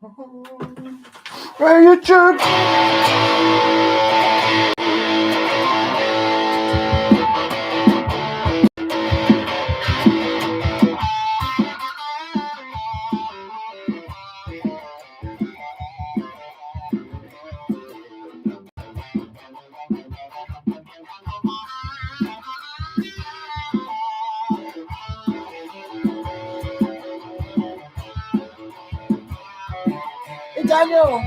Hey, YouTube! Hey, Daniel!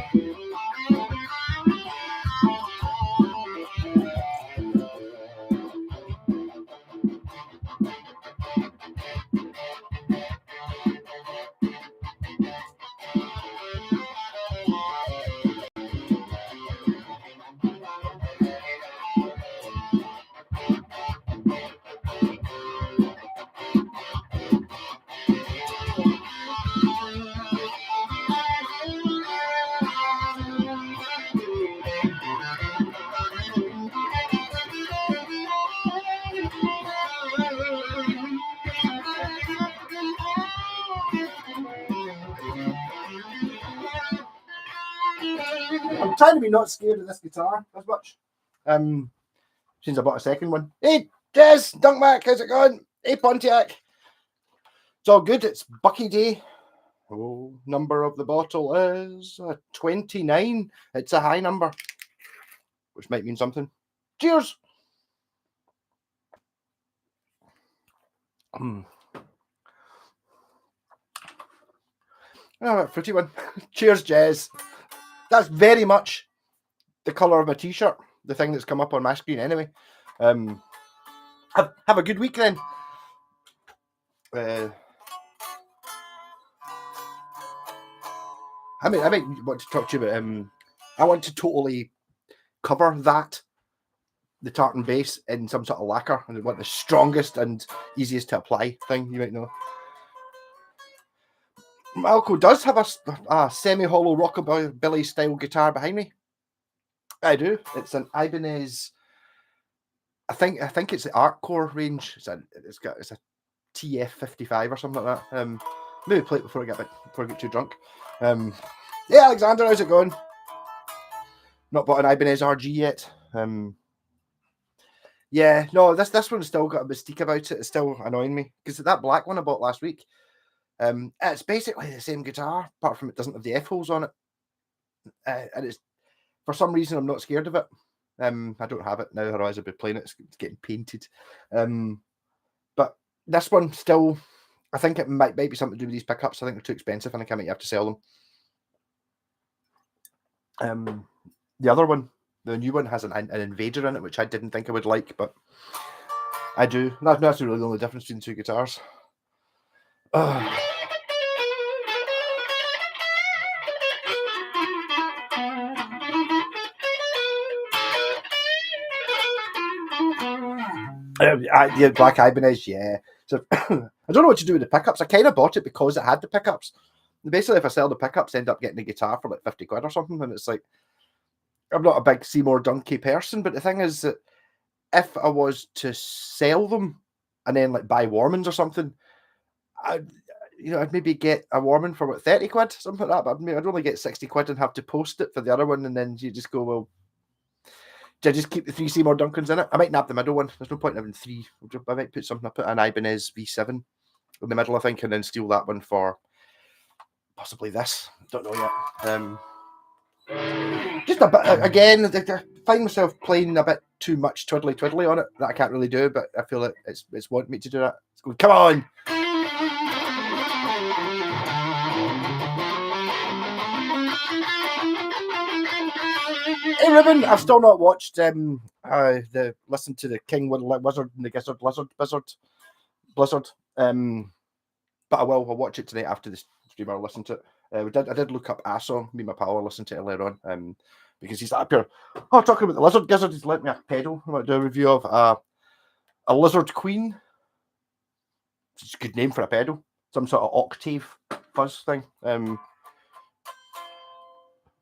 I'm trying to be not scared of this guitar as much. Since I bought a second one. Hey, Jez, Dunkmac, how's it going? Hey, Pontiac. It's all good. It's Bucky Day. Oh, number of the bottle is 29. It's a high number, which might mean something. Cheers. Oh, a fruity one. Cheers, Jez. That's very much the colour of my t-shirt, the thing that's come up on my screen anyway. Have a good week then. I might want to talk to you about I want to totally cover the tartan base in some sort of lacquer, and I want the strongest and easiest to apply thing, you might know. Malco does have a semi-hollow rockabilly style guitar behind me. I do. It's an Ibanez. I think it's the Artcore range. It's a TF55 or something like that. Maybe play it before I get too drunk. Yeah, Alexander, how's it going? Not bought an Ibanez RG yet. Yeah, no, this one's still got a mystique about it. It's still annoying me because that black one I bought last week. It's basically the same guitar, apart from it doesn't have the F holes on it. And it's for some reason I'm not scared of it. I don't have it now, otherwise I'd be playing it. It's getting painted. But this one still, I think it might be something to do with these pickups. I think they're too expensive, and I might have to sell them. The other one, the new one, has an Invader in it, which I didn't think I would like, but I do. That's really the only difference between the two guitars. Yeah, Black Ibanez, yeah. So I don't know what to do with the pickups. I kind of bought it because it had the pickups. Basically, if I sell the pickups, I end up getting the guitar for like 50 quid or something. And it's like, I'm not a big Seymour Dunkley person, but the thing is that if I was to sell them and then like buy Warmans or something, I'd maybe get a Warman for what, 30 quid, something like that. But I'd only get 60 quid and have to post it for the other one, and then you just go, well, do I just keep the 3 Seymour Duncans in it? I might nab the middle one. There's no point in having 3. I might put an Ibanez V7 in the middle, I think, and then steal that one for possibly this. Don't know yet. Just a bit, again, I find myself playing a bit too much twiddly on it that I can't really do, but I feel like it's wanting me to do that. It's going, come on! Hey, Ruben, I've still not watched listen to the King Wizard and the Gizzard Blizzard. But I will. I'll watch it tonight after the stream. I'll listen to it. I did look up Aso. Me and my pal will listen to it earlier on. Because he's up here. Oh, talking about the Lizard Gizzard, he's lent me a pedal. I might do a review of a Lizard Queen. It's a good name for a pedal. Some sort of octave fuzz thing.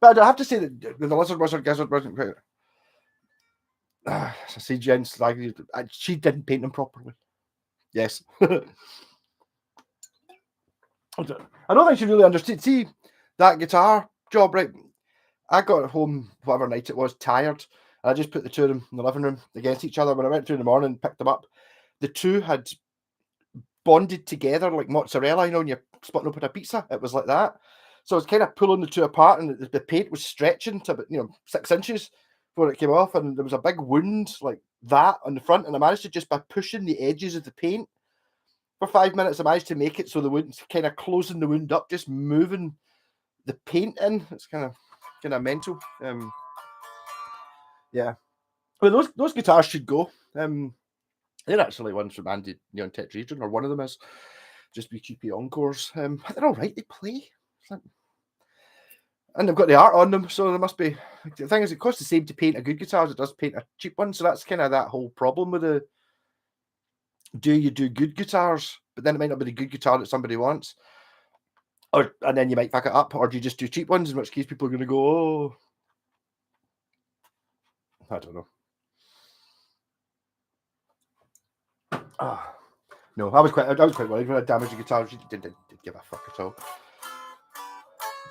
But I have to say that the Lizard Gizzard wasn't great. I see Jen's like she didn't paint them properly. Yes. I don't think she really understood. See, that guitar job, right? I got home, whatever night it was, tired. I just put the two of them in the living room against each other. When I went through in the morning and picked them up, the two had bonded together like mozzarella, when you're splitting open a pizza. It was like that. So I was kind of pulling the two apart, and the paint was stretching to about 6 inches before it came off, and there was a big wound like that on the front. And I managed to, just by pushing the edges of the paint for 5 minutes, I managed to make it so the wound's kind of closing the wound up, just moving the paint in. It's kind of mental. Yeah. Well, those guitars should go. They're actually ones from Andy Neon Tetrahedron, or one of them is. Just be cheapy encores. They're all right. They play. And they've got the art on them, so there must be. The thing is, it costs the same to paint a good guitar as it does paint a cheap one. So that's kind of that whole problem with the. Do you do good guitars, but then it might not be the good guitar that somebody wants, and then you might fuck it up, or do you just do cheap ones? In which case, people are going to go, "Oh, I don't know." No, I was quite worried when I damaged the guitar. She didn't give a fuck at all.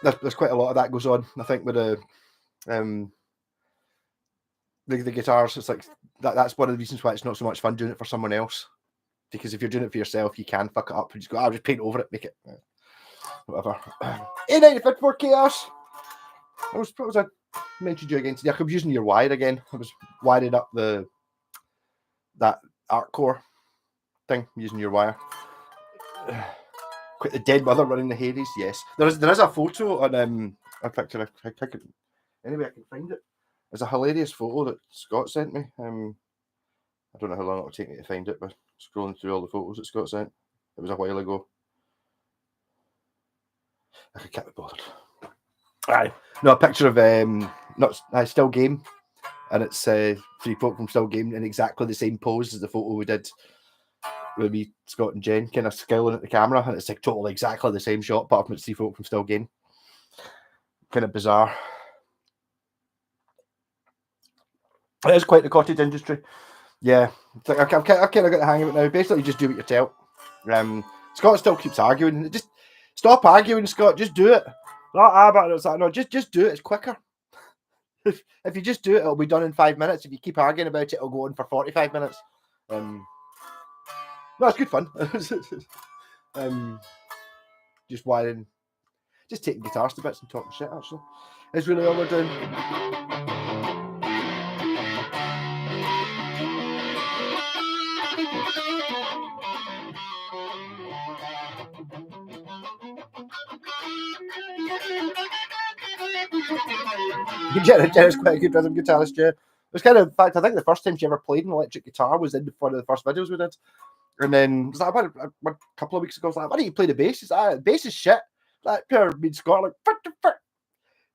There's quite a lot of that goes on. I think with the guitars, it's like that's one of the reasons why it's not so much fun doing it for someone else. Because if you're doing it for yourself, you can fuck it up and just go, I'll just paint over it, make it whatever. A95 for Chaos. I mentioned you again today. I was using your wire again. I was wiring up that art core thing using your wire. Quite the dead mother running the Hades. Yes, there is a photo on a picture. I can find it. There's a hilarious photo that Scott sent me. I don't know how long it'll take me to find it, but scrolling through all the photos that Scott sent. It was a while ago. I can't be bothered. Aye, no, a picture of Still Game, and it's three folk from Still Game in exactly the same pose as the photo we did with me, Scott and Jen, kind of scowling at the camera, and it's like totally exactly the same shot, apart from it's three folk from Still Game. Kind of bizarre. It is quite the cottage industry. Yeah, it's like I kind of got the hang of it now. Basically, you just do what you're told. Scott still keeps arguing. Just stop arguing, Scott. Just do it. No, just do it. It's quicker. If you just do it, it'll be done in 5 minutes. If you keep arguing about it, it'll go on for 45 minutes. No, it's good fun. Just wiring, just taking guitars to bits and talking shit. Actually, it's really all we're doing. Jen's quite a good rhythm guitarist, yeah. It was kind of, in fact, I think the first time she ever played an electric guitar was in one of the first videos we did. And then it was like about a couple of weeks ago, I was like, why don't you play the bass? He's like, bass is shit. Like, pure mean Scott, like,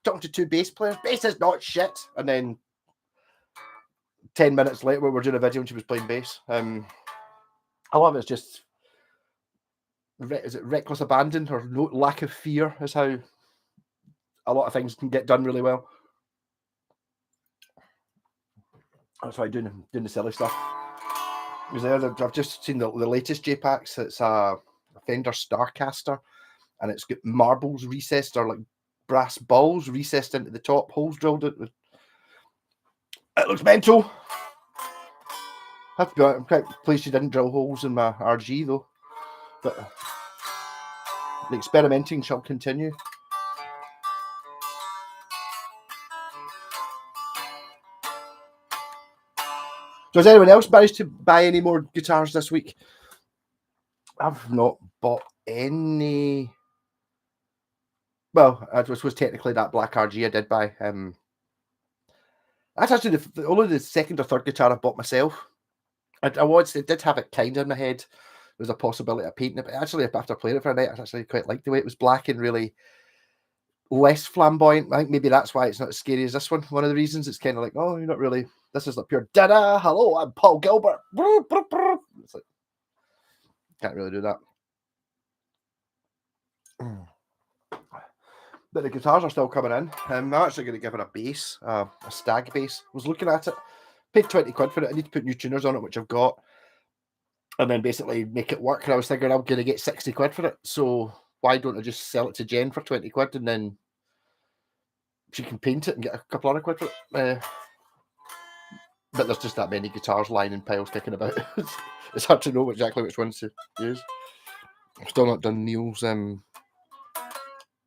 talking to two bass players. Bass is not shit. And then 10 minutes later, we were doing a video and she was playing bass. I love it. It's just, is it reckless abandon or no lack of fear is how a lot of things can get done really well. That's why doing the silly stuff. I've just seen the latest J-Packs. It's a Fender Starcaster, and it's got marbles recessed, or like brass balls recessed into the top, holes drilled it. It looks mental. I'm quite pleased she didn't drill holes in my RG though. But the experimenting shall continue. So has anyone else managed to buy any more guitars this week? I've not bought any. Well, it was technically that black RG I did buy. That's actually only the second or third guitar I bought myself. I did have it kind of in my head. There was a possibility of painting it, but actually after playing it for a night, I actually quite liked the way it was black and really less flamboyant. I think maybe that's why it's not as scary as this one. One of the reasons it's kind of like, oh, you're not really. This is like pure da-da. Hello, I'm Paul Gilbert. It's like, can't really do that. But the guitars are still coming in. I'm actually going to give it a bass, a stag bass. I was looking at it, paid 20 quid for it. I need to put new tuners on it, which I've got, and then basically make it work. And I was thinking I'm going to get 60 quid for it. So why don't I just sell it to Jen for 20 quid and then she can paint it and get a couple other quid for it. But there's just that many guitars lying in piles kicking about. It's hard to know exactly which ones to use. I've still not done Neil's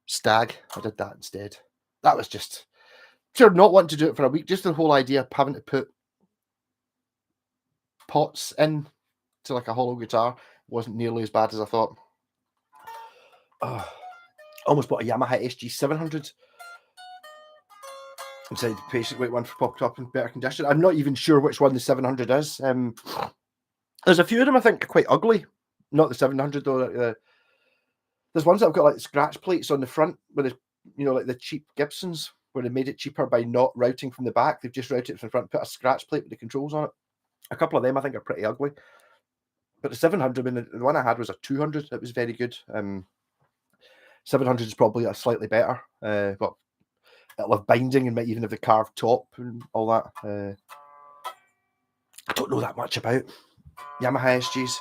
Stag. I did that instead. That was just sure not wanting to do it for a week. Just the whole idea of having to put pots in to like a hollow guitar wasn't nearly as bad as I thought. Almost bought a Yamaha SG 700. Decided to basically wait one for popped up in better condition. I'm not even sure which one the 700 is. There's a few of them I think are quite ugly. Not the 700 though. There's ones that have got like scratch plates on the front with like the cheap Gibsons where they made it cheaper by not routing from the back. They've just routed it from the front, put a scratch plate with the controls on it. A couple of them I think are pretty ugly. But the 700, I mean, the one I had was a 200. It was very good. 700 is probably a slightly better, but it'll have binding and might even have the carved top and all that. I don't know that much about Yamaha SGs.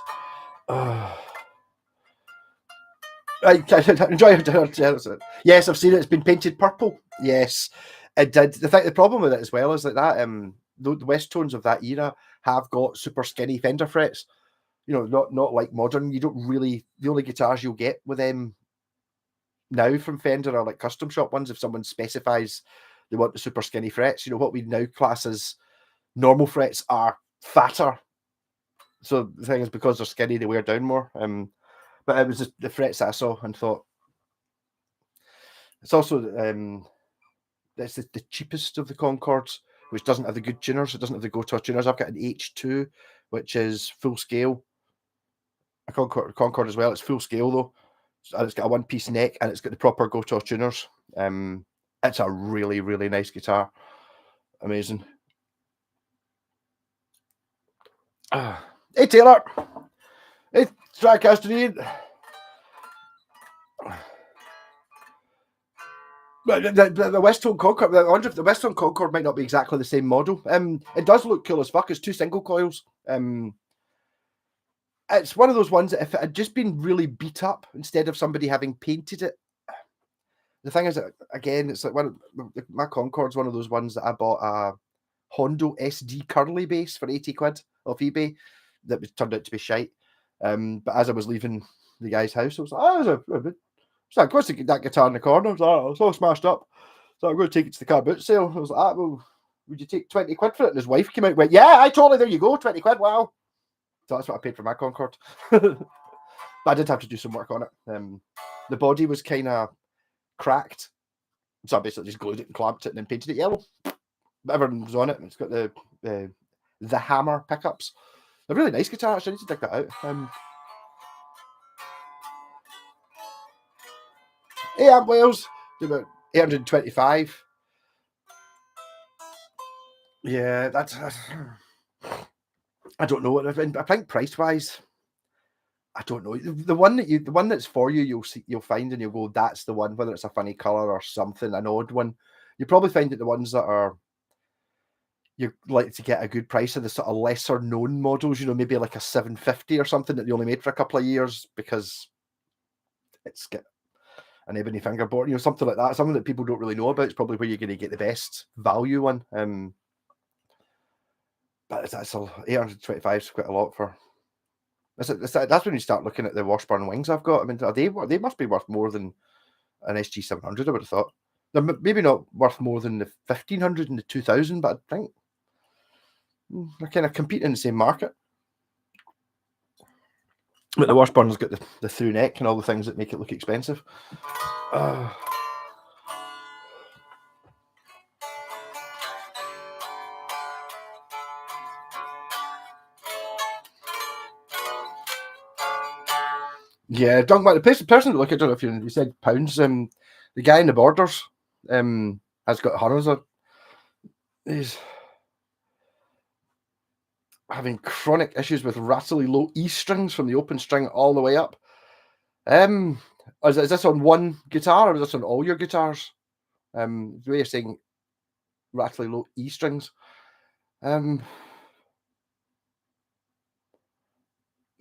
I enjoy it. Yes, I've seen it. It's been painted purple. Yes, it did. The problem with it as well is that the West tones of that era have got super skinny fender frets. Not like modern. You don't really. The only guitars you'll get with them now from Fender are like custom shop ones. If someone specifies they want the super skinny frets, what we now class as normal frets are fatter. So the thing is, because they're skinny, they wear down more. But it was just the frets that I saw and thought. It's also it's the cheapest of the Concords, which doesn't have the good tuners. It doesn't have the Gotoh tuners. I've got an H2, which is full scale. A Concord as well. It's full scale though. And it's got a one-piece neck and it's got the proper Gotoh tuners. It's a really, really nice guitar. Amazing. Hey Taylor. Hey Stratocaster. The Westtone Concord, the Westtone Concord might not be exactly the same model. It does look cool as fuck. It's 2 single coils. It's one of those ones that if it had just been really beat up instead of somebody having painted it. The thing is, again, it's like my Concord's one of those ones that I bought a Hondo SD curly bass for 80 quid off eBay that was turned out to be shite. But as I was leaving the guy's house, I was like, so I'm going to get that guitar in the corner. I was like, oh, it's all smashed up. So I'm going to take it to the car boot sale. I was like, well, would you take 20 quid for it? And his wife came out and went, yeah, I totally, there you go, 20 quid, wow. So that's what I paid for my Concorde. But I did have to do some work on it. The body was kind of cracked. So I basically just glued it and clamped it and then painted it yellow. Everything was on it. It's got the hammer pickups. A really nice guitar, actually. I need to dig that out. 8 amp whales, about 825. Yeah, that's I don't know what I think price wise. I don't know. The one that's for you, you'll find and you'll go, that's the one, whether it's a funny colour or something, an odd one. You probably find that the ones that are you like to get a good price of the sort of lesser known models, maybe like a 750 or something that they only made for a couple of years because it's got an ebony fingerboard, something like that, something that people don't really know about. It's probably where you're going to get the best value on. But that's 825 is quite a lot for. That's when you start looking at the Washburn wings I've got. I mean, they must be worth more than an SG 700. I would have thought they're maybe not worth more than the 1500 and the 2000, but I think they're kind of competing in the same market. But the Washburn's got the through neck and all the things that make it look expensive. Yeah, the person to look at, I don't know if you said pounds. The guy in the Borders has got hundreds of. He's having chronic issues with rattly low E strings from the open string all the way up. Is this on one guitar or is this on all your guitars? The way you're saying rattly low E strings.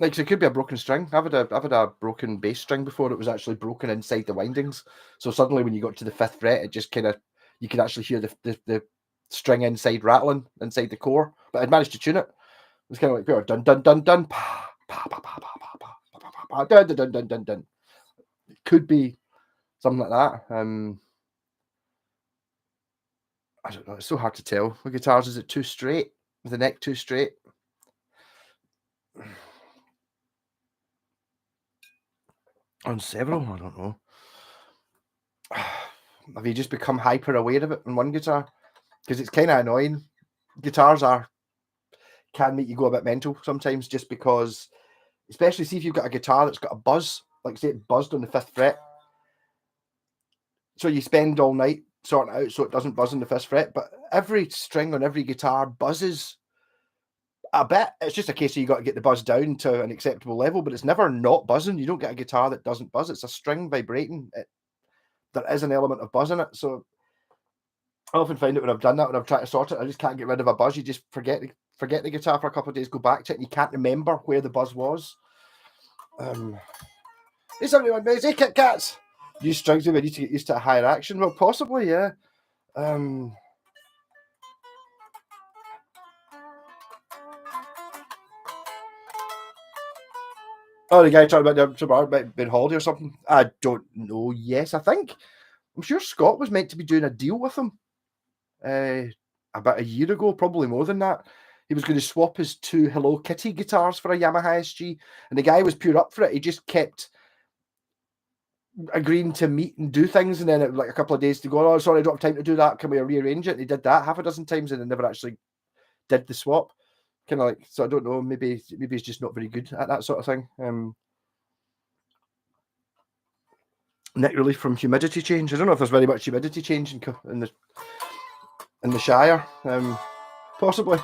Like, so it could be a broken string. I've had a broken bass string before. It was actually broken inside the windings. So suddenly when you got to the 5th fret, it just kind of you can actually hear the string inside rattling inside the core. But I'd managed to tune it. It was kind of like pure dun dun dun dun pa pa pa pa pa pa pa pa pa pa dun dun dun dun dun dun. It could be something like that. I don't know. It's so hard to tell with guitars. Is it too straight? Is the neck too straight? On several, I don't know. Have you just become hyper aware of it on one guitar? Because it's kind of annoying. Guitars can make you go a bit mental sometimes, just because, especially see if you've got a guitar that's got a buzz, like say it buzzed on the 5th fret. So you spend all night sorting it out so it doesn't buzz on the 5th fret, but every string on every guitar buzzes a bit. It's just a case of you got to get the buzz down to an acceptable level, but it's never not buzzing. You don't get a guitar that doesn't buzz. It's a string vibrating. There is an element of buzz in it. So I often find that when I've done that, when I've tried to sort it, I just can't get rid of a buzz. You just forget the guitar for a couple of days, go back to it, and you can't remember where the buzz was. Hey, somebody went, hey, Kit Kats. You strings, we need to get used to a higher action. Well, possibly, yeah. Oh, the guy talking about the been holiday or something. I don't know. Yes, I think. I'm sure Scott was meant to be doing a deal with him about a year ago, probably more than that. He was going to swap his 2 Hello Kitty guitars for a Yamaha SG, and the guy was pure up for it. He just kept agreeing to meet and do things, and then it was like a couple of days to go, oh, sorry, I don't have time to do that. Can we rearrange it? And he did that half a dozen times, and then never actually did the swap. Kind of like, so I don't know, maybe he's just not very good at that sort of thing. Neck relief from humidity change. I don't know if there's very much humidity change in the Shire. Possibly.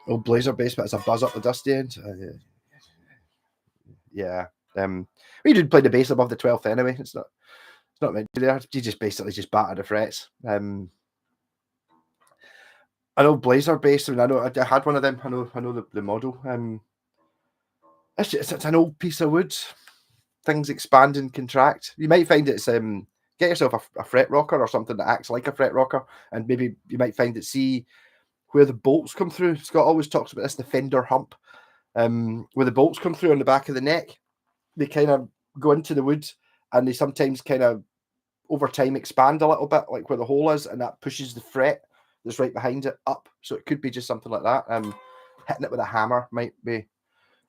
Old Blazer bass, but it's a buzz up the dusty end. Yeah. We did play the bass above the 12th anyway. It's not meant to be there. You just basically just batter the frets. An old Blazer bass. I mean, I know I had one of them. I know the model. It's an old piece of wood. Things expand and contract. You might find it's get yourself a fret rocker or something that acts like a fret rocker, and maybe you might find that see where the bolts come through. Scott always talks about this, the fender hump, where the bolts come through on the back of the neck. They kind of go into the wood, and they sometimes kind of over time expand a little bit, like where the hole is, and that pushes the fret that's right behind it up. So it could be just something like that. Hitting it with a hammer might be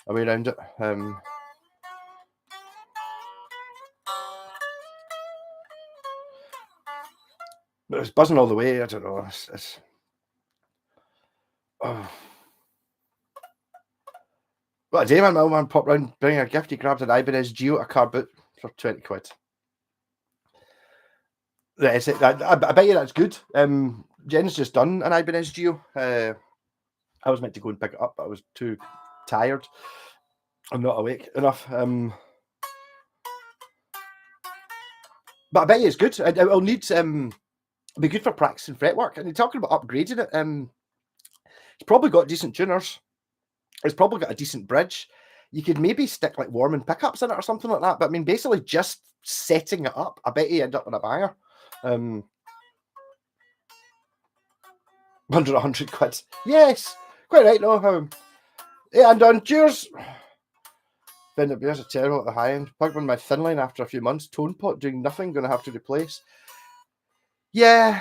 a way around it. But it's buzzing all the way. I don't know. Oh. Well, a day, man, my old man popped round, bringing a gift. He grabbed an Ibanez Geo, a car boot for 20 quid. I bet you that's good. Jen's just done an Ibanez Geo. I was meant to go and pick it up, but I was too tired. I'm not awake enough. But I bet you it's good. It'll need be good for practicing fretwork. And you're talking about upgrading it. It's probably got decent tuners. It's probably got a decent bridge. You could maybe stick like warming pickups in it or something like that. But I mean, basically just setting it up, I bet you end up with a banger. 100 quid. Yes, quite right. No, yeah, and on cheers. Fender beers are terrible at the high end. Plugged in my thin line after a few months. Tone pot doing nothing. Going to have to replace. Yeah,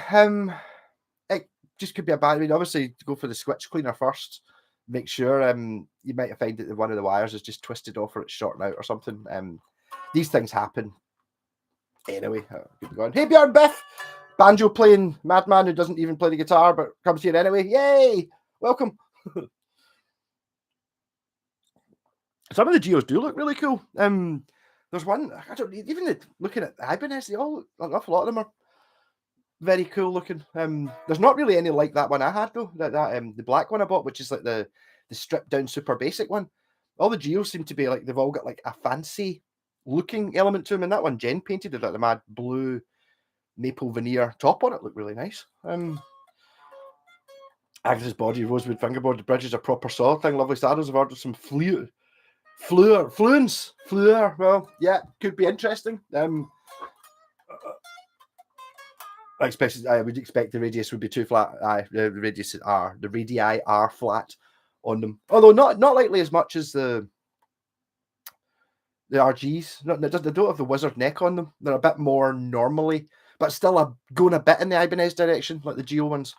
it just could be a bad. I mean, obviously, go for the switch cleaner first. Make sure you might find that one of the wires is just twisted off or it's shorting out or something. These things happen. Anyway, keep going. Hey, Bjorn Biff, banjo playing madman who doesn't even play the guitar but comes here anyway. Yay! Welcome. Some of the Geos do look really cool. There's one, I don't even looking at the Ibanez, an awful lot of them are very cool looking. There's not really any like that one I had though. That the black one I bought, which is like the stripped down super basic one. All the Geos seem to be like they've all got like a fancy looking element to them, and that one Jen painted it like the mad blue maple veneer top on it. Looked really nice. Agnes's body, rosewood fingerboard. The bridge is a proper solid thing. Lovely saddles. I've ordered some Fluence. Well, yeah, could be interesting. Especially, I would expect the radius would be too flat. The radii are flat on them, although not likely as much as the RGs. They don't have the wizard neck on them. They're a bit more normally, but still going a bit in the Ibanez direction, like the Geo ones,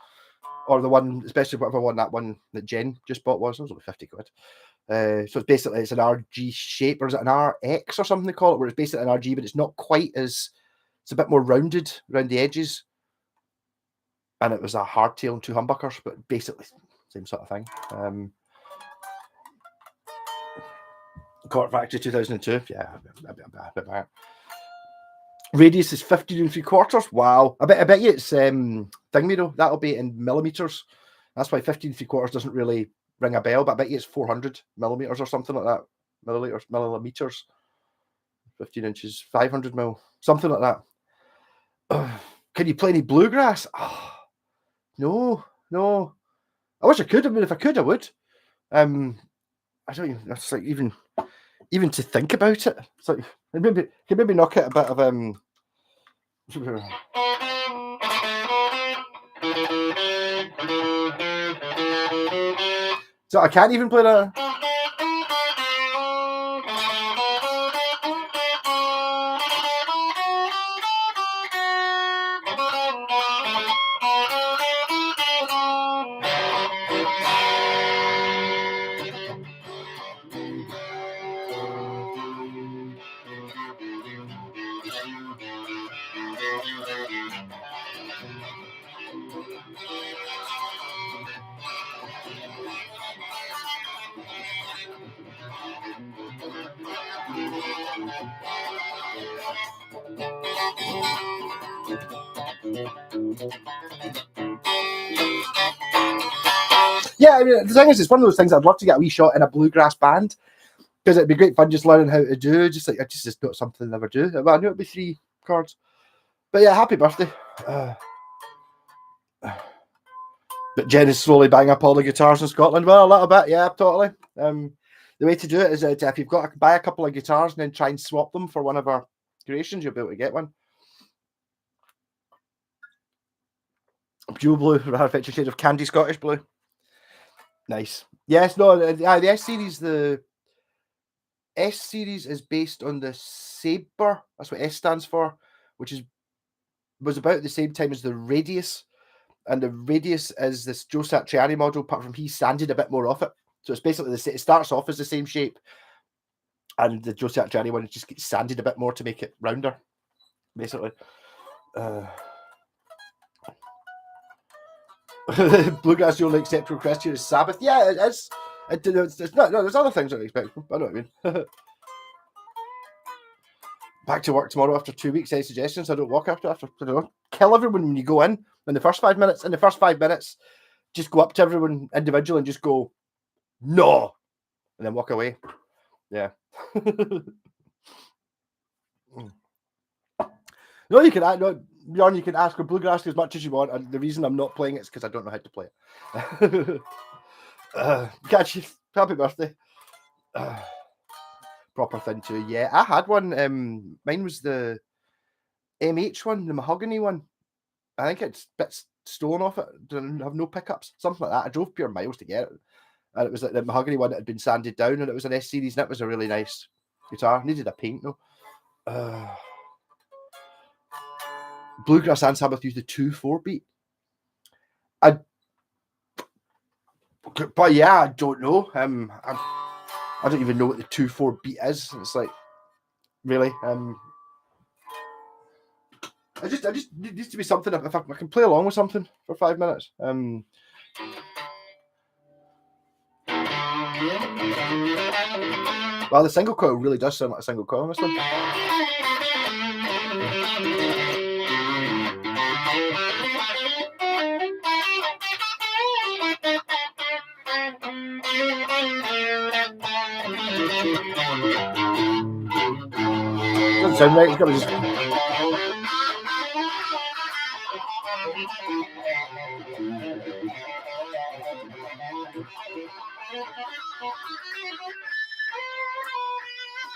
or the one, especially whatever one that Jen just bought was. It was only 50 quid. So it's basically it's an RG shape, or is it an RX or something they call it, where it's basically an RG, but it's not quite as, it's a bit more rounded around the edges. And it was a hardtail and two humbuckers, but basically same sort of thing. Cork Factory 2002. Yeah. Radius is 15 3/4. Wow. I bet you it's thingy though. That'll be in millimeters. That's why 15 3/4 doesn't really ring a bell, but I bet you it's 400 millimeters or something like that. Millimeters. 15 inches, 500 mil, something like that. Can you play any bluegrass? Oh, no. I wish I could. I mean, if I could, I would. I don't even. It's like even to think about it. It's like maybe knock out a bit of So I can't even play that. Yeah, I mean, the thing is, it's one of those things I'd love to get a wee shot in a bluegrass band, because it'd be great fun just learning how to do. Just not something I never do. Well, I knew it'd be 3 chords, but yeah, happy birthday. But Jen is slowly banging up all the guitars in Scotland. Well, a little bit, yeah, totally. The way to do it is that if you've got to buy a couple of guitars and then try and swap them for one of our creations, you'll be able to get one. Pure blue, rare picture shade of candy Scottish blue. Nice. Yes, no, the S series. The S series is based on the Sabre. That's what S stands for, which was about the same time as the Radius. And the Radius is this Joe Satriani model, apart from he sanded a bit more off it. So it's basically it starts off as the same shape, and the Joe Satriani one just gets sanded a bit more to make it rounder, basically. Bluegrass, the only acceptable question is Sabbath. Yeah, it is. It's not. No, there's other things I expect. I know what I mean. Back to work tomorrow after 2 weeks. Any suggestions? I don't walk after. Kill everyone when you go in the first 5 minutes. In the first 5 minutes, just go up to everyone individually and just go, no, and then walk away. Yeah. No, you can. No, Bjorn, you can ask for bluegrass as much as you want. And the reason I'm not playing it is because I don't know how to play it. Catch you. Happy birthday. Proper thing too. Yeah, I had one. Mine was the MH one, the mahogany one. I think it's bits stone off it. Didn't have no pickups, something like that. I drove pure miles to get it, and it was like the mahogany one that had been sanded down, and it was an S series, and it was a really nice guitar. Needed a paint though. Bluegrass and Sabbath used the 2/4 beat. But yeah, I don't know. I don't even know what the 2/4 beat is. It's like, really. I just it needs to be something. If I can play along with something for 5 minutes. Well, the single coil really does sound like a single coil on this one. Doesn't sound right. It's got to just.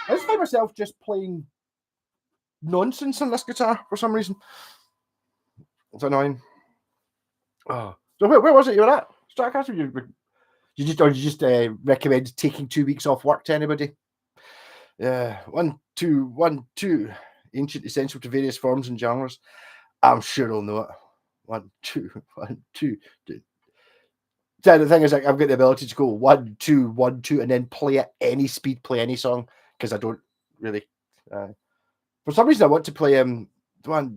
I just find myself just playing nonsense on this guitar for some reason. It's annoying. Oh. So where was it you were at? Stratocaster? You just recommend taking 2 weeks off work to anybody? Yeah. 1, 2, 1, 2. Ancient, essential to various forms and genres. I'm sure I'll know it. 1, 2, 1, 2. So the thing is, like, I've got the ability to go 1, 2, 1, 2, and then play at any speed, play any song, because I don't really. For some reason, I want to play 1,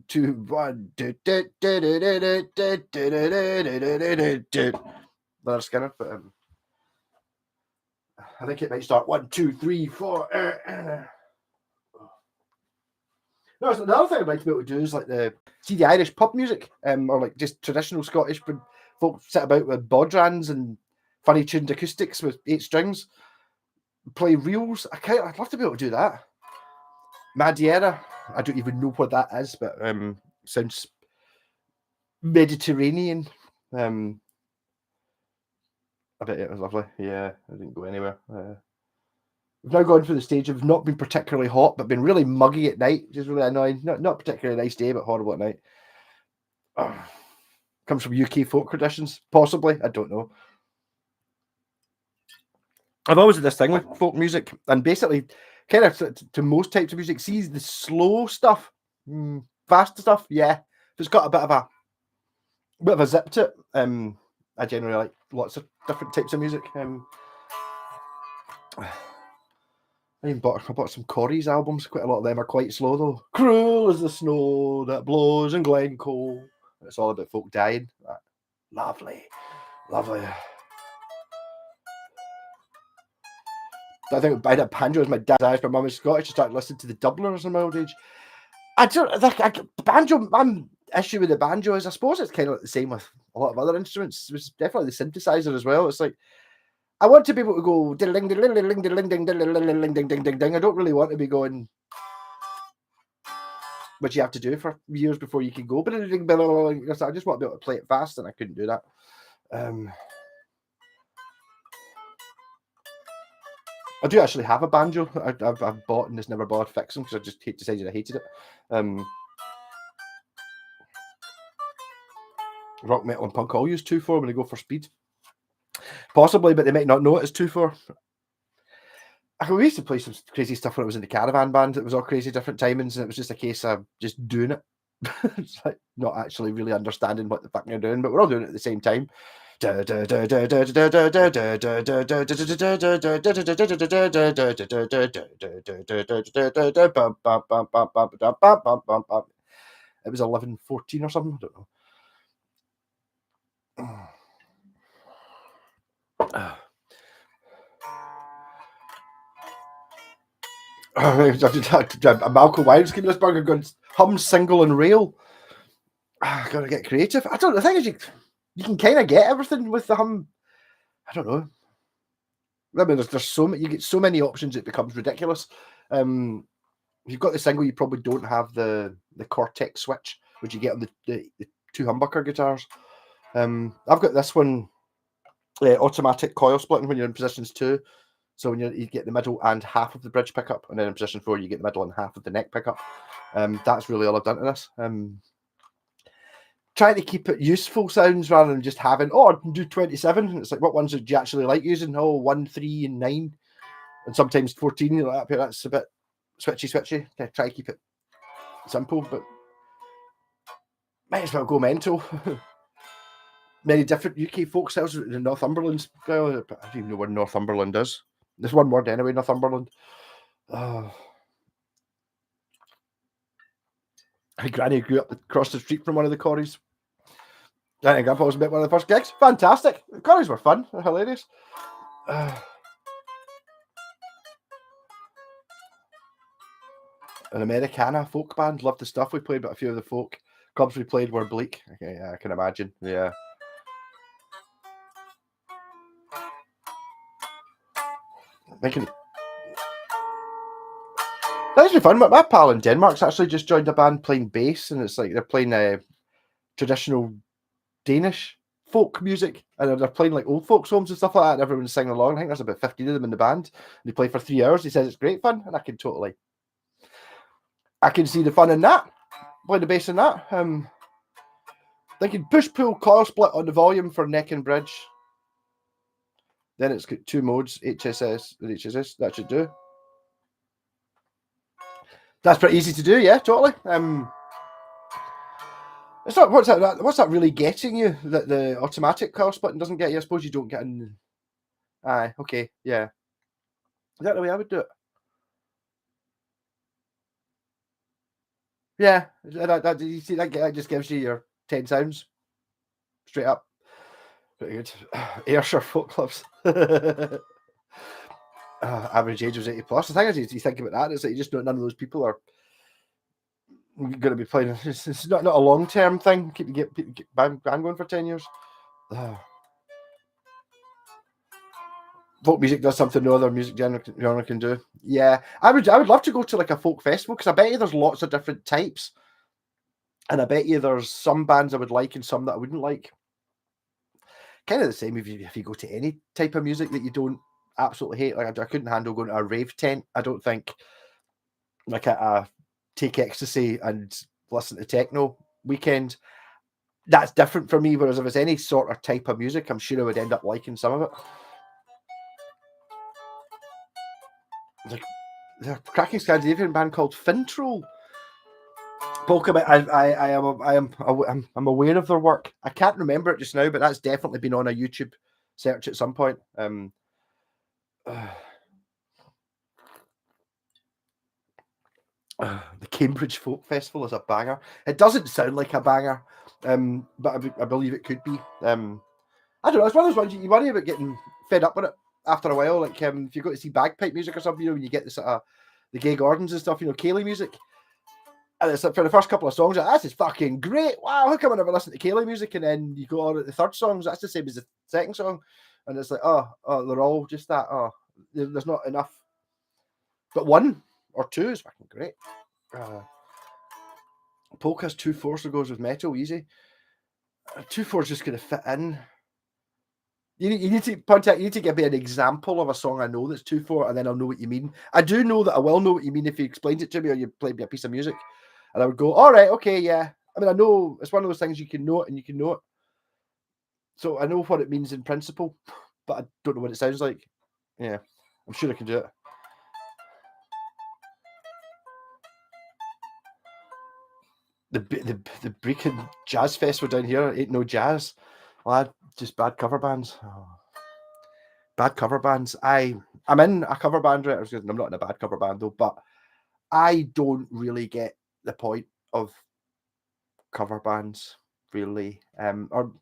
2, 1, Leonard Skinner, but I think it might start 1, 2, 3, 4. No, so the other thing I'd like to be able to do is like the Irish pub music, or like just traditional Scottish, but folk sit about with bodrans and funny tuned acoustics with 8 strings, play reels. I'd love to be able to do that. Madeira, I don't even know what that is, but sounds Mediterranean. I bet it was lovely. Yeah, I didn't go anywhere. We've now gone through the stage of not being particularly hot, but been really muggy at night, which is really annoying. Not particularly nice day, but horrible at night. Comes from UK folk traditions, possibly. I don't know. I've always had this thing with folk music, and basically, kind of to most types of music, see the slow stuff, fast stuff. Yeah, if it's got a bit of a zip to it. I generally like lots of different types of music. I bought some Corey's albums. Quite a lot of them are quite slow though. Cruel as the snow that blows in Glencoe. It's all about folk dying. Lovely. I think I had banjo as my dad's Irish. My mum is Scottish. I started listening to the Dubliners in my old age. I don't like banjo. My issue with the banjo is I suppose it's kind of like the same with a lot of other instruments. It's definitely the synthesizer as well. It's like I want to be able to go ding ding ding ding ding ding ding ding ding ding ding. I don't really want to be going, which you have to do for years before you can go. But I just want to be able to play it fast, and I couldn't do that. I do actually have a banjo. I've bought and just never bothered fixing because I just decided I hated it. Rock, metal, and punk all use 2/4 when they go for speed. Possibly, but they might not know it as 2/4. We used to play some crazy stuff when I was in the caravan band. It was all crazy different timings, and it was just a case of just doing it. It's like not actually really understanding what the fuck you're doing, but we're all doing it at the same time. It was 11:14 or something. I don't know. Malcolm Wives came to this burger going hum, single, and rail. Gotta get creative. I don't know. The thing is, you can kind of get everything with the hum. I don't know. I mean, there's so many. You get so many options, it becomes ridiculous. If you've got the single, you probably don't have the Cortex switch, which you get on the 2 humbucker guitars. I've got this one, automatic coil splitting when you're in positions 2. So when you get the middle and half of the bridge pickup, and then in position 4, you get the middle and half of the neck pickup. That's really all I've done to this. Trying to keep it useful sounds rather than just having, I can do 27. It's like, what ones do you actually like using? 1, 3, and 9. And sometimes 14. You're like, that's a bit switchy. Try to keep it simple, but might as well go mental. Many different UK folk styles. The Northumberland style. I don't even know where Northumberland is. There's one word anyway, Northumberland. My granny grew up across the street from one of the Corries. I think Grandpa was about one of the first gigs. Fantastic. The Corries were fun. They're hilarious. An Americana folk band. Loved the stuff we played, but a few of the folk clubs we played were bleak. Okay, yeah, I can imagine. Yeah. Thinking that's really fun. My pal in Denmark's actually just joined a band playing bass, and it's like they're playing traditional Danish folk music, and they're playing like old folks' homes and stuff like that, and everyone's singing along. I think there's about 15 of them in the band. They play for 3 hours. He says it's great fun, and I can see the fun in that. Play the bass in that. They can push, pull, coil split on the volume for neck and bridge. Then it's got 2 modes, HSS and HSS. That should do. That's pretty easy to do, yeah, totally. It's not what's that really getting you that the automatic coil splitting doesn't get you? I suppose you don't get in. Aye, okay, yeah. Is that the way I would do it? Yeah, you see that just gives you your 10 sounds straight up. Pretty good. Ayrshire folk clubs. Average age was 80 plus. The thing is, you think about that, it's like you just know none of those people are going to be playing. It's not a long term thing. Get band going for 10 years. Folk music does something no other music genre can do. Yeah, I would love to go to like a folk festival, because I bet you there's lots of different types, and I bet you there's some bands I would like and some that I wouldn't like. Kind of the same if you go to any type of music that you don't absolutely hate. Like I couldn't handle going to a rave tent. I don't think, like a take ecstasy and listen to techno weekend. That's different for me. Whereas if it's any sort of type of music, I'm sure I would end up liking some of it. Like the cracking Scandinavian band called Fintroll. Polka, I'm aware of their work. I can't remember it just now, but that's definitely been on a YouTube search at some point. The Cambridge Folk Festival is a banger. It doesn't sound like a banger, but I believe it could be. I don't know. It's one of those ones you worry about getting fed up with it after a while. Like if you go to see bagpipe music or something, when you get the Gay Gordons and stuff, Ceilidh music. And it's like for the first couple of songs, this is fucking great. Wow, how come I never listen to Ceilidh music? And then you go on at the third songs, that's the same as the second song. And it's like, oh, they're all just that. Oh, there's not enough. But 1 or 2 is fucking great. Polka's 2/4, so goes with metal easy. 2/4 is just going to fit in. You need to point out. You need to give me an example of a song I know that's 2/4, and then I'll know what you mean. I do know that I will know what you mean if you explained it to me or you played me a piece of music, and I would go, all right, okay, yeah. I mean, I know it's one of those things you can know it and you can know it. So I know what it means in principle, but I don't know what it sounds like. Yeah, I'm sure I can do it. The Brecon Jazz Festival down here ain't no jazz. Well, just bad cover bands. Oh. Bad cover bands. I'm in a cover band, right? I'm not in a bad cover band though, but I don't really get the point of cover bands, really. Or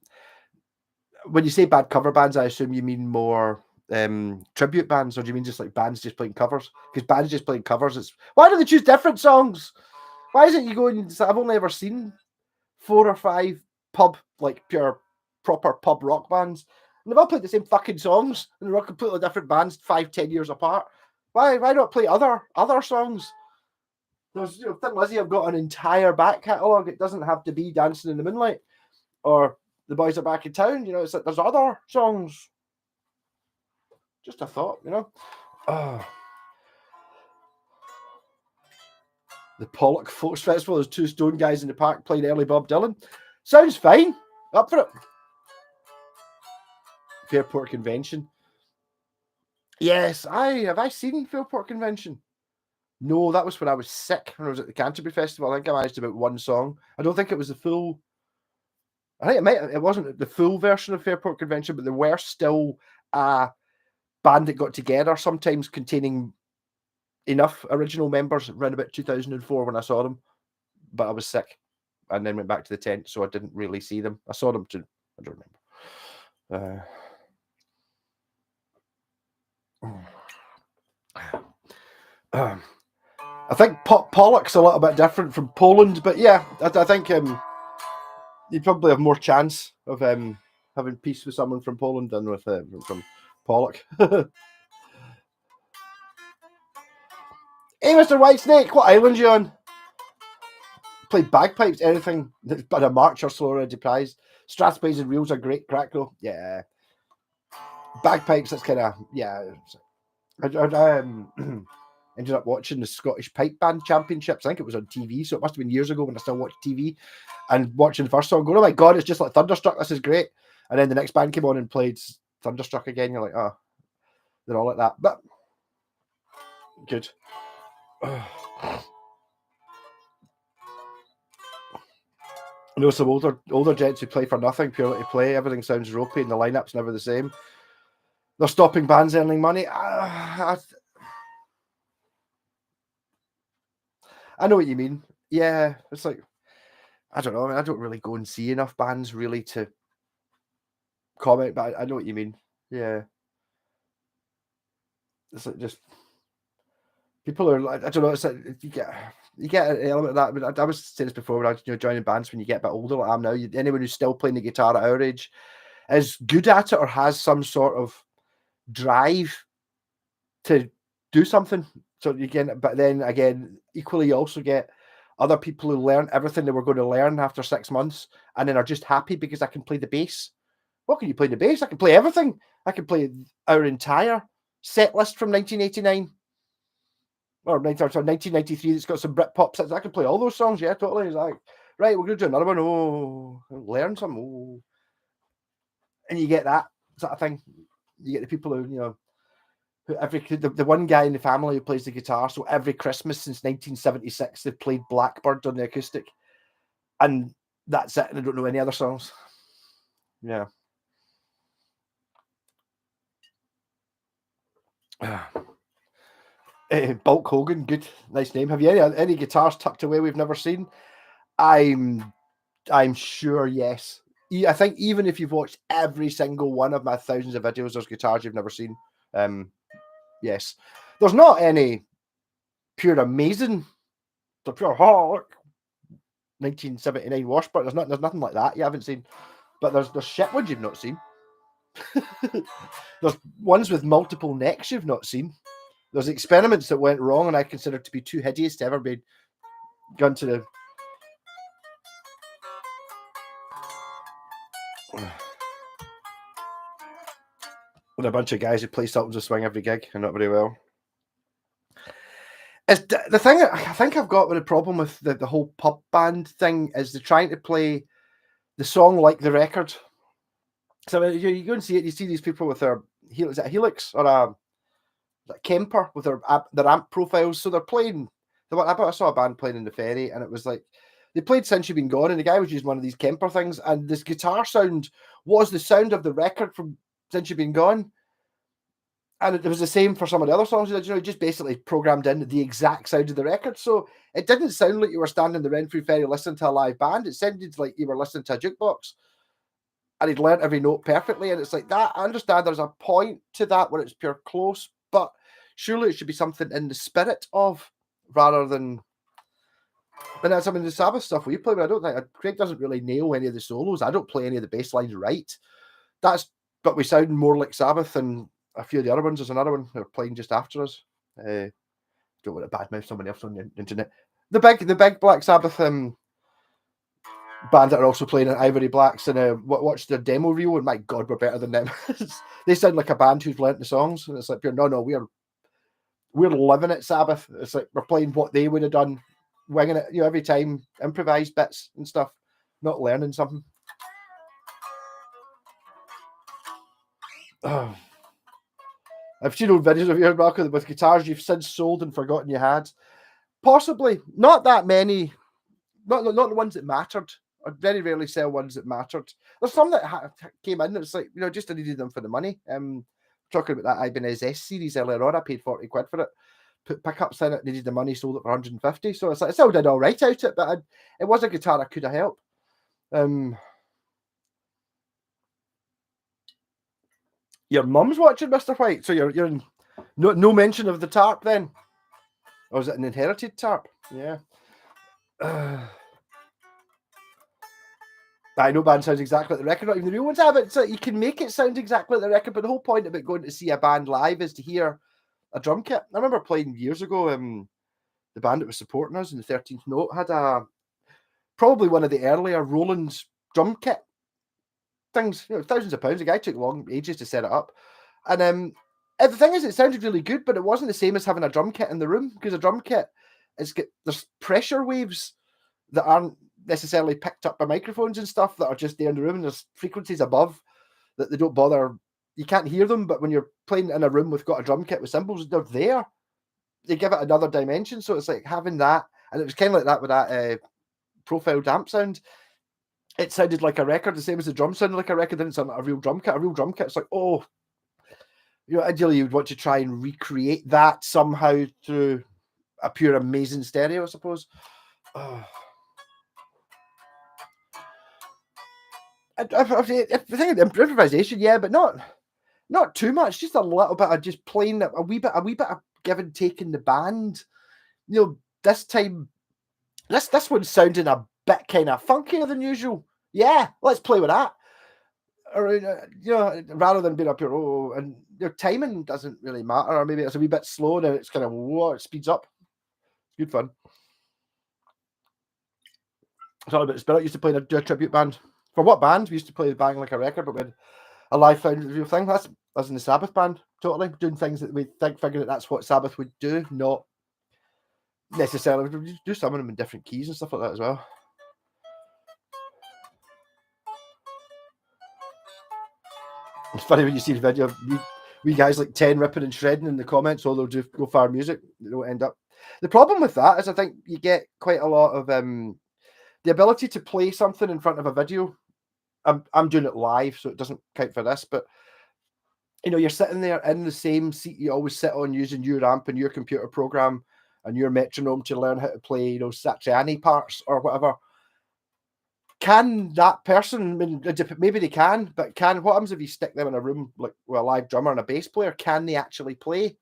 when you say bad cover bands, I assume you mean more tribute bands, or do you mean just like bands just playing covers? Because bands just playing covers, why do they choose different songs? Why is it you go and I've only ever seen 4 or 5 pub, like pure proper pub rock bands, and they've all played the same fucking songs, and they're all completely different bands 5-10 years apart. Why not play other songs? There's Thin Lizzy have got an entire back catalogue. It doesn't have to be Dancing in the Moonlight or The Boys Are Back in Town. It's like there's other songs. Just a thought, The Pollock Folks Festival, there's 2 stone guys in the park playing early Bob Dylan. Sounds fine. Up for it. Fairport Convention. Yes, have I seen Fairport Convention? No, that was when I was sick, when I was at the Canterbury Festival. I think I managed about 1 song. I don't think it was the full. I think it wasn't the full version of Fairport Convention, but there were still a band that got together, sometimes containing enough original members, around about 2004 when I saw them. But I was sick and then went back to the tent, so I didn't really see them. I saw them too. I don't remember. I think Pollock's a little bit different from Poland, but yeah, I think you'd probably have more chance of having peace with someone from Poland than with from Pollock. Hey, Mr. Whitesnake, what island you on? Played bagpipes, anything but a march or so already prized. Strathspeys and reels are great crack though. Yeah. Bagpipes, that's kind of, yeah. I ended up watching the Scottish Pipe Band Championships. I think it was on TV, so it must have been years ago when I still watched TV. And watching the first song, going, oh my God, it's just like Thunderstruck, this is great. And then the next band came on and played Thunderstruck again. You're like, oh, they're all like that. But good. I know some older gents who play for nothing, purely to play. Everything sounds ropey and the lineup's never the same. They're stopping bands earning money. I know what you mean. Yeah, it's like, I don't know. I mean, I don't really go and see enough bands really to comment, but I know what you mean. Yeah. It's like just people are like, I don't know. It's like you get an element of that. I mean, I was saying this before when I was joining bands when you get a bit older, like I'm now. Anyone who's still playing the guitar at our age is good at it or has some sort of drive to do something. So you get, but then again, equally, you also get other people who learn everything they were going to learn after 6 months and then are just happy because I can play the bass. What can you play the bass? I can play everything. I can play our entire set list from 1989 or 1993 that's got some Britpop sets. I can play all those songs. Yeah, totally. It's like, right, we're going to do another one. Oh, learn some. Oh. And you get that sort of thing. You get the people who, the one guy in the family who plays the guitar. So every Christmas since 1976, they've played Blackbird on the acoustic. And that's it. And I don't know any other songs. Yeah. Bulk Hogan, good, nice name. Have you any guitars tucked away we've never seen? I'm sure, yes. I think even if you've watched every single one of my thousands of videos, there's guitars you've never seen. Yes, there's not any pure amazing. The pure 1979 Washburn. There's nothing like that you haven't seen. But there's shit ones you've not seen. There's ones with multiple necks you've not seen. There's experiments that went wrong and I consider to be too hideous to ever be gone to the. With a bunch of guys who play Sultans of Swing every gig and not very well. It's the thing I think I've got with the problem with the whole pub band thing is they're trying to play the song like the record. So you go and see it, you see these people with their is it a Helix or a Kemper with their amp profiles. So they're playing. I saw a band playing in the Ferry, and it was like they played Since You've Been Gone, and the guy was using one of these Kemper things, and this guitar sound was the sound of the record from Since You've Been Gone. And it was the same for some of the other songs. He just basically programmed in the exact sound of the record. So it didn't sound like you were standing in the Renfrew Ferry listening to a live band. It sounded like you were listening to a jukebox. And he'd learnt every note perfectly. And it's like that. I understand there's a point to that where it's pure close, but surely it should be something in the spirit of rather than. And that's the Sabbath stuff we play, but I don't think Craig doesn't really nail any of the solos. I don't play any of the bass lines right. But we sound more like Sabbath than a few of the other ones. There's another one they're playing just after us. Don't want to badmouth someone else on the internet. The big Black Sabbath band that are also playing at Ivory Blacks and watched their demo reel, and my God, we're better than them. They sound like a band who's learnt the songs, and it's like no, we're living at Sabbath. It's like we're playing what they would have done, winging it, every time, improvised bits and stuff, not learning something. Oh. I've seen old videos of yours, Malcolm, with guitars you've since sold and forgotten you had. Possibly. Not that many. Not the ones that mattered. I very rarely sell ones that mattered. There's some that came in. It's like, just I needed them for the money. Talking about that Ibanez S series earlier on, I paid 40 quid for it. Put pickups in it, needed the money, sold it for 150. So it's like, I still did all right out it, but it was a guitar I could have helped. Your mum's watching Mr. White, so you're in no mention of the tarp then, or is it an inherited tarp? Yeah. I know band sounds exactly like the record, not even the real ones have it. So you can make it sound exactly like the record, but the whole point about going to see a band live is to hear a drum kit. I remember playing years ago. The band that was supporting us in the 13th Note had probably one of the earlier Roland's drum kit things. Thousands of pounds. The guy took long ages to set it up, and the thing is, it sounded really good, but it wasn't the same as having a drum kit in the room, because a drum kit there's pressure waves that aren't necessarily picked up by microphones and stuff that are just there in the room, and there's frequencies above that they don't bother. You can't hear them, but when you're playing in a room with got a drum kit with cymbals, they're there. They give it another dimension, so it's like having that, and it was kind of like that with that profiled amp sound. It sounded like a record, the same as the drum sounded like a record. Didn't sound like a real drum kit. A real drum kit's like, oh, ideally you'd want to try and recreate that somehow through a pure amazing stereo, I suppose. I think improvisation, yeah, but not too much. Just a little bit of just playing a wee bit of give and take in the band. This time, this one's sounding a bit kind of funkier than usual. Yeah, let's play with that. Or rather than being up here, and your timing doesn't really matter, or maybe it's a wee bit slow and it's kind of it speeds up. It's good fun. It's all about Spirit. Used to play a tribute band. For what band? We used to play Bang Like a Record, but we had a live found real thing. That's in the Sabbath band, totally doing things that we figured that's what Sabbath would do, not necessarily. We do some of them in different keys and stuff like that as well. It's funny when you see the video, we guys like 10 ripping and shredding in the comments, or they'll just go far music. They don't end up. The problem with that is I think you get quite a lot of the ability to play something in front of a video. I'm doing it live, so it doesn't count for this, but you're sitting there in the same seat you always sit on, using your amp and your computer program and your metronome to learn how to play, Satriani parts or whatever. Can that person, maybe they can, but what happens if you stick them in a room like with a live drummer and a bass player? Can they actually play?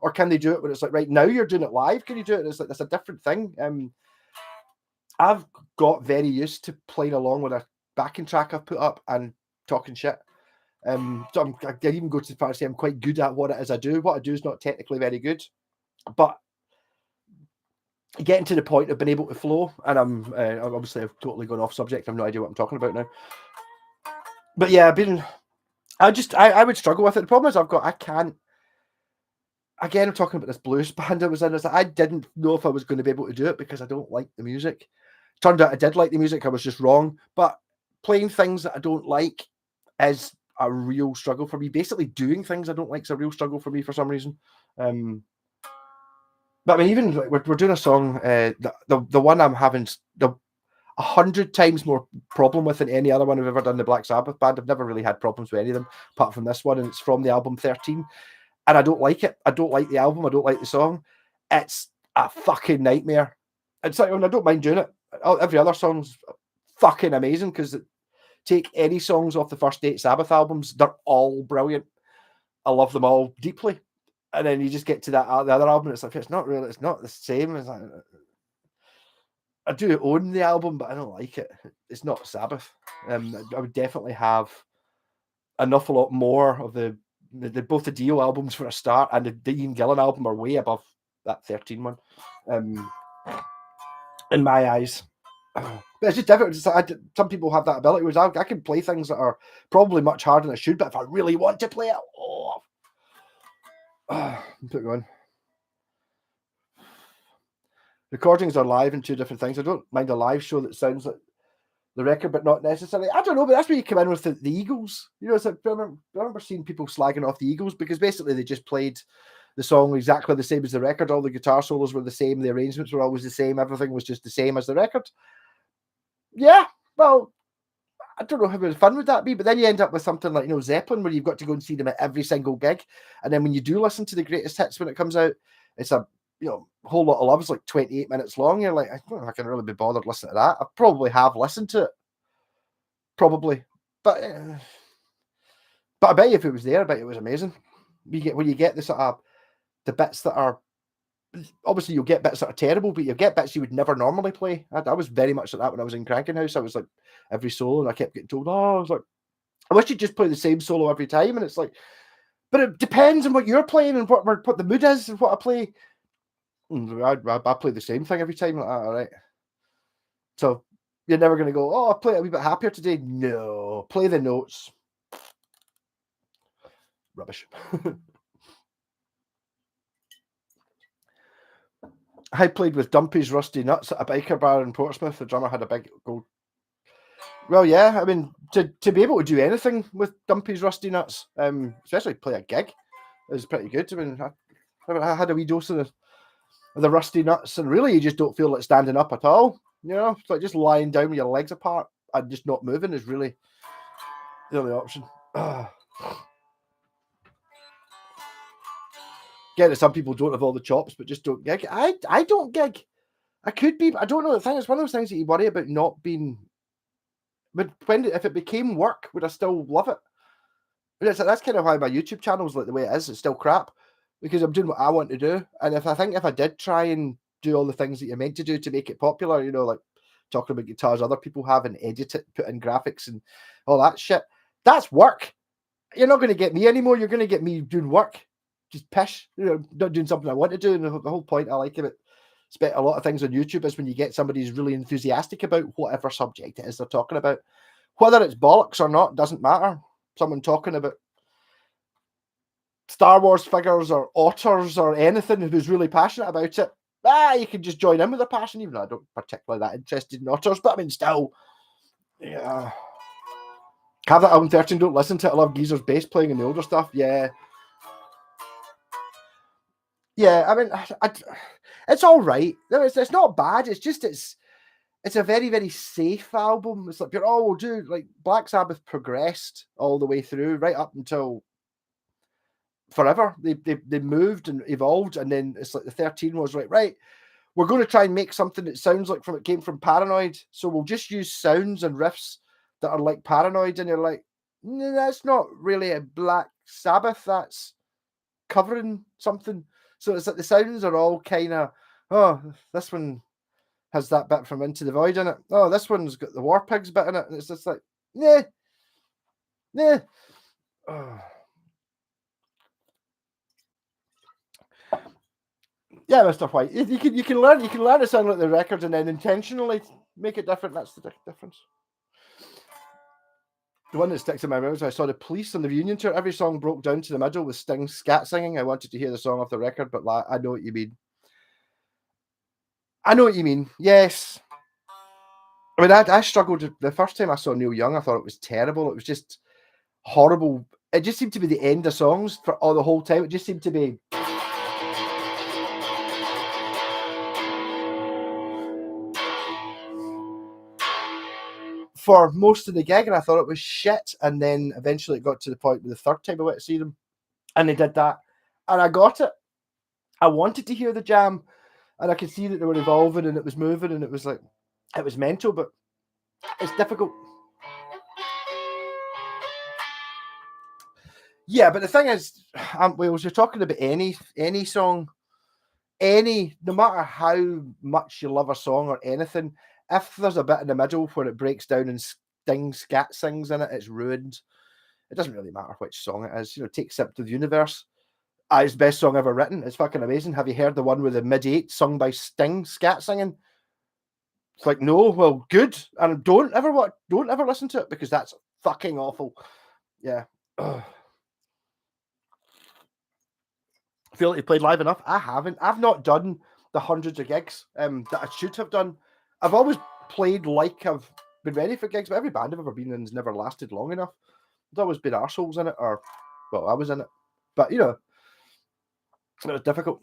Or can they do it when it's like, right now you're doing it live? Can you do it? It's like, that's a different thing. I've got very used to playing along with a backing track I've put up and talking shit. So I even go to the part to say I'm quite good at what it is I do. What I do is not technically very good, but getting to the point of being able to flow, and I'm obviously I've totally gone off subject. I've no idea what I'm talking about now. But yeah, I would struggle with it. The problem is I can't. Again, I'm talking about this blues band I was in. I didn't know if I was going to be able to do it because I don't like the music. Turned out I did like the music. I was just wrong. But playing things that I don't like is a real struggle for me. Basically, doing things I don't like is a real struggle for me for some reason. But I mean, even like we're doing a song, the one I'm having 100 times more problem with than any other one I've ever done. The Black Sabbath band, I've never really had problems with any of them apart from this one, and it's from the album 13. And I don't like it. I don't like the album. I don't like the song. It's a fucking nightmare. And so I don't mind doing it. Every other song's fucking amazing, because take any songs off the first 8 Sabbath albums, they're all brilliant. I love them all deeply. And then you just get to the other album, it's like, it's not the same. It's like, I do own the album, but I don't like it. It's not Sabbath. I would definitely have an awful lot more of both the Dio albums for a start and the Ian Gillan album are way above that 13 one, in my eyes. But it's just different. Some people have that ability, whereas I can play things that are probably much harder than I should, but if I really want to play it, put it on. Recordings are live in 2 different things. I don't mind a live show that sounds like the record, but not necessarily. I don't know, but that's where you come in with the Eagles. It's like, I remember seeing people slagging off the Eagles because basically they just played the song exactly the same as the record. All the guitar solos were the same. The arrangements were always the same. Everything was just the same as the record. Yeah, well, I don't know how much fun would that be, but then you end up with something like, Zeppelin, where you've got to go and see them at every single gig. And then when you do listen to the greatest hits when it comes out, it's a whole lot of love. It's like 28 minutes long. You're like, I don't know if I can really be bothered listening to that. I probably have listened to it. Probably. But I bet you if it was there, I bet it was amazing. When you get the sort of the bits that are, obviously you'll get bits that are terrible, but you get bits you would never normally play. I was very much like that when I was in Cranking House. I was like every solo, and I kept getting told, I was like, I wish you'd just play the same solo every time. And it's like, but it depends on what you're playing and what the mood is and what I play. I play the same thing every time. Like that, all right. So you're never going to go, oh, I'll play it a wee bit happier today. No, play the notes. Rubbish. I played with Dumpy's Rusty Nuts at a biker bar in Portsmouth. The drummer had a big gold. Well, yeah, I mean, to be able to do anything with Dumpy's Rusty Nuts, especially play a gig, is pretty good. I mean, I had a wee dose of the Rusty Nuts, and really, you just don't feel like standing up at all. You know, it's like just lying down with your legs apart and just not moving is really the only option. Get it, some people don't have all the chops, but just don't gig. I don't gig. I could be, but I don't know. The thing is, one of those things that you worry about not being. But if it became work, would I still love it? That's kind of why my YouTube channel is like the way it is. It's still crap because I'm doing what I want to do. And if I did try and do all the things that you're meant to do to make it popular, you know, like talking about guitars other people have and edit it, put in graphics and all that shit, that's work. You're not going to get me anymore. You're going to get me doing work. Just pish, you know, not doing something I want to do. And the whole point I like of it, spent a lot of things on YouTube is when you get somebody who's really enthusiastic about whatever subject it is they're talking about. Whether it's bollocks or not, doesn't matter. Someone talking about Star Wars figures or otters or anything who's really passionate about it, you can just join in with their passion, even though I don't particularly that interested in otters, but I mean, still, yeah. Have that album 13, don't listen to it. I love Geezer's bass playing and the older stuff. Yeah. Yeah, I mean, it's all right. It's not bad. It's just, it's a very, very safe album. It's like, we'll do, like, Black Sabbath progressed all the way through, right up until forever. They moved and evolved, and then it's like the 13 was right, we're going to try and make something that sounds like it came from Paranoid, so we'll just use sounds and riffs that are like Paranoid, and you're like, that's not really a Black Sabbath, that's covering something. So it's like the sounds are all kind of, oh, this one has that bit from Into the Void in it. Oh, this one's got the War Pigs bit in it. And it's just like, nah. Oh. Yeah, Mr. White. You can learn to sound like the record and then intentionally make it different. That's the difference. The one that sticks in my memory is I saw the Police on the reunion tour. Every song broke down to the middle with Sting scat singing. I wanted to hear the song off the record, but I know what you mean. Yes. I mean, I struggled. The first time I saw Neil Young, I thought it was terrible. It was just horrible. It just seemed to be the end of songs for all the whole time. It just seemed to be. For most of the gig, and I thought it was shit. And then eventually it got to the point where the third time I went to see them, and they did that, and I got it. I wanted to hear the jam, and I could see that they were evolving and it was moving, and it was like, it was mental, but it's difficult. Yeah, but the thing is, Wales, you're talking about any song, no matter how much you love a song or anything, if there's a bit in the middle where it breaks down and Sting scat sings in it, it's ruined. It doesn't really matter which song it is. You know, take Symptom of the Universe. It's the best song ever written. It's fucking amazing. Have you heard the one with the mid-8 sung by Sting scat singing? It's like, no, well, good. And don't ever listen to it because that's fucking awful. Yeah. Ugh. Feel like you played live enough? I haven't. I've not done the hundreds of gigs that I should have done. I've always played like I've been ready for gigs, but every band I've ever been in has never lasted long enough. There's always been arseholes in it, or, well, I was in it. But, you know, it was difficult.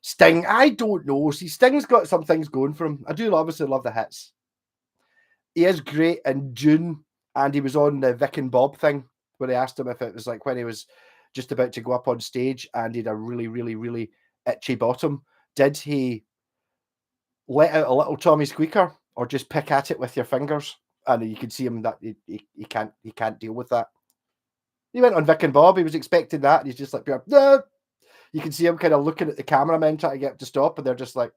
Sting, I don't know. See, Sting's got some things going for him. I do obviously love the hits. He is great in June, and he was on the Vic and Bob thing, where they asked him if it was like when he was just about to go up on stage and he had a really, really, really itchy bottom. Did he let out a little Tommy squeaker or just pick at it with your fingers? And you could see him that he can't deal with that. He went on Vic and Bob. He was expecting that, and he's just like, no. You can see him kind of looking at the cameramen trying to get him to stop, and they're just like,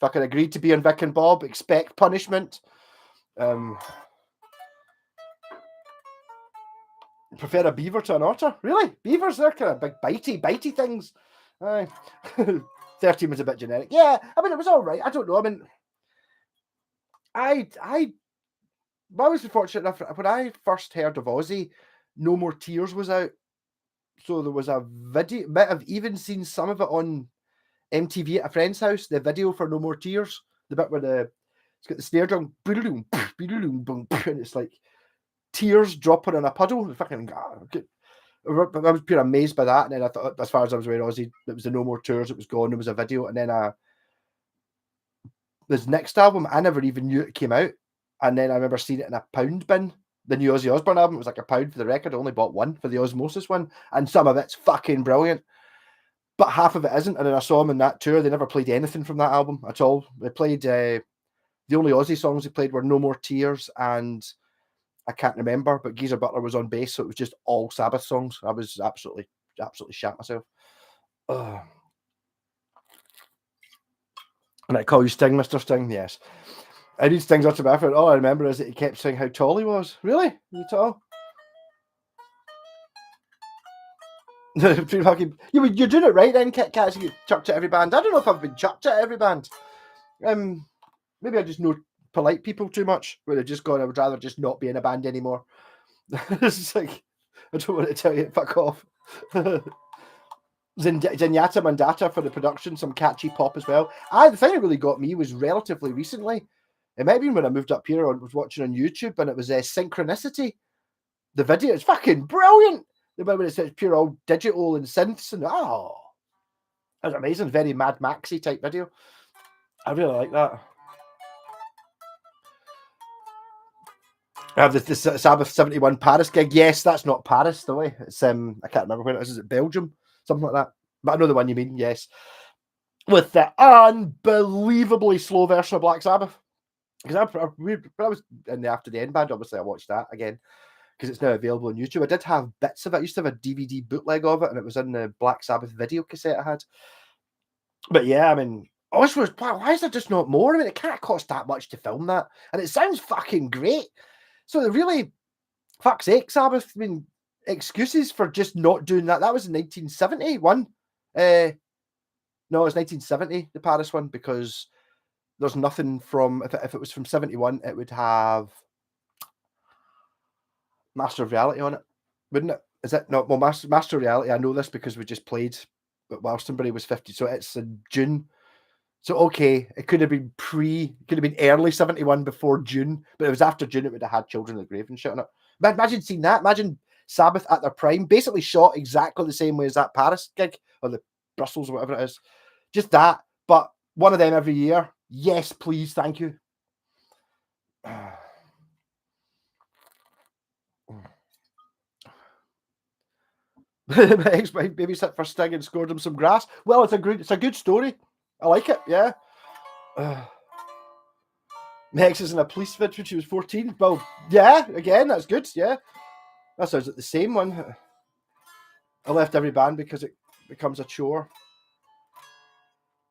fucking agreed to be on Vic and Bob, expect punishment. Prefer a beaver to an otter? Really? Beavers, they're kind of big bitey things. Aye. 13 was a bit generic. Yeah, I mean, it was all right. I don't know. I mean, I was fortunate enough when I first heard of Ozzy, No More Tears was out. So there was a video. Might have even seen some of it on MTV at a friend's house. The video for No More Tears, the bit where it's got the snare drum, and it's like tears dropping in a puddle. Fucking, I was pure amazed by that. And then I thought, as far as I was aware, Ozzy, it was the No More Tears. It was gone. There was a video, and then this next album, I never even knew it came out. And then I remember seeing it in a pound bin. The new Ozzy Osbourne album, it was like £1 for the record. I only bought one for the Osmosis one, and some of it's fucking brilliant, but half of it isn't. And then I saw them in that tour. They never played anything from that album at all. They played the only Ozzy songs they played were No More Tears and I can't remember, but Geezer Butler was on bass, so it was just all Sabbath songs. I was absolutely shat myself. Ugh. And I call you Sting, Mr. Sting? Yes. I need Sting's autobiography. All I remember is that he kept saying how tall he was. Really? You tall? You're doing it right then, Kit Kats. You chucked at every band. I don't know if I've been chucked at every band. Maybe I just know polite people too much, where they've just gone, I would rather just not be in a band anymore. It's like, I don't want to tell you, fuck off. Zenyatta Mandata for the production, some catchy pop as well. The thing that really got me was relatively recently. It might have been when I moved up here, I was watching on YouTube, and it was Synchronicity. The video is fucking brilliant. The moment it says pure old digital and synths, and it was amazing. Very Mad Maxy type video. I really like that. I have this Sabbath 71 Paris gig. Yes, that's not Paris, the way. It's I can't remember where it is. Is it Belgium? Something like that. But I know the one you mean, yes. With the unbelievably slow version of Black Sabbath. Because when I was in the After the End band, obviously I watched that again. Because it's now available on YouTube. I did have bits of it. I used to have a DVD bootleg of it, and it was in the Black Sabbath video cassette I had. But yeah, I mean, why is there just not more? I mean, it can't cost that much to film that. And it sounds fucking great. So really, fuck's sake, Sabbath, I mean, excuses for just not doing that. That was in 1971. No, it was 1970, the Paris one, because there's nothing from, if it was from 71, it would have Master of Reality on it, wouldn't it? Is it? No, well, Master of Reality, I know this because we just played, but Glastonbury was 50, so it's in June. So, okay, it could have been early 71 before June, but it was after June it would have had Children of the Grave and shit on it. But imagine seeing that. Imagine Sabbath at their prime, basically shot exactly the same way as that Paris gig, or the Brussels, or whatever it is. Just that, but one of them every year. Yes, please, thank you. My ex-wife babysit for Sting and scored him some grass. Well, it's a good story. I like it, yeah. My ex is in a police vid when she was 14. Well, yeah, again, that's good, yeah. That sounds like the same one. I left every band because it becomes a chore.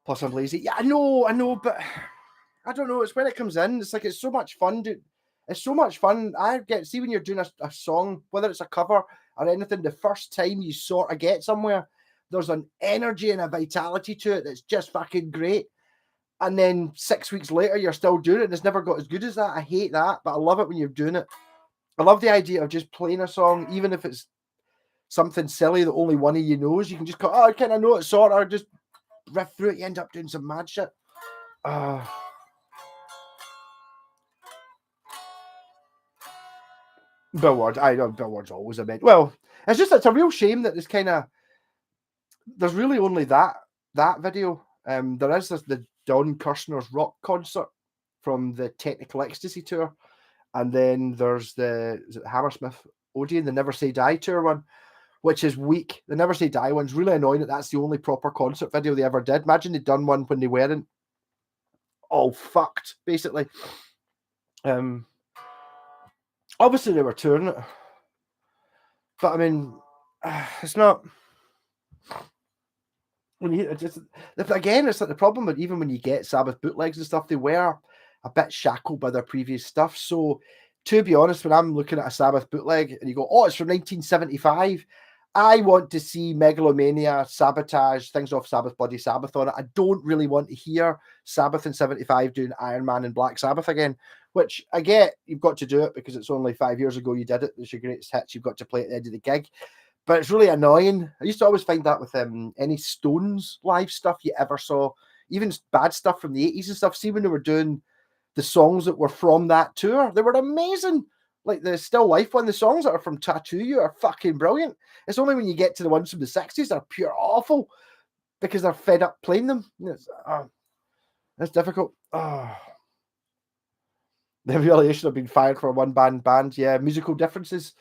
Plus, I'm lazy. Yeah, I know, but I don't know. It's when it comes in. It's like, it's so much fun, dude. It's so much fun. See when you're doing a song, whether it's a cover or anything, the first time you sort of get somewhere, there's an energy and a vitality to it that's just fucking great. And then 6 weeks later, you're still doing it, and it's never got as good as that. I hate that, but I love it when you're doing it. I love the idea of just playing a song, even if it's something silly that only one of you knows. You can just go, I kind of know it, sort of, just riff through it. You end up doing some mad shit. Billboard. I know Billboard's always a bit. Well, it's a real shame that there's really only that video. There is the Don Kirshner's rock concert from the Technical Ecstasy tour, and then there's the Hammersmith Odeon, the Never Say Die tour one, which is weak. The Never Say Die one's really annoying. That's the only proper concert video they ever did. Imagine they'd done one when they weren't all fucked, basically. Obviously they were touring it, but I mean, it's not. It's like the problem, but even when you get Sabbath bootlegs and stuff, they were a bit shackled by their previous stuff. So, to be honest, when I'm looking at a Sabbath bootleg and you go, "Oh, it's from 1975," I want to see Megalomania, Sabotage, things off Sabbath, Bloody Sabbath on it. I don't really want to hear Sabbath in 75 doing Iron Man and Black Sabbath again, which I get, you've got to do it because it's only 5 years ago you did it. It's your greatest hits. You've got to play at the end of the gig. But it's really annoying. I used to always find that with any Stones live stuff you ever saw, even bad stuff from the 80s and stuff. See, when they were doing the songs that were from that tour, they were amazing. Like the Still Life one, the songs that are from Tattoo You are fucking brilliant. It's only when you get to the ones from the 60s that are pure awful because they're fed up playing them. It's difficult. The realization of being fired for a one-band band. Yeah, musical differences.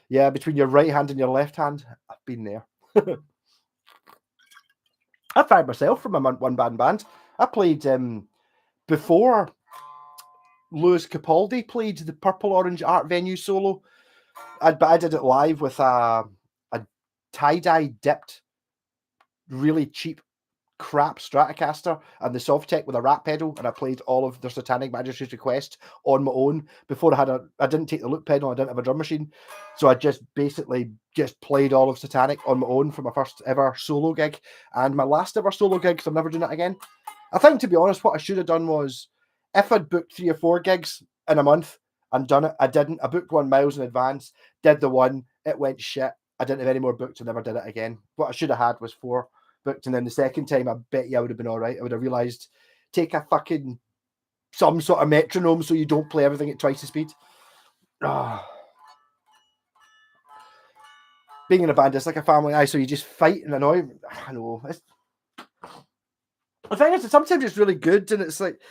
Yeah, between your right hand and your left hand. I've been there. I fired myself from a one-band band. I played before Lewis Capaldi played the Purple Orange Art Venue solo. But I did it live with a tie-dye dipped, really cheap crap Stratocaster and the Softtech with a rat pedal, and I played all of their Satanic Majesty's Request on my own. Before I didn't take the loop pedal, I didn't have a drum machine, so I just basically played all of Satanic on my own for my first ever solo gig and my last ever solo gig, because I'm never doing it again. I think, to be honest, what I should have done was, if I'd booked 3 or 4 gigs in a month and done it, I didn't. I booked one miles in advance, did the one, it went shit. I didn't have any more booked and never did it again. What I should have had was 4 booked, and then the second time, I bet you I would have been all right. I would have realised, take a fucking some sort of metronome so you don't play everything at twice the speed. Being in a band is like a family, so you just fight and annoy. I know. The thing is, sometimes it's really good, and it's like,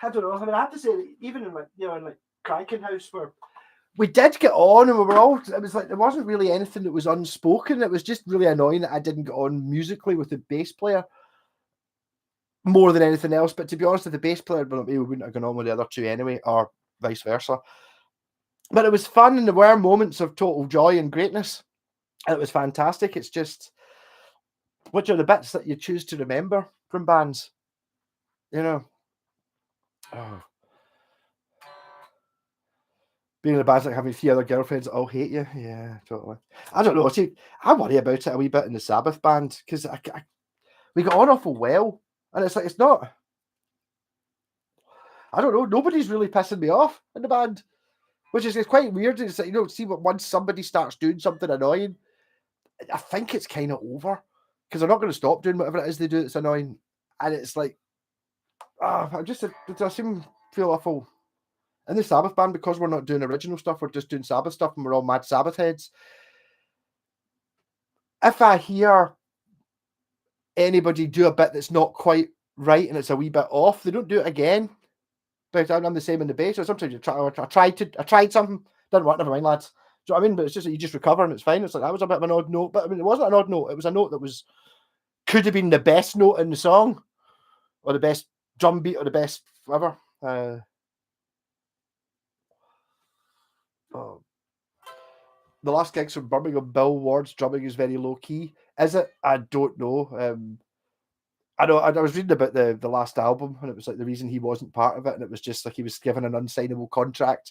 I don't know. I mean, I have to say, even in like Cranking House, where we did get on, and we were all, it was like, there wasn't really anything that was unspoken. It was just really annoying that I didn't get on musically with the bass player more than anything else. But to be honest, if the bass player, we wouldn't have gone on with the other 2 anyway, or vice versa. But it was fun, and there were moments of total joy and greatness. And it was fantastic. It's just, which are the bits that you choose to remember from bands, you know? Being in a band's like having 3 other girlfriends that all hate you. Yeah, totally. I don't know. See, I worry about it a wee bit in the Sabbath band, because we got on awful well, and it's like, it's not, I don't know, nobody's really pissing me off in the band, which is, it's quite weird. It's like, see, but once somebody starts doing something annoying, I think it's kind of over, because they're not going to stop doing whatever it is they do that's annoying. And it's like, I feel awful in the Sabbath band, because we're not doing original stuff, we're just doing Sabbath stuff, and we're all mad Sabbath heads. If I hear anybody do a bit that's not quite right and it's a wee bit off, they don't do it again. But I'm the same in the bass. So sometimes I tried something, didn't work, never mind, lads. Do you know what I mean? But it's just that you just recover and it's fine. It's like, that was a bit of an odd note, but I mean, it wasn't an odd note. It was a note that could have been the best note in the song, or the best drum beat, or the best whatever. The last gigs from Birmingham, Bill Ward's drumming is very low key. Is it? I don't know. I know. I was reading about the last album, and it was like the reason he wasn't part of it, and it was just like he was given an unsignable contract.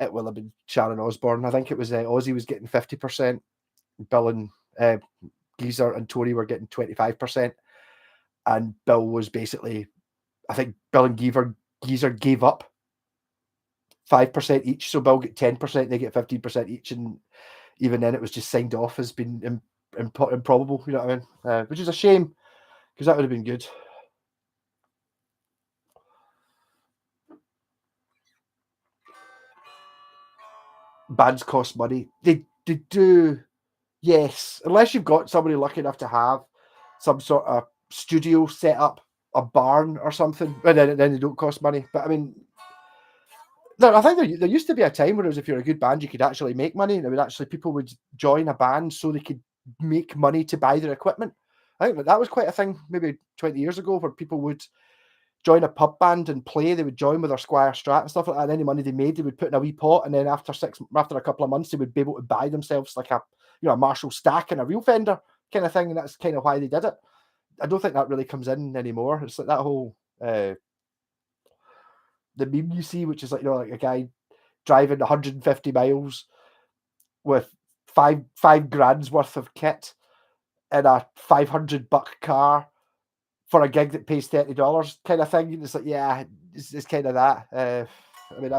It will have been Sharon Osbourne. I think it was Ozzy was getting 50%, Bill and Geezer and Tony were getting 25%, and Bill was basically, I think Bill and Geezer gave up 5% each, so Bill get 10%, they get 15% each, and even then it was just signed off as being improbable. You know what I mean? Which is a shame, because that would have been good. Bands cost money. They do, yes. Unless you've got somebody lucky enough to have some sort of studio set up, a barn or something, and then they don't cost money. But I mean, I think there used to be a time where it was, if you're a good band, you could actually make money. People would join a band so they could make money to buy their equipment. I think that was quite a thing maybe 20 years ago, where people would join a pub band and play. They would join with their Squire Strat and stuff like that. And any money they made, they would put in a wee pot. And then after a couple of months, they would be able to buy themselves like a Marshall Stack and a real Fender kind of thing. And that's kind of why they did it. I don't think that really comes in anymore. It's like that whole the meme you see, which is like, like a guy driving 150 miles with five grand's worth of kit in a $500 car for a gig that pays $30 kind of thing. It's like, yeah, it's kind of that. I mean,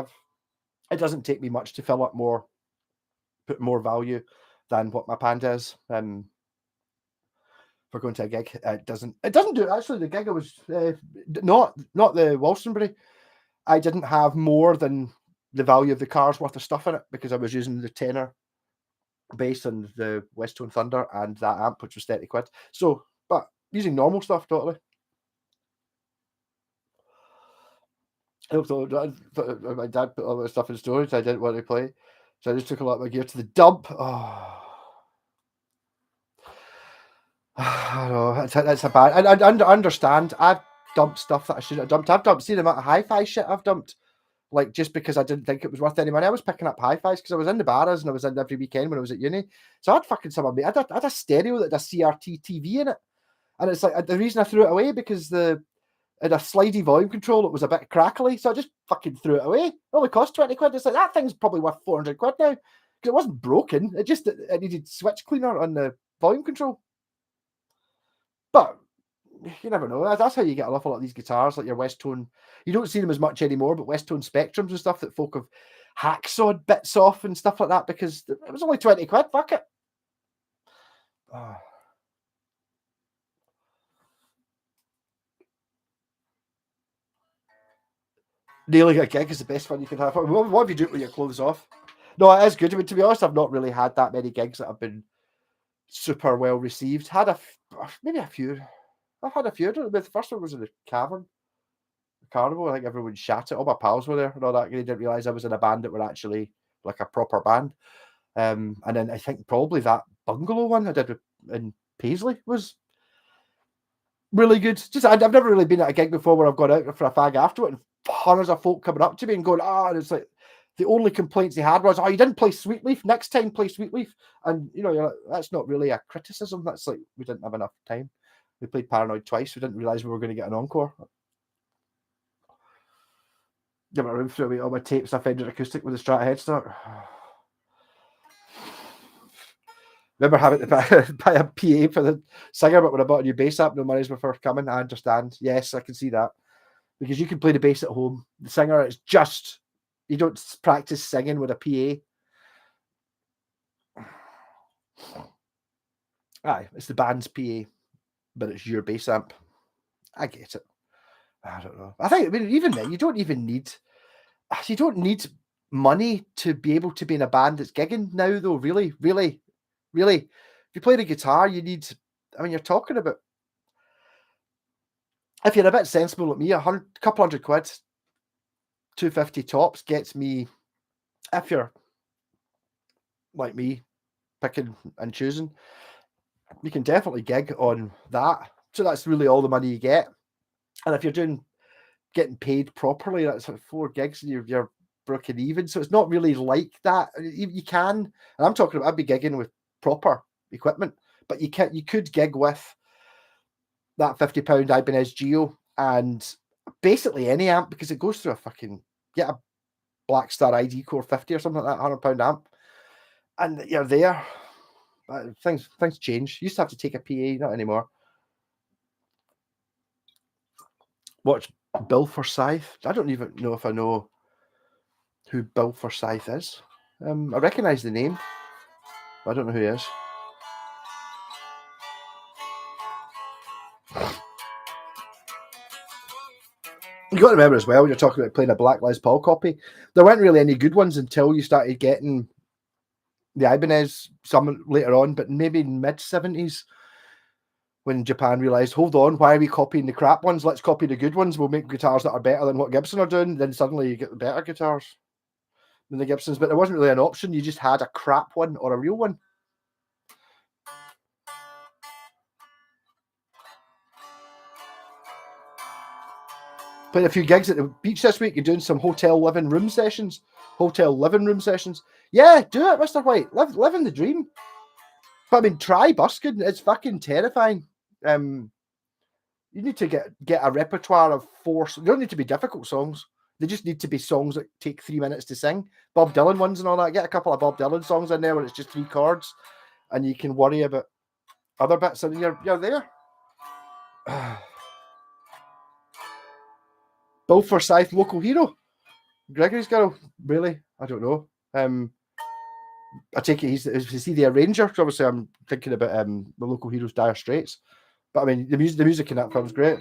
it doesn't take me much to fill up more, put more value than what my Panda is. For going to a gig, it doesn't do it. Actually, the gig I was not the Wolstonbury. I didn't have more than the value of the car's worth of stuff in it because I was using the tenor bass and the Westtone Thunder and that amp, which was 30 quid. So, but using normal stuff, totally. My dad put all my stuff in storage. I didn't want to play, so I just took a lot of my gear to the dump. Oh. I know that's a bad. I understand. I've dumped stuff that I shouldn't have dumped. I've dumped seen the amount of hi-fi shit I've dumped, like just because I didn't think it was worth any money. I was picking up hi-fis because I was in the bars and I was in every weekend when I was at uni. So I had fucking some of me. I had a stereo that had a CRT TV in it, and it's like the reason I threw it away because it had a slidey volume control that was a bit crackly, so I just fucking threw it away. It only cost 20 quid. It's like that thing's probably worth 400 quid now because it wasn't broken. It needed switch cleaner on the volume control. But you never know. That's how you get an awful lot of these guitars, like your Westtone. You don't see them as much anymore, but Westtone Spectrums and stuff that folk have hacksawed bits off and stuff like that because it was only 20 quid. Fuck it. Oh. Nailing a gig is the best fun you can have. What have you do with your clothes off? No, it is good. I mean, to be honest, I've not really had that many gigs that have been super well received. Maybe a few. I've had a few. The first one was in the Cavern. Carnival. I think everyone shat it. All my pals were there and all that. They didn't realise I was in a band that were actually like a proper band. And then I think probably that Bungalow one I did in Paisley was really good. Just I've never really been at a gig before where I've gone out for a fag afterward and hundreds of folk coming up to me and going, and it's like the only complaints they had was, you didn't play Sweetleaf. Next time, play Sweetleaf. And you're like, that's not really a criticism. That's like we didn't have enough time. We played Paranoid twice. We didn't realise we were going to get an encore. Yeah, but I threw away all my tapes. I Fender acoustic with a Strat headstock. Remember having to buy a PA for the singer, but when I bought a new bass amp, no money's were forthcoming. I understand. Yes, I can see that. Because you can play the bass at home. The singer, it's just, you don't practice singing with a PA. Aye, it's the band's PA, but it's your bass amp. I get it. I don't know. I mean, even then, you don't need money to be able to be in a band that's gigging now, though. Really. If you play the guitar, you're talking about, if you're a bit sensible like me, a couple hundred quid, 250 tops gets me, if you're like me, picking and choosing, you can definitely gig on that. So that's really all the money you get. And if you're getting paid properly, that's like 4 gigs and you're broken even. So it's not really like that. You can, and I'm talking about, I'd be gigging with proper equipment, but you could gig with that £50 Ibanez Geo and basically any amp because it goes through get a Black Star ID Core 50 or something like that, £100 amp, and you're there. Things change. You used to have to take a PA, not anymore. Watch Bill Forsyth. I don't even know if I know who Bill Forsyth is. I recognise the name, but I don't know who he is. You got to remember as well, you're talking about playing a Black Les Paul copy. There weren't really any good ones until you started getting the Ibanez, some later on, but maybe mid-70s when Japan realised, hold on, why are we copying the crap ones? Let's copy the good ones. We'll make guitars that are better than what Gibson are doing. Then suddenly you get the better guitars than the Gibsons, but there wasn't really an option. You just had a crap one or a real one. Playing a few gigs at the beach this week. You're doing some hotel living room sessions. Yeah, do it, Mr. White. Living the dream. But I mean, try busking. It's fucking terrifying. You need to get a repertoire of 4. You don't need to be difficult songs. They just need to be songs that take 3 minutes to sing. Bob Dylan ones and all that. Get a couple of Bob Dylan songs in there where it's just 3 chords, and you can worry about other bits, and you're there. Bill Forsyth, local hero. Gregory's Girl, really? I don't know. I take it is he the arranger? Because obviously I'm thinking about the local heroes, Dire Straits. But I mean, the music in that film's great.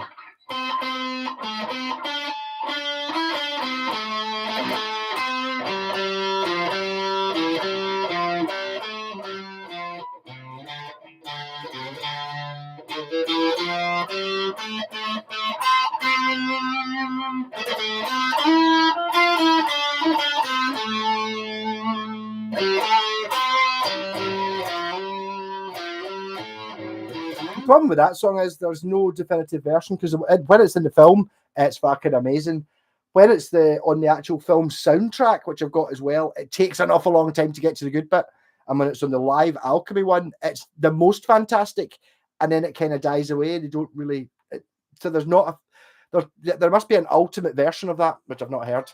The problem with that song is there's no definitive version, because when it's in the film, it's fucking amazing. When it's on the actual film soundtrack, which I've got as well, it takes an awful long time to get to the good bit. And when it's on the live Alchemy one, it's the most fantastic, and then it kind of dies away. They don't really. So there's not there must be an ultimate version of that, which I've not heard.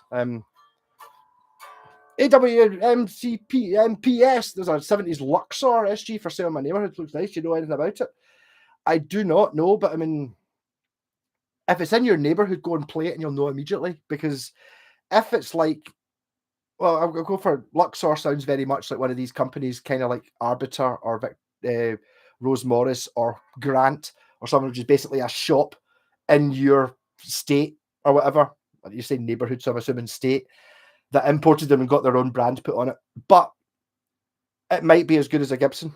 AWMCPMPS. There's a 70s Luxor SG for sale in my neighborhood. Looks nice. You know anything about it? I do not know, but I mean, if it's in your neighborhood, go and play it and you'll know immediately. Because if it's like, well, I'll go for Luxor. Sounds very much like one of these companies, kind of like Arbiter or Rose Morris or Grant or someone, which is basically a shop in your state or whatever. You say neighborhood, so I'm assuming state, that imported them and got their own brand put on it. But it might be as good as a Gibson.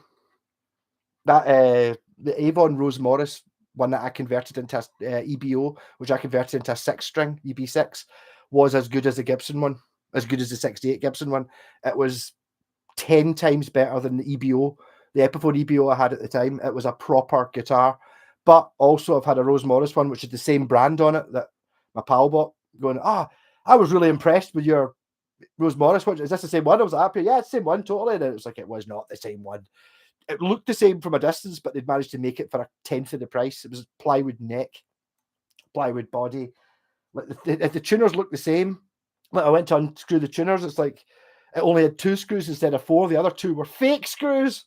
That the Avon Rose Morris one that I converted into EBO, which I converted into a 6-string EB6, was as good as the Gibson one, as good as the 68 Gibson one. It was 10 times better than the EBO, the Epiphone EBO I had at the time. It was a proper guitar. But also I've had a Rose Morris one, which is the same brand on it that my pal bought, going, I was really impressed with your Rose Morris one. Is this the same one? I was like, happy. Yeah, it's the same one, totally. And it was like, it was not the same one. It looked the same from a distance, but they'd managed to make it for a tenth of the price. It was plywood neck, plywood body. Like if the tuners looked the same, like I went to unscrew the tuners, it's like it only had 2 screws instead of 4. The other 2 were fake screws.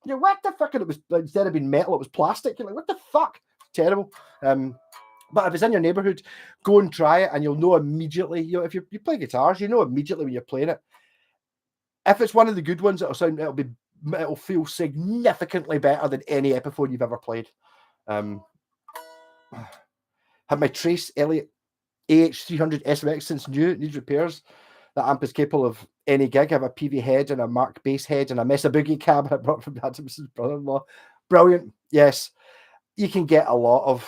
You know, what the fuck? And it was, instead of being metal, it was plastic. You're like, what the fuck? Terrible. But if it's in your neighborhood, go and try it, and you'll know immediately. You know, if you play guitars, you know immediately when you're playing it. If it's one of the good ones, it'll feel significantly better than any Epiphone you've ever played. Had my Trace Elliott AH300 SMX since new. It needs repairs. That amp is capable of any gig. I have a PV head and a Mark bass head and a Mesa Boogie cab I brought from Adam's brother-in-law. Brilliant. Yes, you can get a lot of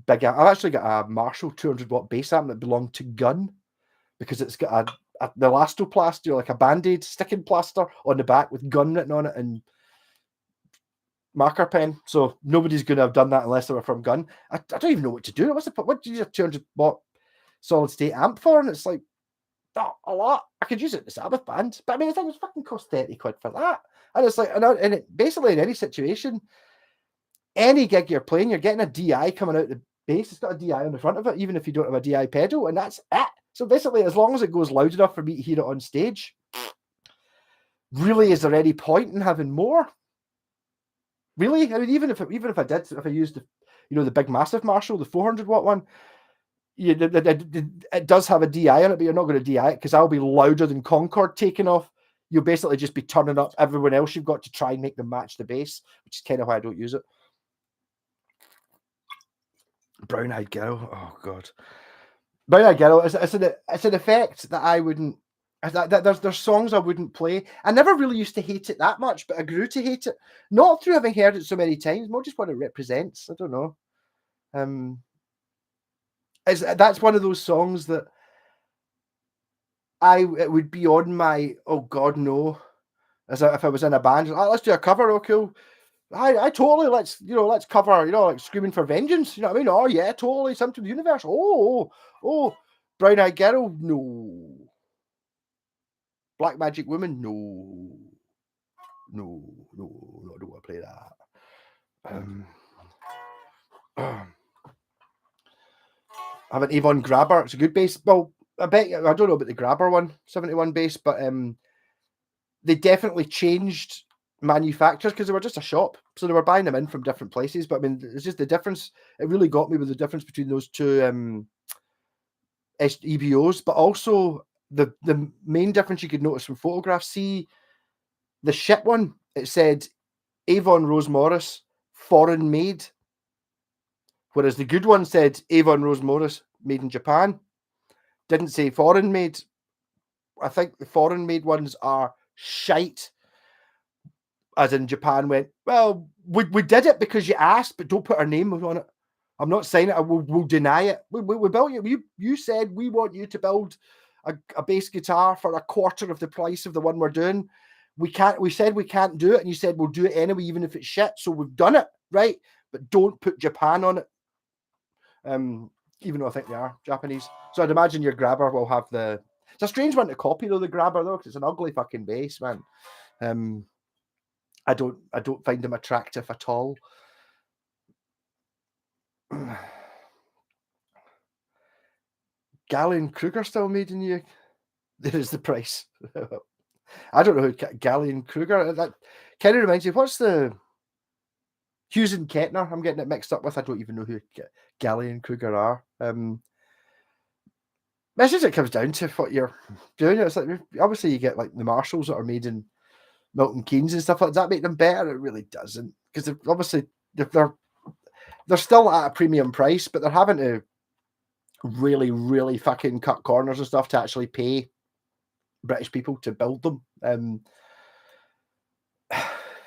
big amp. I've actually got a Marshall 200-watt bass amp that belonged to Gun, because it's got the elastoplast, like a Band-Aid sticking plaster on the back with Gun written on it and marker pen. So nobody's going to have done that unless they were from Gun. I don't even know what to do. What do you use a 200-watt solid state amp for? And it's like, not a lot. I could use it in the Sabbath band, but I mean, the thing was fucking cost 30 quid for that. And it's like, and it basically in any situation, any gig you're playing, you're getting a DI coming out the bass. It's got a DI on the front of it, even if you don't have a DI pedal, and that's it. So basically, as long as it goes loud enough for me to hear it on stage, really, is there any point in having more? Really? I mean, even if I used the big massive Marshall, the 400-watt one, it does have a DI on it, but you're not going to DI it because I'll be louder than Concord taking off. You'll basically just be turning up everyone else you've got to try and make them match the bass, which is kind of why I don't use it. Brown Eyed Girl. Oh god, Brown Eyed Girl. It's an effect that I wouldn't. There's songs I wouldn't play. I never really used to hate it that much, but I grew to hate it, not through having heard it so many times, more just what it represents. I don't know. That's one of those songs that it would be on my oh god no, as if I was in a band. Let's do a cover. Oh cool. I totally let's cover, like Screaming for Vengeance. You know what I mean? Oh yeah, totally. Something to the Universe. Oh, Brown Eyed Girl. No. Black Magic Woman. No. I don't want to play that. I have an Avon Grabber. It's a good bass. Well, I don't know about the Grabber 171 bass, but they definitely changed manufacturers because they were just a shop, so they were buying them in from different places. But I mean, it's just the difference. It really got me with the difference between those two EBOs, but also the main difference you could notice from photographs. See the ship one, it said Avon Rose Morris foreign made, whereas the good one said Avon Rose Morris made in Japan. Didn't say foreign made. I think the foreign made ones are shite. As in Japan went, well, we did it because you asked, but don't put our name on it. I'm not saying it. We'll deny it. We built you. You said we want you to build a bass guitar for a quarter of the price of the one we're doing. We can't. We said we can't do it, and you said we'll do it anyway, even if it's shit. So we've done it, right? But don't put Japan on it. Even though I think they are Japanese. So I'd imagine your Grabber will have the. It's a strange one to copy though, the Grabber though, because it's an ugly fucking bass, man. I don't find them attractive at all. Galleon Kruger still made in you. There's the price. I don't know who Galleon Kruger. That kind of reminds me. What's the Hughes and Kettner? I'm getting it mixed up with. I don't even know who Galleon Kruger are. It's just it comes down to what you're doing. It's like obviously you get like the Marshalls that are made in Milton Keynes and stuff like that. Make them better? It really doesn't, because obviously they're still at a premium price, but they're having to really, really fucking cut corners and stuff to actually pay British people to build them.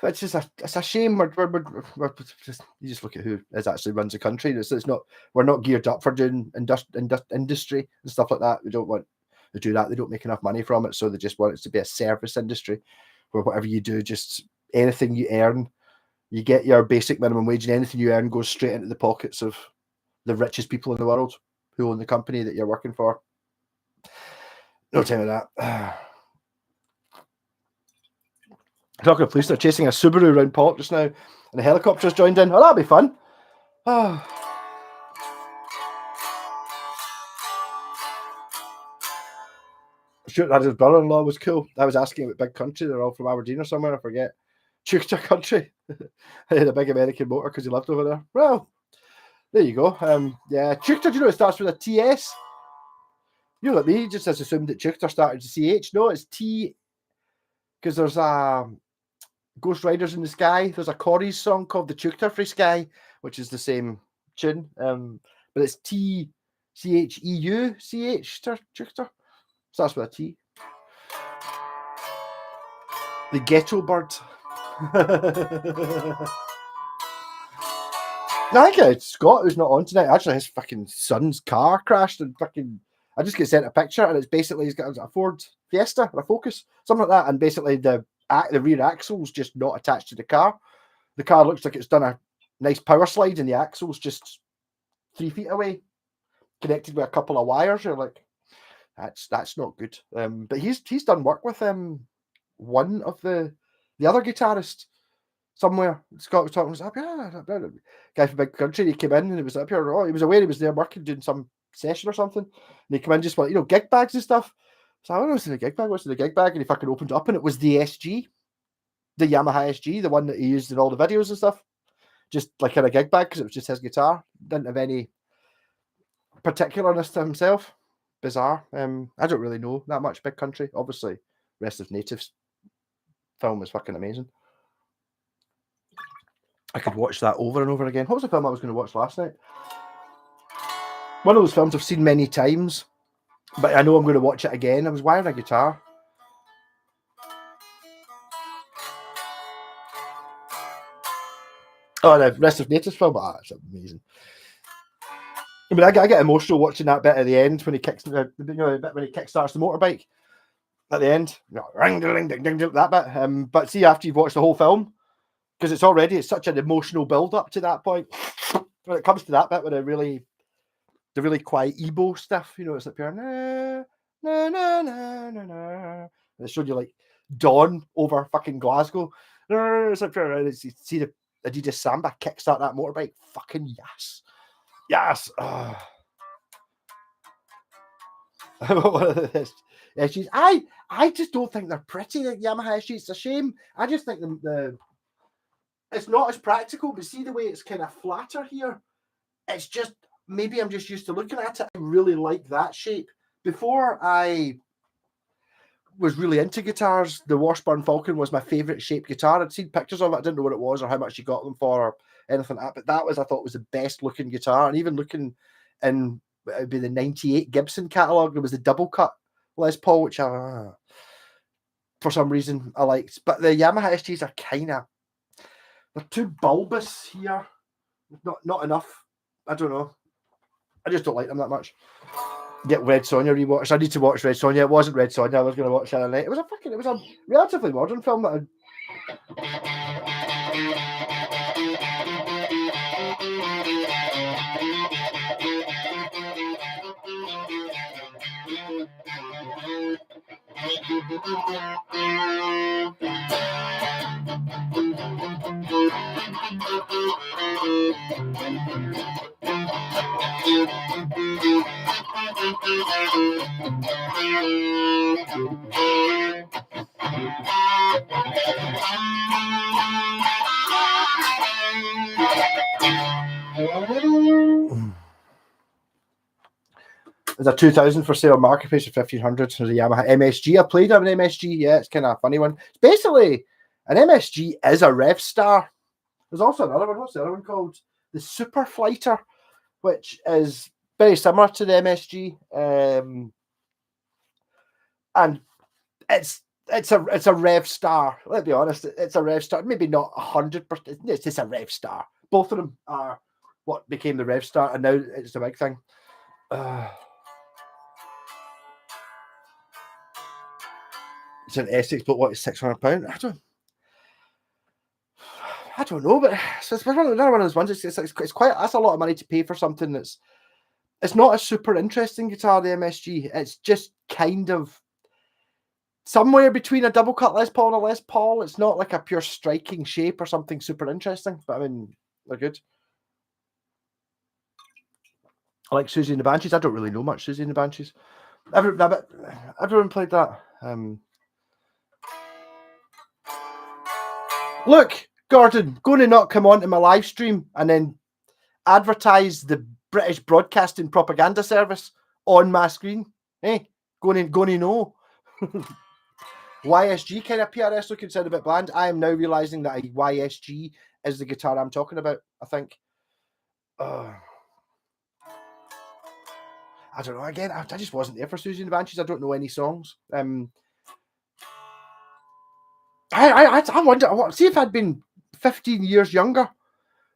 It's just it's a shame. We're just, you just look at who actually runs the country. It's not, we're not geared up for doing industry and stuff like that. We don't want to do that. They don't make enough money from it, so they just want it to be a service industry where whatever you do, just anything you earn, you get your basic minimum wage, and anything you earn goes straight into the pockets of the richest people in the world who own the company that you're working for. No time of that. Talking of police, they're chasing a Subaru around Pollock just now, and the helicopter's joined in. Oh, that'll be fun. Oh. Sure, that his brother-in-law was cool. I was asking about Big Country. They're all from Aberdeen or somewhere. I forget. Chukta Country. He had a big American motor because he lived over there. Well, there you go. Yeah, Chukta, do you know it starts with a TS? You know, like me, just has assumed that Chukta started with CH. No, it's T, because there's a Ghost Riders in the Sky. There's a Corey's song called The Chukta Free Sky, which is the same tune. But it's TCHEUCH, Chukta. Starts with a T. The Ghetto Bird. No, I think it's Scott who's not on tonight. Actually, his fucking son's car crashed and fucking. I just get sent a picture and it's basically he's got a Ford Fiesta or a Focus, something like that, and basically the rear axle's just not attached to the car. The car looks like it's done a nice power slide and the axle's just 3 feet away, connected with a couple of wires. You're like, that's not good. But he's done work with one of the other guitarists somewhere. Scott was talking, was up here. Guy from Big Country, he came in and he was up here. Oh, he was aware he was there working, doing some session or something. And he came in just for, gig bags and stuff. So I don't know what's in the gig bag. What's in the gig bag? And he fucking opened it up and it was the SG, the Yamaha SG, the one that he used in all the videos and stuff. Just like in a gig bag because it was just his guitar. Didn't have any particularness to himself. Bizarre. I don't really know that much Big Country. Obviously, Rest of Natives film was fucking amazing. I could watch that over and over again. What was the film I was going to watch last night? One of those films I've seen many times, but I know I'm going to watch it again. I was wiring a guitar. Oh, the Rest of Natives film. It's amazing. I mean, I get emotional watching that bit at the end when he kicks the bit when he kickstarts the motorbike at the end. That bit. But see, after you've watched the whole film, because it's such an emotional build up to that point. When it comes to that bit with the really quiet Igbo stuff, it's like pure na na na na na na. And it showed you like dawn over fucking Glasgow. It's like pure. You see the Adidas Samba kickstart that motorbike. Fucking yes. SGs. I just don't think they're pretty. The Yamaha SG. It's a shame. I just think it's not as practical. But see the way it's kind of flatter here. It's just maybe I'm just used to looking at it. I really like that shape. Before I was really into guitars, the Washburn Falcon was my favourite shaped guitar. I'd seen pictures of it. I didn't know what it was or how much you got them for or anything like that. But that was, I thought, was the best looking guitar. And even looking in, it would be the 98 Gibson catalogue, there was the double cut Les Paul, which for some reason I liked. But the Yamaha SGs are kind of, they're too bulbous here. Not enough. I don't know. I just don't like them that much. Get Red Sonja rewatched. I need to watch Red Sonja. It wasn't Red Sonja. I was going to watch the other night. It was a relatively modern film that there's a 2000 for sale marketplace for 1500. There's a Yamaha MSG. I played an MSG. Yeah, it's kind of a funny one. It's basically an MSG is a Rev Star. There's also another one. What's the other one called? The Super Flighter, which is very similar to the MSG. And it's a Rev Star. Let's be honest, it's a Rev Star. Maybe not 100%. It's just a Rev Star. Both of them are what became the Rev Star, and now it's a big thing. It's an Essex, but what is £600? I don't know, but it's another one of those ones. It's quite, that's a lot of money to pay for something it's not a super interesting guitar, the MSG. It's just kind of somewhere between a double cut Les Paul and a Les Paul. It's not like a pure striking shape or something super interesting, but I mean, they're good. I like Susie and the Banshees. I don't really know much Susie and the Banshees. Everyone played that. Look, Gordon, going to not come on to my live stream and then advertise the British Broadcasting Propaganda Service on my screen. Hey, going to know. YSG kind of PRS looking sound a bit bland. I am now realising that a YSG is the guitar I'm talking about, I think. I don't know. Again, I just wasn't there for Susie and the Banshees. I don't know any songs. I wonder, see if I'd been 15 years younger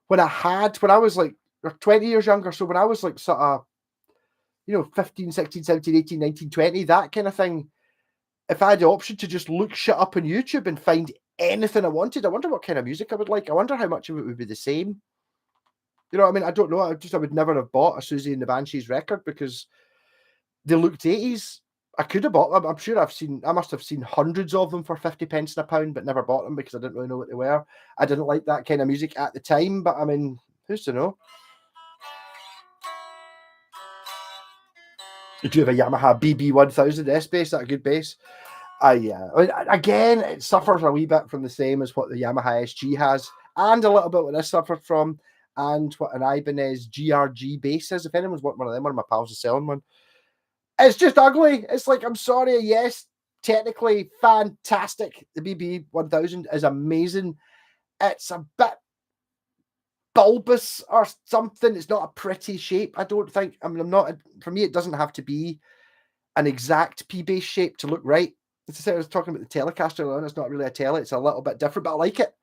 when I was like, or 20 years younger. So when I was like sort of, 15, 16, 17, 18, 19, 20, that kind of thing. If I had the option to just look shit up on YouTube and find anything I wanted, I wonder what kind of music I would like. I wonder how much of it would be the same. You know what I mean? I don't know. I would never have bought a Susie and the Banshees record because they looked 80s. I could have bought them. I'm sure I must have seen hundreds of them for 50 pence and a pound, but never bought them because I didn't really know what they were. I didn't like that kind of music at the time, but I mean, who's to know? You do have a Yamaha BB1000 S bass, that's a good bass. Again, it suffers a wee bit from the same as what the Yamaha SG has, and a little bit what this suffered from, and what an Ibanez GRG bass is. If anyone's wanting one of them, one of my pals is selling one. It's just ugly. It's like, I'm sorry, yes, technically fantastic. The BB1000 is amazing. It's a bit bulbous or something. It's not a pretty shape, I don't think. I mean, for me, it doesn't have to be an exact P-bass shape to look right. As I said, I was talking about the Telecaster earlier, it's not really a Tele, it's a little bit different, but I like it.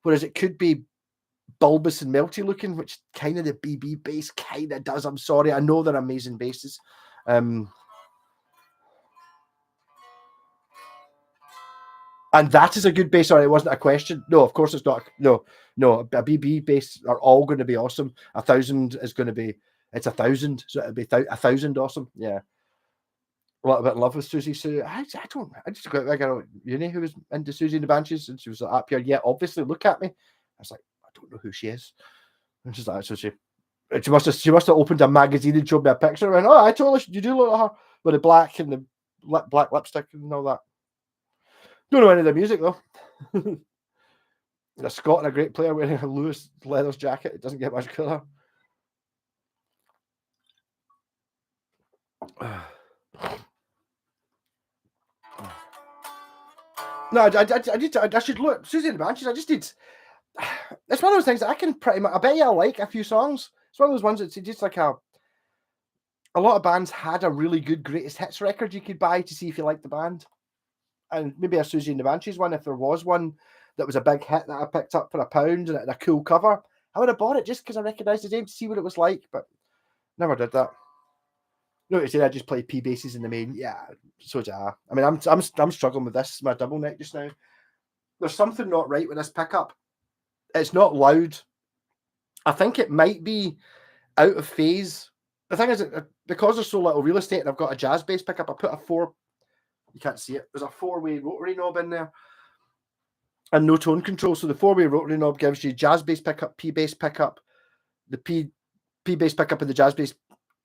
Whereas it could be bulbous and melty looking, which kind of the BB bass kind of does. I'm sorry, I know they're amazing basses. And that is a good bass. Sorry, it wasn't a question. No, of course it's not. No. A BB bass are all going to be awesome. 1,000 is going to be, it's 1,000, so it'll be 1,000 awesome. Yeah. A little bit in love with Susie. So I just got a girl at uni who was into Susie and the Banshees, and she was like, up here. Yeah, obviously, look at me. I was like, I don't know who she is. And she's like, so she must have opened a magazine and showed me a picture. And went, oh, I totally, you do look at her. with the black and the black lipstick and all that. Don't know any of the music though. A Scot and a great player wearing a Lewis Leathers jacket. It doesn't get much cooler. No, I should look. Susie and the Banshees. I just need. It's one of those things that I can pretty much. I bet you I like a few songs. It's one of those ones that's just like a lot of bands had a really good greatest hits record you could buy to see if you liked the band. And maybe a Susie and the Banshees one, if there was one that was a big hit that I picked up for £1 and it had a cool cover, I would have bought it just because I recognised the name to see what it was like, but never did that. Notice I just played P basses in the main. Yeah, so did I. I mean, I'm struggling with this, my double neck just now. There's something not right with this pickup. It's not loud. I think it might be out of phase. The thing is, because there's so little real estate and I've got a jazz bass pickup, I put a 4, you can't see it, there's a 4-way rotary knob in there and no tone control. So the 4-way rotary knob gives you jazz bass pickup, P bass pickup, the P bass pickup and the jazz bass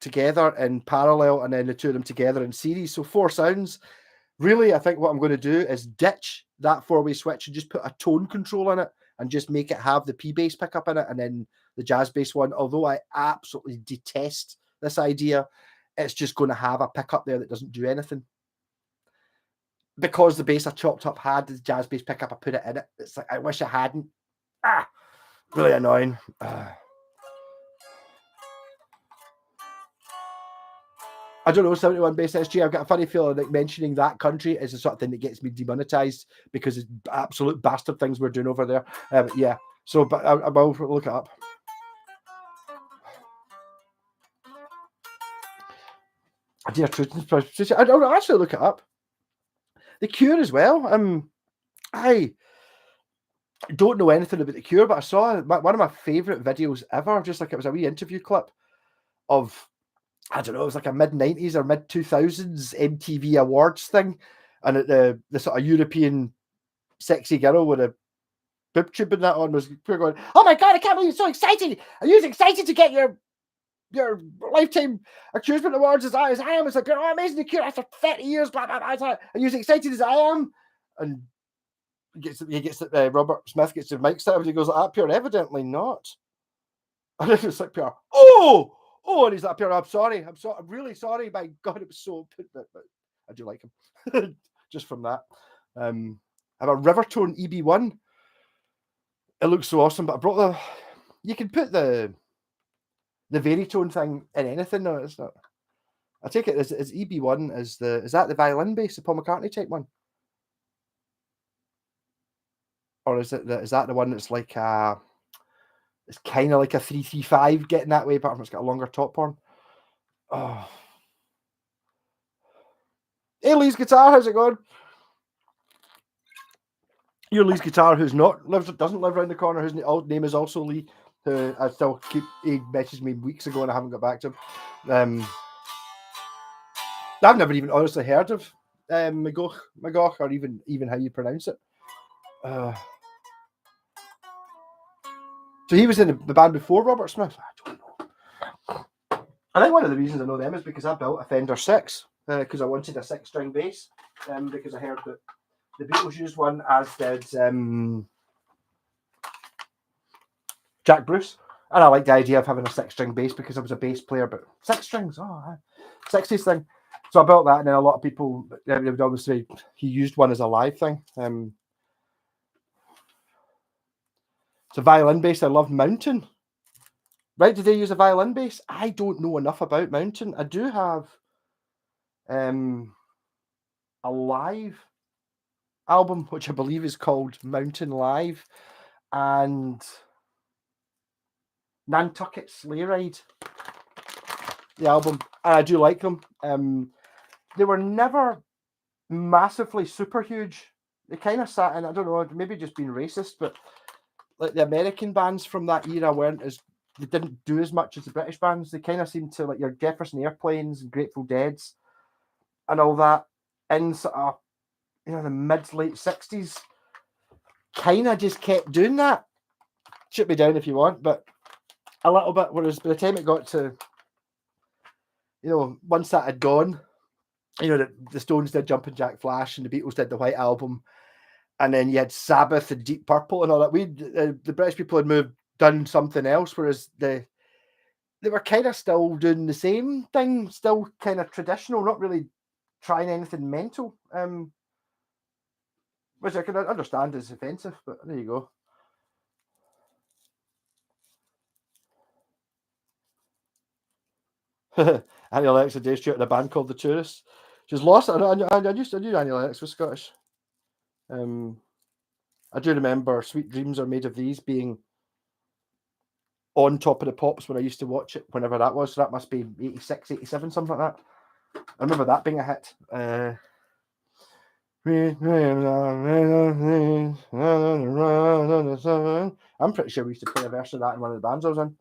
together in parallel, and then the two of them together in series. So 4 sounds. Really, I think what I'm going to do is ditch that 4-way switch and just put a tone control in it and just make it have the P bass pickup in it and then the jazz bass one. Although I absolutely detest this idea, it's just going to have a pickup there that doesn't do anything. Because the bass I chopped up had the jazz bass pickup, I put it in it. It's like, I wish I hadn't. Really annoying. I don't know, 71 Bass SG. I've got a funny feeling that mentioning that country is the sort of thing that gets me demonetized because it's absolute bastard things we're doing over there. But yeah, so but I will look it up. Dear truth, I'll actually look it up. The Cure as well. I don't know anything about The Cure, but I saw one of my favourite videos ever, just like it was a wee interview clip of, I don't know, it was like a mid-90s or mid-2000s MTV Awards thing, and the sort of European sexy girl with a bib tube and that on was going, "Oh my God, I can't believe you're so excited! Are you as excited to get your Lifetime Achievement Awards as I am?" It's like, "Oh, amazing, The Cure after 30 years, blah, blah, blah. Are you as excited as I am?" And Robert Smith gets the mic set up and he goes like that, "Pure, evidently not." And it's like, Pure, oh, and he's like, "Pure, I'm sorry, I'm really sorry, my God, it was so," but I do like him. Just from that. I have a Rivertone EB1. It looks so awesome, but I brought you can put the Veritone thing in anything. No, it's not. I take it as EB1 is that the violin bass, the Paul McCartney type one? Or is that the one that's like it's kind of like a 335 getting that way, but it's got a longer top horn. Oh. Hey, Lee's Guitar, how's it going? Your Lee's Guitar, who's doesn't live around the corner, whose name is also Lee, who I still he messaged me weeks ago and I haven't got back to him. I've never even honestly heard of Magoch, or even how you pronounce it. So he was in the band before Robert Smith? I don't know. I think one of the reasons I know them is because I built a Fender 6 because I wanted a 6-string bass because I heard that the Beatles used one, as did Jack Bruce. And I like the idea of having a 6-string bass because I was a bass player, but 6 strings, 60s thing. So I built that, and then a lot of people would always say he used one as a live thing. So violin bass, I love Mountain. Right, did they use a violin bass? I don't know enough about Mountain. I do have a live album, which I believe is called Mountain Live, and Nantucket Sleigh Ride, the album. And I do like them. They were never massively super huge. They kind of sat in, I don't know, maybe just being racist, but like the American bands from that era they didn't do as much as the British bands. They kind of seemed to, like your Jefferson Airplanes and Grateful Deads and all that, in sort of, the mid-late 60s, kind of just kept doing that. Shoot me down if you want, but a little bit, whereas by the time it got to, once that had gone, you know, the Stones did Jumpin' Jack Flash, and the Beatles did the White Album, and then you had Sabbath and Deep Purple and all that. The British people had done something else, whereas they were kind of still doing the same thing, still kind of traditional, not really trying anything mental. Which I can understand is offensive, but there you go. Annie Lennox and Dave Stewart in a band called The Tourists. She's lost. I knew Annie Lennox was Scottish. I do remember Sweet Dreams Are Made of These being on Top of the Pops when I used to watch it, whenever that was. So that must be 86, 87, something like that. I remember that being a hit. I'm pretty sure we used to play a version of that in one of the bands I was in.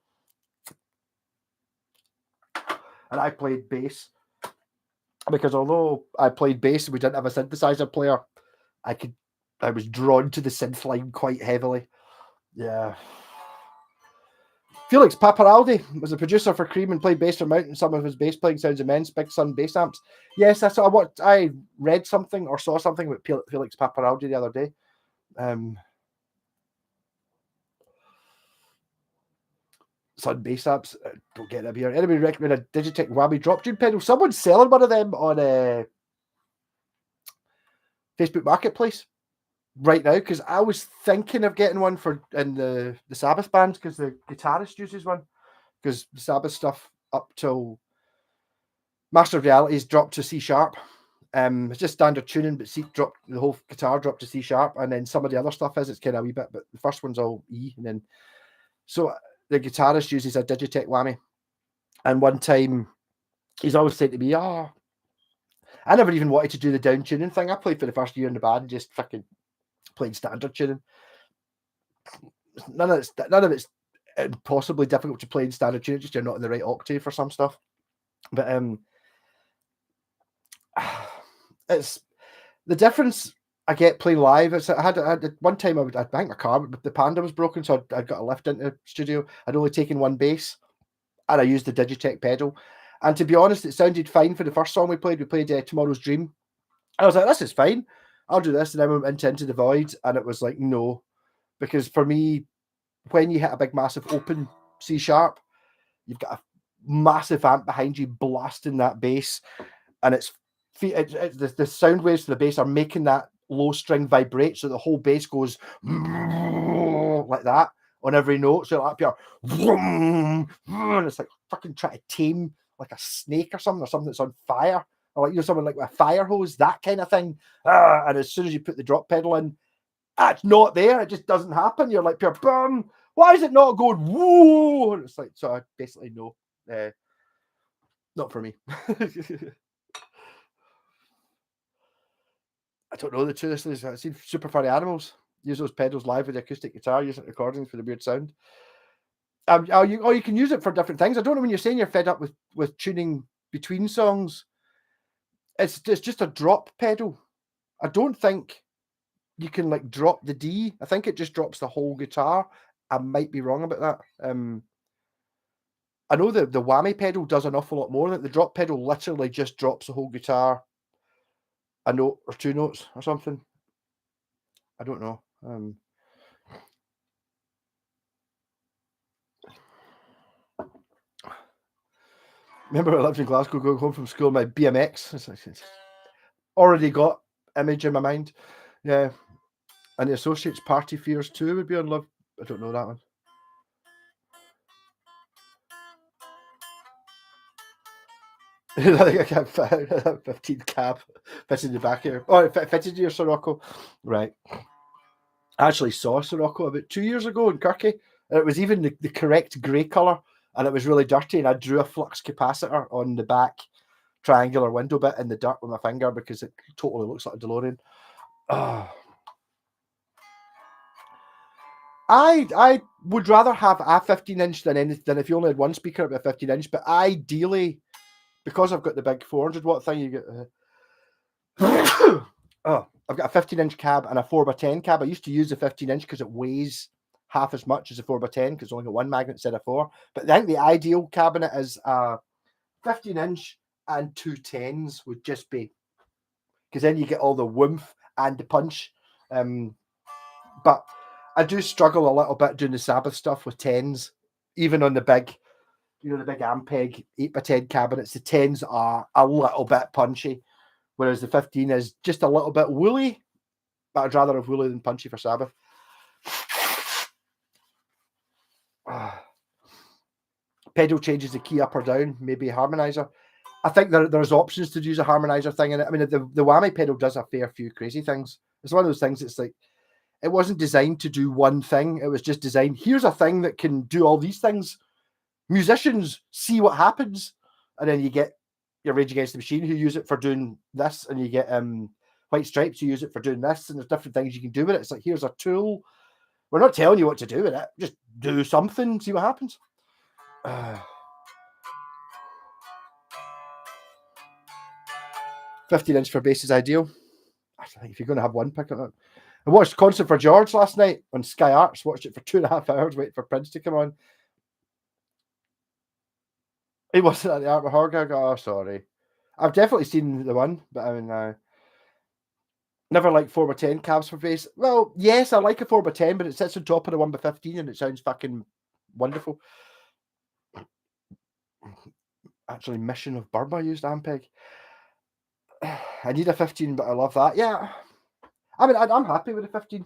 And I played bass, because although I played bass and we didn't have a synthesizer player, I was drawn to the synth line quite heavily. Yeah. Felix Paparaldi was a producer for Cream and played bass for Mountain. Some of his bass playing sounds immense. Big Sun bass amps. Yes, I read something or saw something about Felix Paparaldi the other day. Sun bass amps. Don't get them here. Anybody recommend a Digitech Whammy drop tune pedal? Someone's selling one of them on Facebook Marketplace right now, because I was thinking of getting one in the Sabbath band, because the guitarist uses one, because the Sabbath stuff up till Master of Realities dropped to C sharp. It's just standard tuning, but the whole guitar dropped to C sharp, and then some of the other stuff it's kind of a wee bit, but the first one's all E, and then so the guitarist uses a Digitech Whammy. And one time he's always said to me, I never even wanted to do the down tuning thing. I played for the first year in the band, just fucking playing standard tuning. None of it's impossibly difficult to play in standard tuning, just you're not in the right octave for some stuff. But it's the difference I get playing live. I had one time I think my car, the Panda was broken, so I got a lift into the studio. I'd only taken one bass, and I used the Digitech pedal. And to be honest, it sounded fine for the first song we played. We played Tomorrow's Dream. I was like, this is fine. I'll do this. And then we went into the Void, and it was like, no. Because for me, when you hit a big, massive open C sharp, you've got a massive amp behind you blasting that bass. And the sound waves to the bass are making that low string vibrate. So the whole bass goes like that on every note. So up here, and it's like fucking trying to tame like a snake or something that's on fire, or like someone like with a fire hose, that kind of thing. And as soon as you put the drop pedal in, it's not there. It just doesn't happen. You're like, boom. Why is it not going woo? And it's like, so I basically no, not for me. I don't know the truth is I've seen Super Furry Animals use those pedals live with the acoustic guitar, using recordings for the weird sound. You can use it for different things. I don't know, when you're saying you're fed up with tuning between songs, it's just a drop pedal. I don't think you can like drop the D. I think it just drops the whole guitar. I might be wrong about that. I know the whammy pedal does an awful lot more. That the drop pedal literally just drops the whole guitar a note or two notes or something. I don't know. Remember I lived in Glasgow, going home from school, my BMX. It's already got image in my mind. Yeah. And the Associates Party Fears 2 would be on Love. I don't know that one. I think I have 15 cab fits in the back here. Oh, it fitted your Sirocco. Right. I actually saw Sirocco about 2 years ago in Kirky, and it was even the correct grey colour, and it was really dirty, and I drew a flux capacitor on the back triangular window bit in the dirt with my finger because it totally looks like a DeLorean. Oh. I would rather have a 15-inch than if you only had one speaker, it'd be a 15-inch, but ideally, because I've got the big 400-watt thing, you get I've got a 15-inch cab and a 4x10 cab. I used to use the 15-inch because it weighs half as much as a 4x10 because it's only got one magnet instead of four. But I think the ideal cabinet is a 15-inch and 2 10s would just be, because then you get all the woomph and the punch. But I do struggle a little bit doing the Sabbath stuff with 10s, even on the big, the big Ampeg 8x10 cabinets. The 10s are a little bit punchy, whereas the 15 is just a little bit woolly. But I'd rather have woolly than punchy for Sabbath. Pedal changes the key up or down, maybe a harmonizer. I think there's options to use a harmonizer thing in it. I mean, the whammy pedal does a fair few crazy things. It's one of those things that's like, it wasn't designed to do one thing. It was just designed, here's a thing that can do all these things. Musicians, see what happens. And then you get your Rage Against the Machine who use it for doing this, and you get White Stripes who use it for doing this, and there's different things you can do with it. It's like, here's a tool. We're not telling you what to do with it. Just do something, see what happens. 15-inch for bass is ideal. I think if you're going to have one, pick it up. I watched Concert for George last night on Sky Arts. Watched it for 2.5 hours, waiting for Prince to come on. He wasn't at the Art of Horror gig. Oh, sorry. I've definitely seen the one, but I mean, never liked 4x10 cabs for bass. Well, yes, I like a 4x10, but it sits on top of the 1x15 and it sounds fucking wonderful. Actually, Mission of Burma used Ampeg. I need a 15, but I love that. Yeah. I mean, I'm happy with a 15,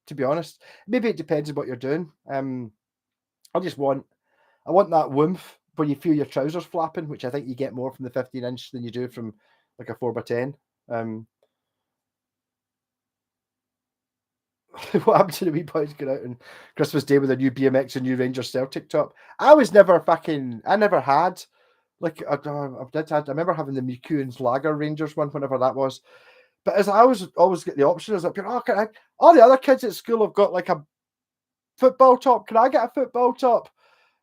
to be honest. Maybe it depends on what you're doing. I want that woomph where you feel your trousers flapping, which I think you get more from the 15-inch than you do from like a 4x10. What happened to the wee boys going out on Christmas Day with a new BMX and new Ranger Celtic top? I never had. Like, I remember having the Mikuan's Lager Rangers one, whenever that was. But as I always get the option, I was like, all the other kids at school have got like a football top. Can I get a football top?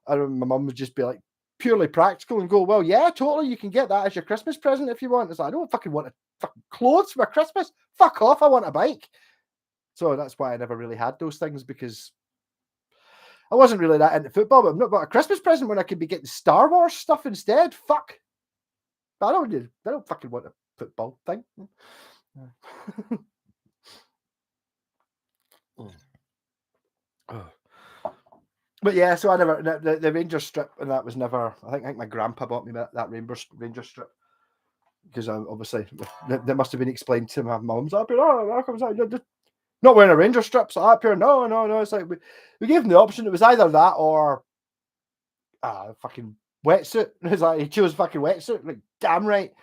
And my mum would just be like, purely practical, and go, well, yeah, totally, you can get that as your Christmas present if you want. It's like, I don't fucking want fucking clothes for Christmas. Fuck off, I want a bike. So that's why I never really had those things, because I wasn't really that into football, but I'm not got a Christmas present when I could be getting Star Wars stuff instead. Fuck. But I don't fucking want a football thing. But yeah, so I never, the Ranger strip, and that was never, I think my grandpa bought me that Ranger strip, because obviously that must have been explained to my mum's up here. Oh, how comes that? Not wearing a Ranger strip, so up here. No. It's like we gave him the option. It was either that or fucking wetsuit. It's like he chose fucking wetsuit. Like, damn right.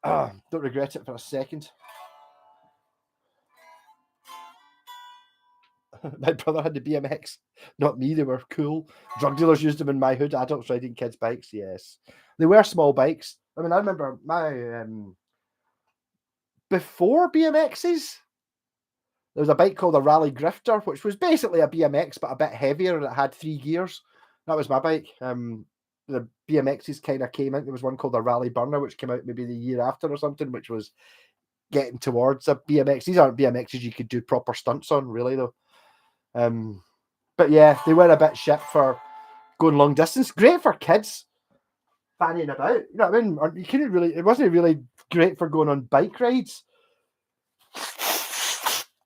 Don't regret it for a second. My brother had the BMX, not me. They were cool. Drug dealers used them in my hood. Adults riding kids' bikes. Yes, they were small bikes. I mean, I remember my before BMXs, there was a bike called a Rally Grifter, which was basically a BMX but a bit heavier, and it had 3 gears. That was my bike. The BMXs kind of came in. There was one called a Rally Burner, which came out maybe the year after or something, which was getting towards a BMX. These aren't BMXs you could do proper stunts on, really, though. But yeah, they were a bit shit for going long distance. Great for kids fannying about. You know what I mean? You couldn't really. It wasn't really great for going on bike rides.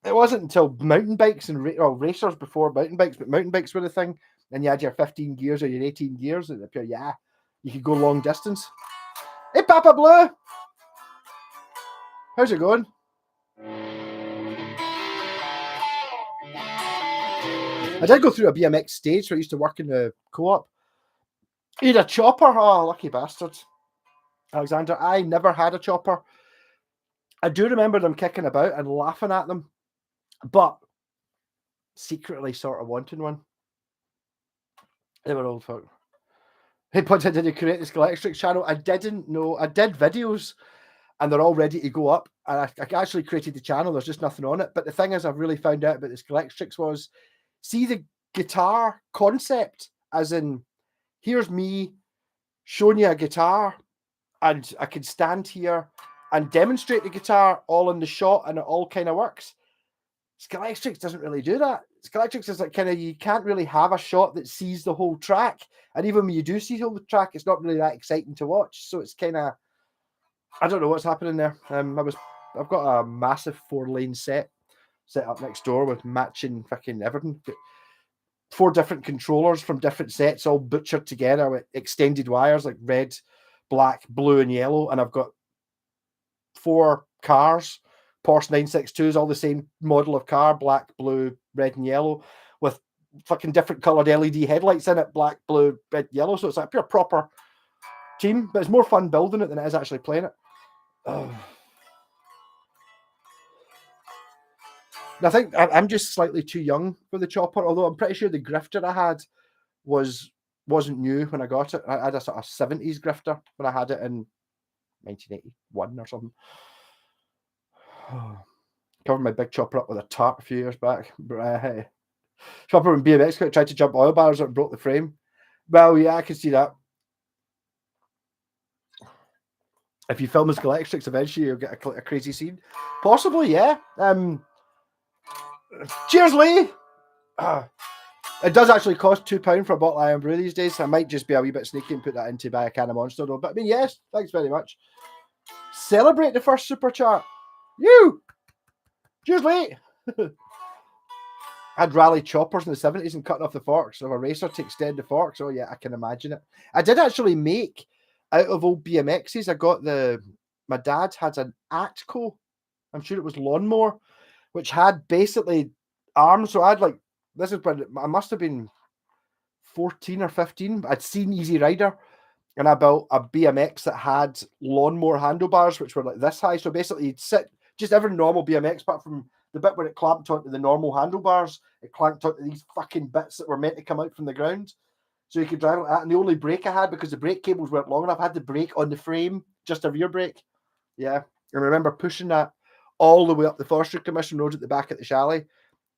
It wasn't until mountain bikes and racers before mountain bikes, but mountain bikes were the thing. And you had your 15 gears or your 18 gears, and yeah, you could go long distance. Hey, Papa Blue, how's it going? I did go through a BMX stage where I used to work in the co-op. He had a chopper. Oh, lucky bastard. Alexander, I never had a chopper. I do remember them kicking about and laughing at them, but secretly sort of wanting one. They were old folk. Hey, but did you create this Electric channel? I didn't know. I did videos and they're all ready to go up. And I actually created the channel. There's just nothing on it. But the thing is, I've really found out about this Electrics was, see the guitar concept, as in, here's me showing you a guitar and I can stand here and demonstrate the guitar all in the shot and it all kind of works. Electrics doesn't really do that. Electrics is like kind of, you can't really have a shot that sees the whole track. And even when you do see the whole track, it's not really that exciting to watch. So it's kind of, I don't know what's happening there. I've got a massive 4-lane set up next door with matching fucking everything. 4 different controllers from different sets, all butchered together with extended wires like red, black, blue, and yellow. And I've got 4 cars, Porsche 962s, all the same model of car, black, blue, red, and yellow, with fucking different coloured LED headlights in it, black, blue, red, yellow. So it's like a pure proper team, but it's more fun building it than it is actually playing it. Oh. I think I'm just slightly too young for the chopper, although I'm pretty sure the grifter I had wasn't new when I got it. I had a sort of 70s grifter when I had it in 1981 or something. Covered my big chopper up with a tarp a few years back. Chopper and BMX tried to jump oil bars and broke the frame. Well, yeah, I can see that. If you film with electrics, eventually you'll get a crazy scene. Possibly, yeah. Cheers, Lee! It does actually cost £2 for a bottle of Iron Brew these days. I might just be a wee bit sneaky and put that in to buy a can of Monster, though. But I mean, yes, thanks very much. Celebrate the first super chat. You! Cheers, Lee! I'd rally choppers in the 70s and cutting off the forks of a racer to extend the forks. Oh, yeah, I can imagine it. I did actually make, out of old BMXs, I got my dad had an Atco, I'm sure it was lawnmower, which had basically arms. So I'd this is when I must have been 14 or 15. I'd seen Easy Rider and I built a BMX that had lawnmower handlebars, which were like this high. So basically you'd sit just every normal BMX, apart from the bit where it clamped onto the normal handlebars, it clamped onto these fucking bits that were meant to come out from the ground. So you could drive like that. And the only brake I had, because the brake cables weren't long enough, I had the brake on the frame, just a rear brake. Yeah. And I remember pushing that all the way up the Forestry Commission Road at the back at the chalet,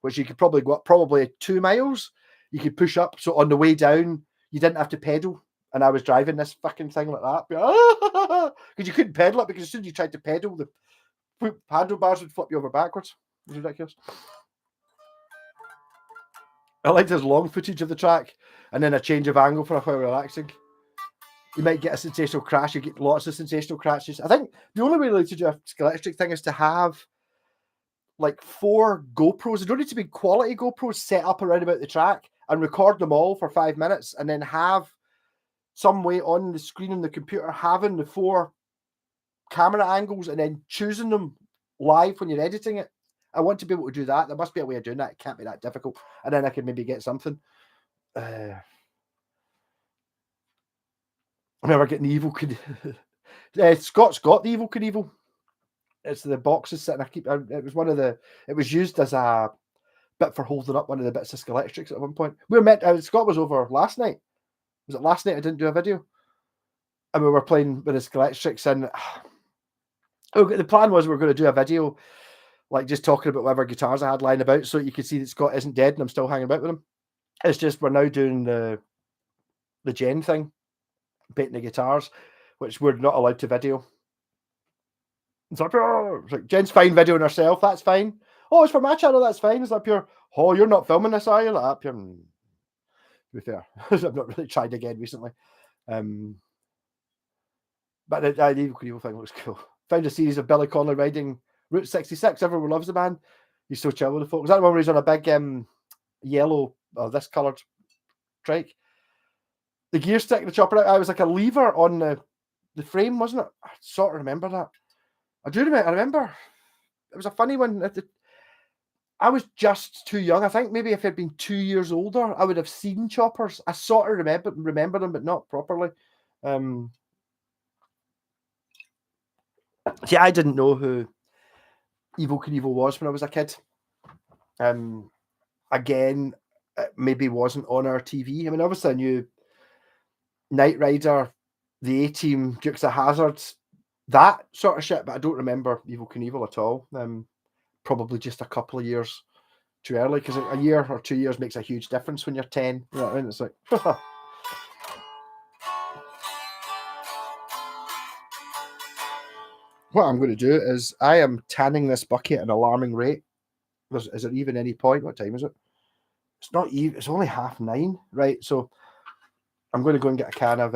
which you could probably go up probably 2 miles. You could push up. So on the way down, you didn't have to pedal. And I was driving this fucking thing like that. Because you couldn't pedal it, because as soon as you tried to pedal, the handlebars would flip you over backwards. It was ridiculous. I liked his long footage of the track and then a change of angle for a while relaxing. You might get a sensational crash. You get lots of sensational crashes. I think the only way really to do a electric thing is to have like 4 GoPros. They don't need to be quality GoPros set up around about the track and record them all for 5 minutes and then have some way on the screen on the computer having the 4 camera angles and then choosing them live when you're editing it. I want to be able to do that. There must be a way of doing that. It can't be that difficult. And then I can maybe get something. I remember getting the Evil Scott's got the Evil Knievel. It's the boxes sitting. It was one of the. It was used as a bit for holding up one of the bits of Scalextrics at one point. We were met. Scott was over last night. Was it last night? I didn't do a video, and we were playing with the Scalextrics. And the plan was we were going to do a video, like just talking about whatever guitars I had lying about, so you could see that Scott isn't dead and I'm still hanging about with him. It's just we're now doing the Jen thing, painting the guitars, which we're not allowed to video. It's like Jen's fine videoing herself, that's fine. Oh, it's for my channel, that's fine. It's like pure, oh, you're not filming this, are you? Like that, to be fair, I've not really tried again recently. But the Evil thing looks cool. Found a series of Billy Connolly riding Route 66. Everyone loves the man. He's so chill with the folks. That one where he's on a big yellow, this coloured trike. The gear stick, the chopper, I was like a lever on the frame, wasn't it? I sort of remember that. I remember. It was a funny one. I was just too young. I think maybe if I'd been 2 years older, I would have seen choppers. I sort of remember them, but not properly. See, I didn't know who Evil Knievel was when I was a kid. Again, it maybe wasn't on our TV. I mean, obviously I knew Knight Rider, the A-Team, Dukes of Hazzard, that sort of shit, but I don't remember Evil Knievel at all. Probably just a couple of years too early, because a year or 2 years makes a huge difference when you're 10. You know what I mean? It's like, what I'm going to do is I am tanning this bucket at an alarming rate. Is there even any point? What time is it? It's not even. It's only 9:30, right? So I'm going to go and get a can of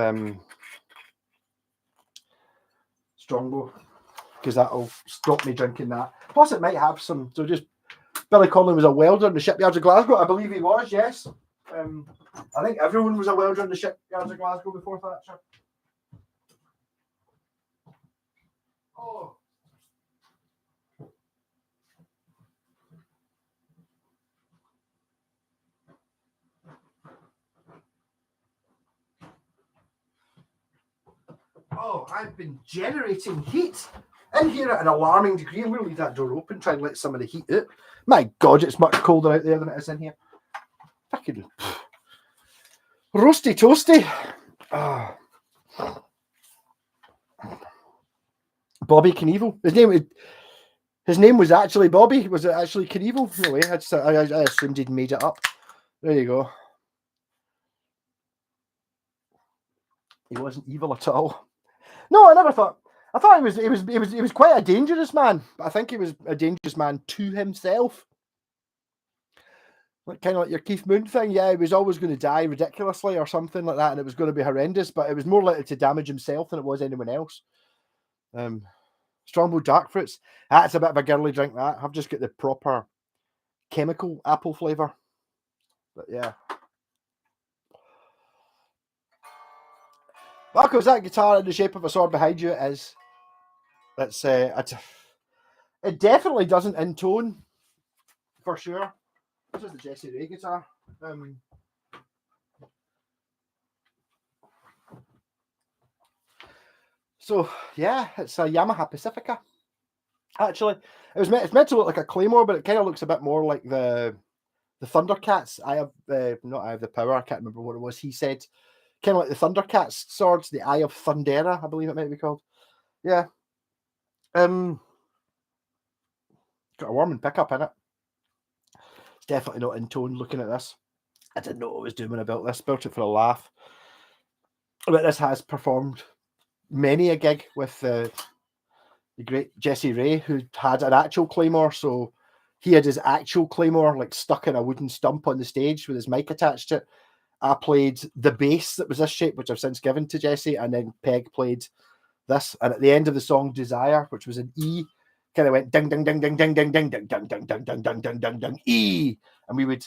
Strongbow, because that'll stop me drinking that. Plus, it might have some. So just Billy Connolly was a welder in the shipyards of Glasgow. I believe he was. Yes. I think everyone was a welder in the shipyards of Glasgow before Thatcher. Oh. Oh, I've been generating heat in here at an alarming degree. I'm going to leave that door open, try and let some of the heat out. My God, it's much colder out there than it is in here. Fucking roasty toasty. Oh. Bobby Knievel. His name was actually Bobby. Was it actually Knievel? No way. I assumed he'd made it up. There you go. He wasn't evil at all. No, I never thought. I thought he was quite a dangerous man. But I think he was a dangerous man to himself. Like kind of like your Keith Moon thing. Yeah, he was always going to die ridiculously or something like that, and it was going to be horrendous. But it was more likely to damage himself than it was anyone else. Strongbow Dark Fruits. That's a bit of a girly drink. That I've just got the proper chemical apple flavour. But yeah. Marco, is that guitar in the shape of a sword behind you? It is. It definitely doesn't intone, for sure. This is the Jesse Ray guitar. So yeah, it's a Yamaha Pacifica. Actually, it's meant to look like a Claymore, but it kind of looks a bit more like the Thundercats. I have the power. I can't remember what it was. He said kind of like the Thundercats swords, the Eye of Thundera, I believe it might be called. Yeah. Got a warming pickup in it. It's definitely not in tone looking at this. I didn't know what I was doing about this. Built it for a laugh. But this has performed many a gig with the great Jesse Ray, who had an actual Claymore. So he had his actual Claymore like stuck in a wooden stump on the stage with his mic attached to it. I played the bass that was this shape, which I've since given to Jesse, and then Peg played this. And at the end of the song Desire, which was an E, kind of went ding ding ding ding ding ding ding ding ding ding ding ding ding ding ding ding E, and we would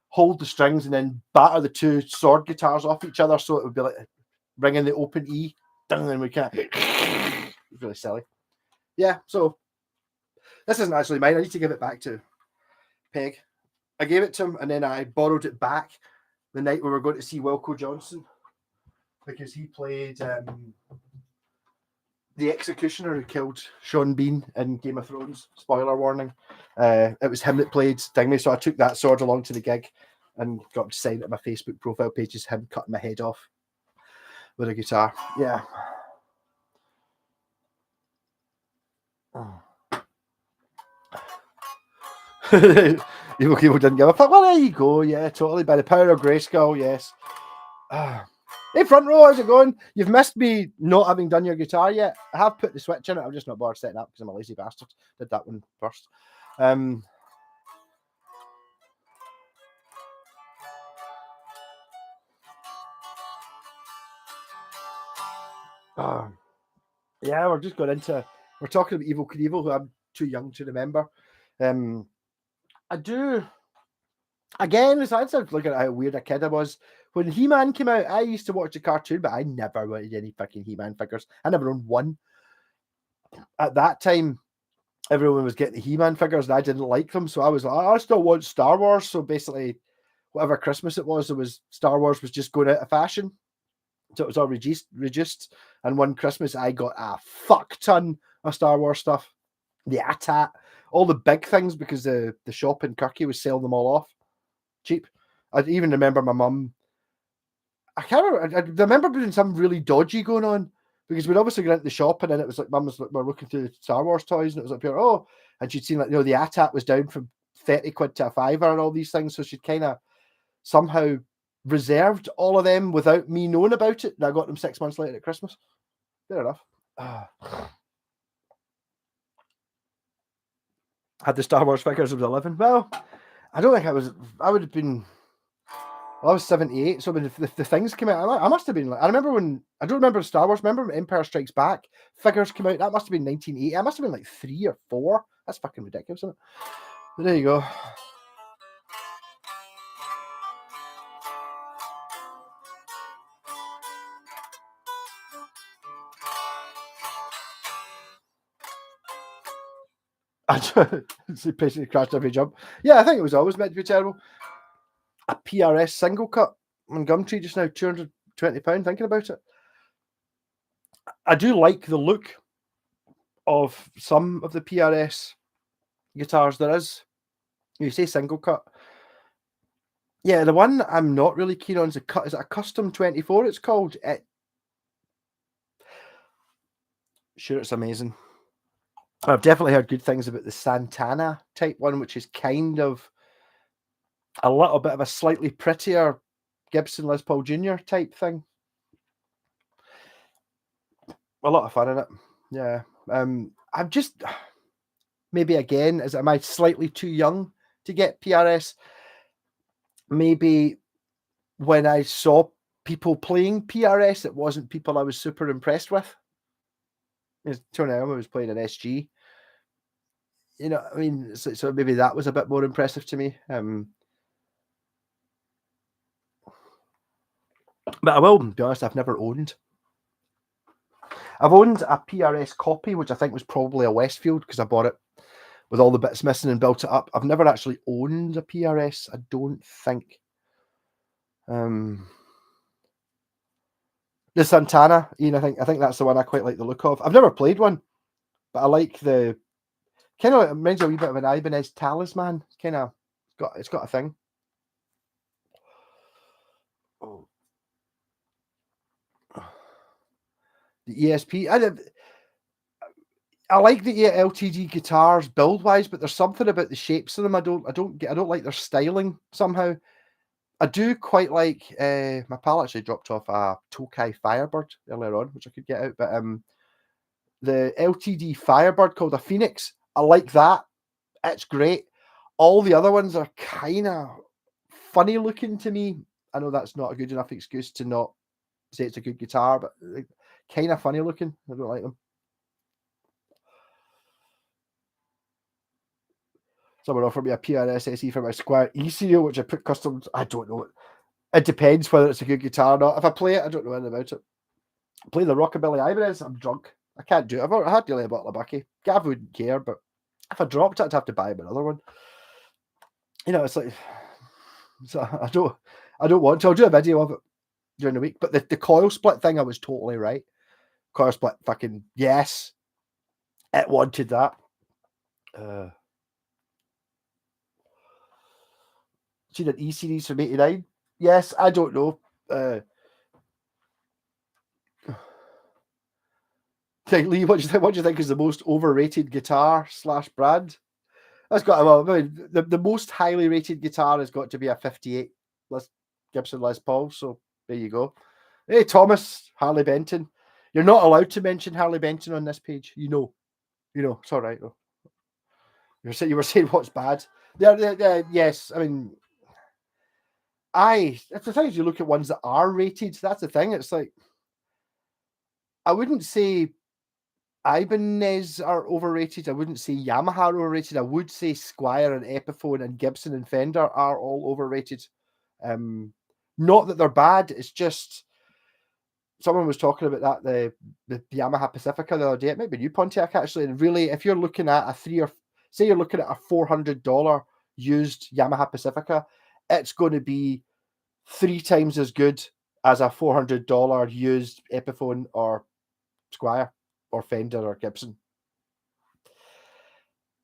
hold the strings and then batter the two sword guitars off each other, so it would be like ringing the open E, and we kind of it was really silly. Yeah, so this isn't actually mine. I need to give it back to Peg. I gave it to him, and then I borrowed it back the night we were going to see Wilco Johnson, because he played the executioner who killed Sean Bean in Game of Thrones. Spoiler warning. It was him that played Dingley, so I took that sword along to the gig and got him to sign it on my Facebook profile page as him cutting my head off with a guitar. Yeah. People didn't give a fuck. Well, there you go. Yeah, totally. By the power of Grayskull, yes. Hey, front row, how's it going? You've missed me not having done your guitar yet. I have put the switch in it. I've just not bothered setting up because I'm a lazy bastard. Did that one first. Yeah, we're just going into. We're talking about Evil Knievel, who I'm too young to remember. I do. Again, it's looking at how weird a kid I was. When He-Man came out, I used to watch the cartoon, but I never wanted any fucking He-Man figures. I never owned one. At that time, everyone was getting the He-Man figures, and I didn't like them, so I was like, I still want Star Wars. So basically, whatever Christmas it was Star Wars was just going out of fashion. So it was all reduced. And one Christmas, I got a fuck ton of Star Wars stuff. The AT-AT, all the big things, because the shop in Kirky was selling them all off cheap. I even remember my mum. I can't remember. I remember doing something really dodgy going on, because we'd obviously go into the shop, and then it was like mum was like, we're looking through the Star Wars toys, and it was like, oh, and she'd seen like, the AT-AT was down from 30 quid to a fiver and all these things, so she'd kind of somehow reserved all of them without me knowing about it, and I got them 6 months later at Christmas. Fair enough. Had the Star Wars figures when I was 11. Well, I don't think I would have been. Well, I was 78, so when the things came out, I must have been like, I remember when, I don't remember Star Wars, remember when Empire Strikes Back figures came out? That must have been 1980. I must have been like 3 or 4. That's fucking ridiculous, isn't it? But there you go. It's basically crashed every jump. Yeah, I think it was always meant to be terrible. A PRS single cut on Gumtree just now, £220, thinking about it. I do like the look of some of the PRS guitars. There is, you say single cut. Yeah, the one I'm not really keen on is is it a Custom 24 it's called? Sure, it's amazing. I've definitely heard good things about the Santana type one, which is kind of a little bit of a slightly prettier Gibson Les Paul Jr. type thing. A lot of fun in it. Yeah. I'm just, maybe again, am I slightly too young to get PRS? Maybe when I saw people playing PRS, it wasn't people I was super impressed with. Tony Iommi was playing an SG. You know, I mean, so maybe that was a bit more impressive to me. But I will be honest, I've never owned. I've owned a PRS copy, which I think was probably a Westfield because I bought it with all the bits missing and built it up. I've never actually owned a PRS, I don't think. The Santana, Ian, I think that's the one I quite like the look of. I've never played one, but I like the kind of, it reminds me a wee bit of an Ibanez Talisman. It's got a thing. Oh. The ESP. I like the LTD guitars build wise, but there's something about the shapes of them I don't like their styling somehow. I do quite like my pal actually dropped off a Tokai Firebird earlier on, which I could get out, but the LTD Firebird called a Phoenix, I like that. It's great. All the other ones are kind of funny looking to me. I know that's not a good enough excuse to not say it's a good guitar, but kind of funny looking. I don't like them. Someone offered me a PRS SE for my Squire E-Serial, which I put customs. I don't know. It depends whether it's a good guitar or not. If I play it, I don't know anything about it. Play the Rockabilly Ibanez, I'm drunk. I can't do it. I had nearly a bottle of Bucky. Gav wouldn't care, but if I dropped it, I'd have to buy him another one. You know, it's like, so I don't want to. I'll do a video of it during the week. But the coil split thing, I was totally right. Coil split, fucking yes. It wanted that. Seen an E-Series from '89. Yes, I don't know. Lee, what do you think is the most overrated guitar / brand? That's got, well, I mean, the most highly rated guitar has got to be a 58 Gibson Les Paul. So there you go. Hey, Thomas, Harley Benton. You're not allowed to mention Harley Benton on this page. You know, it's all right though. You were saying what's bad. Yes, I mean, it's the thing is you look at ones that are rated. That's the thing. It's like, I wouldn't say Ibanez are overrated. I wouldn't say Yamaha are overrated. I would say Squire and Epiphone and Gibson and Fender are all overrated. Not that they're bad. It's just someone was talking about that the Yamaha Pacifica the other day. It might be you, Pontiac, actually. And really, if you're looking at say you're looking at a $400 used Yamaha Pacifica, it's going to be 3 times as good as a $400 used Epiphone or Squire or Fender or Gibson.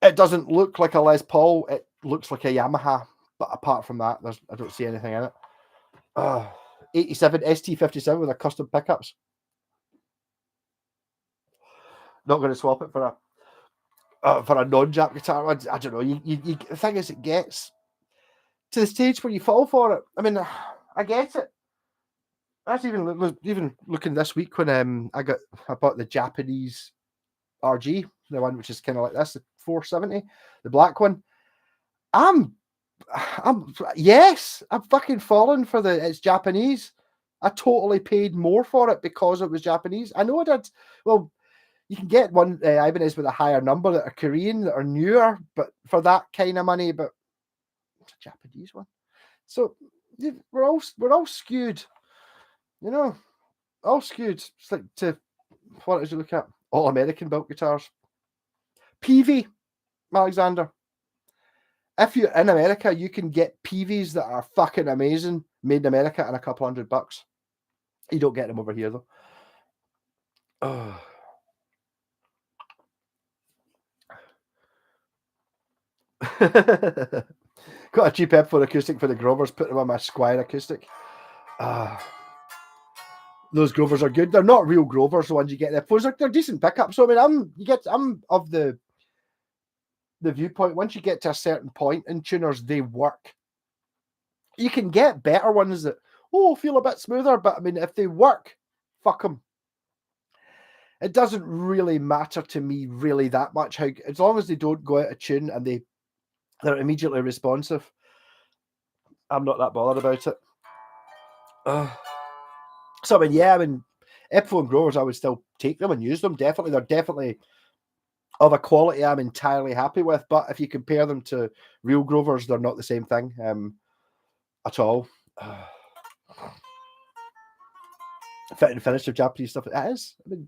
It doesn't look like a Les Paul. It looks like a Yamaha. But apart from that, I don't see anything in it. 87 ST57 with a custom pickups. Not going to swap it for a non-Jap guitar. I don't know. The thing is, it gets to the stage where you fall for it. I mean, I get it. I was even looking this week when I bought the Japanese RG, the one which is kind of like this, the 470, the black one. I'm Yes, I'm fucking falling for it's Japanese. I totally paid more for it because it was Japanese. I know I did. Well, you can get one Ibanez with a higher number that are Korean, that are newer, but for that kind of money, but it's a Japanese one. So we're all skewed, you know, all skewed. It's like what did you look at? All American built guitars. PV, Alexander. If you're in America, you can get PVs that are fucking amazing, made in America, and a couple $100. You don't get them over here though. Oh. Got a cheap Epphone acoustic for the Grovers, put them on my Squire acoustic. Those Grovers are good. They're not real Grovers, the ones you get there. They're decent pickups. So I mean, I'm of the viewpoint, once you get to a certain point in tuners, they work. You can get better ones that feel a bit smoother, but I mean, if they work, fuck them. It doesn't really matter to me really that much as long as they don't go out of tune and they're immediately responsive. I'm not that bothered about it. So I mean, Epphone Grovers, I would still take them and use them. Definitely, they're definitely of a quality I'm entirely happy with. But if you compare them to real Grovers, they're not the same thing at all. Fit and finish of Japanese stuff, it is. I mean,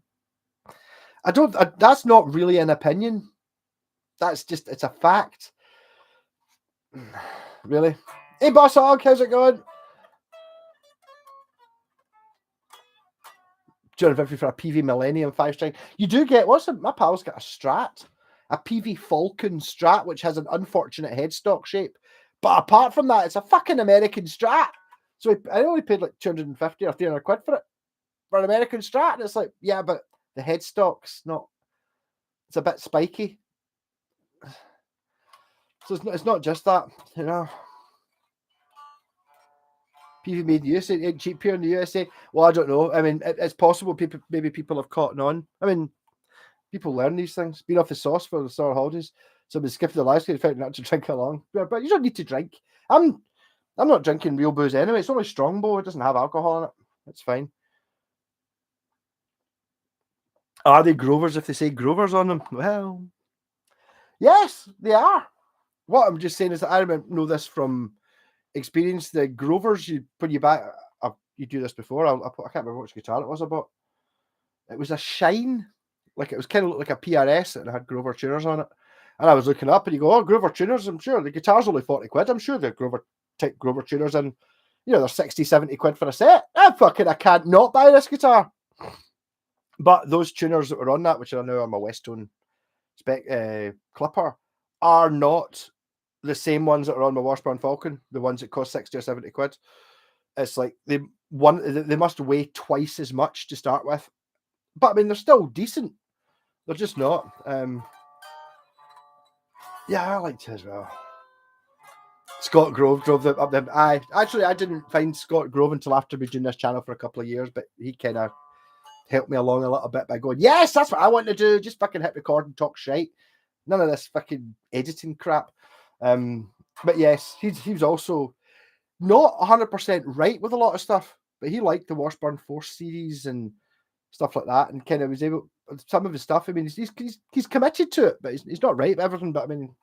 that's not really an opinion. It's a fact. Really? Hey, Boss Hog, how's it going? 250 for a PV Millennium 5-string. You do get, my pal's got a Strat, a PV Falcon Strat, which has an unfortunate headstock shape. But apart from that, it's a fucking American Strat. So I only paid like 250 or 300 quid for it, for an American Strat. And it's like, yeah, but the headstock's it's a bit spiky. So it's not just that, you know. PV made in the USA, cheap here in the USA. Well, I don't know. I mean, it's possible maybe people have caught on. I mean, people learn these things. Been off the sauce for the summer holidays. So we skipped the last game, found out to drink along. But you don't need to drink. I'm not drinking real booze anyway. It's only Strongbow. It doesn't have alcohol in it. It's fine. Are they Grovers if they say Grovers on them? Well, yes, they are. What I'm just saying is that I know this from experience. The Grovers, when you buy, you do this before. I can't remember which guitar it was I bought. It was a Shine, like it was kind of like a PRS, and it had Grover tuners on it. And I was looking up, and you go, Grover tuners. I'm sure the guitar's only 40 quid. I'm sure the Grover tuners, and they're 60, 70 quid for a set. I can't not buy this guitar. But those tuners that were on that, which are now on my Westone spec Clipper, are not the same ones that are on my Washburn Falcon, the ones that cost 60 or 70 quid. It's like they must weigh twice as much to start with. But I mean, they're still decent. They're just not. Yeah, I liked it as well. Scott Grove drove them up them. I didn't find Scott Grove until after we doing this channel for a couple of years, but he kind of helped me along a little bit by going, yes, that's what I want to do. Just fucking hit record and talk shite. None of this fucking editing crap. But yes, he was also not 100% right with a lot of stuff, but he liked the Washburn Force series and stuff like that, and kind of was able, some of his stuff, I mean, he's committed to it, but he's not right with everything. But I mean,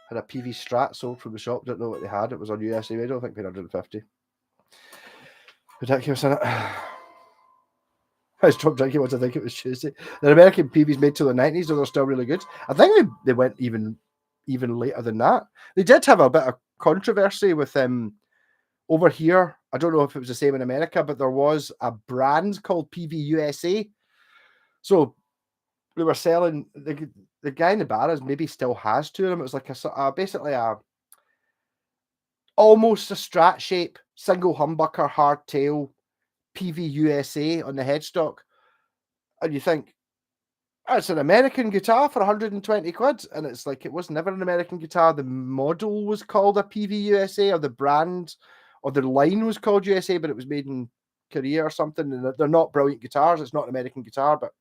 had a PV Strat sold from the shop. Don't know what they had. It was on USA Radio. I think paid 150. Ridiculous, isn't it? I stopped drinking once I think it was Tuesday. The American PVs made till the 90s, so they're still really good. I think they went even later than that. They did have a bit of controversy with over here. I don't know if it was the same in America, but there was a brand called PV USA. So we were selling, the guy in the bars maybe still has two of them. It was like basically almost a Strat shape, single humbucker, hardtail, PV USA on the headstock. And you think, it's an American guitar for 120 quid. And it's like, it was never an American guitar. The model was called a PV USA, or the brand or the line was called USA, but it was made in Korea or something. And they're not brilliant guitars. It's not an American guitar, but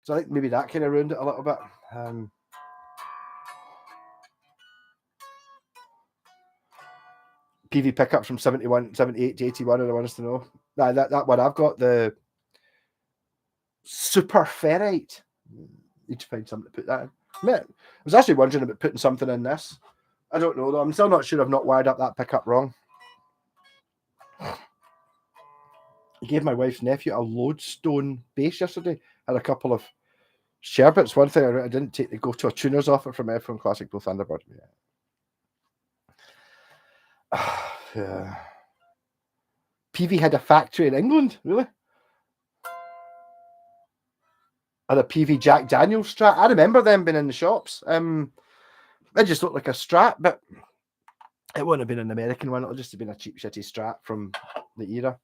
So I think maybe that kind of ruined it a little bit. PV pickups from 78 to 81, and I want us to know. That one I've got, the Super Ferrite. Need to find something to put that in. I was actually wondering about putting something in this. I don't know though. I'm still not sure I've not wired up that pickup wrong. I gave my wife's nephew a lodestone bass yesterday. Had a couple of sherbets. One thing I didn't take the go-to tuners off it from F1 Classic Blue Thunderbird. Yeah. PV had a factory in England, really? And a PV Jack Daniels Strat. I remember them being in the shops. It just looked like a Strat, but it wouldn't have been an American one. It'll just have been a cheap, shitty Strat from the era.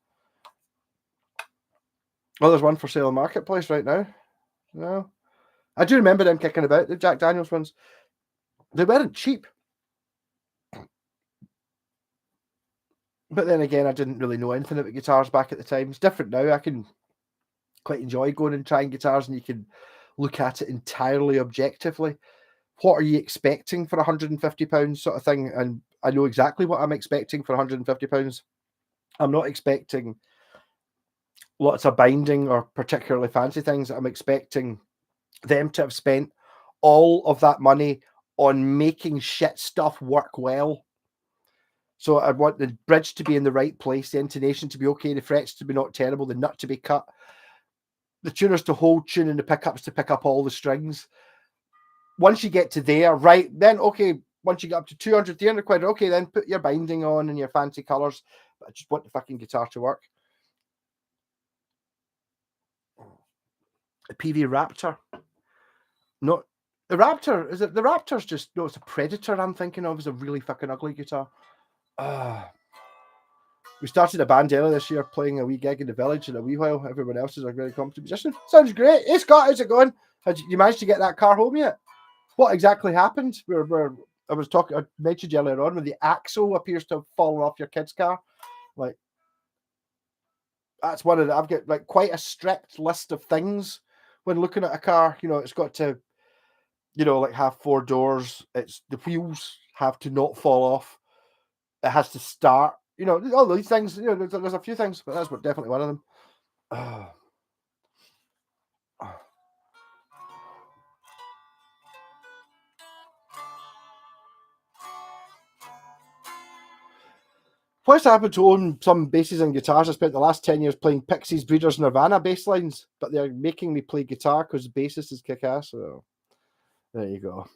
Oh, there's one for sale on Marketplace right now. No, I do remember them kicking about, the Jack Daniels ones. They weren't cheap. But then again, I didn't really know anything about guitars back at the time. It's different now. I can quite enjoy going and trying guitars, and you can look at it entirely objectively. What are you expecting for £150 sort of thing? And I know exactly what I'm expecting for £150. I'm not expecting lots of binding or particularly fancy things. I'm expecting them to have spent all of that money on making shit stuff work well. So I want the bridge to be in the right place, the intonation to be okay, the frets to be not terrible, the nut to be cut, the tuners to hold tune, and the pickups to pick up all the strings. Once you get to there, right, then okay, once you get up to 200, 300 quid, okay, then put your binding on and your fancy colours. But I just want the fucking guitar to work. The PV Raptor. No, the Raptor, is it? The Raptor's just, no, it's a Predator I'm thinking of. It's a really fucking ugly guitar. We started a band earlier this year, playing a wee gig in the village in a wee while. Everyone else is a very competent musician. Sounds great. Hey Scott, how's it going? Had you managed to get that car home yet? What exactly happened? I was talking, I mentioned earlier on, when the axle appears to have fallen off your kid's car. Like, that's one of the, I've got like quite a strict list of things when looking at a car. You know, it's got to, you know, like have 4 doors. It's the wheels have to not fall off. It has to start. You know, all these things. You know, there's a few things, but that's definitely one of them. What's happened to own some basses and guitars? I spent the last 10 years playing Pixies, Breeders, Nirvana bass lines, but they're making me play guitar because the bassist is kick-ass. So there you go.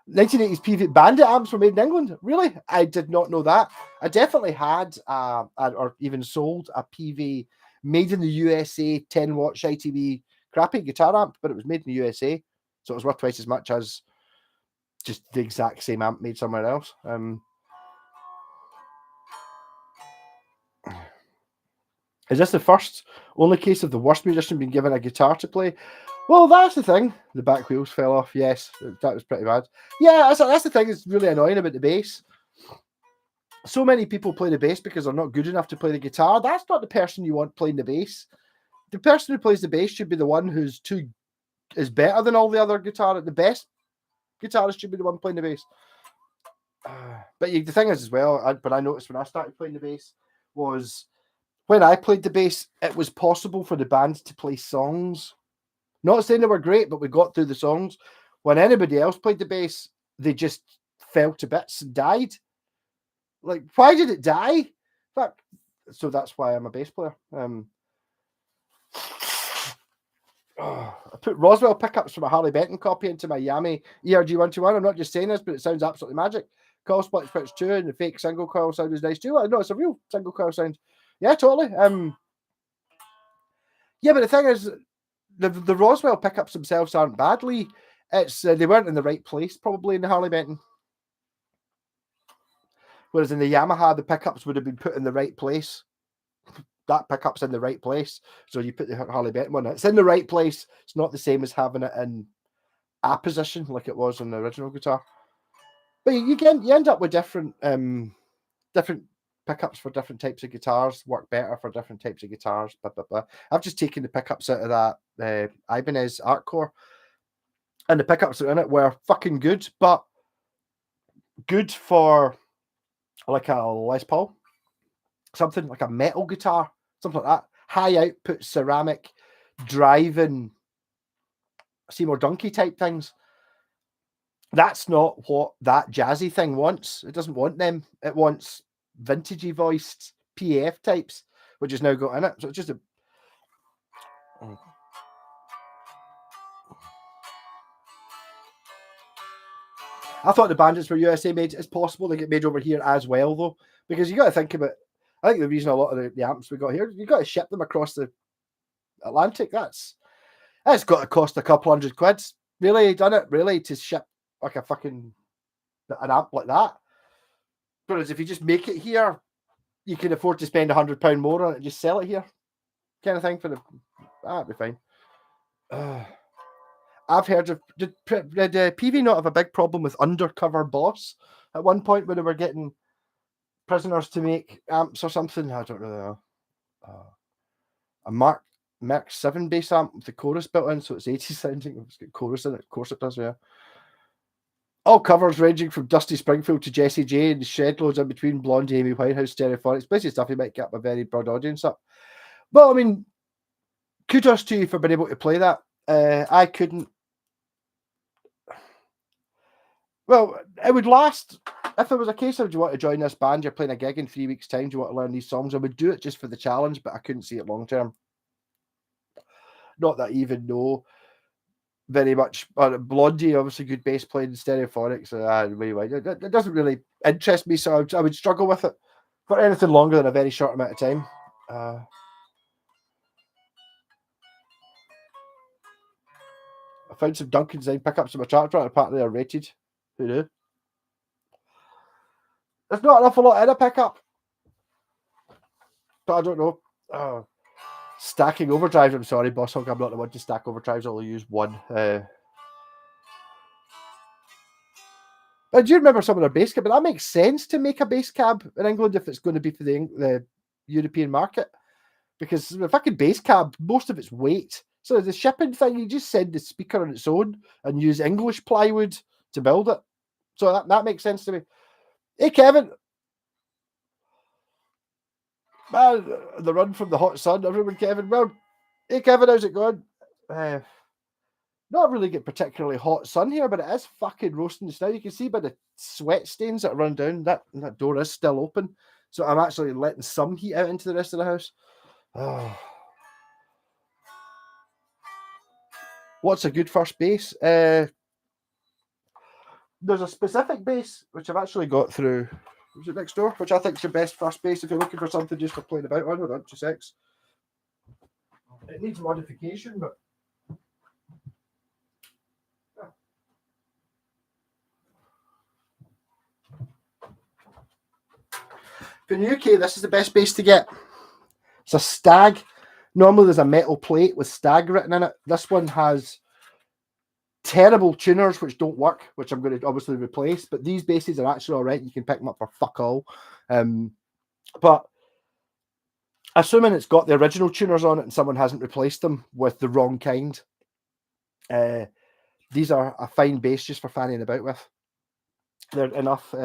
1980s PV Bandit amps were made in England. Really? I did not know that. I definitely had or even sold a PV made in the USA 10-watt ITV crappy guitar amp, but it was made in the USA, so it was worth twice as much as just the exact same amp made somewhere else. Is this the only case of the worst musician being given a guitar to play? Well, that's the thing. The back wheels fell off. Yes, that was pretty bad. Yeah, that's the thing that's really annoying about the bass. So many people play the bass because they're not good enough to play the guitar. That's not the person you want playing the bass. The person who plays the bass should be the one who's better than all the other guitarists. The best guitarist should be the one playing the bass. But the thing is as well, but I noticed when I started playing the bass was when I played the bass, it was possible for the band to play songs. Not saying they were great, but we got through the songs. When anybody else played the bass, they just fell to bits and died. Like, why did it die? Fuck. So that's why I'm a bass player. I put Roswell pickups from a Harley Benton copy into my Yami ERG121. I'm not just saying this, but it sounds absolutely magic. Coil split switch 2 and the fake single coil sound is nice too. No, it's a real single coil sound. Yeah, totally. Yeah, but the thing is, the Roswell pickups themselves aren't badly. It's they weren't in the right place probably in the Harley Benton. Whereas in the Yamaha, the pickups would have been put in the right place. That pickup's in the right place. So you put the Harley Benton one. It's in the right place. It's not the same as having it in a position like it was on the original guitar. But you end up with different pickups for different types of guitars work better for different types of guitars. Blah, blah, blah. I've just taken the pickups out of that Ibanez Artcore, and the pickups that are in it were fucking good, but good for like a Les Paul, something like a metal guitar, something like that. High output ceramic, driving Seymour Dunkley type things. That's not what that jazzy thing wants. It doesn't want them. It wants vintagey voiced PAF types, which has now got in it. So it's just a. I thought the bandits were USA made. It's possible they get made over here as well, though, because you got to think about. I think the reason a lot of the amps we got here, you got to ship them across the Atlantic. That's got to cost a couple £100. Really, done it really to ship like a fucking an amp like that. Whereas if you just make it here, you can afford to spend £100 more on it and just sell it here, kind of thing. For that'd be fine. I've heard of did PV not have a big problem with Undercover Boss at one point when they were getting prisoners to make amps or something? I don't know. A Mark 7 bass amp with the chorus built in, so it's 80s sounding. It's got chorus in it. Of course it does, yeah. All covers ranging from Dusty Springfield to Jessie J and shed loads in between, Blondie, Amy Winehouse, Stereophonics, basically stuff you might get up a very broad audience up. But I mean, kudos to you for being able to play that. I couldn't. Well, it would last. If there was a case of, do you want to join this band? You're playing a gig in 3 weeks' time. Do you want to learn these songs? I would do it just for the challenge, but I couldn't see it long term. Not that I even know very much. Blondie, obviously, good bass playing, Stereophonics. It doesn't really interest me, so I would struggle with it for anything longer than a very short amount of time. I found some Duncan design pickups in my tractor. Apparently, they're rated. Who knew? There's not an awful lot in a pickup, but I don't know. Stacking overdrives. I'm sorry, Boss Hog. I'm not the one to stack overdrives. I'll use one. But do you remember some of their bass cab? But that makes sense to make a bass cab in England if it's going to be for the European market, because the fucking bass cab, most of its weight. So the shipping thing, you just send the speaker on its own and use English plywood to build it. So that makes sense to me. Hey, Kevin. Man, the run from the hot sun, everyone, Kevin. Well, hey, Kevin, how's it going? Not really get particularly hot sun here, but it is fucking roasting just now. You can see by the sweat stains that run down, that door is still open. So I'm actually letting some heat out into the rest of the house. Oh. What's a good first bass? There's a specific bass, which I've actually got through, was it next door? Which I think is your best first bass if you're looking for something just for playing about on. Hold on, 2 secs. It needs modification, but in the UK, this is the best bass to get. It's a Stag. Normally there's a metal plate with Stag written in it. This one has terrible tuners which don't work, which I'm going to obviously replace, but these basses are actually all right. You can pick them up for fuck all. But assuming it's got the original tuners on it and someone hasn't replaced them with the wrong kind, these are a fine bass just for fanning about with. They're enough.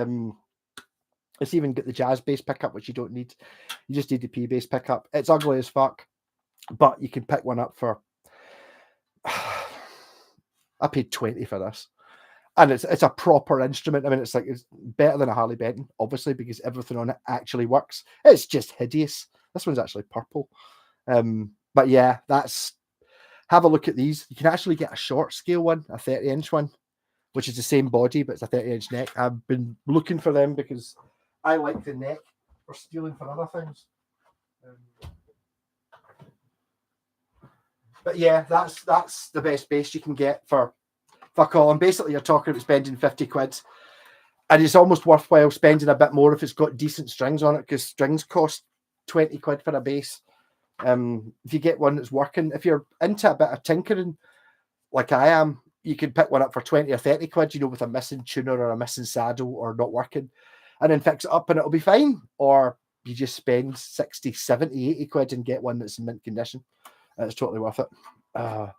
It's even got the jazz bass pickup, which you don't need. You just need the P bass pickup. It's ugly as fuck, but you can pick one up for. I paid 20 for this, and it's a proper instrument. I mean, it's better than a Harley Benton, obviously, because everything on it actually works. It's just hideous. This one's actually purple, but yeah, have a look at these. You can actually get a short scale one, a 30-inch one, which is the same body, but it's a 30-inch neck. I've been looking for them because I like the neck for stealing for other things. But yeah, that's the best bass you can get for fuck all. And basically you're talking about spending 50 quid. And it's almost worthwhile spending a bit more if it's got decent strings on it, because strings cost 20 quid for a bass. If you get one that's working, if you're into a bit of tinkering, like I am, you can pick one up for 20 or 30 quid, with a missing tuner or a missing saddle or not working, and then fix it up and it'll be fine. Or you just spend 60, 70, 80 quid and get one that's in mint condition. It's totally worth it. I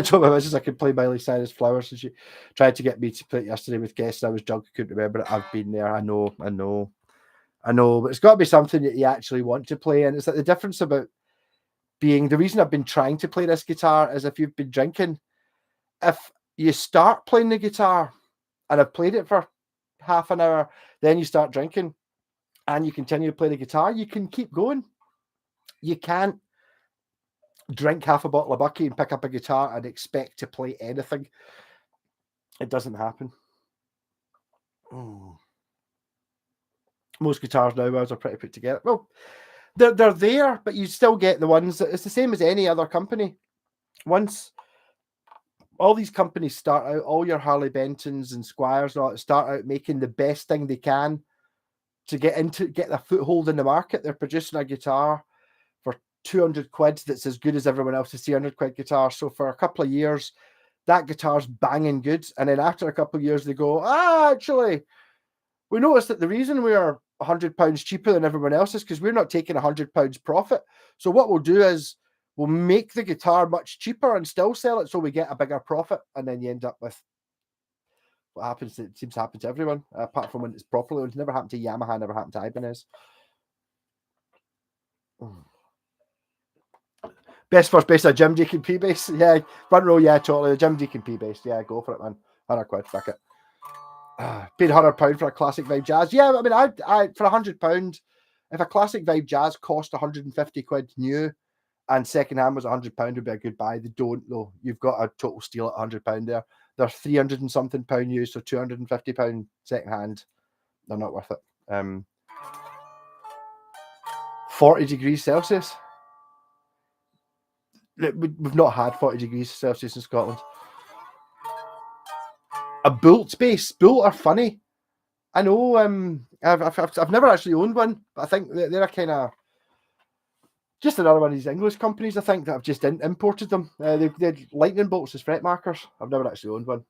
told my missus I could play Miley Cyrus Flowers, and she tried to get me to play it yesterday with guests. I was drunk, I couldn't remember it. I've been there. I know, but it's got to be something that you actually want to play. And it's like the difference about being the reason I've been trying to play this guitar is if you've been drinking, if you start playing the guitar and I've played it for half an hour, then you start drinking and you continue to play the guitar, you can keep going. You can't drink half a bottle of Bucky and pick up a guitar and expect to play anything. It doesn't happen. Most guitars nowadays are pretty put together. Well, they're there, but you still get the ones that it's the same as any other company. Once all these companies start out, all your Harley Bentons and Squires and all that start out making the best thing they can to get a foothold in the market. They're producing a guitar for 200 quid that's as good as everyone else's 300 quid guitar. So for a couple of years, that guitar's banging good. And then after a couple of years, they go, actually, we noticed that the reason we are £100 cheaper than everyone else is because we're not taking £100 profit. So what we'll do is we'll make the guitar much cheaper and still sell it so we get a bigger profit. And then you end up with what happens. It seems to happen to everyone, apart from when it's properly owned. It's never happened to Yamaha, never happened to Ibanez. Best first bass, a Jim Deacon P bass. Yeah, front row, yeah, totally. The Jim Deacon P bass. Yeah, go for it, man. 100 quid, fuck it. Paid £100 for a classic vibe jazz. Yeah, I mean, I for £100, if a classic vibe jazz cost 150 quid new and second hand was £100, would be a good buy. They don't though. You've got a total steal at £100 there. They're 300 and something pound used, so £250 second hand. They're not worth it. 40 degrees Celsius. We've not had 40 degrees Celsius in Scotland. A Bolt bass. Bolt are funny. I know. I've never actually owned one, but I think they're a kind of just another one of these English companies. I think that have just imported them. They had lightning bolts as fret markers. I've never actually owned one.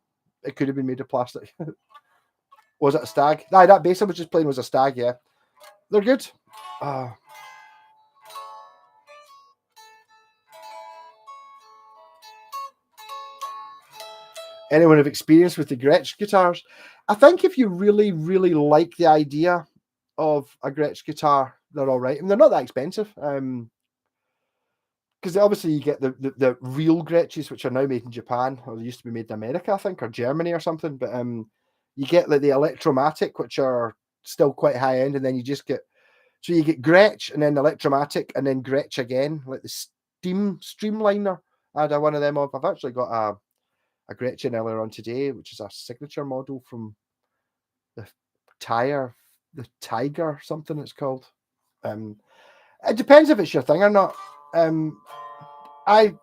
It could have been made of plastic. Was it a Stag? Aye, that bass I was just playing was a Stag. Yeah, they're good. Anyone have experience with the Gretsch guitars? I think if you really, really like the idea of a Gretsch guitar, they're all right. And they're not that expensive. Because obviously you get the real Gretsches, which are now made in Japan, or they used to be made in America, I think, or Germany or something. But you get like the Electromatic, which are still quite high end, and then you just get so you get Gretsch and then Electromatic and then Gretsch again, like the Streamliner. I had one of them off. I've actually got a Gretchen earlier on today, which is a signature model from the Tiger, something it's called. It depends if it's your thing or not. When I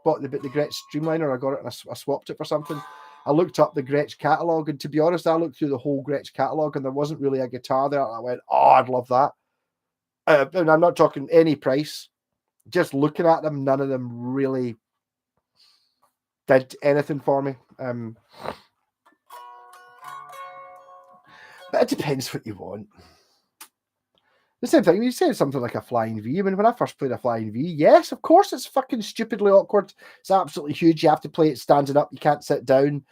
bought the Gretsch Streamliner, I got it and I swapped it for something. I looked up the Gretsch catalogue, and to be honest, I looked through the whole Gretsch catalogue, and there wasn't really a guitar there. I went, oh, I'd love that. And I'm not talking any price. Just looking at them, none of them really did anything for me. But it depends what you want. The same thing, you said something like a Flying V. I mean, when I first played a Flying V, yes, of course, it's fucking stupidly awkward. It's absolutely huge. You have to play it standing up. You can't sit down.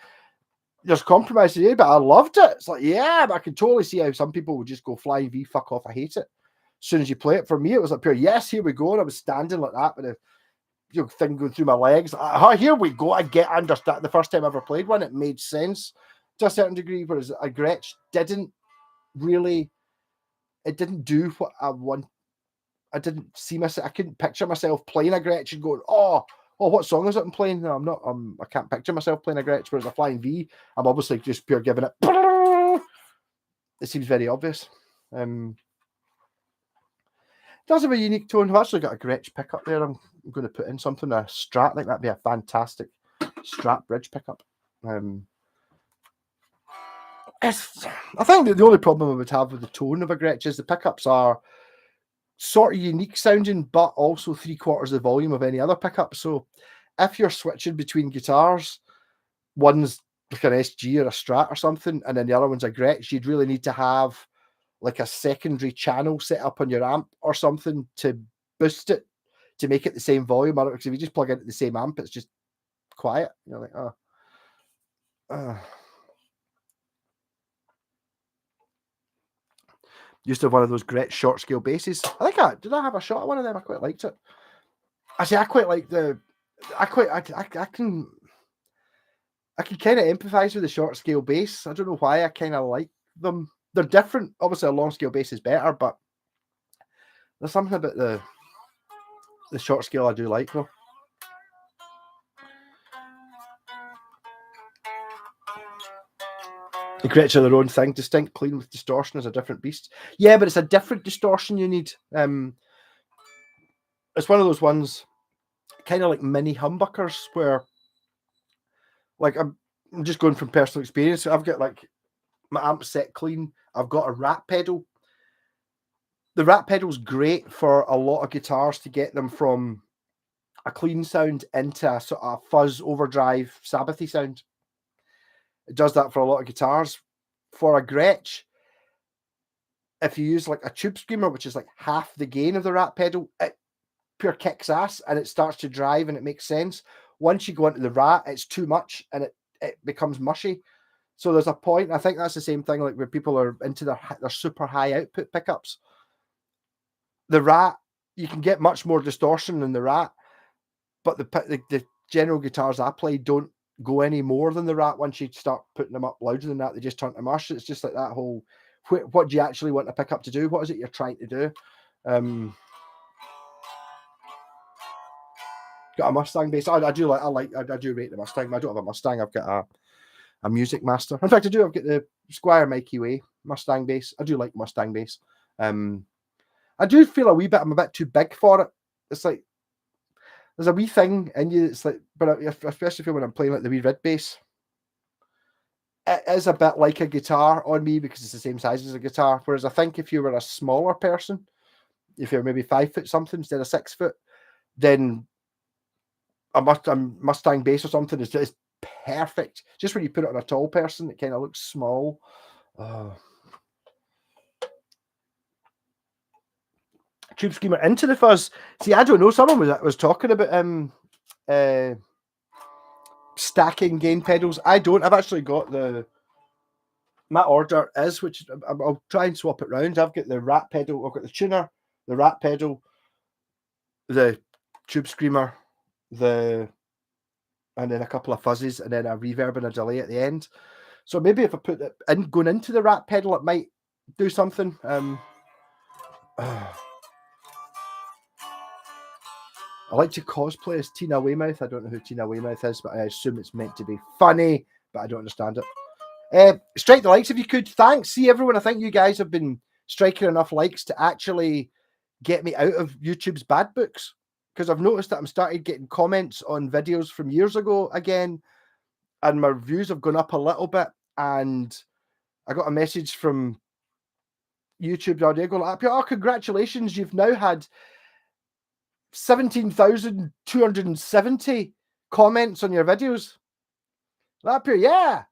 There's compromise today, but I loved it. It's like, yeah, but I can totally see how some people would just go Flying V, fuck off, I hate it. As soon as you play it, for me, it was like pure, yes, here we go. And I was standing like that with the thing going through my legs. Here we go. I understand. The first time I ever played one, it made sense to a certain degree, whereas a Gretsch didn't really. It didn't do what I want. I didn't see myself. I couldn't picture myself playing a Gretsch and going, oh, what song is it I'm playing? No, I'm not. I can't picture myself playing a Gretsch. Whereas a Flying V, I'm obviously just pure giving it. It seems very obvious. It does have a unique tone. I've actually got a Gretsch pickup there. I'm going to put in something, a Strat. I think that'd be a fantastic Strat bridge pickup. I think the only problem I would have with the tone of a Gretsch is the pickups are sort of unique sounding, but also 3/4 the volume of any other pickup. So if you're switching between guitars, one's like an SG or a Strat or something, and then the other one's a Gretsch, you'd really need to have like a secondary channel set up on your amp or something to boost it to make it the same volume. Because if you just plug into the same amp, it's just quiet. You're like, oh. Used to have one of those Gretsch short scale basses. Did I have a shot at one of them? I quite liked it. I quite like I can kind of empathize with the short scale bass. I don't know why. I kind of like them. They're different. Obviously, a long scale bass is better, but there's something about the short scale I do like though. The Gretsch are their own thing. Distinct, clean with distortion is a different beast. Yeah, but it's a different distortion you need. It's one of those ones, kind of like mini humbuckers, where, like, I'm just going from personal experience. I've got like my amp set clean. I've got a rat pedal. The rat pedal's great for a lot of guitars to get them from a clean sound into a sort of fuzz, overdrive, Sabbathy sound. It does that for a lot of guitars. For a Gretsch, if you use like a tube screamer, which is like half the gain of the rat pedal, it pure kicks ass and it starts to drive and it makes sense. Once you go into the rat, it's too much and it becomes mushy. So there's a point. I think that's the same thing like where people are into their super high output pickups. The rat, you can get much more distortion in the rat, but the general guitars I play don't go any more than the rat. Once you start putting them up louder than that, they just turn to mush. It's just like that whole, what do you actually want a pickup to do? What is it you're trying to do? Got a Mustang bass. I do rate the Mustang. I don't have a Mustang. I've got a Music Master. In fact, I do. I've got the Squire Mikey Way Mustang bass. I do like Mustang bass. I do feel a wee bit. I'm a bit too big for it. It's like there's a wee thing in you. It's like, but especially when I'm playing like the wee red bass, it is a bit like a guitar on me because it's the same size as a guitar. Whereas I think if you were a smaller person, if you're maybe 5 foot something instead of 6 foot, then a Mustang bass or something is just perfect. Just when you put it on a tall person, it kind of looks small. Tube Screamer into the fuzz. See, I don't know. Someone was talking about stacking gain pedals. I don't. I've actually got my order is, which I'll try and swap it round. I've got the rat pedal. I've got the tuner, the rat pedal, the Tube Screamer, and then a couple of fuzzes, and then a reverb and a delay at the end. So maybe if I put it in going into the rat pedal, it might do something. I like to cosplay as Tina Weymouth. I don't know who Tina Weymouth is, but I assume it's meant to be funny, but I don't understand it. Strike the likes if you could. Thanks. See, everyone, I think you guys have been striking enough likes to actually get me out of YouTube's bad books, because I've noticed that I'm started getting comments on videos from years ago again, and my reviews have gone up a little bit. And I got a message from YouTube the other day going, oh, congratulations, you've now had 17,270 comments on your videos. That pure, yeah.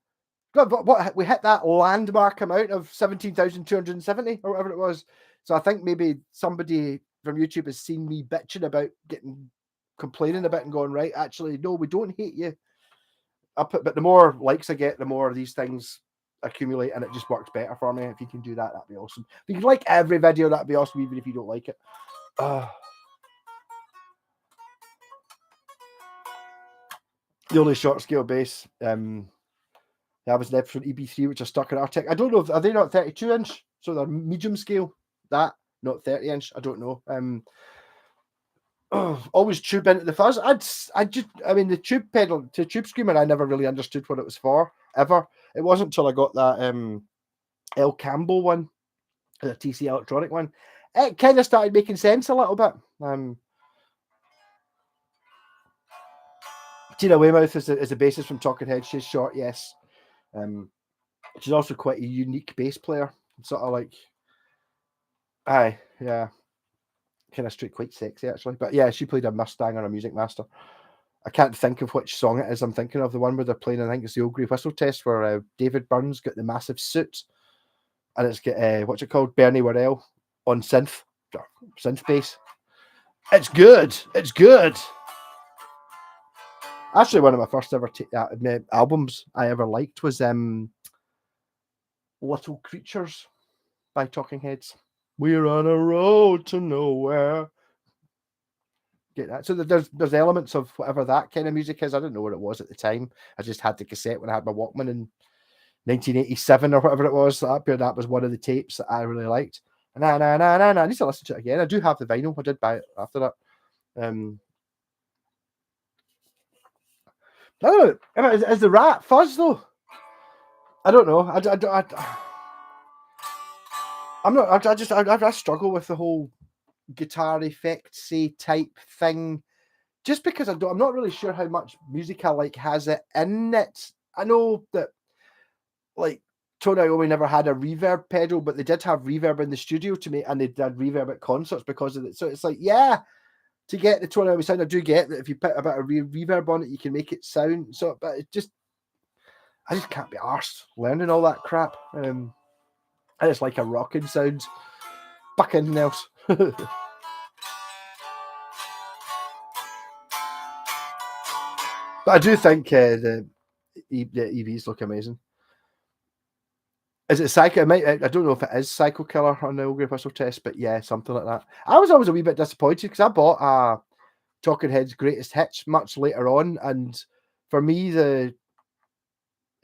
God, what we hit that landmark amount of 17,270 or whatever it was. So I think maybe somebody from YouTube has seen me bitching about complaining a bit and going, right, actually, no, we don't hate you. But the more likes I get, the more these things accumulate, and it just works better for me. If you can do that, that'd be awesome. If you can like every video, that'd be awesome, even if you don't like it. The only short scale bass. That was an episode EB3, which are stuck in Arctic. I don't know, are they not 32 inch? So they're medium scale. That, not 30 inch. I don't know. Always tube into the fuzz. The tube pedal to Tube Screamer, I never really understood what it was for, ever. It wasn't until I got that El Campbell one, the TC electronic one. It kind of started making sense a little bit. Tina Weymouth is a bassist from Talking Heads. She's short, yes. She's also quite a unique bass player. Sort of like, yeah. kind of straight, quite sexy actually. But yeah, she played a Mustang or a Music Master. I can't think of which song it is I'm thinking of. The one where they're playing, I think it's the Old Grey Whistle Test, where David Byrne's got the massive suit, and it's got what's it called, Bernie Worrell on synth bass. It's good. It's good. Actually, one of my first ever albums I ever liked was Little Creatures by Talking Heads. We're on a road to nowhere. Get that? So there's elements of whatever that kind of music is. I didn't know what it was at the time. I just had the cassette when I had my Walkman in 1987 or whatever it was. That was one of the tapes that I really liked. Na na na na na. I need to listen to it again. I do have the vinyl. I did buy it after that. I don't know. Is the rat fuzz though? I don't know. I'm not. I struggle with the whole guitar effectsy type thing, just because I'm not really sure how much music I like has it in it. I know that like Tony Iommi never had a reverb pedal, but they did have reverb in the studio to me, and they did reverb at concerts because of it. So it's like, yeah, to get the Tony Iommi sound, I do get that if you put a bit of reverb on it, you can make it sound. So, but I just can't be arsed learning all that crap. I just like a rocking sound. Fuck anything else. But I do think the EVs look amazing. Is it Psycho? I don't know if it is Psycho Killer on the Old Grey Whistle Test, but yeah, something like that. I was always a wee bit disappointed because I bought Talking Heads Greatest Hits much later on, and for me the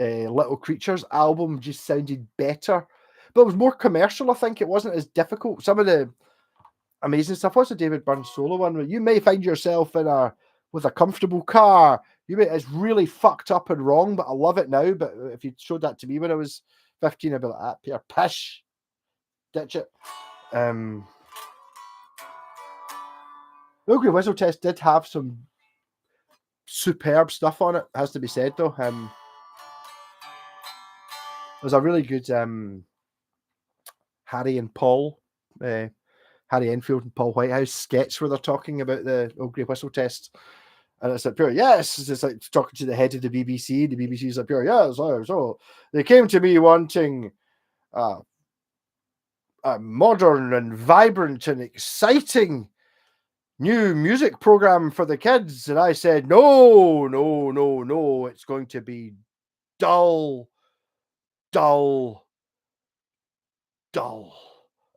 Little Creatures album just sounded better, but it was more commercial. I think it wasn't as difficult. Some of the amazing stuff. What's the David Byrne solo one where you may find yourself with a comfortable car? It's really fucked up and wrong, but I love it now. But if you showed that to me when I was 15, I'd be like, ah, Peter Pish, ditch it. The Old Grey Whistle Test did have some superb stuff on it, has to be said though. There's a really good Harry Enfield and Paul Whitehouse sketch where they're talking about the Old Grey Whistle Test. And it's like, pure, yes, it's like talking to the head of the BBC. The BBC's like, pure, yes, so they came to me wanting a modern and vibrant and exciting new music program for the kids. And I said, no, it's going to be dull.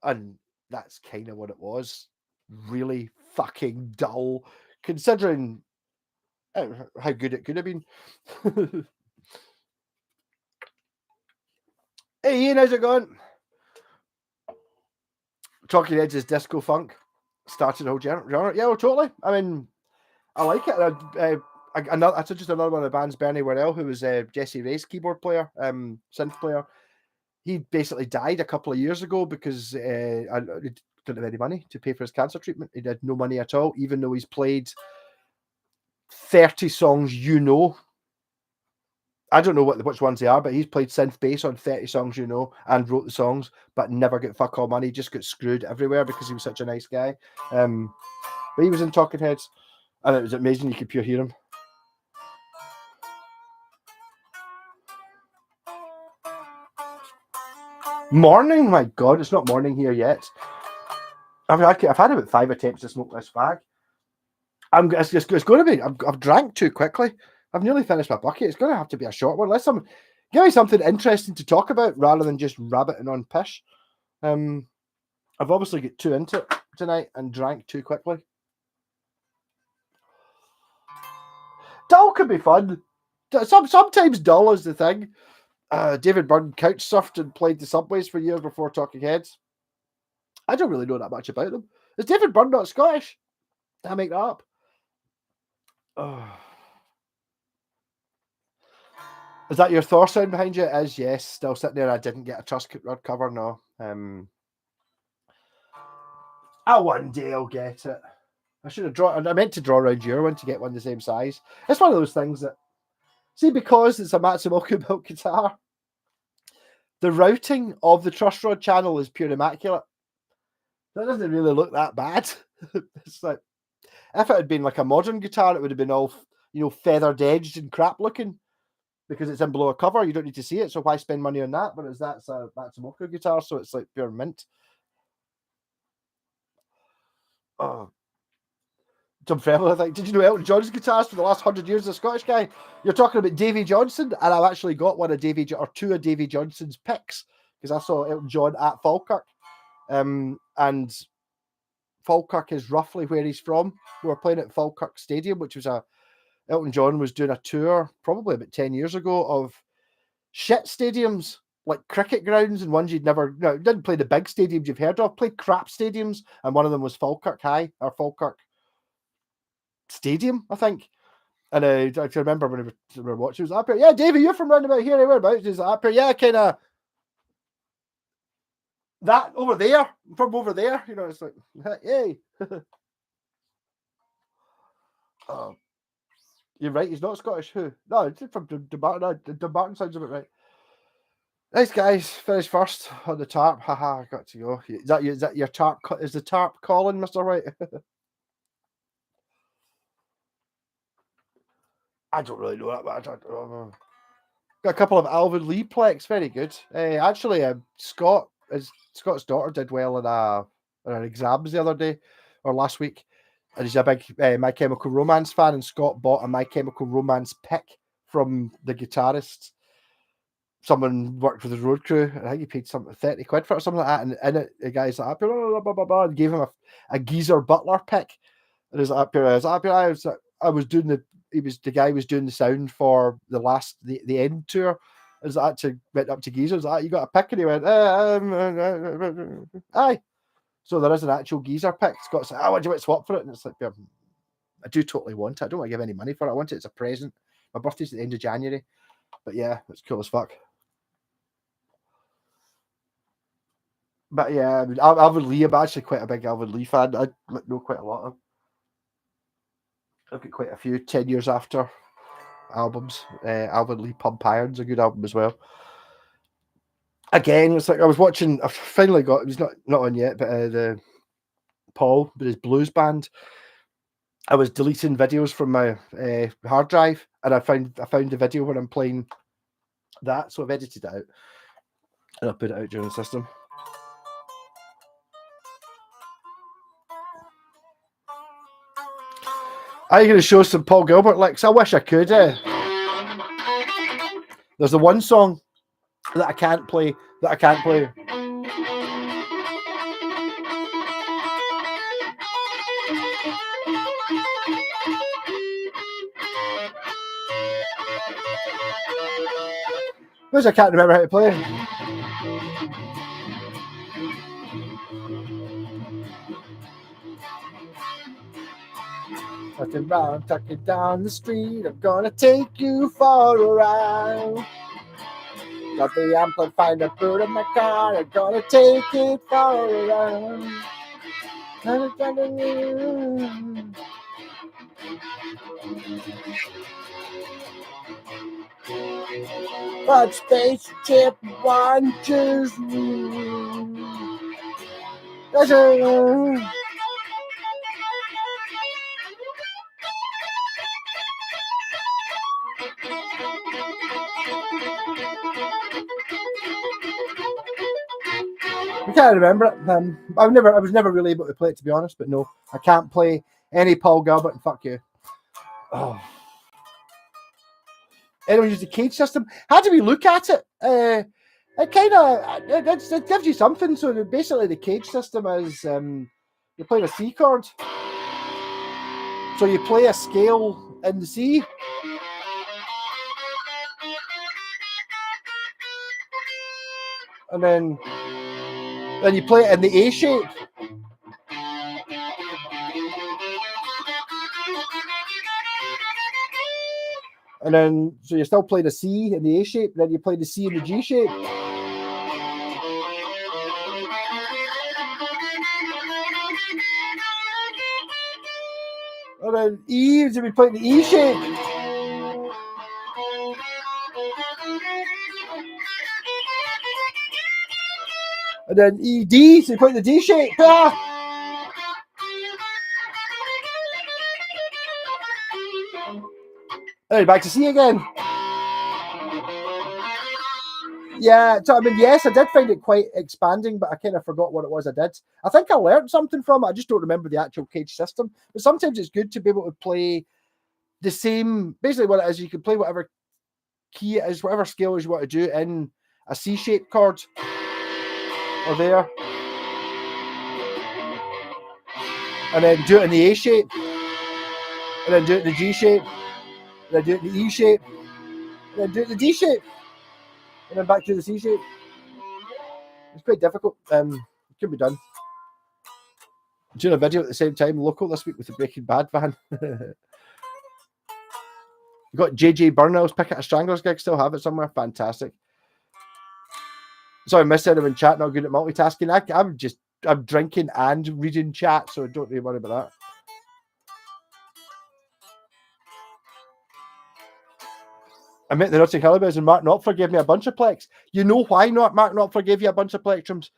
And that's kind of what it was. Really fucking dull, considering how good it could have been. Hey Ian, how's it going? Talking Heads is disco funk. Started the whole genre. Yeah, well, totally. I mean, I like it. That's just another one of the bands, Bernie Worrell, who was Jesse Ray's keyboard player, synth player. He basically died a couple of years ago because he didn't have any money to pay for his cancer treatment. He had no money at all, even though he's played 30 songs, I don't know which ones they are, but he's played synth bass on 30 songs, and wrote the songs, but never got fuck all money, just got screwed everywhere because he was such a nice guy. But he was in Talking Heads, and it was amazing. You could pure hear him. Morning, my God, it's not morning here yet. I've had about 5 attempts to smoke this fag. It's going to be. I've drank too quickly. I've nearly finished my bucket. It's going to have to be a short one. Give me something interesting to talk about rather than just rabbiting on pish. I've obviously got too into it tonight and drank too quickly. Dull can be fun. Sometimes dull is the thing. David Byrne couch surfed and played the Subways for years before Talking Heads. I don't really know that much about them. Is David Byrne not Scottish? Did I make that up? Oh. Is that your Thor sound behind you? It is, yes. Still sitting there. I didn't get a truss rod cover, no. One day I'll get it. I meant to draw around your one to get one the same size. It's one of those things that, see, because it's a Matsumoto built guitar, the routing of the truss rod channel is pure immaculate. That doesn't really look that bad. It's like, if it had been like a modern guitar, it would have been all, feathered edged and crap looking because it's in below a cover. You don't need to see it, so why spend money on that? But that's a Matsumoto guitar, so it's like pure mint. Oh, Tom Frello, I think. Did you know Elton John's guitars for the last 100 years? The Scottish guy. You're talking about Davy Johnson, and I've actually got two of Davy Johnson's picks because I saw Elton John at Falkirk, and Falkirk is roughly where he's from. We were playing at Falkirk Stadium, which was Elton John was doing a tour probably about 10 years ago of shit stadiums, like cricket grounds and ones you'd never, didn't play the big stadiums you've heard of, played crap stadiums, and one of them was Falkirk High, or Falkirk Stadium, I think. And I can remember when we were watching, he was up here, yeah, Davey, you're from round about here, whereabouts? He's up here, yeah, kind of that over there, from over there, it's like, yay. Oh, you're right, he's not Scottish. Who? No, it's from Dumbarton. Dumbarton sounds about right. Nice guys, finished first on the tarp. Haha, I got to go. Is that your tarp? Is the tarp calling, Mr. White? I don't really know that, but I don't know. Got a couple of Alvin Lee plex, very good. Actually, Scott's daughter did well in her exams the other day or last week, and he's a big My Chemical Romance fan. And Scott bought a My Chemical Romance pick from the guitarist. Someone worked with his road crew. I think he paid something 30 quid for it or something like that. And in it, the guy's like, blah, blah, blah, blah, and gave him a Geezer Butler pick. And he's like, I was doing the guy was doing the sound for the end tour. Is that to went up to Geezer? Is that you got a pick? And he went, aye. So there is an actual Geezer pick. Scott's like, what do you want to swap for it? And it's like, I do totally want it. I don't want to give any money for it. I want it as a present. My birthday's at the end of January. But yeah, it's cool as fuck. But yeah, I mean, Alvin Lee, I'm actually quite a big Alvin Lee fan. I know quite a lot of. I've got quite a few 10 years after albums. Alvin Lee Pump Iron's a good album as well. Again, it's like I was watching. I finally got. He's not on yet, but the Paul, but his blues band. I was deleting videos from my hard drive, and I found the video when I'm playing that, so I've edited it out, and I'll put it out during the system. Are you going to show some Paul Gilbert licks? I wish I could. There's the one song that I can't play. Because I can't remember how to play. Tucking round, tucking down the street. I'm gonna take you for a ride. Got the amplifier to put in my car. I'm gonna take it for a ride. But spaceship wanders. I can't remember it. I was never really able to play it, to be honest. But no, I can't play any Paul Gilbert. And fuck you. Oh. Anyone use the cage system? How do we look at it? It kind of it gives you something. So basically, the cage system is you're playing a C chord. So you play a scale in the C. And then you play it in the A shape. And then, so you're still playing a C in the A shape, then you play the C in the G shape. And then E, so we play the E shape. And then E, D, so you put the D shape. Ah! And then back to C again. Yeah, so I mean, yes, I did find it quite expanding, but I kind of forgot what it was I did. I think I learned something from it. I just don't remember the actual cage system. But sometimes it's good to be able to play the same, basically what it is, you can play whatever key it is, whatever scale is you want to do in a C-shaped chord or there. And then do it in the A shape. And then do it in the G shape. And then do it in the E shape. And then do it in the D shape. And then back to the C shape. It's quite difficult. It could be done. Doing a video at the same time, local this week with the Breaking Bad van. You got JJ Burnell's Pick At a Strangler's gig, still have it somewhere. Fantastic. Sorry, I missed out in chat, not good at multitasking. I'm drinking and reading chat, so don't really worry about that. I met the Nutty Calibares and Mark Knopfler gave me a bunch of plex. You know why not? Mark Knopfler gave you a bunch of plectrums?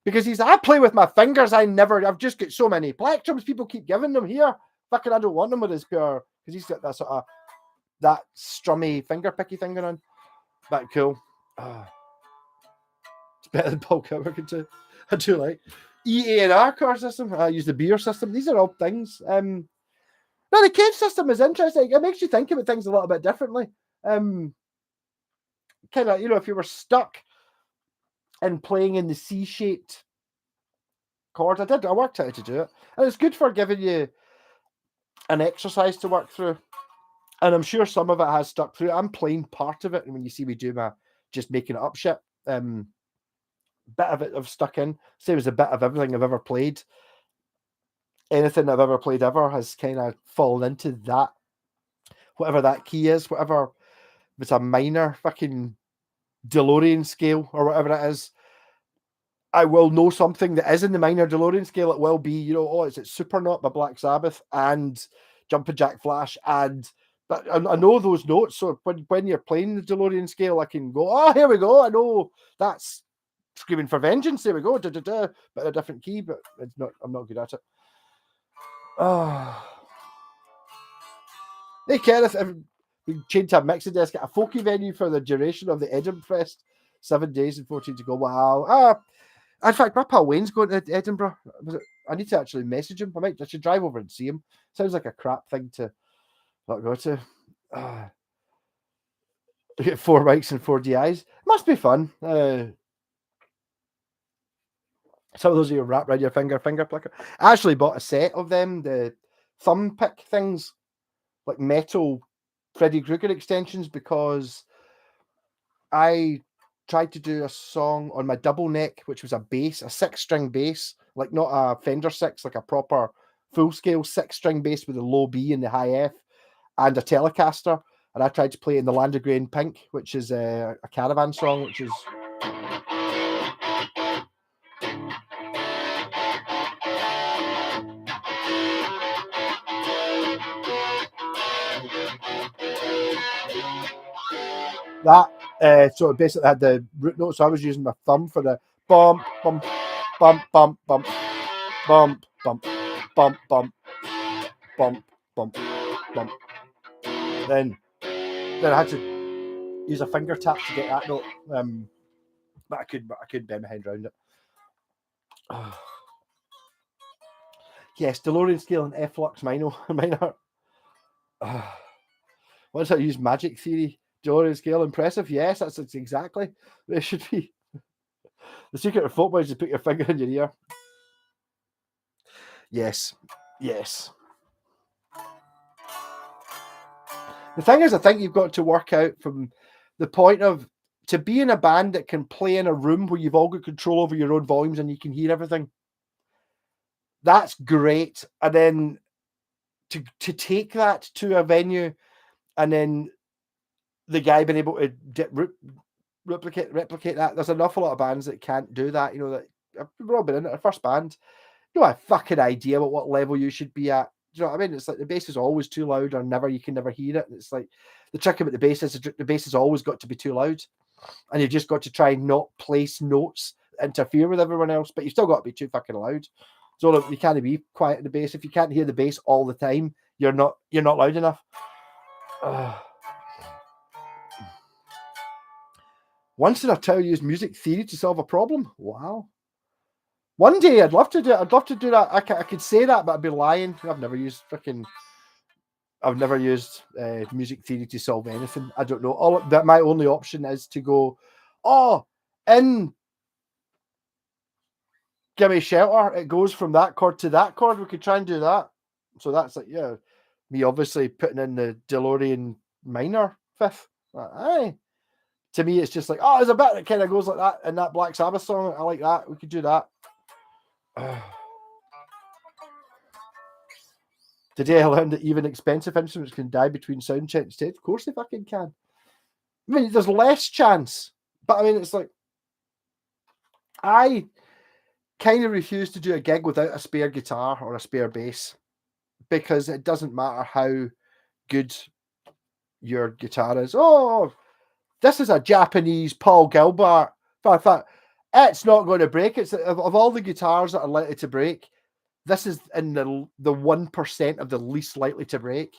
Because I play with my fingers. I've just got so many plectrums. People keep giving them here. Fucking, I don't want them with his pure, because he's got that sort of, that strummy finger picky thing going on. That cool. It's better than bulk working too. I do like EA&R car system. I use the beer system. These are all things. No, the cage system is interesting. It makes you think about things a little bit differently. Kind of, if you were stuck in playing in the C-shaped chord, I worked out how to do it, and it's good for giving you an exercise to work through. And I'm sure some of it has stuck through. I'm playing part of it, and when you see me do my just making it up shit, bit of it I've stuck in. Same as a bit of everything I've ever played. Anything I've ever played ever has kind of fallen into that, whatever that key is, whatever, if it's a minor fucking DeLorean scale or whatever it is, I will know something that is in the minor DeLorean scale. It will be, is it Supernaut by Black Sabbath and Jumpin' Jack Flash, and but I know those notes. So when you're playing the DeLorean scale, I can go, oh, here we go. I know that's Screaming for Vengeance. There we go. But a different key, but it's not. I'm not good at it. Hey Kenneth, we changed our mixing desk at a folky venue for the duration of the Edinburgh Fest. 7 days and 14 to go. Wow. In fact, my pal Wayne's going to Edinburgh. I need to actually message him. I should drive over and see him. Sounds like a crap thing to not go to. Get 4 mics and 4 DIs. Must be fun. Some of those are your wrap around your finger plicker. I actually bought a set of them, the thumb pick things, like metal Freddy Krueger extensions, because I tried to do a song on my double neck, which was a bass, a 6-string bass, like not a Fender 6, like a proper full-scale 6-string bass with a low B and the high F and a Telecaster. And I tried to play in the Land of Grey and Pink, which is a Caravan song, which is... That, so it basically had the root notes, so I was using my thumb for the bump, bump, bump, bump, bump, bump, bump, bump, bump, bump, bump, bump. Then I had to use a finger tap to get that note. But I could bend my head around it. Yes, DeLorean scale and F-Lux minor. Once I use Magic Theory, DeLorean scale impressive. Yes, that's exactly what it should be. The secret of football is to put your finger in your ear. Yes. The thing is, I think you've got to work out from the point of, to be in a band that can play in a room where you've all got control over your own volumes and you can hear everything. That's great. And then to take that to a venue, and then the guy being able to replicate that. There's an awful lot of bands that can't do that. That we've all been in it. Our first band, no a fucking idea about what level you should be at. Do you know what I mean? It's like the bass is always too loud, or you can never hear it. And it's like the trick about the bass is always got to be too loud, and you've just got to try and not place notes interfere with everyone else, but you've still got to be too fucking loud. So look, you can't be quiet in the bass. If you can't hear the bass all the time, you're not loud enough. Once did I tell you use music theory to solve a problem? Wow. One day I'd love to do it. I'd love to do that. I could say that, but I'd be lying. I've never used music theory to solve anything. I don't know. My only option is to go, Give Me Shelter. It goes from that chord to that chord. We could try and do that. So that's like, yeah, me obviously putting in the DeLorean minor fifth. Aye. To me, it's just like, there's a bit that kind of goes like that in that Black Sabbath song. I like that. We could do that. Today I learned that even expensive instruments can die between sound checks. Of course they fucking can. I mean, there's less chance. But I mean, it's like, I kind of refuse to do a gig without a spare guitar or a spare bass, because it doesn't matter how good your guitar is. This is a Japanese Paul Gilbert. In fact, it's not going to break. It's of all the guitars that are likely to break, this is in the 1% of the least likely to break.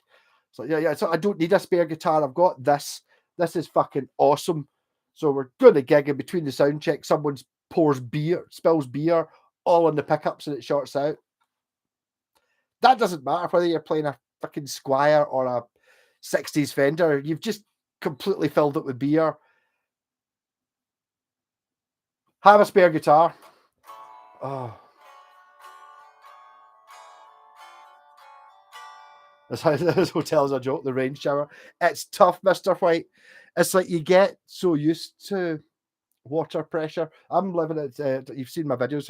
So yeah. So I don't need a spare guitar. I've got this. This is fucking awesome. So we're doing a gig, in between the sound check, someone spills beer all on the pickups, and it shorts out. That doesn't matter whether you're playing a fucking Squire or a 60s Fender. You've just completely filled it with beer. Have a spare guitar. This hotel's a joke. The rain shower. It's tough, Mr. White. It's like you get so used to water pressure. I'm living at. You've seen my videos.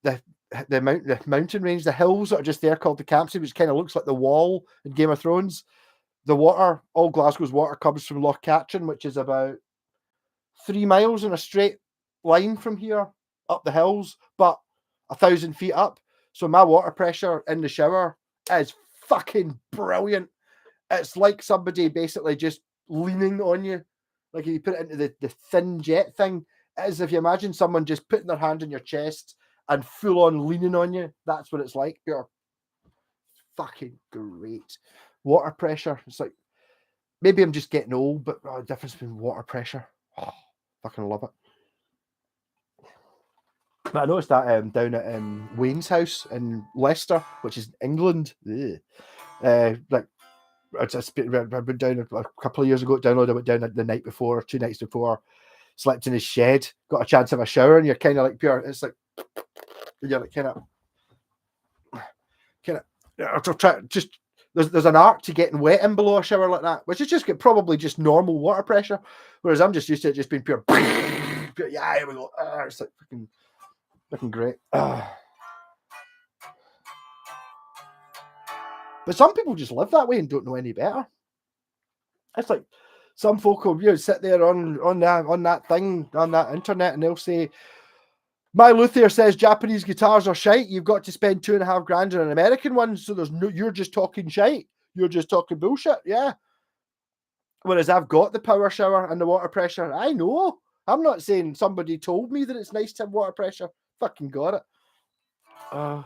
The mountain range, the hills that are just there called the Campsie, which kind of looks like the wall in Game of Thrones. The water, all Glasgow's water comes from Loch Catrin, which is about 3 miles in a straight line from here up the hills, but 1,000 feet up. So my water pressure in the shower is fucking brilliant. It's like somebody basically just leaning on you. Like if you put it into the thin jet thing, it is if you imagine someone just putting their hand on your chest and full on leaning on you. That's what it's like. You're fucking great. Water pressure. It's like, maybe I'm just getting old, but the difference between water pressure. Fucking love it. But I noticed that down at Wayne's house in Leicester, which is England. Like I've been down a couple of years ago. I went down the night before, 2 nights before, slept in his shed, got a chance to have a shower, and you're kind of like pure. It's like you're like kind of just. There's an art to getting wet in below a shower like that, which is just probably just normal water pressure. Whereas I'm just used to it just being pure. Yeah, here we go. It's like fucking great. But some people just live that way and don't know any better. It's like some folk will sit there on that thing, on that internet, and they'll say, my luthier says Japanese guitars are shite. You've got to spend $2,500 on an American one. So you're just talking shite. You're just talking bullshit. Yeah. Whereas I've got the power shower and the water pressure. I know. I'm not saying somebody told me that it's nice to have water pressure. Fucking got it. I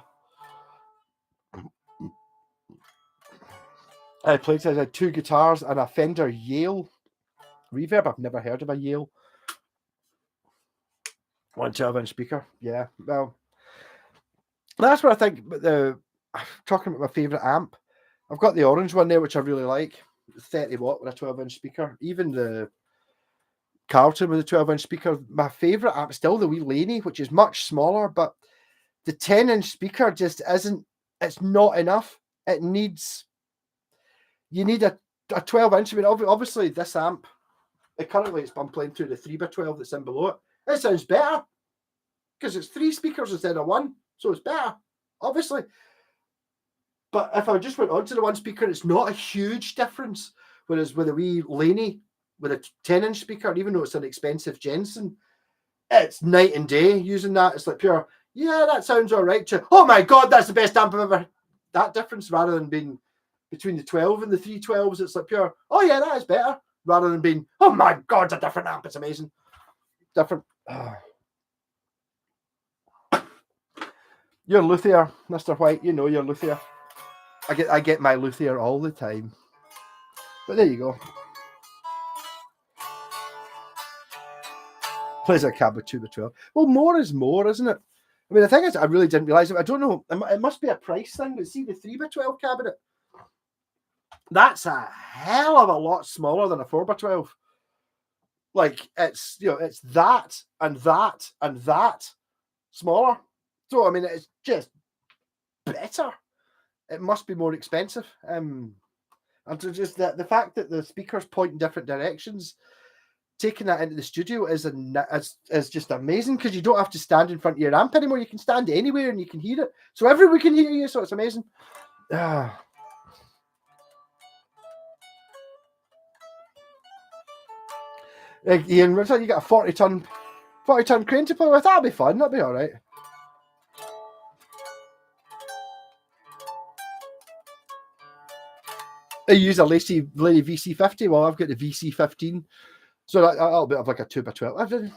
had 2 guitars and a Fender Yale reverb. I've never heard of a Yale. 1 12-inch speaker. Yeah, well, that's what I think. But talking about my favourite amp, I've got the orange one there, which I really like. 30 watt with a 12-inch speaker. Even the Carlton with a 12-inch speaker. My favourite amp still the wee Laney, which is much smaller, but the 10-inch speaker just isn't. It's not enough. You need a 12-inch. I mean, obviously this amp. Currently, I'm playing to the 3x12 that's in below it. It sounds better because it's 3 speakers instead of 1, so it's better, obviously. But if I just went on to the 1 speaker, it's not a huge difference. Whereas with a wee Laney with a 10-inch speaker, even though it's an expensive Jensen, it's night and day using that. It's like pure, yeah, that sounds all right. Oh my God, that's the best amp I've ever. That difference rather than being between the 12 and the 312s, it's like pure, oh yeah, that is better. Rather than being, oh my God, it's a different amp. It's amazing. Different. You're luthier, Mr. White. You know you're luthier. I get my luthier all the time. But there you go. Plays a cab with 2x12. Well, more is more, isn't it? I mean, the thing is, I really didn't realise it. I don't know. It must be a price thing. But see, the 3x12 cabinet, that's a hell of a lot smaller than a 4x12. Like, it's, you know, it's that and that and that smaller. So, I mean, it's just better. It must be more expensive. And so just the fact that the speakers point in different directions, taking that into the studio is just amazing, because you don't have to stand in front of your amp anymore. You can stand anywhere and you can hear it. So everyone can hear you. So it's amazing. Ian, looks like you got a 40-ton crane to play with. That'll be fun. That'll be all right. I use a Lacey VC50. Well, I've got the VC15. So that'll be like a 2x12.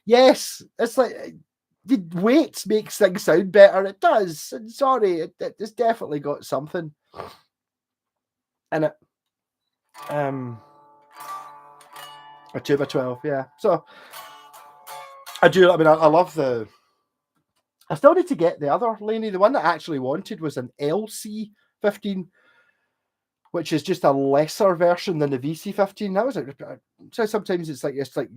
Yes, it's like the weight makes things sound better. It does. And sorry, it's definitely got something in it. A 2x12, yeah. So I do. I mean, I love the. I still need to get the other Laney. The one that I actually wanted was an LC15, which is just a lesser version than the VC15. That was like, so sometimes it's like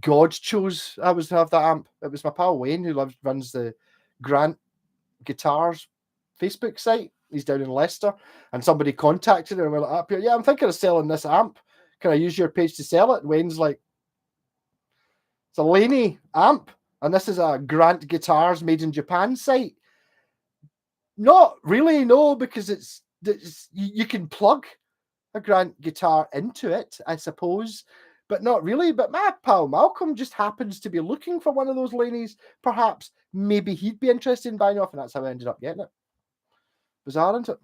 God chose I was to have that amp. It was my pal Wayne who runs the Grant Guitars Facebook site. He's down in Leicester, and somebody contacted him and we're like, up here, yeah, I'm thinking of selling this amp. Can I use your page to sell it? And Wayne's like, it's a Laney amp, and this is a Grant Guitars made in Japan site. Not really, no, because it's you can plug a Grant guitar into it, I suppose, but not really. But my pal Malcolm just happens to be looking for one of those Laneys. Perhaps maybe he'd be interested in buying off, and that's how I ended up getting it. Bizarre, isn't it?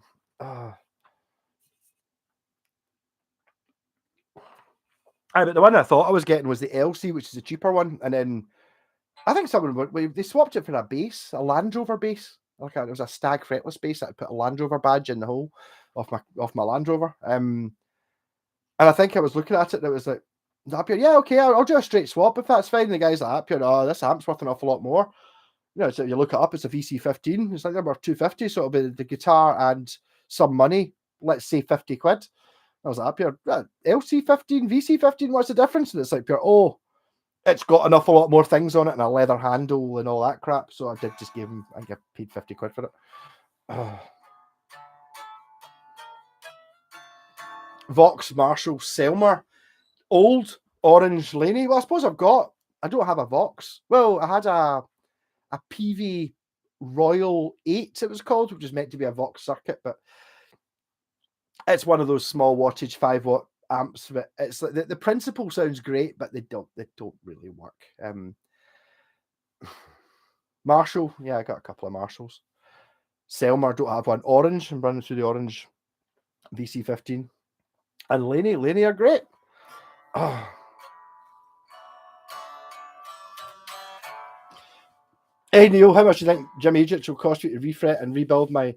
But the one I thought I was getting was the LC, which is a cheaper one, and then I think they swapped it for a bass, a Land Rover bass. Okay, it was a Stag fretless bass that I put a Land Rover badge in the hole off my Land Rover. And I think I was looking at it and it was like, yeah, okay, I'll do a straight swap if that's fine. And the guy's like, oh, this amp's worth an awful lot more. You know, so you look it up, it's a VC15. It's like number 250, so it'll be the guitar and some money. Let's say 50 quid. I was like, LC15, VC15, what's the difference? And it's like, it's got an awful lot more things on it and a leather handle and all that crap. So I did just give him, I paid 50 quid for it. Vox Marshall Selmer, old orange Laney. Well, I suppose I don't have a Vox. Well, I had a PV Royal 8, it was called, which is meant to be a Vox circuit, but it's one of those small wattage 5-watt amps. But it's like the principle sounds great, but they don't really work. Marshall, yeah, I got a couple of Marshalls. Selmer, don't have one. Orange, I'm running through the orange VC15. And Laney are great. Hey Neil, how much do you think Jim Egypt will cost you to refret and rebuild my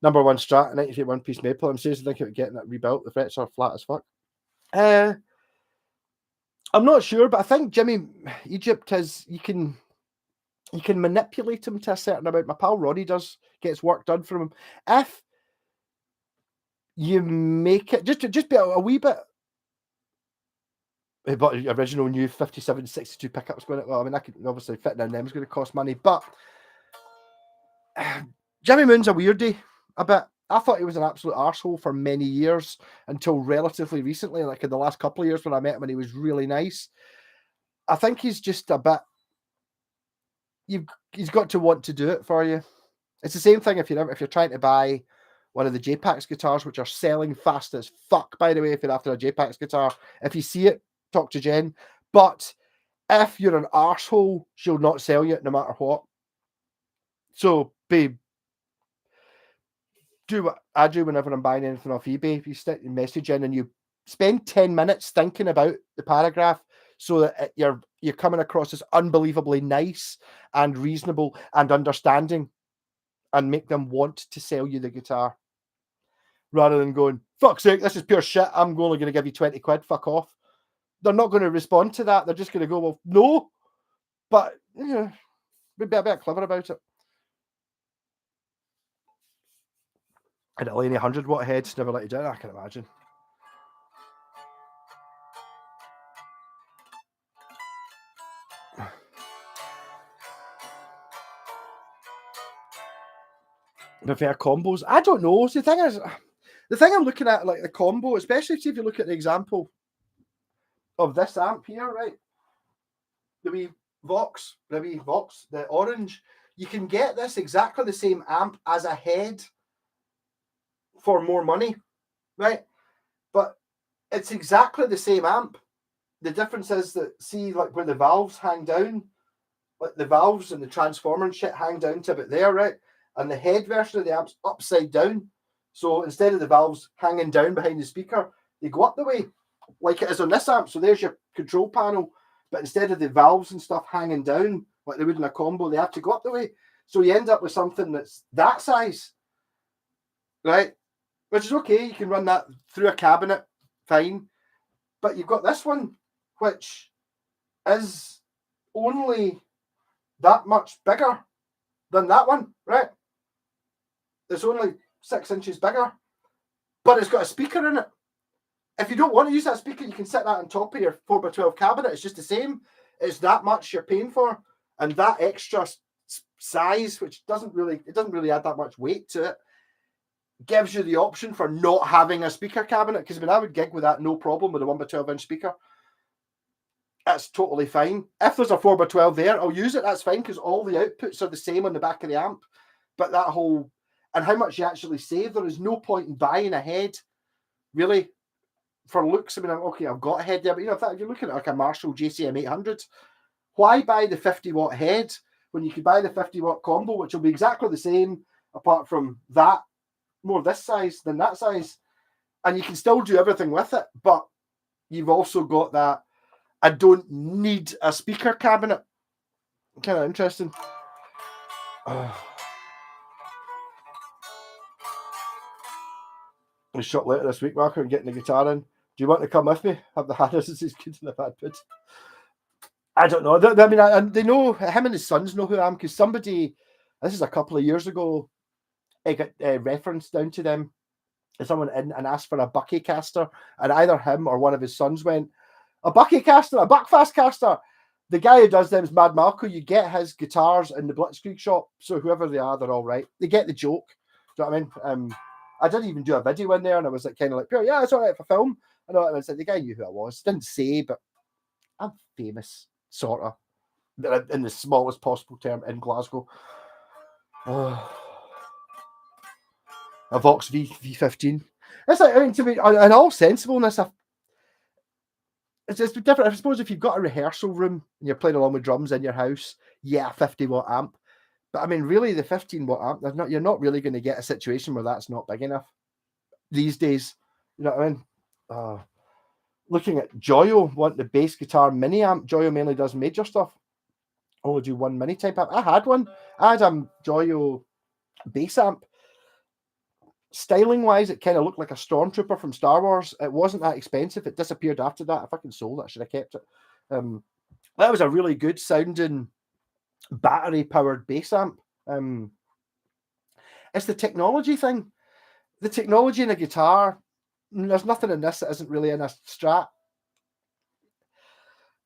number one Strat 93 one-piece maple? I'm seriously thinking of getting that rebuilt. The frets are flat as fuck. I'm not sure, but I think Jimmy Egypt you can manipulate him to a certain amount. My pal Ronnie gets work done from him. If you make it just be a wee bit. But original new 5762 pickups going. Well, I mean, I could obviously fitting in them is going to cost money, but Jimmy Moon's a weirdie a bit. I thought he was an absolute arsehole for many years until relatively recently, like in the last couple of years when I met him and he was really nice. I think he's just a bit. He's got to want to do it for you. It's the same thing if you're trying to buy one of the JPAX guitars, which are selling fast as fuck, by the way, if you're after a JPAX guitar. If you see it, talk to Jen. But if you're an arsehole, she'll not sell you no matter what. So, babe, do what I do whenever I'm buying anything off eBay. If you stick your message in and you spend 10 minutes thinking about the paragraph, so that you're coming across as unbelievably nice and reasonable and understanding, and make them want to sell you the guitar, rather than going, fuck's sake, this is pure shit, I'm only going to give you 20 quid, fuck off. They're not going to respond to that. They're just going to go, well, no, but we'd be a bit clever about it. And a Laney 100 watt heads never let you down, I can imagine. Prefer combos? I don't know. The thing is, the thing I'm looking at, like the combo, especially if you look at the example of this amp here, right? The wee Vox, the orange, you can get this exactly the same amp as a head for more money, right? But it's exactly the same amp. The difference is that, see, like where the valves hang down, like the valves and the transformer and shit hang down to about there, right? And the head version of the amp's upside down. So instead of the valves hanging down behind the speaker, they go up the way, like it is on this amp. So there's your control panel. But instead of the valves and stuff hanging down, like they would in a combo, they have to go up the way. So you end up with something that's that size, right? Which is okay. You can run that through a cabinet, fine. But you've got this one, which is only that much bigger than that one, right? It's only 6 inches bigger, but it's got a speaker in it. If you don't want to use that speaker, you can set that on top of your 4x12 cabinet. It's just the same. It's that much you're paying for, and that extra size, which doesn't really add that much weight to it, gives you the option for not having a speaker cabinet. Because I mean, I would gig with that no problem with a 1x12 inch speaker. That's totally fine. If there's a 4x12 there, I'll use it. That's fine, because all the outputs are the same on the back of the amp. But that whole, and how much you actually save, there is no point in buying a head, really, for looks. I mean, okay, I've got a head there, but if you're looking at like a Marshall JCM 800, why buy the 50 watt head when you could buy the 50 watt combo, which will be exactly the same, apart from that, more this size than that size, and you can still do everything with it, but you've also got that, I don't need a speaker cabinet. Kind of interesting. We shot later this week, Marco, and getting the guitar in. Do you want to come with me? Have the Harris is good in the bad bit. I don't know. I mean, they know, him and his sons know who I am, because somebody, this is a couple of years ago, it got referenced down to them. Someone in and asked for a Buckycaster, and either him or one of his sons went, a Buckycaster, a Buckfast caster. The guy who does them is Mad Malco. You get his guitars in the Blitzkrieg shop, so whoever they are, they're all right. They get the joke. Do you know what I mean? I didn't even do a video in there, and I was like, kind of like, yeah, it's all right for film. I know, and I said the guy knew who I was. Didn't say, but I'm famous, sort of, in the smallest possible term in Glasgow. A Vox V15. It's like, I mean, to me, in all sensibleness, it's just different. I suppose if you've got a rehearsal room and you're playing along with drums in your house, yeah, 50 watt amp. But I mean, really, the 15 watt amp, you're not really going to get a situation where that's not big enough these days. You know what I mean? Looking at Joyo, want the bass guitar mini amp. Joyo mainly does major stuff. Only do one mini type amp. I had one. I had a Joyo bass amp. Styling wise, it kind of looked like a stormtrooper from Star Wars. It wasn't that expensive. It disappeared after that. I fucking sold it. I should have kept it. That was a really good sounding battery powered bass amp. It's the technology thing. The technology in a guitar, there's nothing in this that isn't really in a Strat.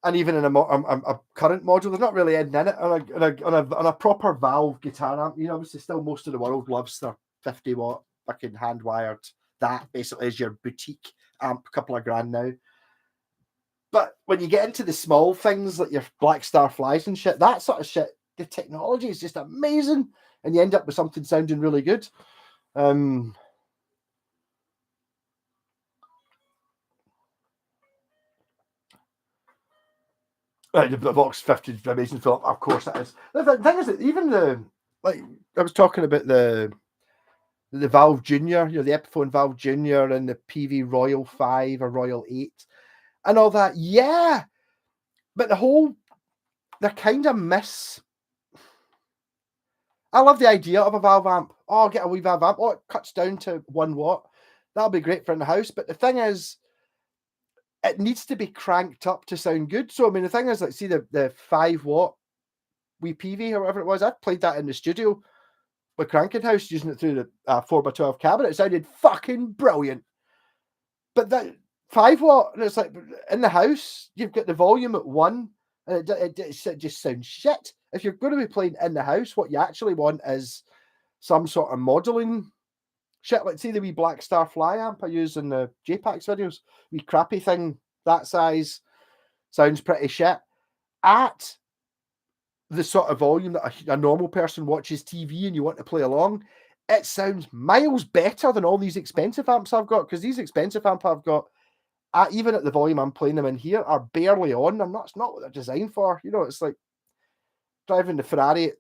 And even in a current module, there's not really anything in it. On a proper valve guitar amp, obviously still most of the world loves their 50 watt fucking hand wired. That basically is your boutique amp, a couple of grand now. But when you get into the small things like your Black Star Flies and shit, that sort of shit, the technology is just amazing, and you end up with something sounding really good. The Vox 50 is amazing, Philip. Of course it is. The thing is that even I was talking about the Valve Junior, the Epiphone Valve Junior and the PV Royal 5 or Royal 8 and all that. Yeah, But they're kind of I love the idea of a valve amp. Oh, I'll get a wee valve amp. Oh, it cuts down to 1 watt. That'll be great for in the house. But the thing is, it needs to be cranked up to sound good. So, I mean, the thing is, like, see the 5 watt wee PV or whatever it was, I played that in the studio with Cranking House using it through the 4x12 cabinet. It sounded fucking brilliant. But that 5 watt, and it's like in the house, you've got the volume at 1, and it just sounds shit. If you're going to be playing in the house, what you actually want is some sort of modeling shit. Like, see the wee Black Star Fly amp I use in the JPAX videos? Wee crappy thing that size, sounds pretty shit. At the sort of volume that a normal person watches TV and you want to play along, it sounds miles better than all these expensive amps I've got, because these expensive amps I've got, even at the volume I'm playing them in here, are barely on. It's not what they're designed for. You know, it's like driving the Ferrari at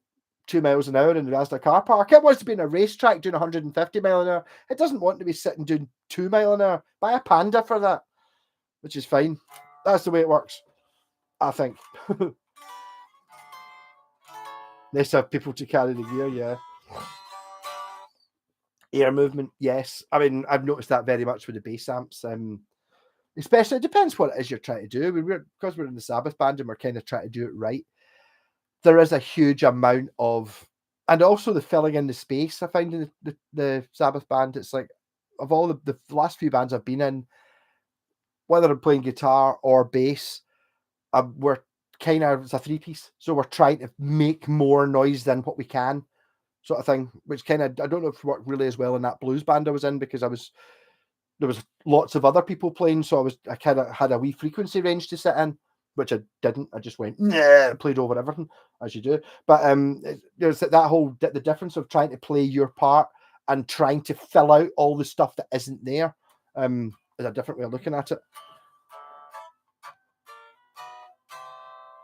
2 miles an hour in the Asda car park. It wants to be in a racetrack doing 150 miles an hour. It doesn't want to be sitting doing 2 miles an hour. Buy a Panda for that, which is fine. That's the way it works, I think. Nice to have people to carry the gear, yeah. Air movement, yes. I mean, I've noticed that very much with the bass amps. Especially, it depends what it is you're trying to do. I mean, because we're in the Sabbath band and we're kind of trying to do it right, there is a huge amount of, and also the filling in the space. I find in the Sabbath band, it's like, of all the last few bands I've been in, whether I'm playing guitar or bass, we're kind of, it's a 3-piece, so we're trying to make more noise than what we can, sort of thing. Which kind of, I don't know if it worked really as well in that blues band I was in, because there was lots of other people playing, so I kind of had a wee frequency range to sit in, which I didn't. I just went, nah, played over everything, as you do. But there's that whole, the difference of trying to play your part and trying to fill out all the stuff that isn't there, is a different way of looking at it.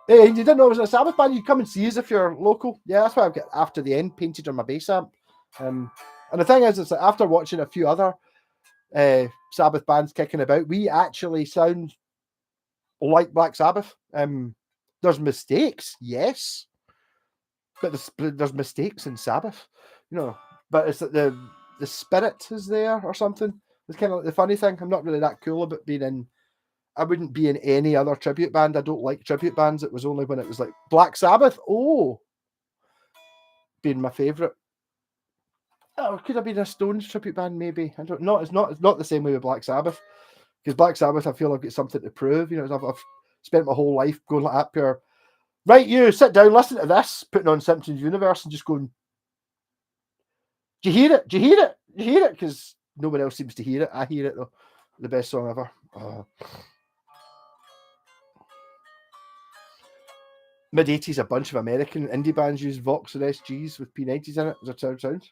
Hey, you didn't know it was a Sabbath band? You come and see us if you're local. Yeah, that's why I've got After the End painted on my bass amp. And the thing is, it's like, after watching a few other Sabbath bands kicking about, we actually sound like Black Sabbath. There's mistakes, yes, but there's mistakes in Sabbath, you know. But it's that the spirit is there or something. It's kind of like the funny thing. I'm not really that cool about being in. I wouldn't be in any other tribute band. I don't like tribute bands. It was only when it was like Black Sabbath, being my favourite. Oh, could have been a Stones tribute band, maybe. I don't know. It's not the same way with Black Sabbath, because Black Sabbath, I feel I've got something to prove. You know, I've spent my whole life going like that, pure. Right, you sit down, listen to this, putting on Simpsons Universe, and just going, "Do you hear it? Do you hear it? Do you hear it?" Because no one else seems to hear it. I hear it though. The best song ever. Mid-80s, a bunch of American indie bands used Vox and SGs with P90s in it. Does that sound?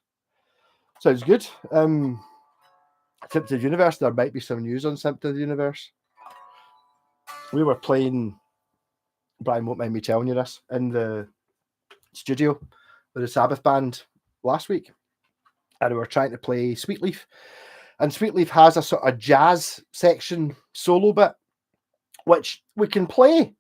Sounds good. Symptom of the Universe, there might be some news on Symptom of the Universe. We were playing, Brian won't mind me telling you this, in the studio with the Sabbath band last week. And we were trying to play Sweetleaf. And Sweetleaf has a sort of jazz section solo bit, which we can play,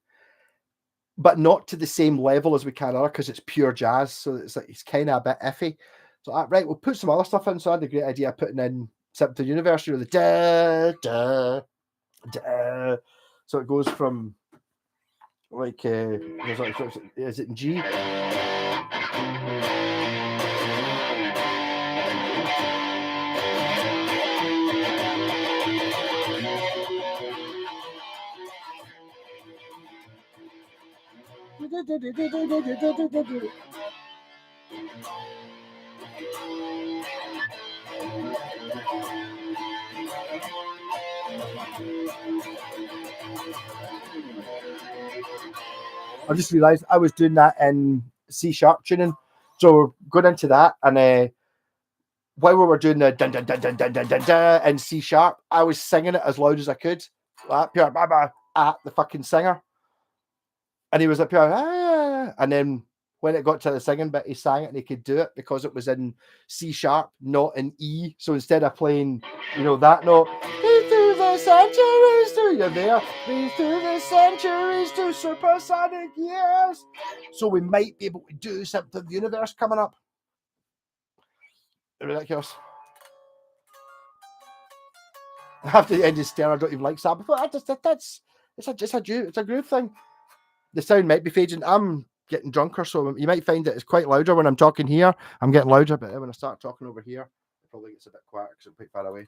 but not to the same level as we can other, because it's pure jazz. So it's like, it's kind of a bit iffy. So right, we'll put some other stuff in. So I had a great idea of putting in Symptom Universe, you know, the da da da. So it goes from like is it in G? I just realised I was doing that in C sharp tuning, so we're going into that, and while we were doing the dun dun dun dun dun dun dun dun in C sharp, I was singing it as loud as I could, like at the fucking singer, and he was like, and then when it got to the singing bit, he sang it and he could do it because it was in C sharp, not in E. So instead of playing, you know, that note, the centuries to you're there. Breathe through the centuries to supersonic years. So we might be able to do something. The universe coming up. Ridiculous. I have to end his stare. I don't even like Sabbath. It's a groove thing. The sound might be fading. I'm getting drunker, so you might find that it's quite louder when I'm talking here. I'm getting louder, but when I start talking over here, it probably gets a bit quieter because I'm quite far away.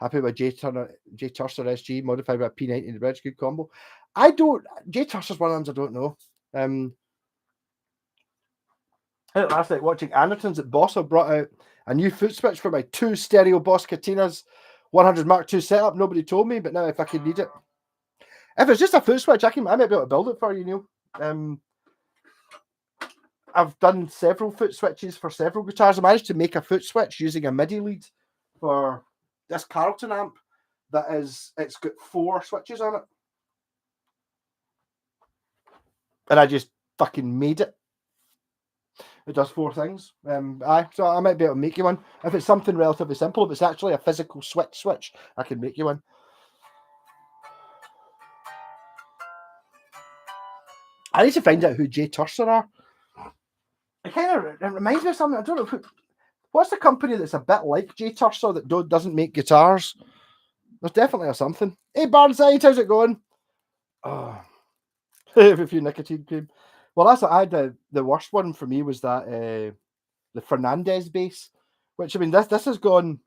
Happy with J Turner SG modified by P90 in the bridge. Good combo. J Turner's one of them I don't know. Last night watching Anderton's at Bossa brought out a new foot switch for my 2 stereo Boss Catinas 100 Mark II setup. Nobody told me, but now if I could need it. If it's just a foot switch, I might be able to build it for you, Neil. I've done several foot switches for several guitars. I managed to make a foot switch using a MIDI lead for this Carlton amp. It's got 4 switches on it. And I just fucking made it. It does 4 things. So I might be able to make you one. If it's something relatively simple, if it's actually a physical switch, I can make you one. I need to find out who Jay Turser are. It reminds me of something. I don't know what's the company that's a bit like Jay Turser that doesn't make guitars. There's definitely something. Hey Barnside, how's it going? Oh, a few nicotine cream. Well, the worst one for me was that the Fernandez bass, which I mean this has gone.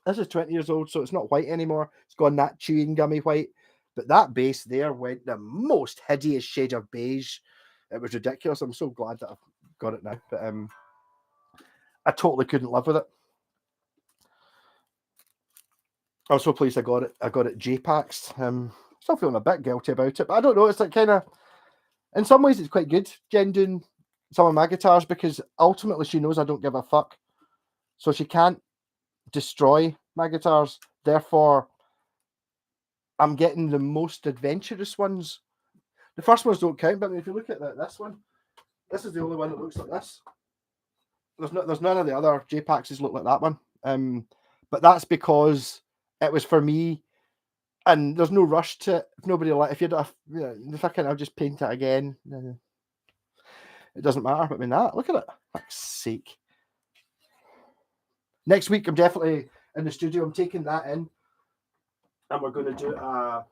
This is 20 years old, so it's not white anymore. It's gone that chewing gummy white. But that bass there went the most hideous shade of beige. It was ridiculous. I'm so glad that I've got it now. But I totally couldn't live with it. I was so pleased I got it. I got it J-Paxed. Still feeling a bit guilty about it, but I don't know. It's like kind of, in some ways, it's quite good, Jen, doing some of my guitars because ultimately she knows I don't give a fuck. So she can't destroy my guitars. Therefore, I'm getting the most adventurous ones. The first ones don't count, but if you look at this one, this is the only one that looks like this. There's none of the other J-Paxes look like that one. But that's because it was for me, and there's no rush to it. If nobody if you don't, if I can, I'll just paint it again. It doesn't matter. But I mean, look at it. Fuck's sake. Next week, I'm definitely in the studio. I'm taking that in, and we're going to do a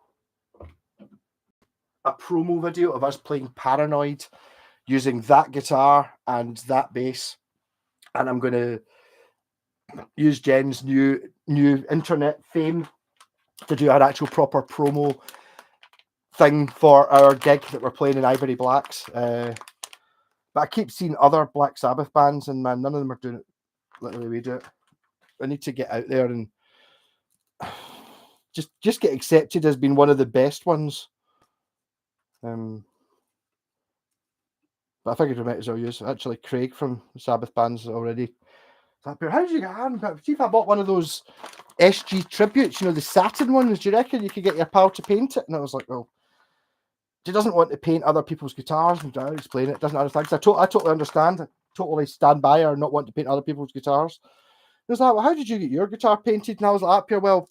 promo video of us playing Paranoid using that guitar and that bass. And I'm going to use Jen's new internet fame to do an actual proper promo thing for our gig that we're playing in Ivory Blacks. But I keep seeing other Black Sabbath bands, and man, none of them are doing it like the way we do it. I need to get out there and just get accepted as being one of the best ones. But I figured we might as well use actually Craig from Sabbath bands already. How did you get on? See if I bought one of those SG tributes, the satin ones. Do you reckon you could get your pal to paint it? And I was like, well, she doesn't want to paint other people's guitars. And I explain it. Doesn't understand. I totally understand. I totally stand by her not wanting to paint other people's guitars. It was like, well, how did you get your guitar painted? And I was like, well,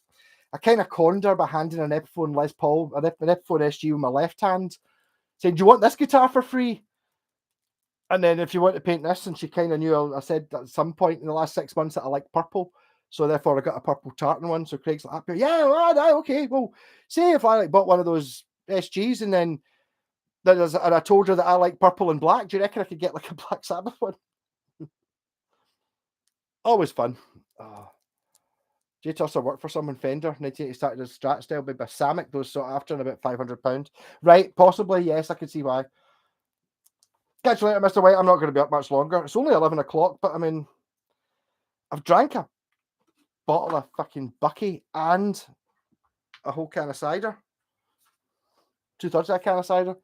I kind of conned her by handing an Epiphone Les Paul, an Epiphone SG with my left hand, saying, do you want this guitar for free? And then if you want to paint this, and she kind of knew, I said at some point in the last 6 months that I like purple. So therefore I got a purple tartan one. So Craig's like, yeah, well, okay. Well, say if I bought one of those SGs and then and I told her that I like purple and black, do you reckon I could get like a Black Sabbath one? Always fun. Jay Tusser worked for someone, Fender. 1980 started as Strat style, by Samick, those sought after, and about £500. Right, possibly, yes, I could see why. Catch you later, Mr. White. I'm not going to be up much longer. It's only 11 o'clock, but I mean, I've drank a bottle of fucking Bucky and a whole can of cider. 2/3 of a can of cider.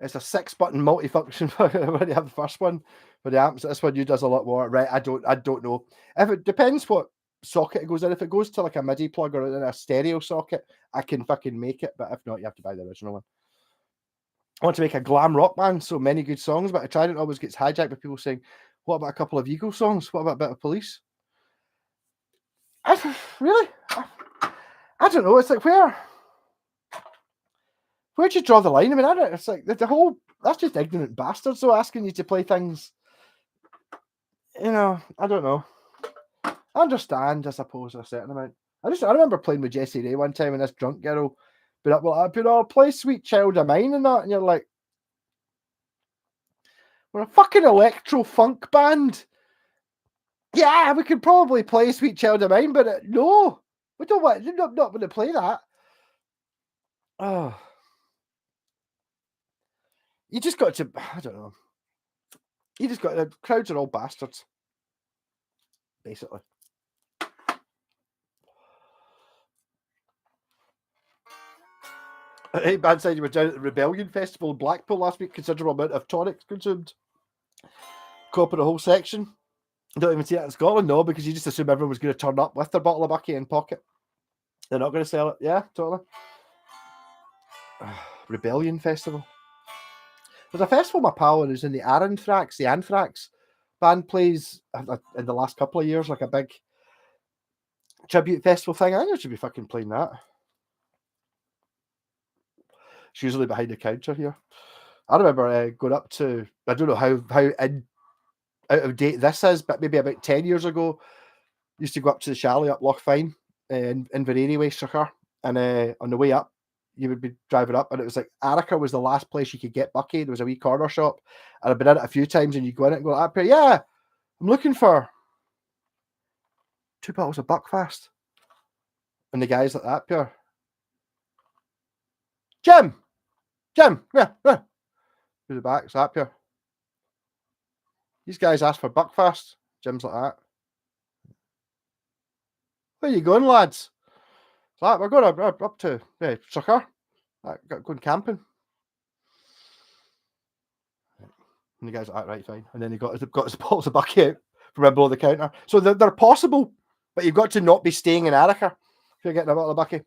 It's a 6-button multifunction. When you have the first one for the amps, this one you does a lot more. Right? I don't know. If it depends what socket it goes in. If it goes to like a MIDI plug or in a stereo socket, I can fucking make it. But if not, you have to buy the original one. I want to make a glam rock band, so many good songs, but I tried it always gets hijacked by people saying, what about a couple of Eagle songs? What about a bit of Police? Really? I don't know. It's like, where'd you draw the line? I mean, I don't, it's like the whole, that's just ignorant bastards, so asking you to play things, you know, I don't know. I understand, I suppose, a certain amount. I remember playing with Jessie Ray one time and this drunk girl put up, well, I put all play Sweet Child of Mine and that, and you're like, we're a fucking electro funk band. Yeah, we could probably play Sweet Child of Mine, but no, we don't want, not want to play that. Oh, you just got to, I don't know. You just got, the crowds are all bastards, basically. Hey, bad side, you were down at the Rebellion Festival in Blackpool last week. Considerable amount of tonics consumed. Copper the whole section. Don't even see that in Scotland, no, because you just assume everyone was going to turn up with their bottle of bucky in pocket. They're not going to sell it. Yeah, totally. Rebellion Festival. There's a festival my pal is in the Anthrax. The Anthrax band plays in the last couple of years, like a big tribute festival thing. I think I should be fucking playing that. It's usually behind the counter here. I remember going up to, I don't know how out of date this is, but maybe about 10 years ago, used to go up to the chalet up Lochfine in Inverary way, Sucker, and on the way up, you would be driving up, and it was like Arica was the last place you could get bucky. There was a wee corner shop, and I've been in it a few times, and you go in it and go, up here, yeah, I'm looking for 2 bottles of Buckfast. And the guy's like that, pure. Jim, yeah. To the back, it's that pure. These guys asked for Buckfast. Jim's like that. Where are you going, lads? It's like, we're going up to Sucker. Going camping. And the guy's like, right, fine. And then he got his bottles of bucky out from below the counter. So they're possible, but you've got to not be staying in Arica if you're getting a bottle of bucky.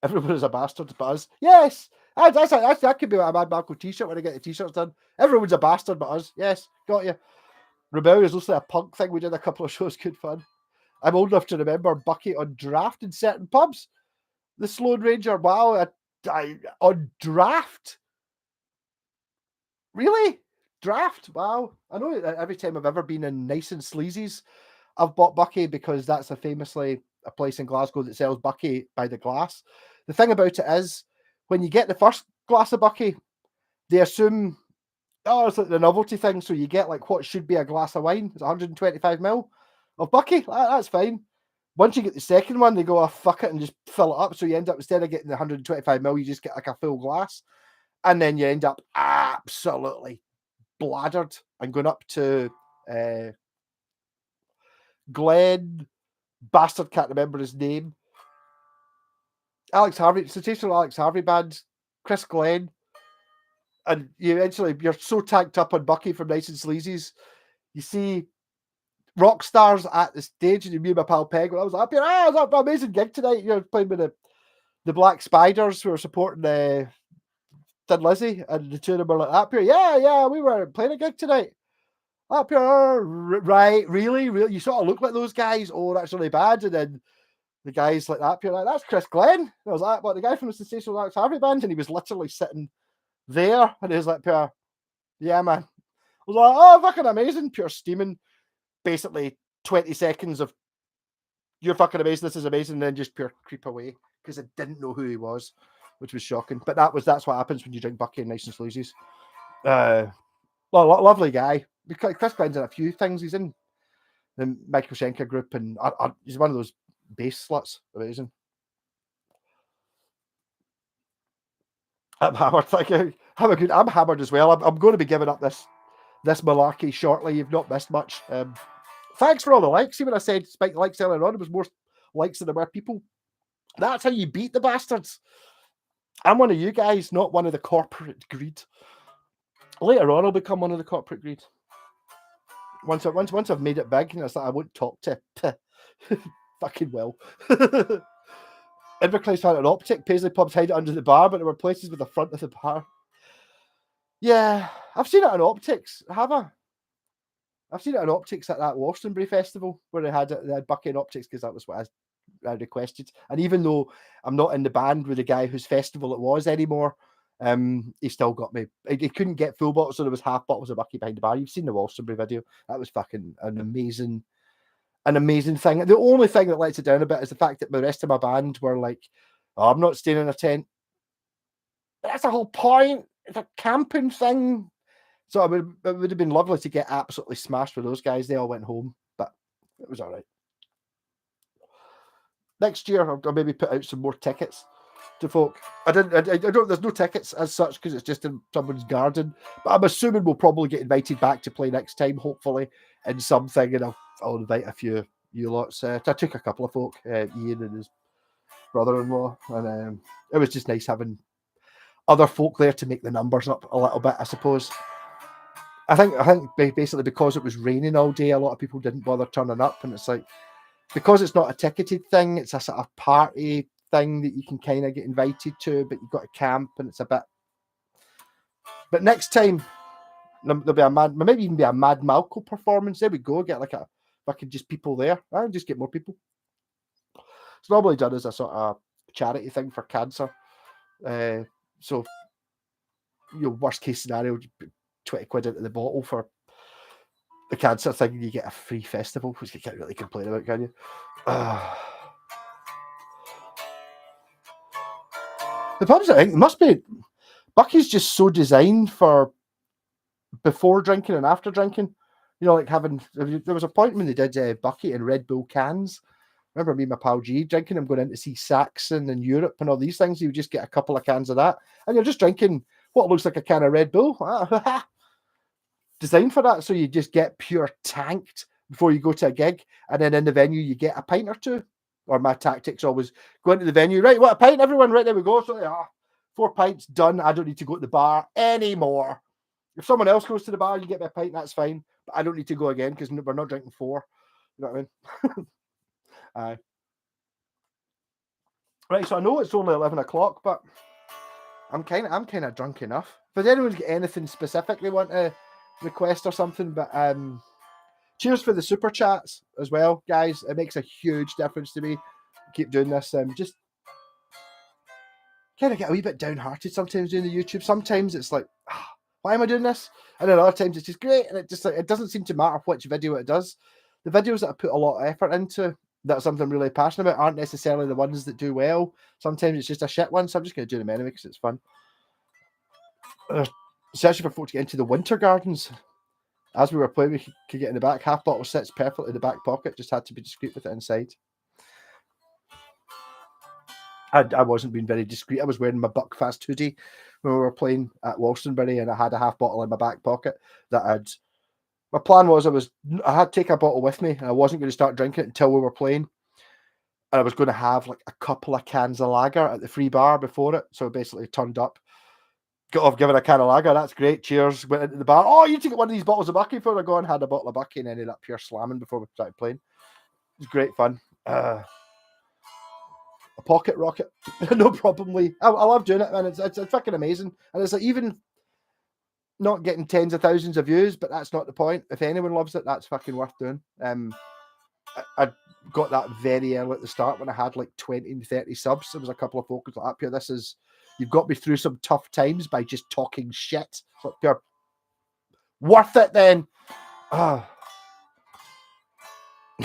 Everyone is a bastard but us. Yes, that could be a Mad Marco t-shirt when I get the t-shirts done. Everyone's a bastard but us. Yes, got you. Rebellion is also a punk thing. We did a couple of shows, good fun. I'm old enough to remember bucky on draft in certain pubs. The Sloan Ranger, wow, on draft. Really? Draft? Wow. I know every time I've ever been in Nice and Sleazy's, I've bought bucky because that's famously a place in Glasgow that sells bucky by the glass. The thing about it is, when you get the first glass of bucky, they assume, oh, it's like the novelty thing. So you get like what should be a glass of wine. It's 125ml of bucky. That's fine. Once you get the second one, they go, oh, fuck it, and just fill it up. So you end up, instead of getting the 125ml, you just get like a full glass. And then you end up absolutely bladdered and going up to Glenn, bastard, can't remember his name. Alex Harvey, sensational Alex Harvey band, Chris Glenn. And you're so tanked up on Bucky from Nice and Sleazy's. You see rock stars at the stage, and me and my pal Peg, I was up here, it was an amazing gig tonight. You're playing with the Black Spiders who are supporting Thin Lizzy, and the two of them were like, up here, yeah, we were playing a gig tonight. Up here, right, really? You sort of look like those guys. Oh, that's really bad. And then the guys like that, you're like, that's Chris Glenn. And I was like, what, the guy from the Sensational Alex Harvey band? And he was literally sitting there, and he was like, pure, yeah, man. I was like, oh, fucking amazing, pure steaming. Basically 20 seconds of, you're fucking amazing, this is amazing, and then just pure creep away because I didn't know who he was, which was shocking. But that's what happens when you drink bucky and Nice and Sleazy's. Lovely guy. Chris Glenn's in a few things. He's in the Michael Schenker group, and he's one of those bass sluts. Amazing. I'm hammered. I'm hammered as well. I'm going to be giving up this malarkey shortly. You've not missed much. Thanks for all the likes. See what I said? Spike likes earlier on. It was more likes than there were people. That's how you beat the bastards. I'm one of you guys, not one of the corporate greed. Later on, I'll become one of the corporate greed. Once I've made it big, and it's like I won't talk to fucking well. Inverclyde's had an optic. Paisley pubs hide it under the bar, but there were places with the front of the bar. Yeah, I've seen it in optics. Have I? I've seen it in optics at that Wolstonbury festival where they had Bucky in optics because that was what I requested. And even though I'm not in the band with the guy whose festival it was anymore, he still got me. He couldn't get full bottles, so there was half bottles of Bucky behind the bar. You've seen the Wolstonbury video. That was fucking an amazing thing. The only thing that lets it down a bit is the fact that the rest of my band were like, oh, I'm not staying in a tent. That's the whole point. It's a camping thing. So it would have been lovely to get absolutely smashed with those guys. They all went home, but it was all right. Next year, I'll maybe put out some more tickets to folk. I don't. There's no tickets as such because it's just in someone's garden. But I'm assuming we'll probably get invited back to play next time, hopefully, in something. And I'll invite a few you lots. I took a couple of folk, Ian and his brother-in-law, and it was just nice having other folk there to make the numbers up a little bit, I suppose. I think basically because it was raining all day, a lot of people didn't bother turning up, and it's like because it's not a ticketed thing, it's a sort of party thing that you can kind of get invited to, but you've got to camp, and it's a bit. But next time there'll be maybe even be a Mad Malco performance. There we go, get like fucking just people there. I'll just get more people. It's normally done as a sort of charity thing for cancer. So, worst case scenario, 20 quid into the bottle for the cancer thing, and you get a free festival, which you can't really complain about, can you? The pubs, I think, must be. Bucky's just so designed for before drinking and after drinking. Like having. There was a point when they did Bucky and Red Bull cans. Remember me and my pal G drinking them, going in to see Saxon and Europe and all these things. You just get a couple of cans of that, and you're just drinking what looks like a can of Red Bull. Designed for that, so you just get pure tanked before you go to a gig, and then in the venue you get a pint or two. Or my tactics always go into the venue, right? What, a pint, everyone? Right, there we go. So 4 pints done. I don't need to go to the bar anymore. If someone else goes to the bar, you get me a pint, that's fine. But I don't need to go again because we're not drinking 4. You know what I mean? Aye. Right, so I know it's only 11 o'clock, but I'm kind of drunk enough. If anyone's got anything specific they want to request or something, but cheers for the super chats as well, guys. It makes a huge difference to me. Keep doing this. Just kind of get a wee bit downhearted sometimes doing the YouTube. Sometimes it's like, why am I doing this? And then other times it's just great, and it just it doesn't seem to matter which video it does. The videos that I put a lot of effort into, that's something I'm really passionate about, aren't necessarily the ones that do well. Sometimes it's just a shit one, so I'm just going to do them anyway because it's fun. Searching for folks to get into the winter gardens. As we were playing, we could get in the back. Half bottle sits perfectly in the back pocket. Just had to be discreet with it inside. I wasn't being very discreet. I was wearing my Buckfast hoodie when we were playing at Wolstonbury, and I had a half bottle in my back pocket that my plan was I had to take a bottle with me, and I wasn't going to start drinking it until we were playing. And I was going to have like a couple of cans of lager at the free bar before it. So basically turned up, got off giving a can of lager. That's great. Cheers. Went into the bar. Oh, you to get one of these bottles of Bucky before I go and had a bottle of Bucky and ended up pure slamming before we started playing. It was great fun. A pocket rocket, no problem, Lee. I love doing it, man. It's fucking amazing, and it's like even not getting tens of thousands of views, but that's not the point. If anyone loves it, that's fucking worth doing. I got that very early at the start when I had like 20 and 30 subs. There was a couple of folks like, up here, you've got me through some tough times by just talking shit. So you're worth it then.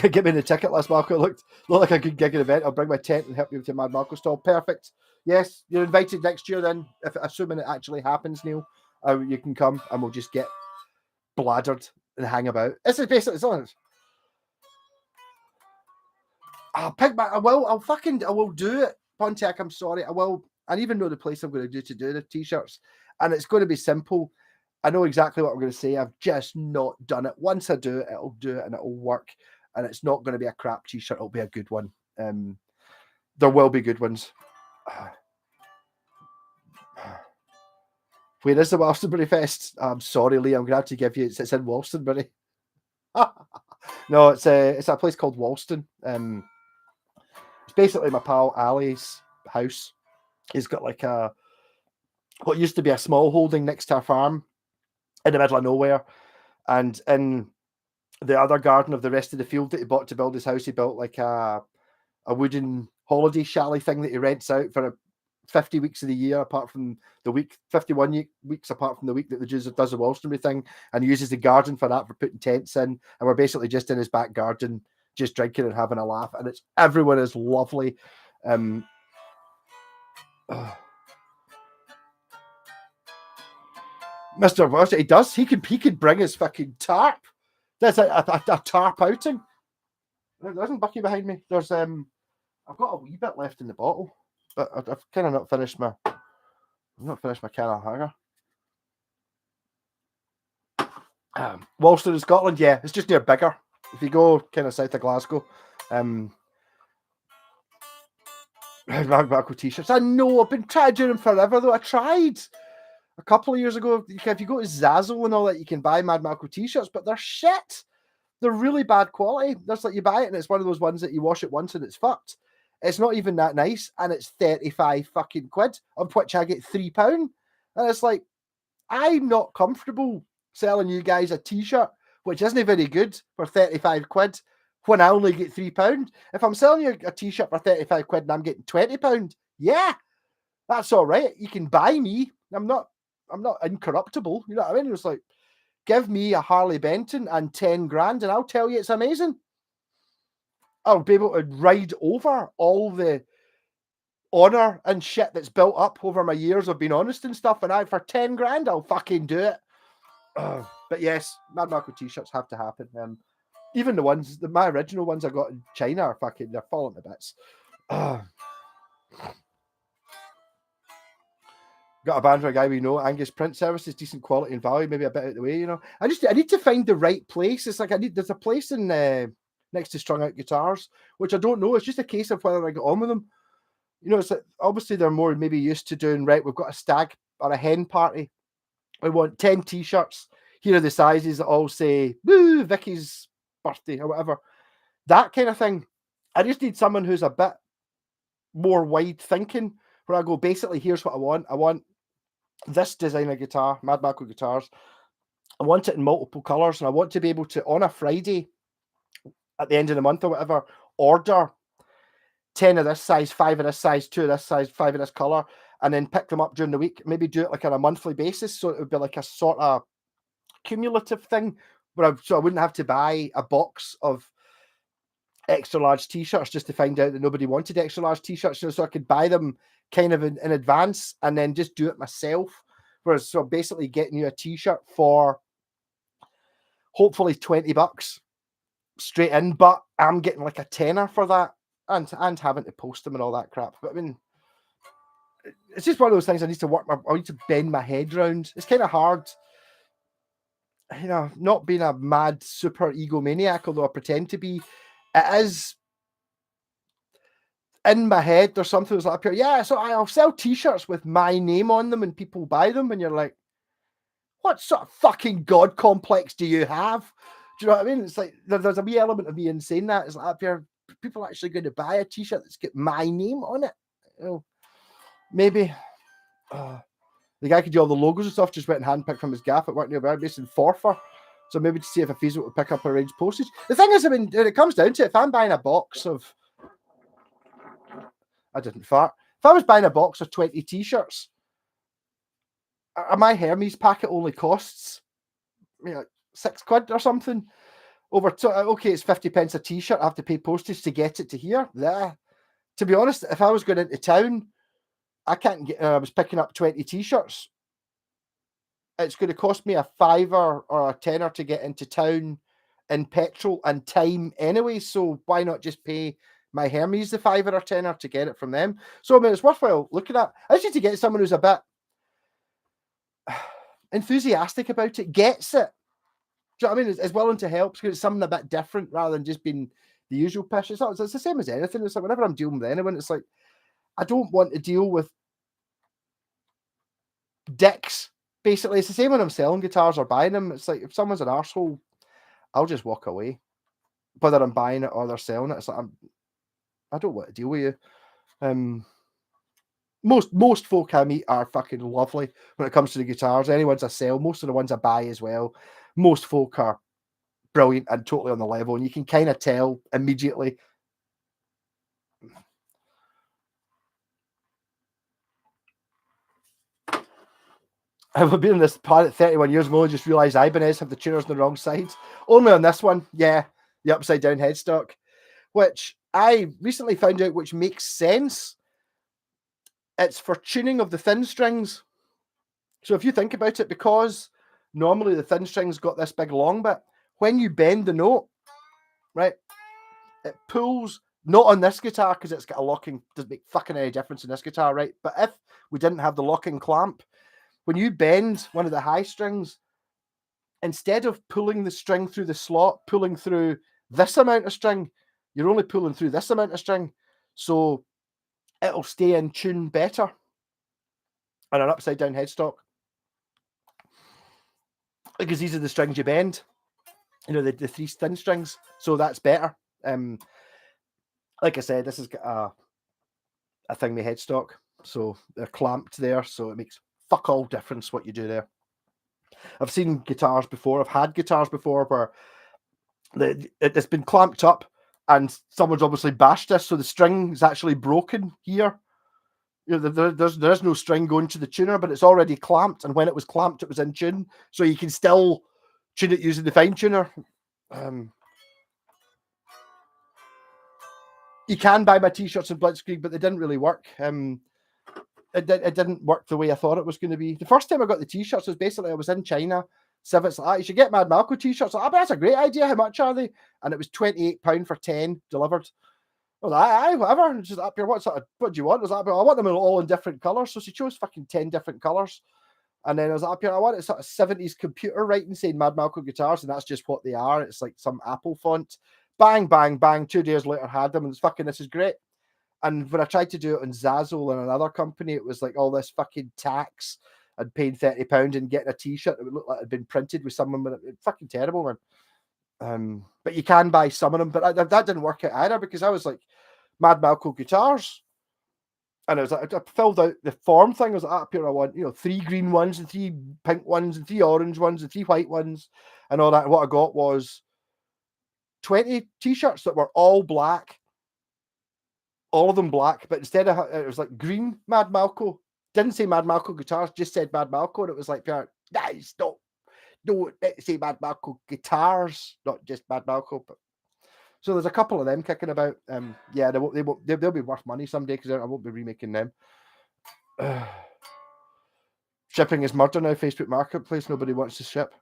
Get me in the ticket list, Marco. Looked like a good gig event. I'll bring my tent and help you with your Mad Marco stall. Perfect. Yes, you're invited next year then. Assuming it actually happens, Neil, you can come and we'll just get bladdered and hang about. This is basically it's I'll pick my. I will do it, Pontiac. I'm sorry. I will. I even know the place I'm going to do the t-shirts, and it's going to be simple. I know exactly what I'm going to say. I've just not done it. Once I do it, it'll do it and it'll work. And it's not going to be a crap t-shirt. It'll be a good one. There will be good ones. Where is the Wolstonbury Fest? I'm sorry, Lee. I'm going to have to give you. It's in Wolstonbury. No, it's a place called Wolston. It's It's basically my pal Ali's house. He's got like what used to be a small holding next to a farm in the middle of nowhere, and in the other garden of the rest of the field that he bought to build his house, he built like a wooden holiday chalet thing that he rents out for 50 weeks of the year, apart from the week 51 weeks apart from the week that the does the Wolstonbury thing, and he uses the garden for that, for putting tents in, and we're basically just in his back garden just drinking and having a laugh, and everyone is lovely. Mr. Worst, he does. He could bring his fucking tarp. There's a tarp outing. There isn't Bucky behind me. There's I've got a wee bit left in the bottle, but I've kind of not finished my can of hanger. Wolston in Scotland, yeah, it's just near Biggar. If you go kind of south of Glasgow, Marco t-shirts. I know, I've been trying to do them forever though. I tried a couple of years ago. If you go to Zazzle and all that, you can buy Mad Marco t-shirts, but they're shit. They're really bad quality. There's like, you buy it and it's one of those ones that you wash it once and it's fucked. It's not even that nice, and it's 35 fucking quid, on which I get £3. And it's like, I'm not comfortable selling you guys a t-shirt which isn't very good for 35 quid when I only get £3. If I'm selling you a t-shirt for 35 quid and I'm getting £20, yeah, that's all right. You can buy me. I'm not incorruptible. You know what I mean? It's like, give me a Harley Benton and 10 grand and I'll tell you it's amazing. I'll be able to ride over all the honor and shit that's built up over my years of being honest and stuff, and for 10 grand I'll fucking do it. But yes, Mad Marco t-shirts have to happen. Even the ones, my original ones I got in China are fucking, they're falling to bits. Got a band for a guy we know, Angus Print Services, decent quality and value, maybe a bit out of the way, you know. I need to find the right place. It's like there's a place in next to Strung Out Guitars, which I don't know. It's just a case of whether I get on with them. You know, it's like, obviously they're more maybe used to doing, right, we've got a stag or a hen party. We want 10 t-shirts. Here are the sizes that all say, woo, Vicky's birthday or whatever. That kind of thing. I just need someone who's a bit more wide thinking, where I go, basically, here's what I want. I want this design of guitar, Mad Marco guitars. I want it in multiple colours, and I want to be able to, on a Friday at the end of the month or whatever, order 10 of this size, 5 of this size, 2 of this size, 5 of this colour, and then pick them up during the week. Maybe do it like on a monthly basis, so it would be like a sort of cumulative thing, so I wouldn't have to buy a box of extra large t-shirts just to find out that nobody wanted extra large t-shirts, so I could buy them kind of in advance and then just do it myself. Whereas, so basically getting you a t-shirt for hopefully $20 straight in, but I'm getting like a tenner for that, and having to post them and all that crap. But I mean, it's just one of those things I need to bend my head around. It's kind of hard, you know, not being a mad super egomaniac, although I pretend to be. It is in my head. There's something that's like up here. Yeah, so I'll sell t-shirts with my name on them and people buy them, and you're like, what sort of fucking god complex do you have? Do you know what I mean? It's like there's a wee element of me in saying that. It's like, up here, people are actually going to buy a t-shirt that's got my name on it. You know, maybe the guy could do all the logos and stuff, just went and handpicked from his gaff at work nearby, based in Forfar. So maybe to see if a feasible would pick up arrange postage. The thing is, I mean, when it comes down to it, if I'm buying a box of, I didn't fart. If I was buying a box of 20 t-shirts, my Hermes packet only costs, you know, £6 or something. Okay, it's 50 pence a t-shirt. I have to pay postage to get it to here. There. To be honest, if I was going into town, I can't get. I was picking up 20 t-shirts. It's going to cost me a £5 or a tenner to get into town in petrol and time anyway. So why not just pay my Hermes the £5 or tenner to get it from them? So I mean, it's worthwhile looking at. I just need to get someone who's a bit enthusiastic about it, gets it. Do you know what I mean? Is willing to help, because it's something a bit different rather than just being the usual pish. It's the same as anything. It's like whenever I'm dealing with anyone, it's like I don't want to deal with dicks. Basically, it's the same when I'm selling guitars or buying them. It's like if someone's an arsehole, I'll just walk away. Whether I'm buying it or they're selling it, it's like I don't want to deal with you. Most folk I meet are fucking lovely when it comes to the guitars. Any ones I sell, most of the ones I buy as well, most folk are brilliant and totally on the level, and you can kind of tell immediately. I've been in this planet 31 years ago and just realised Ibanez have the tuners on the wrong sides. Only on this one, yeah, the upside down headstock, which I recently found out, which makes sense. It's for tuning of the thin strings. So if you think about it, because normally the thin string's got this big long bit, when you bend the note, right, it pulls, not on this guitar because it's got a locking, doesn't make fucking any difference in this guitar, right? But if we didn't have the locking clamp, when you bend one of the high strings, instead of pulling the string through the slot, pulling through this amount of string, you're only pulling through this amount of string. So it'll stay in tune better on an upside down headstock. Because these are the strings you bend, you know, the three thin strings. So that's better. Like I said, this has got a thing with headstock. So they're clamped there. So it makes fuck all difference what you do there. I've seen guitars before. I've had guitars before where it's been clamped up and someone's obviously bashed this. So the string is actually broken here. You know, there's no string going to the tuner, but it's already clamped. And when it was clamped, it was in tune. So you can still tune it using the fine tuner. You can buy my t-shirts in Blitzkrieg, but they didn't really work. It didn't work the way I thought it was going to be. The first time I got the t-shirts was basically I was in China. Civets like, you should get Mad Malco t-shirts. Like, that's a great idea. How much are they? And it was £28 for 10 delivered. I was like, aye, whatever. And she's up here, what do you want? I was like, I want them all in different colours. So she chose fucking 10 different colours. And then I was like, up here, I want it sort of 70s computer writing saying Mad Malco guitars, and that's just what they are. It's like some Apple font. Bang, bang, bang. 2 days later, had them, and it's fucking, this is great. And when I tried to do it on Zazzle and another company, it was like all this fucking tax. I'd paid £30 and getting a t-shirt that would look like it had been printed with someone with it. Fucking terrible, man. But you can buy some of them, but that didn't work out either because I was like, Mad Malco guitars. And I was like, I filled out the form thing. I was like, up here, I want, 3 green ones and 3 pink ones and 3 orange ones and 3 white ones and all that. And what I got was 20 t-shirts that were all black, all of them black, but instead of it was like green Mad Malco. Didn't say Mad Malco guitars, just said Mad Malco, and it was like, guys, don't say Mad Malco guitars, not just Mad Malco. But so there's a couple of them kicking about. Yeah, they'll be worth money someday because I won't be remaking them. Shipping is murder now. Facebook Marketplace, nobody wants to ship.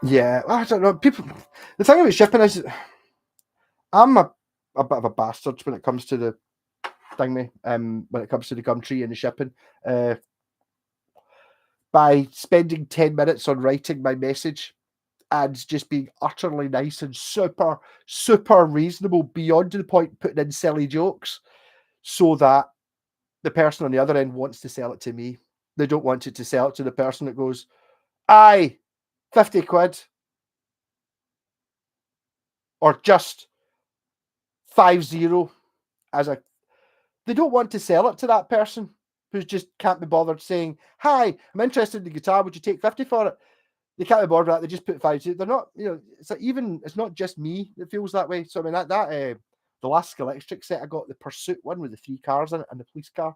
Yeah, I don't know. People, the thing about shipping is, I'm a bit of a bastard when it comes to the thing. When it comes to the Gumtree and the shipping, by spending 10 minutes on writing my message and just being utterly nice and super, super reasonable, beyond to the point putting in silly jokes, so that the person on the other end wants to sell it to me. They don't want it to sell it to the person that goes, aye, 50 quid. Or just 50 as a, they don't want to sell it to that person who just can't be bothered saying, hi, I'm interested in the guitar, would you take 50 for it? They can't be bothered with that, they just put 50. They're not, it's like, even, it's not just me that feels that way. So I mean, that the last electric set I got, the Pursuit one with the 3 cars in it and the police car,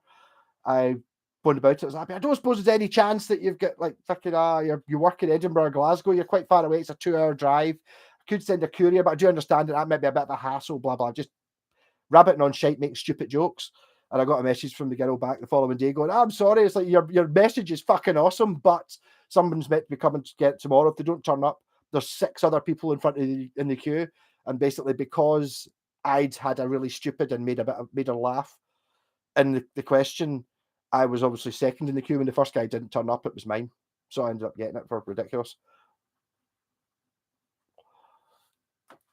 I phoned about it. I was like, I don't suppose there's any chance that you've got like fucking you work in Edinburgh or Glasgow, you're quite far away, it's a 2-hour drive. I could send a courier, but I do understand that might be a bit of a hassle, blah blah. Just rabbiting on shite, making stupid jokes. And I got a message from the girl back the following day going, I'm sorry, it's like your message is fucking awesome, but someone's meant to be coming to get it tomorrow. If they don't turn up, there's 6 other people in front of in the queue. And basically because I'd had a really stupid and made her laugh in the question, I was obviously second in the queue. When the first guy didn't turn up, it was mine. So I ended up getting it for ridiculous.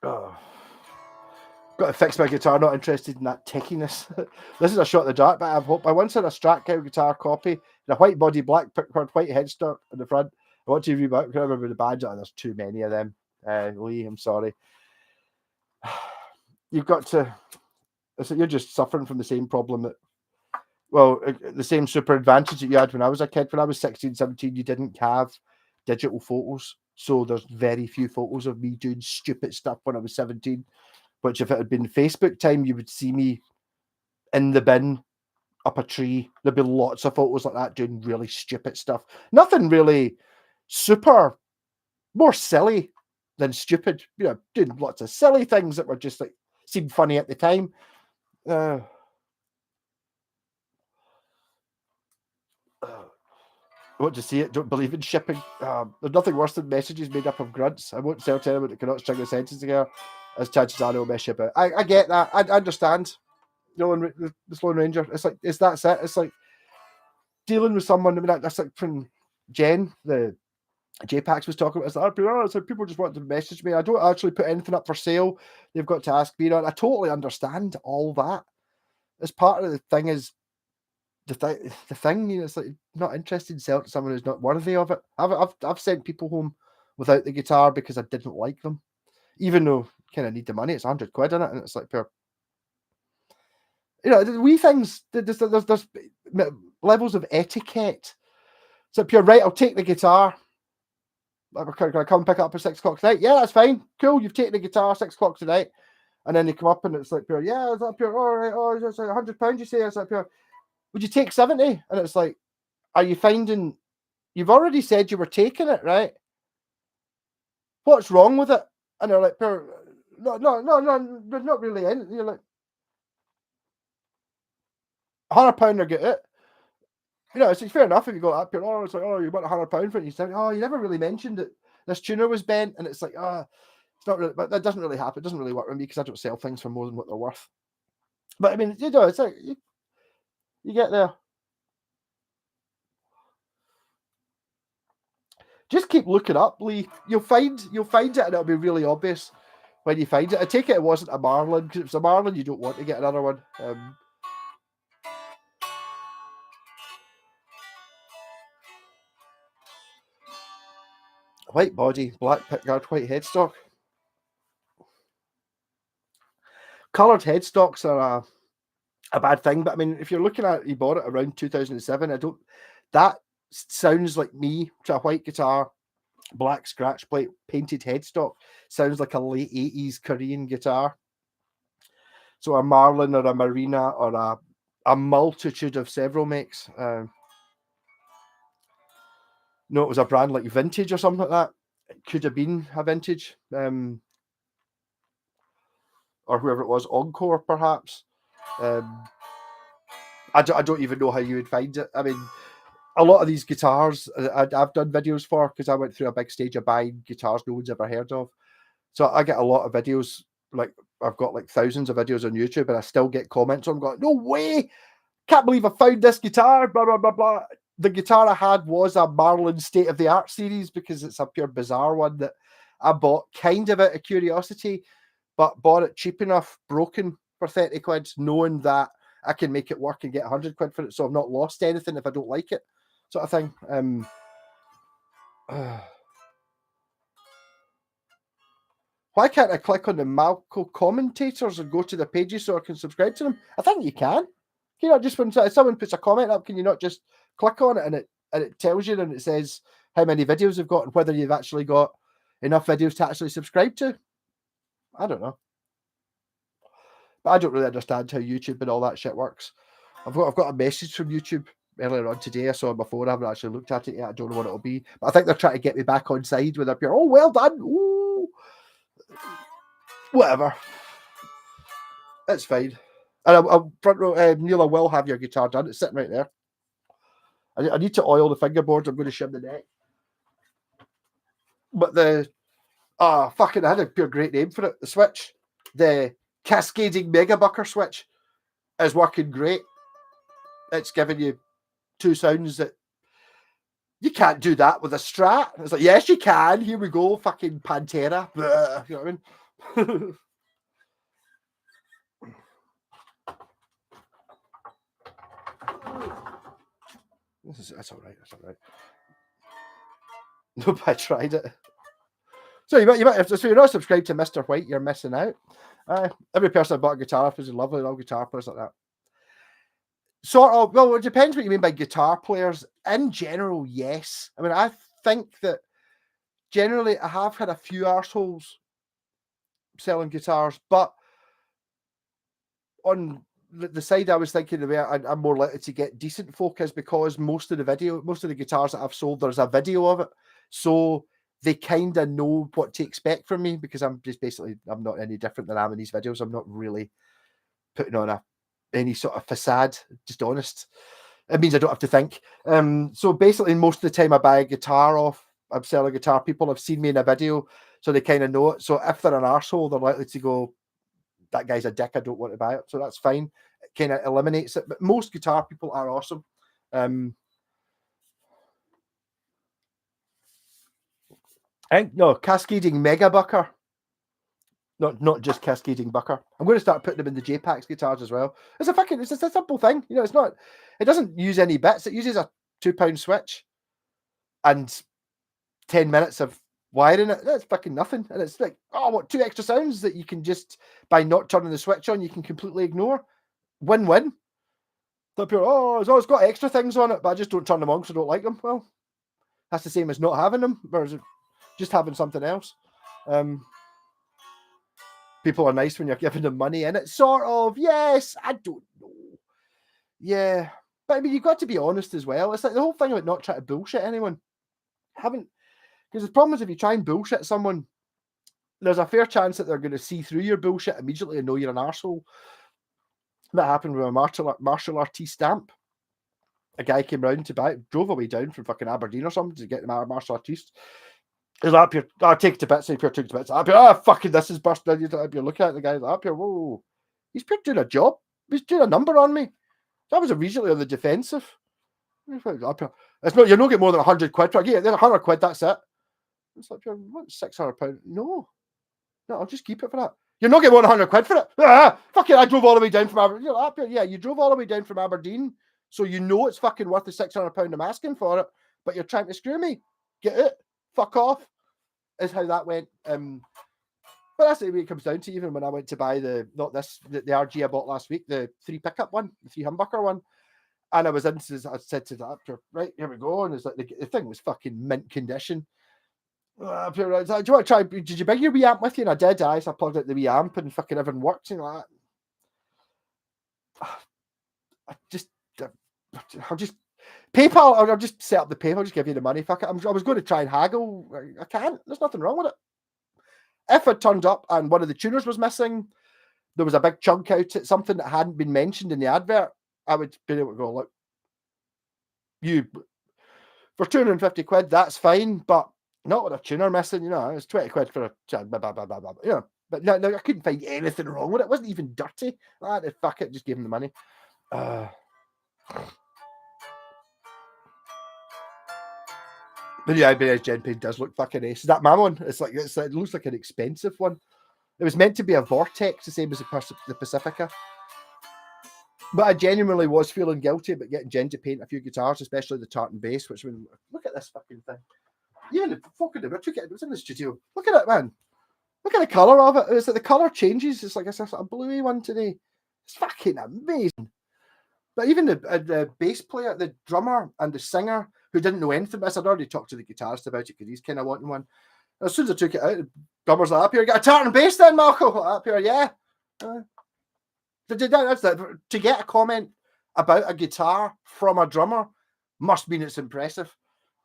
Oh. Got to fix my guitar, not interested in that tickiness. This is a shot in the dark, but I once had a Strat guitar copy, the white body, black pickguard, white headstock in the front, What TV back? I remember the badge. Oh, there's too many of them. Lee, I'm sorry. You've got to. So you're just suffering from the same problem that, well, the same super advantage that you had when I was a kid. When I was 16, 17, you didn't have digital photos. So there's very few photos of me doing stupid stuff when I was 17. Which if it had been Facebook time, you would see me in the bin, up a tree. There'd be lots of photos like that doing really stupid stuff. Nothing really super, more silly than stupid. You know, doing lots of silly things that were just like seemed funny at the time. I want to see it. Don't believe in shipping. There's nothing worse than messages made up of grunts. I won't sell to anyone that cannot string a sentence together, as chances are they'll mess ship out. I get that. I understand. The Lone Ranger. It's like, that's it. It's like dealing with someone. I mean, that's like from Jen, the JPAX was talking about. It's like people just want to message me. I don't actually put anything up for sale. They've got to ask me. I totally understand all that. As part of the thing is the thing. You know, it's like not interested in selling to someone who's not worthy of it. I've sent people home without the guitar because I didn't like them, even though kind of need the money. It's £100 in it, and it's like pure. You know, wee things. There's levels of etiquette. So if you're right, I'll take the guitar. Can I come pick it up at 6 o'clock tonight? Yeah, that's fine. Cool. You've taken the guitar 6 o'clock tonight. And then they come up and it's like, pure, yeah, it's up here. All right. Oh, it's like £100, you say? It's like, pure, would you take 70? And it's like, are you finding, you've already said you were taking it, right? What's wrong with it? And they're like, pure, no, there's not really in. You're like, £100 or get it. You know, it's fair enough if you go up here. Oh, it's like, oh, you want £100 for it. You say, oh, you never really mentioned that this tuner was bent, and it's like, it's not really. But that doesn't really happen. It doesn't really work with me because I don't sell things for more than what they're worth. But I mean, you know, it's like you get there. Just keep looking up, Lee. You'll find it, and it'll be really obvious when you find it. I take it wasn't a Marlin, because if it's a Marlin, you don't want to get another one. White body, black pickguard, white headstock. Coloured headstocks are a bad thing, but I mean, if you're looking at, you bought it around 2007. That sounds like me to a white guitar, black scratch plate, painted headstock. Sounds like a late 80s Korean guitar. So a Marlin or a Marina or a multitude of several makes. No, it was a brand like Vintage or something like that. It could have been a Vintage, or whoever it was, Encore perhaps. I don't even know how you would find it. I mean, a lot of these guitars I've done videos for, because I went through a big stage of buying guitars no one's ever heard of. So I get a lot of videos, like I've got like thousands of videos on YouTube, and I still get comments on going, no way, can't believe I found this guitar, blah, blah, blah, blah. The guitar I had was a Marlin State of the Art series, because it's a pure bizarre one that I bought kind of out of curiosity, but bought it cheap enough, broken for 30 quid, knowing that I can make it work and get 100 quid for it. So I've not lost anything if I don't like it, sort of thing. Why can't I click on the Malco commentators and go to the pages so I can subscribe to them? I think you can. You know, just when someone puts a comment up, can you not just click on it and it tells you, and it says how many videos you've got and whether you've actually got enough videos to actually subscribe to? I don't know. But I don't really understand how YouTube and all that shit works. I've got a message from YouTube earlier on today. I saw on my phone. I haven't actually looked at it yet. I don't know what it'll be. But I think they're trying to get me back on side with their pure, oh, well done. Ooh. Whatever. It's fine. And I'll front row, Neil, I will have your guitar done. It's sitting right there. I need to oil the fingerboards. I'm going to shim the neck. But fucking, I had a pure great name for it. The switch, the cascading mega bucker switch, is working great. It's giving you two sounds that you can't do that with a Strat. It's like, yes, you can. Here we go, fucking Pantera. Blah, you know what I mean? That's all right. That's all right. No, but I tried it. So you might if you're not subscribed to Mr. White, you're missing out. Every person I bought a guitar off is lovely, all guitar players like that. Sort of. Well, it depends what you mean by guitar players. In general, yes. I mean, I think that generally I have had a few arseholes selling guitars, but on the side I was thinking about, I'm more likely to get decent folk is because most of the guitars that I've sold, there's a video of it. So they kind of know what to expect from me because I'm not any different than I am in these videos. I'm not really putting on any sort of facade, just honest. It means I don't have to think. So basically, most of the time I buy a guitar off, I'm selling a guitar, people have seen me in a video, so they kind of know it. So if they're an arsehole, they're likely to go, that guy's a dick, I don't want to buy it. So that's fine. It kind of eliminates it. But most guitar people are awesome. No, Cascading Mega Bucker. Not just Cascading Bucker. I'm going to start putting them in the J-Pax guitars as well. It's a simple thing. You know, it doesn't use any bits. It uses a £2 switch and 10 minutes of wiring it. That's fucking nothing. And it's like, two extra sounds that you can just, by not turning the switch on, you can completely ignore. Win-win. It's got extra things on it, but I just don't turn them on because I don't like them. Well, that's the same as not having them, or is it just having something else? People are nice when you're giving them money, and it's sort of, yes, I don't know. Yeah. But I mean, you've got to be honest as well. It's like the whole thing about not trying to bullshit anyone. Because the problem is if you try and bullshit someone, there's a fair chance that they're going to see through your bullshit immediately and know you're an arsehole. That happened with a martial artist stamp. A guy came round to buy it, drove away down from fucking Aberdeen or something to get the martial artist. He's up here, take it to bits, take it to bits. Up here, fucking this is bursting. You're looking at the guy up here, whoa. He's doing a job. He's doing a number on me. So I was immediately on the defensive. Up here. It's not, you're not getting more than 100 quid for it. Yeah, then 100 quid, that's it. It's like, what, £600? No, I'll just keep it for that. You're not getting more than 100 quid for it. Fucking, I drove all the way down from Aberdeen. You're up here. Yeah, you drove all the way down from Aberdeen, so you know it's fucking worth the £600 I'm asking for it, but you're trying to screw me. Get it? Fuck off. Is how that went. But that's the way it comes down to. Even when I went to buy the RG I bought last week, the 3 pickup one, the 3 humbucker one, and I said to the actor, right, here we go, and it's like the thing was fucking mint condition. Do you want to try? Did you bring your wee amp with you? And I did. So I plugged out the wee amp, and fucking everything works and like that. I'll just PayPal, or I'll just set up the PayPal, I'll just give you the money. Fuck it. I was going to try and haggle. I can't. There's nothing wrong with it. If it turned up and one of the tuners was missing, there was a big chunk out at something that hadn't been mentioned in the advert, I would be able to go, look, you for 250 quid, that's fine, but not with a tuner missing, you know, it's 20 quid for a blah, blah, blah, blah, blah, you know. But no, I couldn't find anything wrong with it. It wasn't even dirty. Fuck it, just give him the money. But yeah, Ibanez Gen Paint does look fucking ace. Is that my one? It looks like an expensive one. It was meant to be a Vortex, the same as the Pacifica. But I genuinely was feeling guilty about getting Jen to paint a few guitars, especially the tartan bass, which when look at this fucking thing. Even the fucking it was in the studio. Look at it, man. Look at the colour of it. It's like the colour changes. It's like a bluey one today. It's fucking amazing. But even the bass player, the drummer, and the singer who didn't know anything about this, I'd already talked to the guitarist about it because he's kind of wanting one. As soon as I took it out, the drummer's like, up here, got a tartan bass then, Malcolm? Up here, yeah. To get a comment about a guitar from a drummer must mean it's impressive.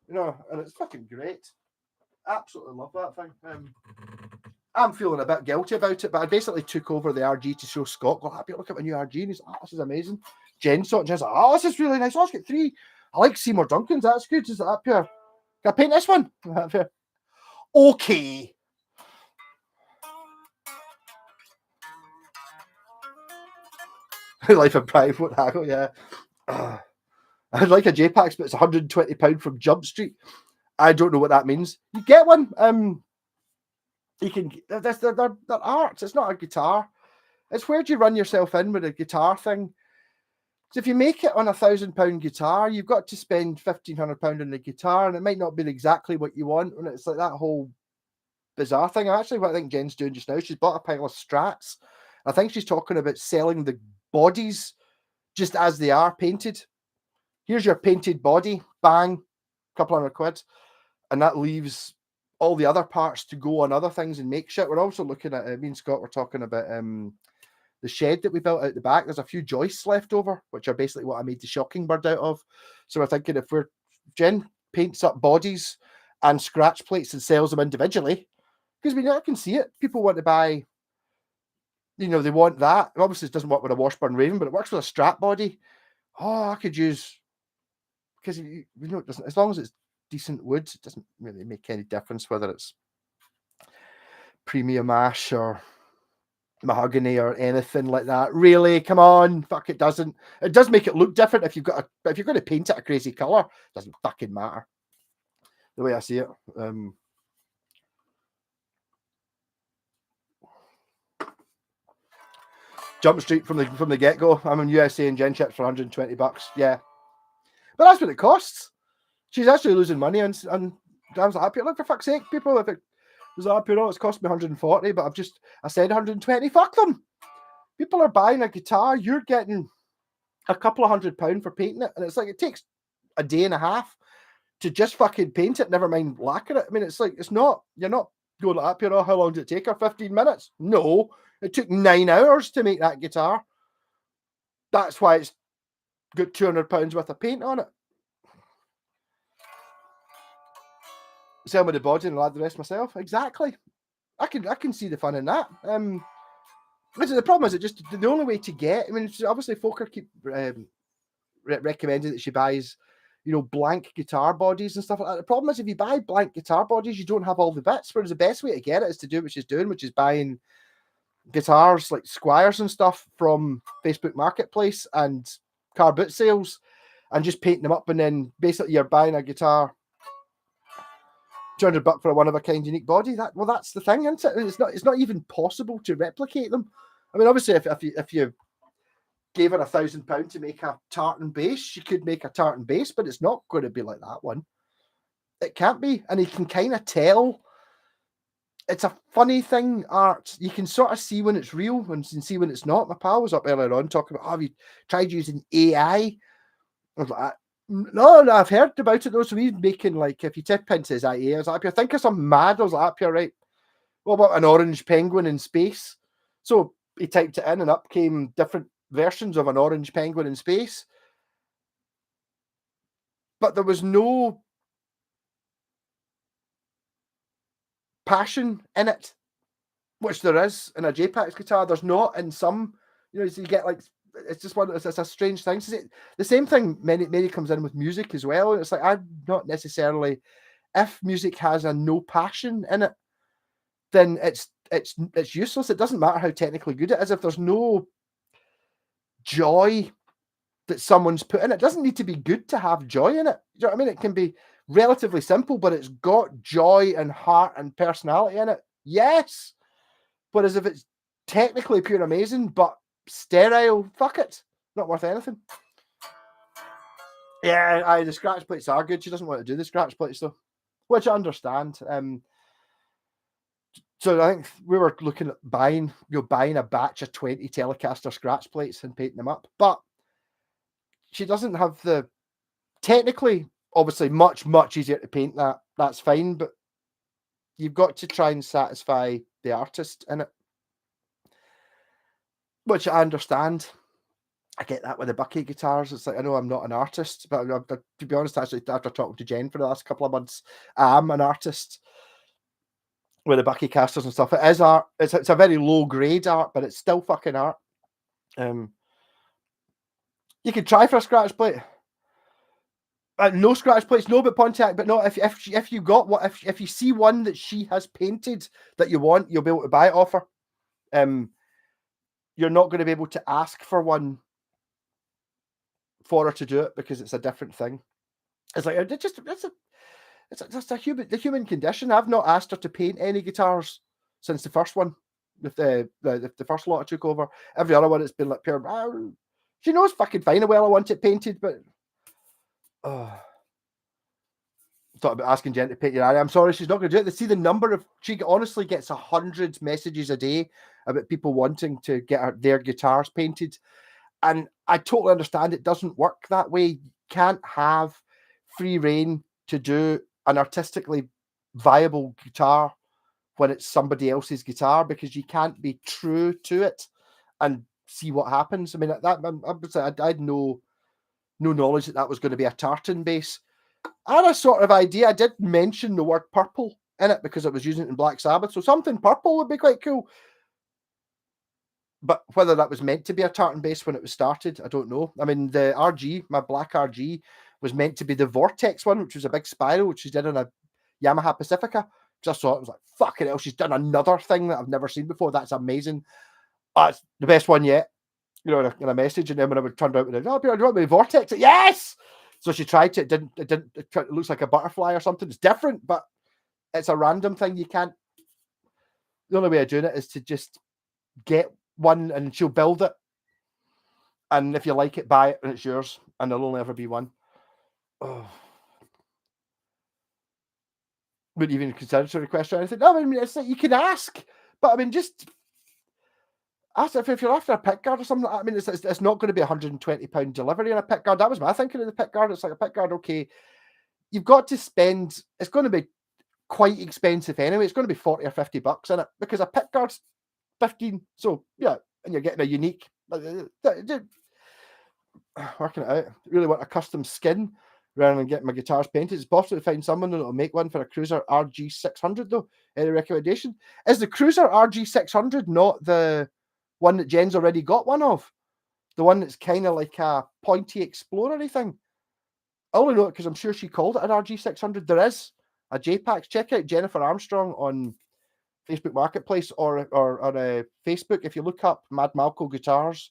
You know, and it's fucking great. Absolutely love that thing. I'm feeling a bit guilty about it, but I basically took over the RG to show Scott. Go, happy, look at my new RG. And he's like, this is amazing. Jen saw it and she's like, this is really nice. Let's get 3. I like Seymour Duncan's. That's good. Just up here. Can I paint this one? Up here. Okay. Life of private haggle, yeah. I'd like a J-Pax, but it's £120 from Jump Street. I don't know what that means. You get one. You can. They're art. It's not a guitar. It's where do you run yourself in with a guitar thing. So if you make it on £1,000 guitar, you've got to spend £1,500 on the guitar, and it might not be exactly what you want. And it's like that whole bizarre thing. Actually, what I think Jen's doing just now, she's bought a pile of Strats. I think she's talking about selling the bodies just as they are painted. Here's your painted body, bang, couple £100, and that leaves all the other parts to go on other things and make shit. We're also looking at, me and Scott were talking about the shed that we built out the back. There's a few joists left over, which are basically what I made the shocking bird out of. So we're thinking if Jen paints up bodies and scratch plates and sells them individually, because I can see it. People want to buy, they want that. Obviously, it doesn't work with a Washburn Raven, but it works with a Strat body. Oh, I could use, because it doesn't, as long as it's decent wood, it doesn't really make any difference whether it's premium ash or mahogany or anything like that. Really, come on, fuck, it doesn't. It does make it look different if you're going to paint it a crazy color. It doesn't fucking matter. The way I see it. Jump Street from the get go. I'm in USA and Gen chips for $120. Yeah, but that's what it costs. She's actually losing money, and I was happy. Look, for fuck's sake, people, if it was up, it's cost me 140, but I said 120. Fuck them. People are buying a guitar. You're getting a couple of £100 for painting it, and it's like it takes a day and a half to just fucking paint it. Never mind lacquer it. I mean, it's like you're not going up here. Oh, how long did it take her? 15 minutes? No, it took 9 hours to make that guitar. That's why it's got £200 worth of paint on it. Sell me the body and I'll add the rest myself. Exactly. I can see the fun in that. The problem is, it just the only way to get. I mean, obviously, folk are keep recommending that she buys, blank guitar bodies and stuff like that. The problem is, if you buy blank guitar bodies, you don't have all the bits. Whereas the best way to get it is to do what she's doing, which is buying guitars like Squires and stuff from Facebook Marketplace and car boot sales, and just painting them up, and then basically you're buying a guitar. $200 for a one-of-a-kind unique body. That's the thing, isn't it? It's not even possible to replicate them. I mean, obviously, if you gave her £1,000 to make a tartan bass, she could make a tartan bass, but it's not going to be like that one. It can't be, and you can kind of tell. It's a funny thing, art. You can sort of see when it's real and see when it's not. My pal was up earlier on talking about, have you tried using AI? I was like, no, I've heard about it though. So he's making, like, if you tip into his IA, I was like, think of something mad. I was like, you're right. What about an orange penguin in space? So he typed it in, and up came different versions of an orange penguin in space. But there was no passion in it, which there is in a JPEX guitar. There's not in some, so you get like, it's just it's a strange thing. The same thing many comes in with music as well. It's like, I'm not necessarily, if music has a no passion in it, then it's useless. It doesn't matter how technically good it is. If there's no joy that someone's put in it, doesn't need to be good to have joy in it. Do you know what I mean? It can be relatively simple, but it's got joy and heart and personality in it. Yes. Whereas if it's technically pure amazing, but sterile, fuck it. Not worth anything. Yeah, the scratch plates are good. She doesn't want to do the scratch plates though, which I understand. So I think we were looking at buying a batch of 20 Telecaster scratch plates and painting them up, but she doesn't have the technically, obviously, much easier to paint that. That's fine, but you've got to try and satisfy the artist in it, which I understand. I get that with the Bucky guitars. It's like, I know I'm not an artist, but to be honest, actually, after talking to Jen for the last couple of months, I am an artist with the Bucky casters and stuff. It is art. It's a very low grade art, but it's still fucking art. You could try for a scratch plate. No scratch plates, no, but Pontiac. But no, if you got what, if you see one that she has painted that you want, you'll be able to buy it off her. You're not going to be able to ask for one for her to do it because it's a different thing. It's like it's just the human condition. I've not asked her to paint any guitars since the first one, with the first lot I took over. Every other one, it's been like pure. She knows fucking fine and well I want it painted, but thought about asking Jen to paint your area. I'm sorry, she's not going to do it. See the number of she honestly gets 100 messages a day about people wanting to get their guitars painted, and I totally understand it doesn't work that way. You can't have free reign to do an artistically viable guitar when it's somebody else's guitar, because you can't be true to it and see what happens. I mean, I had no knowledge that was going to be a tartan bass. I had a sort of idea. I did mention the word purple in it because I was using it in Black Sabbath, so something purple would be quite cool. But whether that was meant to be a tartan bass when it was started, I don't know. I mean, the RG, my black RG, was meant to be the Vortex one, which was a big spiral, which she did on a Yamaha Pacifica. Just saw it, I was like, fucking hell, she's done another thing that I've never seen before. That's amazing. It's the best one yet. You know, in a message, and then when I would turn out with it, oh, do you want me Vortex? Yes. So she tried to. It looks like a butterfly or something. It's different, but it's a random thing. You can't. The only way of doing it is to just get one, and she'll build it. And if you like it, buy it, and it's yours. And there'll only ever be one. Oh. Wouldn't even consider to request or anything. No, I mean, it's like you can ask, but I mean, just ask if you're after a pick guard or something. I mean, it's not going to be £120 delivery on a pick guard. That was my thinking of the pick guard. It's like a pick guard, okay. You've got to spend. It's going to be quite expensive anyway. It's going to be $40 or $50 in it, because a pick guard's 15. So yeah, and you're getting a unique. Working it out. Really want a custom skin rather than getting my guitars painted. It's possible to find someone that'll make one for a Cruiser RG600 though. Any recommendation? Is the Cruiser RG600 not the one that Jen's already got one of? The one that's kind of like a pointy explorer-y thing. I only know it because I'm sure she called it an RG600. There is a JPAX. Check out Jennifer Armstrong on Facebook Marketplace or on Facebook. If you look up Mad Malco Guitars,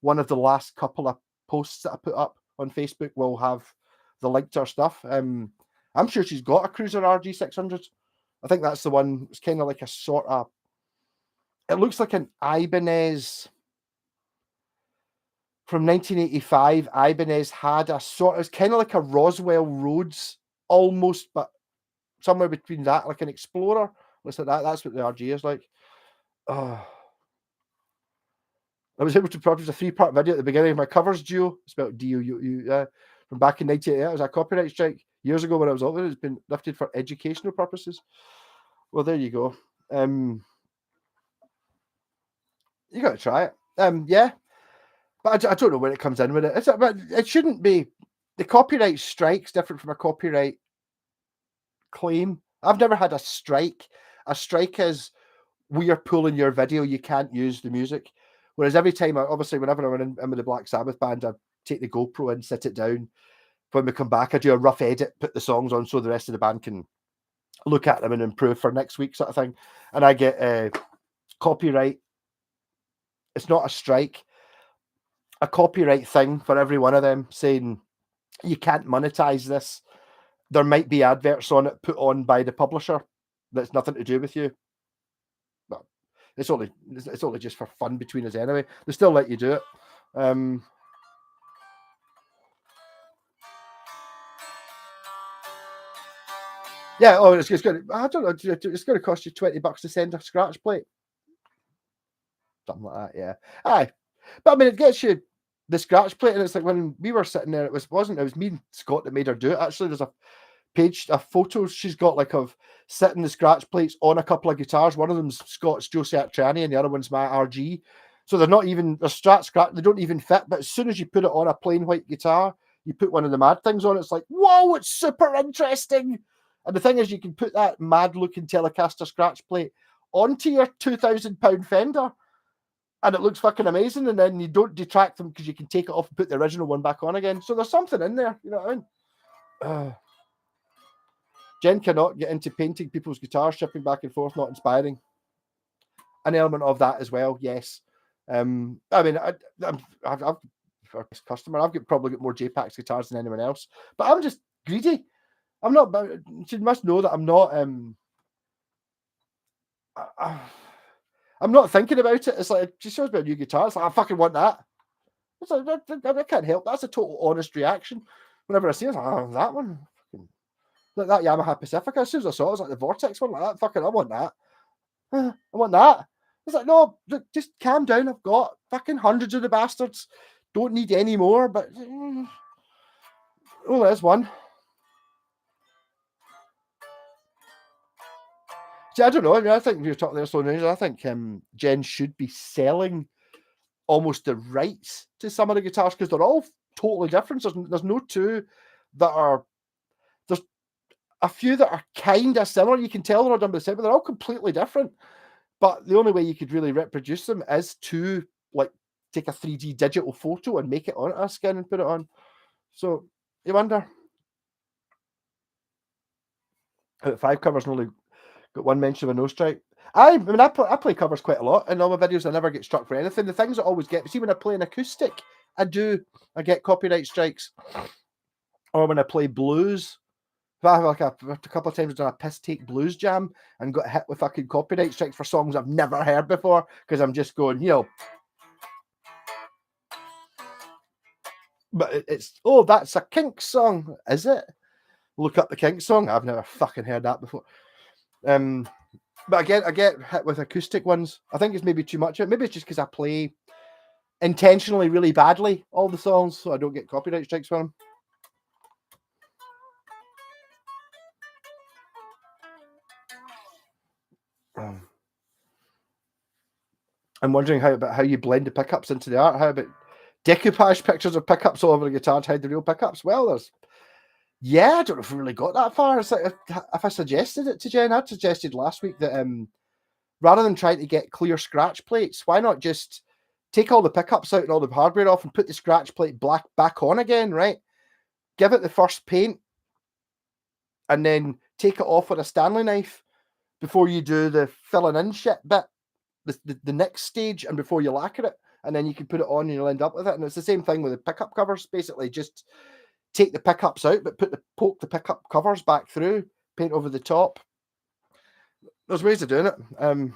one of the last couple of posts that I put up on Facebook will have the link to her stuff. I'm sure she's got a Cruiser RG600. I think that's the one. It's kind of like a sort of. It looks like an Ibanez from 1985. Ibanez had a sort. It's kind of like a Roswell Rhodes almost, but somewhere between that, like an Explorer. Looks like that. That's what the RG is like. Oh. I was able to produce a 3-part video at the beginning of my covers duo, spelled D-O-U, from back in 1988. It was a copyright strike years ago when I was over. It's been lifted for educational purposes. Well, there you go. You got to try it. Yeah, but I don't know where it comes in with it. But it shouldn't be. The copyright strike's different from a copyright claim. I've never had a strike. A strike is we are pulling your video. You can't use the music. Whereas every time, obviously, whenever I'm in with the Black Sabbath band, I take the GoPro and sit it down. When we come back, I do a rough edit, put the songs on so the rest of the band can look at them and improve for next week, sort of thing. And I get copyright. It's not a strike. A copyright thing for every one of them saying you can't monetize this. There might be adverts on it put on by the publisher that's nothing to do with you. But it's only just for fun between us anyway. They still let you do it. Yeah, it's going to. I don't know. It's going to cost you $20 to send a scratch plate, something like that. Yeah, aye. But I mean, it gets you the scratch plate, and it's like when we were sitting there. It was me and Scott that made her do it. Actually, there's a photo she's got like of sitting the scratch plates on a couple of guitars. One of them's Scott's Joe Satriani, and the other one's my RG. So they're not even scratch. They don't even fit. But as soon as you put it on a plain white guitar, you put one of the mad things on. It's like, whoa! It's super interesting. And the thing is, you can put that mad-looking Telecaster scratch plate onto your £2,000 Fender, and it looks fucking amazing. And then you don't detract them because you can take it off and put the original one back on again. So there's something in there, you know what I mean? Jen cannot get into painting people's guitars, shipping back and forth, not inspiring. An element of that as well, yes. I mean, I've for this customer, probably got more JPAX guitars than anyone else, but I'm just greedy. I'm not. She must know that I'm not. I'm not thinking about it. It's like she shows me a new guitar. It's like I fucking want that. It's like, I can't help. That's a total honest reaction. Whenever I see it, oh, that one. Like that Yamaha Pacifica, as soon as I saw it, it was like the Vortex one, like that. Fucking, I want that. I want that. It's like, no, look, just calm down. I've got fucking hundreds of the bastards. Don't need any more, but oh, there's one. See, I don't know. I mean, I think we were talking there, Slow Ninja. I think Jen should be selling almost the rights to some of the guitars because they're all totally different. There's no two that are. There's a few that are kind of similar. You can tell they're all done by the same, but they're all completely different. But the only way you could really reproduce them is to like take a 3D digital photo and make it onto a skin and put it on. So you wonder. Out of 5 covers, only got one mention of a nose strike. I mean, I play covers quite a lot in all my videos. I never get struck for anything. The things I always get, see, when I play an acoustic, I get copyright strikes. Or when I play blues, I have like a couple of times done a piss take blues jam and got hit with fucking copyright strikes for songs I've never heard before because I'm just going, but it's, oh, that's a Kinks song, is it? Look up the Kinks song. I've never fucking heard that before. But I get hit with acoustic ones. I think it's maybe too much. Maybe it's just because I play intentionally really badly all the songs, so I don't get copyright strikes for them. I'm wondering how you blend the pickups into the art. How about decoupage pictures of pickups all over the guitar to hide the real pickups? Well, I don't know if we really got that far. It's like if I suggested it to Jen, I'd suggested last week that rather than trying to get clear scratch plates, why not just take all the pickups out and all the hardware off and put the scratch plate back on again, right? Give it the first paint and then take it off with a Stanley knife before you do the filling in shit bit, the next stage, and before you lacquer it. And then you can put it on and you'll end up with it. And it's the same thing with the pickup covers. Basically, just take the pickups out, but poke the pickup covers back through, paint over the top. There's ways of doing it. Am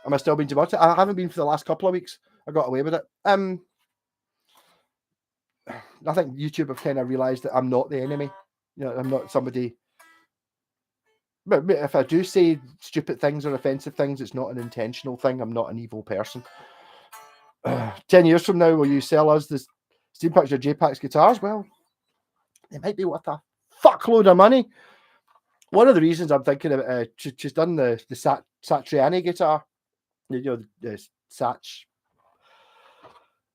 I still being demoted? I haven't been for the last couple of weeks. I got away with it. I think YouTube have kind of realised that I'm not the enemy. I'm not somebody. But if I do say stupid things or offensive things, it's not an intentional thing. I'm not an evil person. 10 years from now, will you sell us the Steam Picture J-Pax guitars? Well, they might be worth a fuckload of money. One of the reasons I'm thinking about she's done the Satriani guitar. The Satch.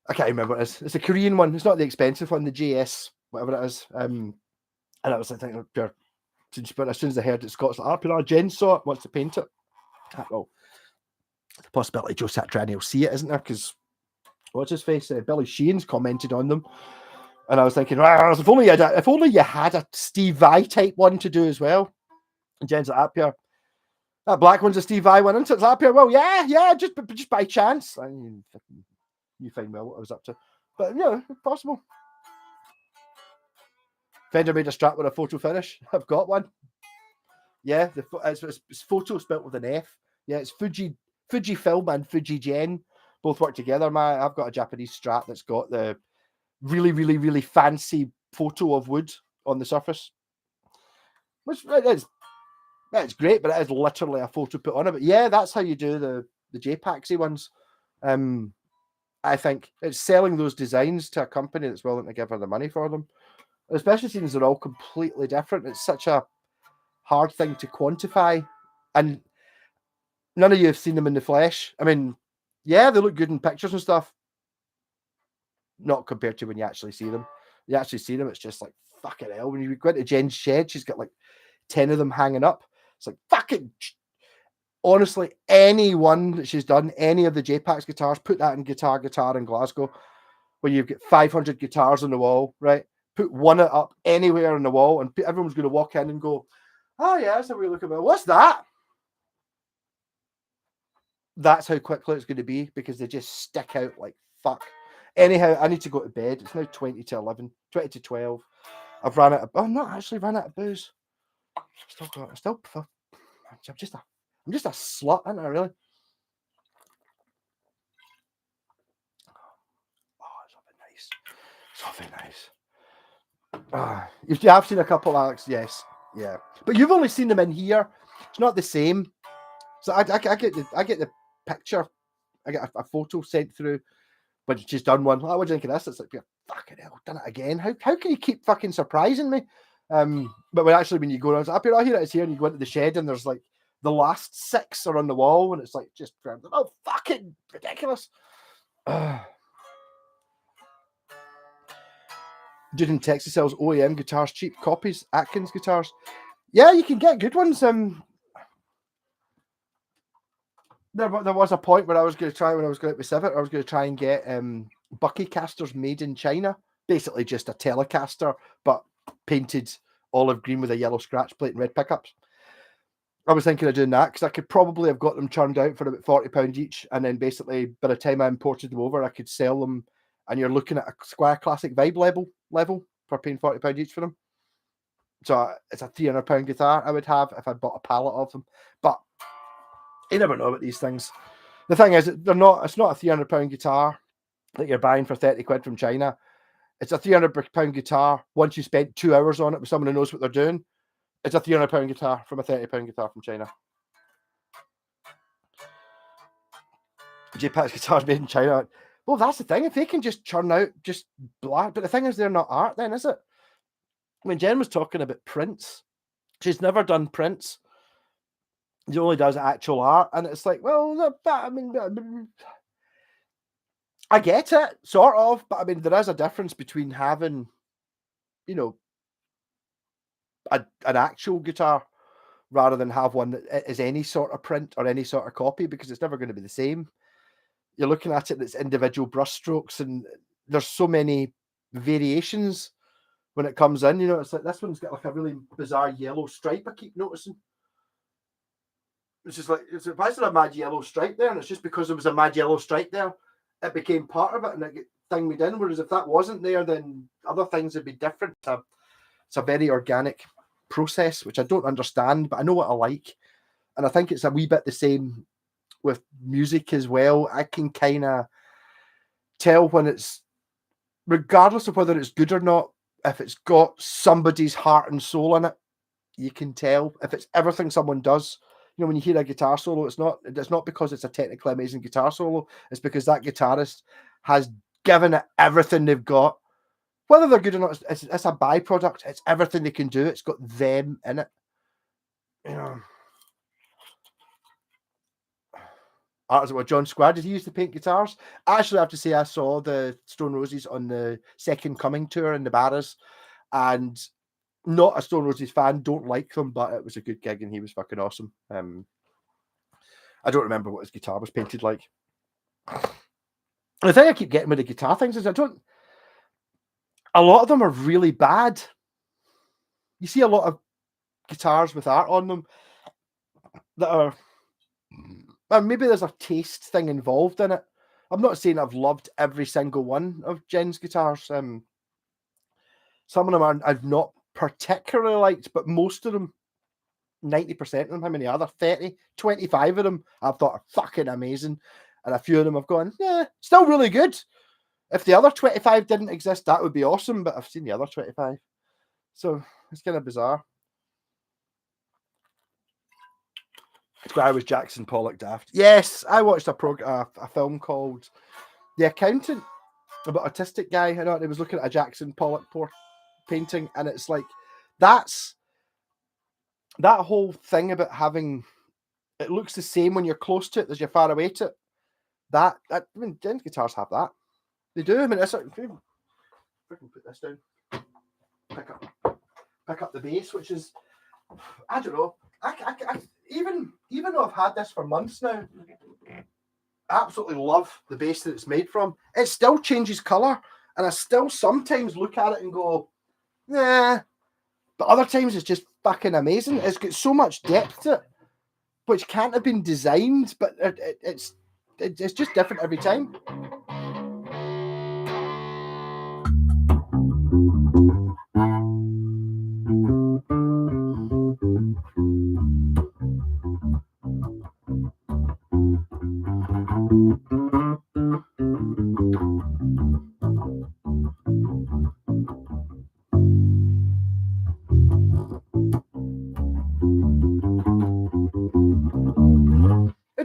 I can't remember what it is. It's a Korean one. It's not the expensive one, the JS, whatever it is. And I was thinking, but as soon as I heard it, Scott's like, Jen saw it, wants to paint it. Well, the possibility Joe Satriani will see it, isn't there? Because what's his face? Billy Sheehan's commented on them. And I was thinking, if only you had a Steve Vai type one to do as well. And Jen's like, up here. That black one's a Steve Vai one, isn't it? It's up here. Well, yeah, just by chance. I mean, you find well what I was up to. But possible. Fender made a Strat with a photo finish. I've got one. Yeah, it's photo spelled with an F. Yeah, it's Fujifilm and Fujigen both work together. I've got a Japanese Strat that's got the really, really, really fancy photo of wood on the surface. Which it's great, but it is literally a photo put on it. But yeah, that's how you do the J-Paxy ones. I think it's selling those designs to a company that's willing to give her the money for them. Especially since they're all completely different. It's such a hard thing to quantify. And none of you have seen them in the flesh. I mean, yeah, they look good in pictures and stuff. Not compared to when you actually see them. You actually see them, it's just like, fucking hell. When you go into Jen's shed, she's got like 10 of them hanging up. It's like, fucking... Honestly, any one that she's done, any of the J-Pax guitars, put that in Guitar in Glasgow, where you've got 500 guitars on the wall, right? Put one up anywhere on the wall, and everyone's going to walk in and go, oh, yeah, that's a weird look at it. What's that? That's how quickly it's going to be, because they just stick out like fuck. Anyhow, I need to go to bed. It's now 20 to 12. I've run out of... Oh, I'm not actually run out of booze. I'm just a slut, aren't I, really? So very nice. If you have seen a couple, Alex, yes, yeah, but you've only seen them in here. It's not the same. So I get the picture. I get a photo sent through when she's done one. Oh, what do you think of this? It's like, fucking hell, done it again. How can you keep fucking surprising me? But when you go around, up here, I hear it is here, and you go into the shed, and there's like the last 6 are on the wall, and it's like just fucking ridiculous. Dude in Texas sells OEM guitars, cheap copies, Atkins guitars. Yeah, you can get good ones. There was a point where I was going to try, when I was going to Civic, I was going to try and get Bucky casters made in China. Basically just a Telecaster, but painted olive green with a yellow scratch plate and red pickups. I was thinking of doing that because I could probably have got them churned out for about £40 each, and then basically by the time I imported them over, I could sell them, and you're looking at a Squire Classic Vibe level for paying £40 each for them. So it's a £300 guitar I would have if I'd bought a pallet of them. But you never know about these things. The thing is, it's not a £300 guitar that you're buying for 30 quid from China. It's a £300 guitar once you spent 2 hours on it with someone who knows what they're doing. It's a £300 guitar from a £30 guitar from China. J-Pat's guitars made in China. Well, that's the thing. If they can just churn out just black, but the thing is, they're not art then, is it? When Jen was talking about prints, she's never done prints. She only does actual art, and it's like, well, I mean, I get it, sort of, but I mean, there is a difference between having, you know, an actual guitar rather than have one that is any sort of print or any sort of copy, because it's never going to be the same. You're looking at it, and it's individual brush strokes, and there's so many variations when it comes in. You know, it's like this one's got like a really bizarre yellow stripe I keep noticing. It's just like, why is there a mad yellow stripe there? And it's just because there was a mad yellow stripe there, it became part of it, and it get thinged in. Whereas if that wasn't there, then other things would be different. It's a very organic process, which I don't understand, but I know what I like. And I think it's a wee bit the same with music as well. I can kind of tell when it's, regardless of whether it's good or not, if it's got somebody's heart and soul in it, you can tell. If it's everything someone does, you know, when you hear a guitar solo, it's not because it's a technically amazing guitar solo. It's because that guitarist has given it everything they've got. Whether they're good or not, it's a byproduct. It's everything they can do. It's got them in it. You know. Artists with John Squire, did he used to paint guitars? Actually, I have to say, I saw the Stone Roses on the Second Coming tour in the Barras, and not a Stone Roses fan, don't like them, but it was a good gig and he was fucking awesome. I don't remember what his guitar was painted like. The thing I keep getting with the guitar things is a lot of them are really bad. You see a lot of guitars with art on them that are, maybe there's a taste thing involved in it. I'm not saying I've loved every single one of Jen's guitars. Some of them I've not particularly liked, but most of them, 90% of them, how many are there? 30, 25 of them I've thought are fucking amazing. And a few of them have gone, yeah, still really good. If the other 25 didn't exist, that would be awesome, but I've seen the other 25. So it's kind of bizarre. Why was Jackson Pollock daft? Yes, I watched a film called The Accountant about an autistic guy. I know he was looking at a Jackson Pollock painting, and it's like, that's that whole thing about having it looks the same when you're close to it as you're far away to it. That I mean, Jen's guitars have that. They do. I mean, it's like, if I can put this down, pick up the bass, which is, I don't know. I even though I've had this for months now, I absolutely love the bass that it's made from. It still changes color, and I still sometimes look at it and go, nah. But other times it's just fucking amazing. It's got so much depth to it, which can't have been designed, but it's just different every time.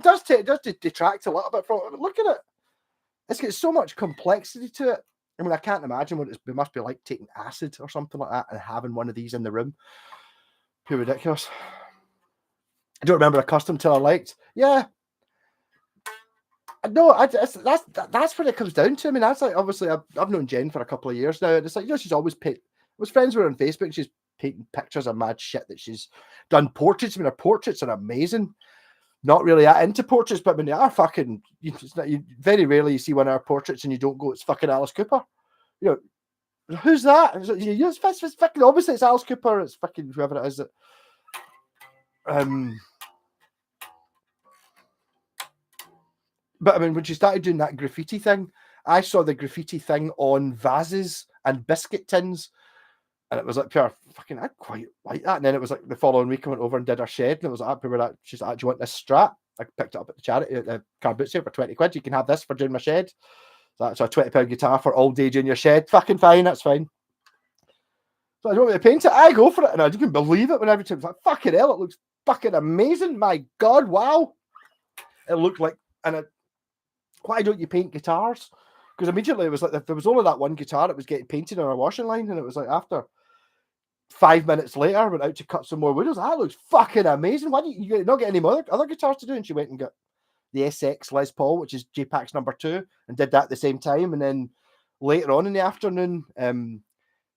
does detract a little bit from it. Look at it. It's got so much complexity to it. I mean, I can't imagine what it must be like taking acid or something like that and having one of these in the room. Pure ridiculous. I don't remember a custom till I liked. Yeah. No, that's what it comes down to. I mean, that's like, obviously, I've known Jen for a couple of years now, and it's like, she's always I was friends with her on Facebook. She's painting pictures of mad shit that she's done portraits. I mean, her portraits are amazing. Not really that into portraits, but I mean, they are fucking. Very rarely you see one of our portraits and you don't go, it's fucking Alice Cooper. You know, who's that? It's like, it's fucking, obviously it's Alice Cooper. It's fucking whoever it is that. But I mean, when she started doing that graffiti thing, I saw the graffiti thing on vases and biscuit tins. And it was like pure fucking, I quite like that. And then it was like the following week I went over and did her shed, and it was like, she's like, do you want this Strat? I picked it up at the charity at the car boot sale for 20 quid. You can have this for doing my shed. So that's a £20 guitar for all day doing your shed. Fucking fine, that's fine. So I don't want me to paint it. I go for it, and I didn't believe it when every time I was like, fucking hell, it looks fucking amazing. My God, wow. It looked like, why don't you paint guitars? Because immediately it was like, there was only that one guitar that was getting painted on our washing line, and it was like after 5 minutes later, I went out to cut some more wood. I was like, that looks fucking amazing. Why don't you not get any other guitars to do? And she went and got the SX Les Paul, which is J-Pack's number 2, and did that at the same time. And then later on in the afternoon,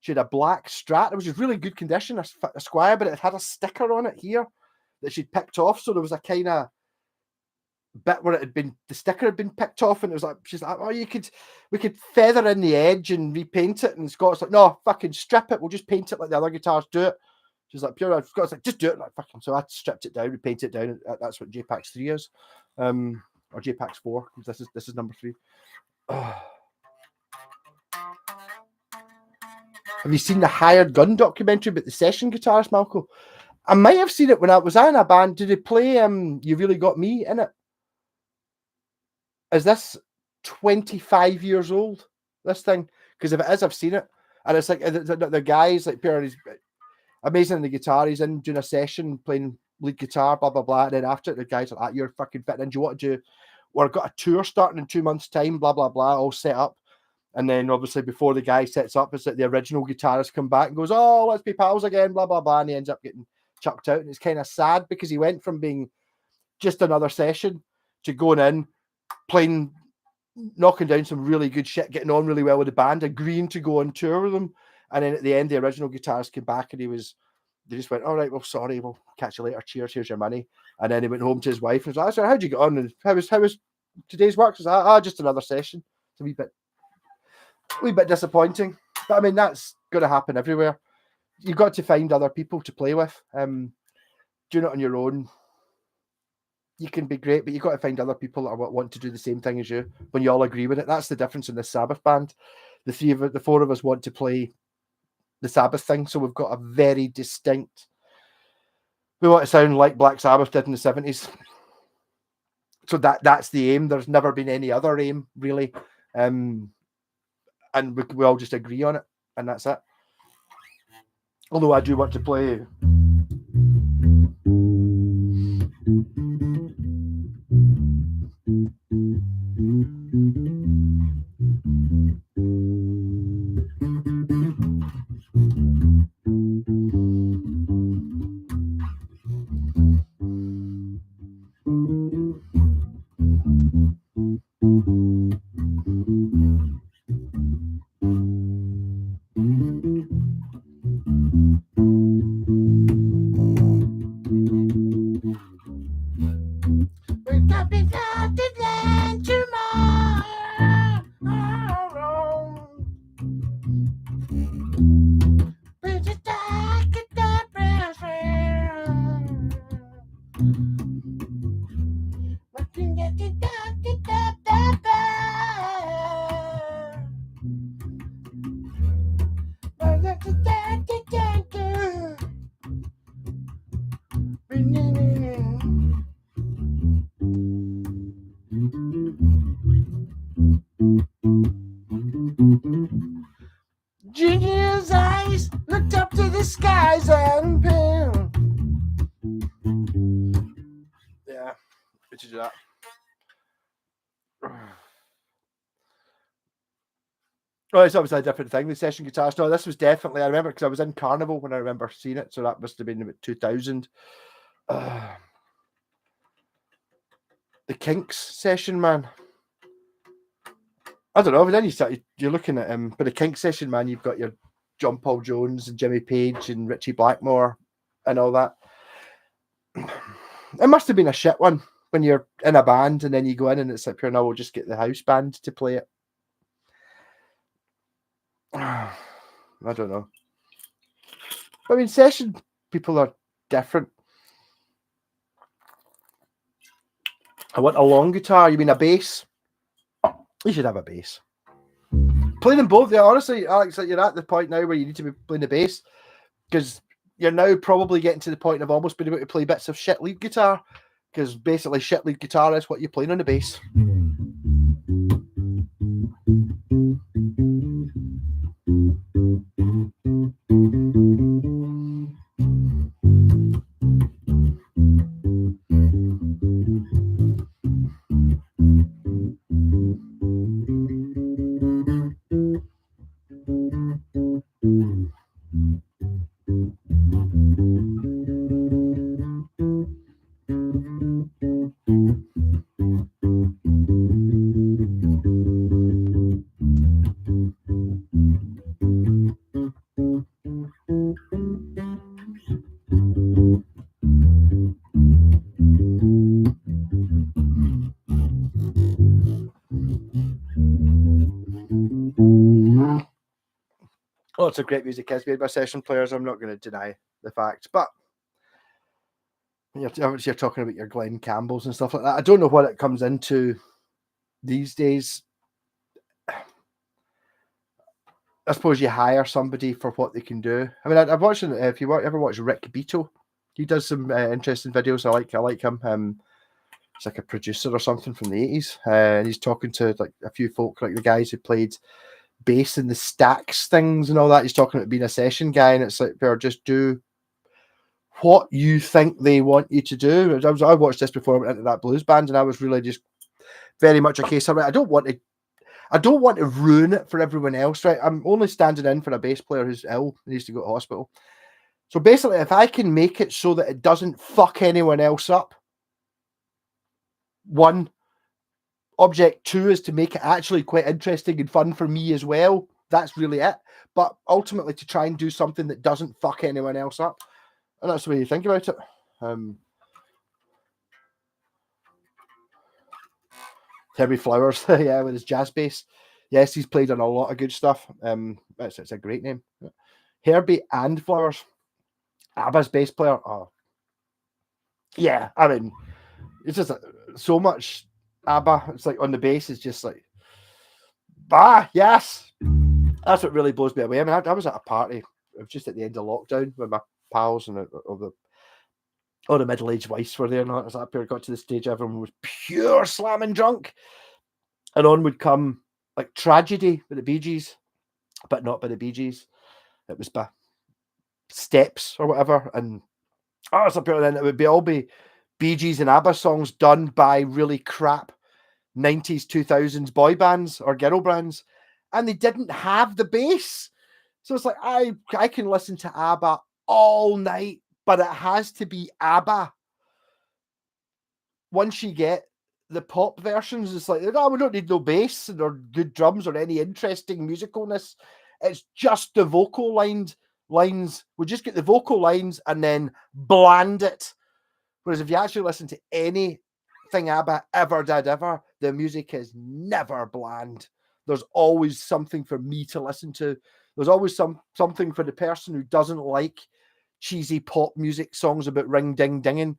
she had a black Strat. It was just really good condition, a Squire, but it had a sticker on it here that she'd picked off. So there was a kind of bit where the sticker had been picked off, and it was like, she's like, oh, we could feather in the edge and repaint it. And Scott's like, no, fucking strip it, we'll just paint it like the other guitars do it. She's like, pure. Scott's like, just do it. Like, fucking. So I stripped it down, repainted it down. That's what J-Pack's 3 is, or J-Pack's 4. This is number 3. Oh. Have you seen the Hired Gun documentary about the session guitarist, Malcolm? I might have seen it when I was in a band. Did they play You Really Got Me in it? Is this 25 years old, this thing? Because if it is, I've seen it. And it's like the guy's like pure, he's amazing on the guitar. He's in doing a session, playing lead guitar, blah, blah, blah. And then after it, the guy's like, you're fucking fitting in. Do you want to do, I've got a tour starting in 2 months' time, blah, blah, blah, all set up. And then obviously before the guy sets up, it's like the original guitarist come back and goes, oh, let's be pals again, blah, blah, blah. And he ends up getting chucked out. And it's kind of sad because he went from being just another session to going in, playing, knocking down some really good shit, getting on really well with the band, agreeing to go on tour with them. And then at the end, the original guitarist came back and they just went, all right, well, sorry, we'll catch you later. Cheers, here's your money. And then he went home to his wife and was like, so how'd you get on? And how was today's work? He was like, just another session. It's a wee bit disappointing. But I mean, that's going to happen everywhere. You've got to find other people to play with. Doing it on your own, you can be great, but you've got to find other people that want to do the same thing as you when you all agree with it. That's the difference in this Sabbath band. The 4 of us want to play the Sabbath thing, so we've got a very distinct. We want to sound like Black Sabbath did in the 70s. So that's the aim. There's never been any other aim, really. And we all just agree on it, and that's it. Although I do want to play. Genius eyes looked up to the skies and pin. Yeah, we should do that. Oh, it's obviously a different thing with session guitars. No, this was definitely, I remember because I was in Carnival when I remember seeing it, so that must have been about 2000. The Kinks session, man. I don't know, but then you're looking at but the Kinks session, man, you've got your John Paul Jones and Jimmy Page and Richie Blackmore and all that. It must have been a shit one when you're in a band and then you go in and it's like, no, we'll just get the house band to play it. I don't know. I mean, session people are different. I want a long guitar. You mean a bass? You should have a bass. Play them both. Yeah, honestly, Alex, you're at the point now where you need to be playing the bass because you're now probably getting to the point of almost being able to play bits of shit lead guitar because basically shit lead guitar is what you're playing on the bass. Lots of great music is made by session players. I'm not going to deny the fact, but you're talking about your Glenn Campbells and stuff like that. I don't know what it comes into these days. I suppose you hire somebody for what they can do. I mean, I've watched. If you ever watch Rick Beato, he does some interesting videos. I like him. He's like a producer or something from the 80s, and he's talking to like a few folk, like the guys who played bass in the Stax things and all that. He's talking about being a session guy, and it's like, they're just do what you think they want you to do. I watched this before I went into that blues band, and I was really just very much a case of it. I don't want to ruin it for everyone else, right? I'm only standing in for a bass player who's ill and needs to go to hospital. So basically, if I can make it so that it doesn't fuck anyone else up, one, object two is to make it actually quite interesting and fun for me as well. That's really it. But ultimately, to try and do something that doesn't fuck anyone else up. And that's the way you think about it. Terry Flowers, yeah, with his jazz bass. Yes, he's played on a lot of good stuff. It's a great name. Herbie and Flowers. ABBA's bass player. Oh, yeah. I mean, it's just so much ABBA. It's like on the bass, it's just like, yes. That's what really blows me away. I mean, I was at a party. It was just at the end of lockdown with my pals and all the middle-aged wives were there. And I was up here, got to the stage, everyone was pure slamming drunk. And on would come like Tragedy with the Bee Gees, but not by the Bee Gees. It was by Steps or whatever. And I was up here, and then it would all be Bee Gees and ABBA songs done by really crap 90s, 2000s boy bands or girl bands. And they didn't have the bass. So it's like, I can listen to ABBA all night, but it has to be ABBA. Once you get the pop versions, it's like, oh, we don't need no bass or good drums or any interesting musicalness. It's just the vocal lines. We just get the vocal lines and then bland it. Whereas if you actually listen to anything ABBA ever did, the music is never bland. There's always something for me to listen to. There's always something for the person who doesn't like cheesy pop music songs about ring ding dinging.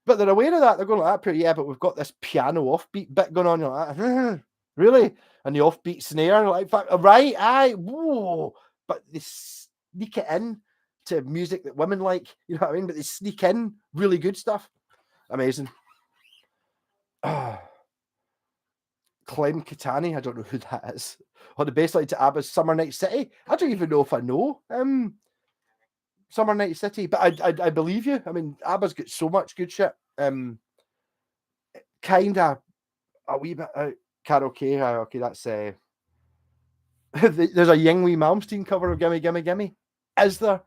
But they're aware of that. They're going like that, yeah, but we've got this piano offbeat bit going on. You're like, really? And the offbeat snare, like, right, whoa. But they sneak it in to music that women like, you know what I mean? But they sneak in really good stuff. Amazing. Clem Catani, I don't know who that is. On the bass line to ABBA's Summer Night City. I don't even know if I know Summer Night City, but I believe you. I mean, ABBA's got so much good shit. Kind of a wee bit karaoke. Okay, that's There's a Yingwie Malmsteen cover of Gimme Gimme Gimme. Is there?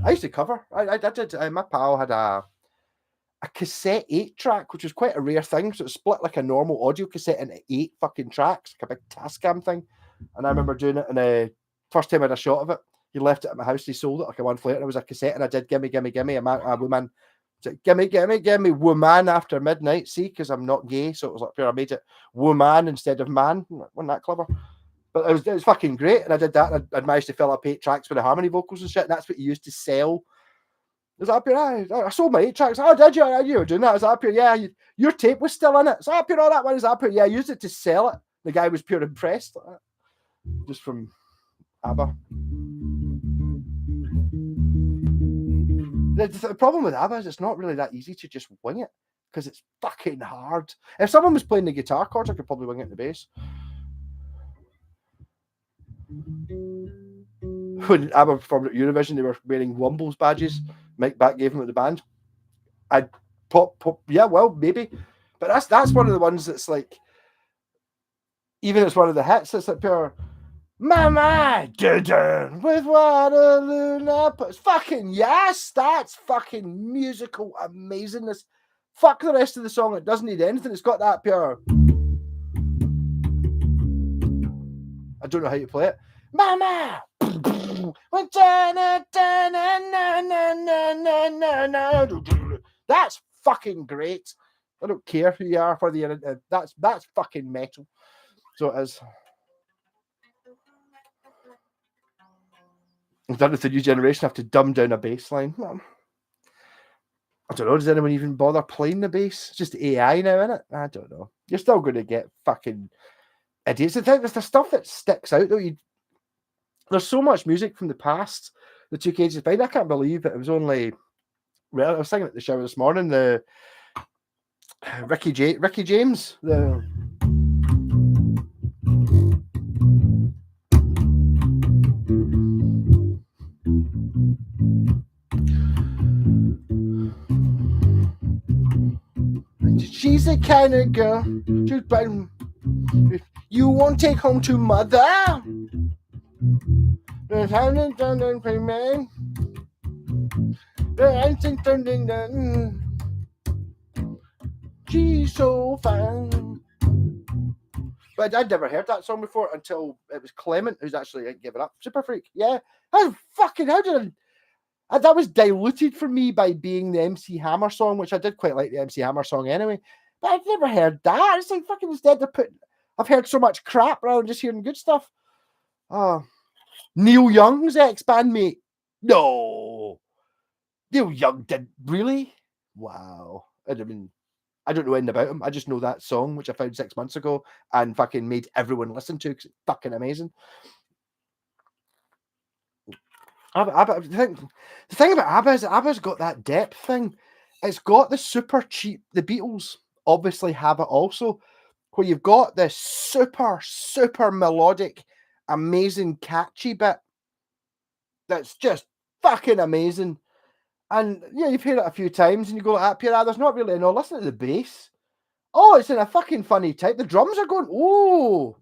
I used to cover. I did. My pal had a cassette 8-track, which was quite a rare thing. So it split like a normal audio cassette into 8 fucking tracks, like a big Tascam thing. And I remember doing it, and the first time I had a shot of it, he left it at my house. He sold it like a month later. It was a cassette, and I did Gimme Gimme Gimme, a woman. Gimme Gimme Gimme, woman after midnight. See, because I'm not gay, so it was like I made it woman instead of man. Wasn't that clever? But it was fucking great, and I did that. And I'd managed to fill up 8 tracks with the harmony vocals and shit, and that's what you used to sell. Is that up here? I sold my 8 tracks. Oh, did you? You were doing that? Is that up here? Yeah, your tape was still in it. Is that up here? All that one is up here. Yeah, I used it to sell it. The guy was pure impressed. Just from ABBA. The problem with ABBA is it's not really that easy to just wing it, because it's fucking hard. If someone was playing the guitar chords, I could probably wing it in the bass. When ABBA performed at Eurovision, they were wearing Wombles badges. Mike Back gave them at the band. I'd pop, yeah, well, maybe. But that's one of the ones that's like, even it's one of the hits, it's like pure Mama with Waterloo. It's fucking yes, that's fucking musical amazingness. Fuck the rest of the song, it doesn't need anything. It's got that pure. I don't know how you play it. Mama. That's fucking great. I don't care who you are for the that's fucking metal. So it is. I've done with the new generation have to dumb down a bass line. I don't know. Does anyone even bother playing the bass? It's just AI now, isn't it? I don't know. You're still going to get fucking idiots. There's the stuff that sticks out though. There's so much music from the past that took ages to find. I can't believe it. It was only. Well, I was singing at the shower this morning. The Ricky James. The she's the kind of girl you won't take home to mother. She's so fine. But I'd never heard that song before until it was Clement who's actually given up. Super Freak. Yeah. How did that was diluted for me by being the MC Hammer song, which I did quite like the MC Hammer song anyway. But I've never heard that. It's like fucking instead I've heard so much crap rather than just hearing good stuff. Neil Young's ex-bandmate. No. Neil Young did really? Wow. I don't know anything about him. I just know that song, which I found 6 months ago and fucking made everyone listen to because it's fucking amazing. The thing about ABBA is ABBA's got that depth thing. It's got the super cheap. The Beatles obviously have it also, where you've got this super, super melodic, amazing, catchy bit that's just fucking amazing. And yeah, you've heard it a few times and you go like, Pierre, there's not really no listen to the bass. Oh, it's in a fucking funny type. The drums are going, oh,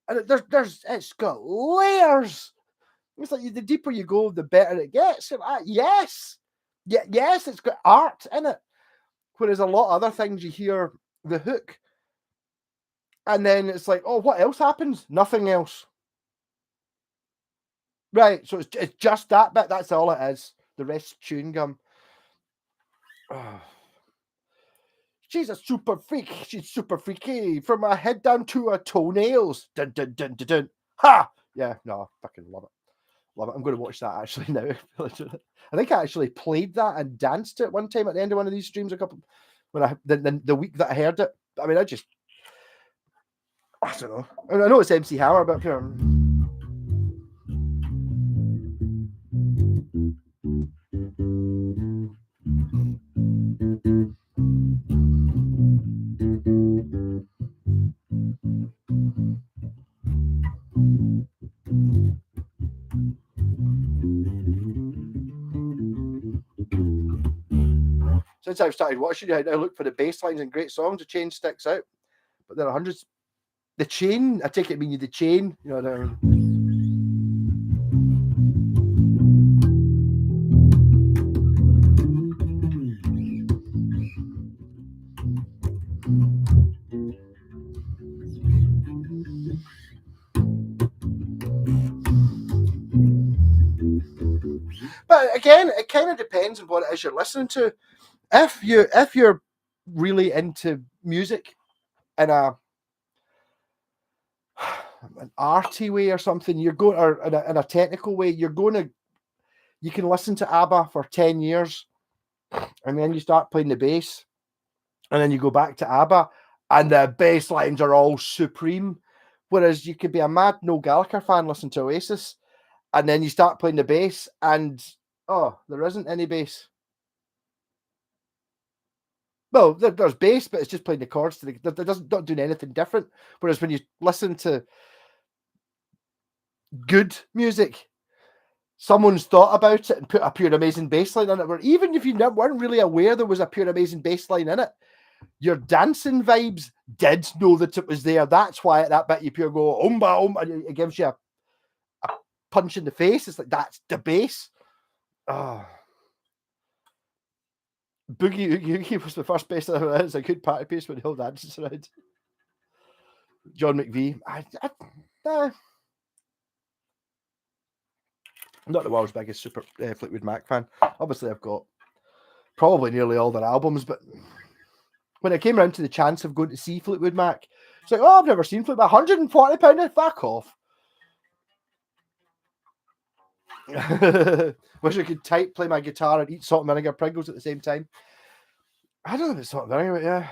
and it's got layers. It's like the deeper you go, the better it gets. Yes, it's got art in it. Whereas a lot of other things, you hear the hook, and then it's like, oh, what else happens? Nothing else. Right, so it's just that bit. That's all it is. The rest chewing gum. Oh. She's a super freak. She's super freaky. From her head down to her toenails. Dun, dun, dun, dun, dun. Ha! Yeah, no, I fucking love it. Love it. I'm going to watch that actually now. I think I actually played that and danced to it one time at the end of one of these streams when the week that I heard it. I mean, I don't know. I know it's MC Hammer, but since I've started watching it, I look for the bass lines and great songs. The change sticks out, but there are hundreds. The chain. I take it mean the chain. You know what I mean? But again, it kind of depends on what it is you're listening to. If you're really into music in an arty way or something, you're going, or in a technical way, you can listen to ABBA for 10 years and then you start playing the bass and then you go back to ABBA and the bass lines are all supreme. Whereas you could be a mad Noel Gallagher fan, listen to Oasis, and then you start playing the bass and, oh, there isn't any bass. Well, there's bass, but it's just playing the chords. Not doing anything different. Whereas when you listen to good music, someone's thought about it and put a pure amazing bass line in it. Where even if you weren't really aware there was a pure amazing bass line in it, your dancing vibes did know that it was there. That's why at that bit you pure go umba, and it gives you a punch in the face. It's like, that's the bass. Oh. Boogie Oogie Oogie was the first bass line. It's a good party piece when the whole dances around. John McVie. I'm not the world's biggest super Fleetwood Mac fan. Obviously, I've got probably nearly all their albums, but when it came around to the chance of going to see Fleetwood Mac, it's like, oh, I've never seen Fleetwood Mac. £140, fuck off. Wish I could play my guitar and eat salt and vinegar Pringles at the same time. I don't know if it's salt and vinegar, but yeah.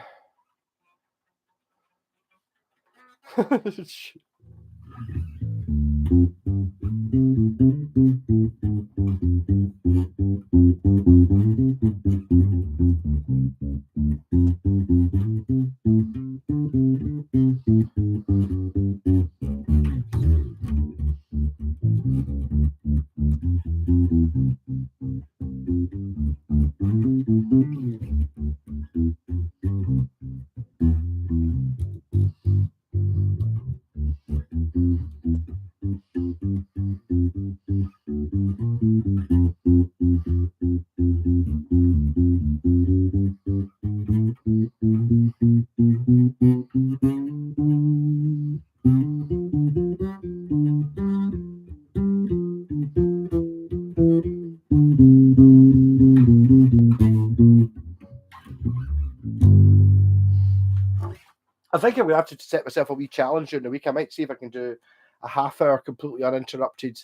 I think I'm going to have to set myself a wee challenge during the week. I might see if I can do a half hour completely uninterrupted,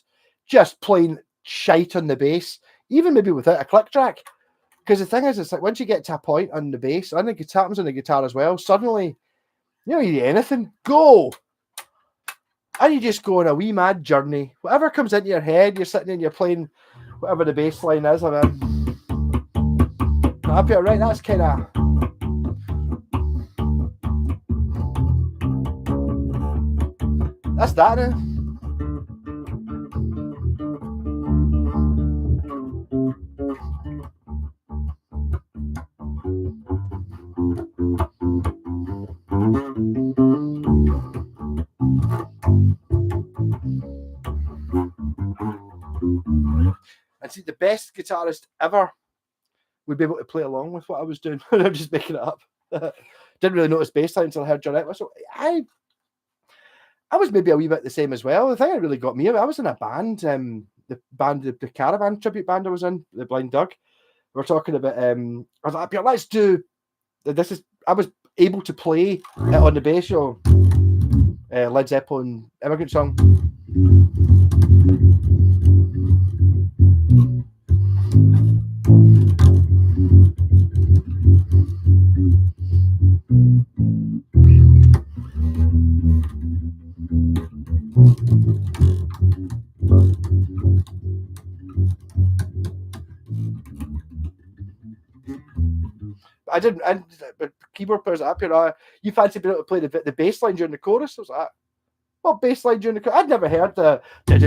just playing shite on the bass, even maybe without a click track. Because the thing is, it's like once you get to a point on the bass, and the guitar happens on the guitar as well, suddenly, you don't need anything. Go! And you just go on a wee mad journey. Whatever comes into your head, you're sitting and you're playing whatever the bass line is. I mean, happy, right? That's kind of... That's that now. And see, the best guitarist ever would be able to play along with what I was doing. I'm just making it up. Didn't really notice bass line until I heard John Edwards. So I was maybe a wee bit the same as well. The thing that really got me, I was in a band, the Caravan tribute band I was in, the Blind Doug. We were talking about, I was like, let's do this. I was able to play it on the bass show, Led Zeppelin Immigrant Song. I didn't, but keyboard players up here. You fancy being able to play the bass line during the chorus? I was like, what bass line during the chorus? I'd never heard the. I've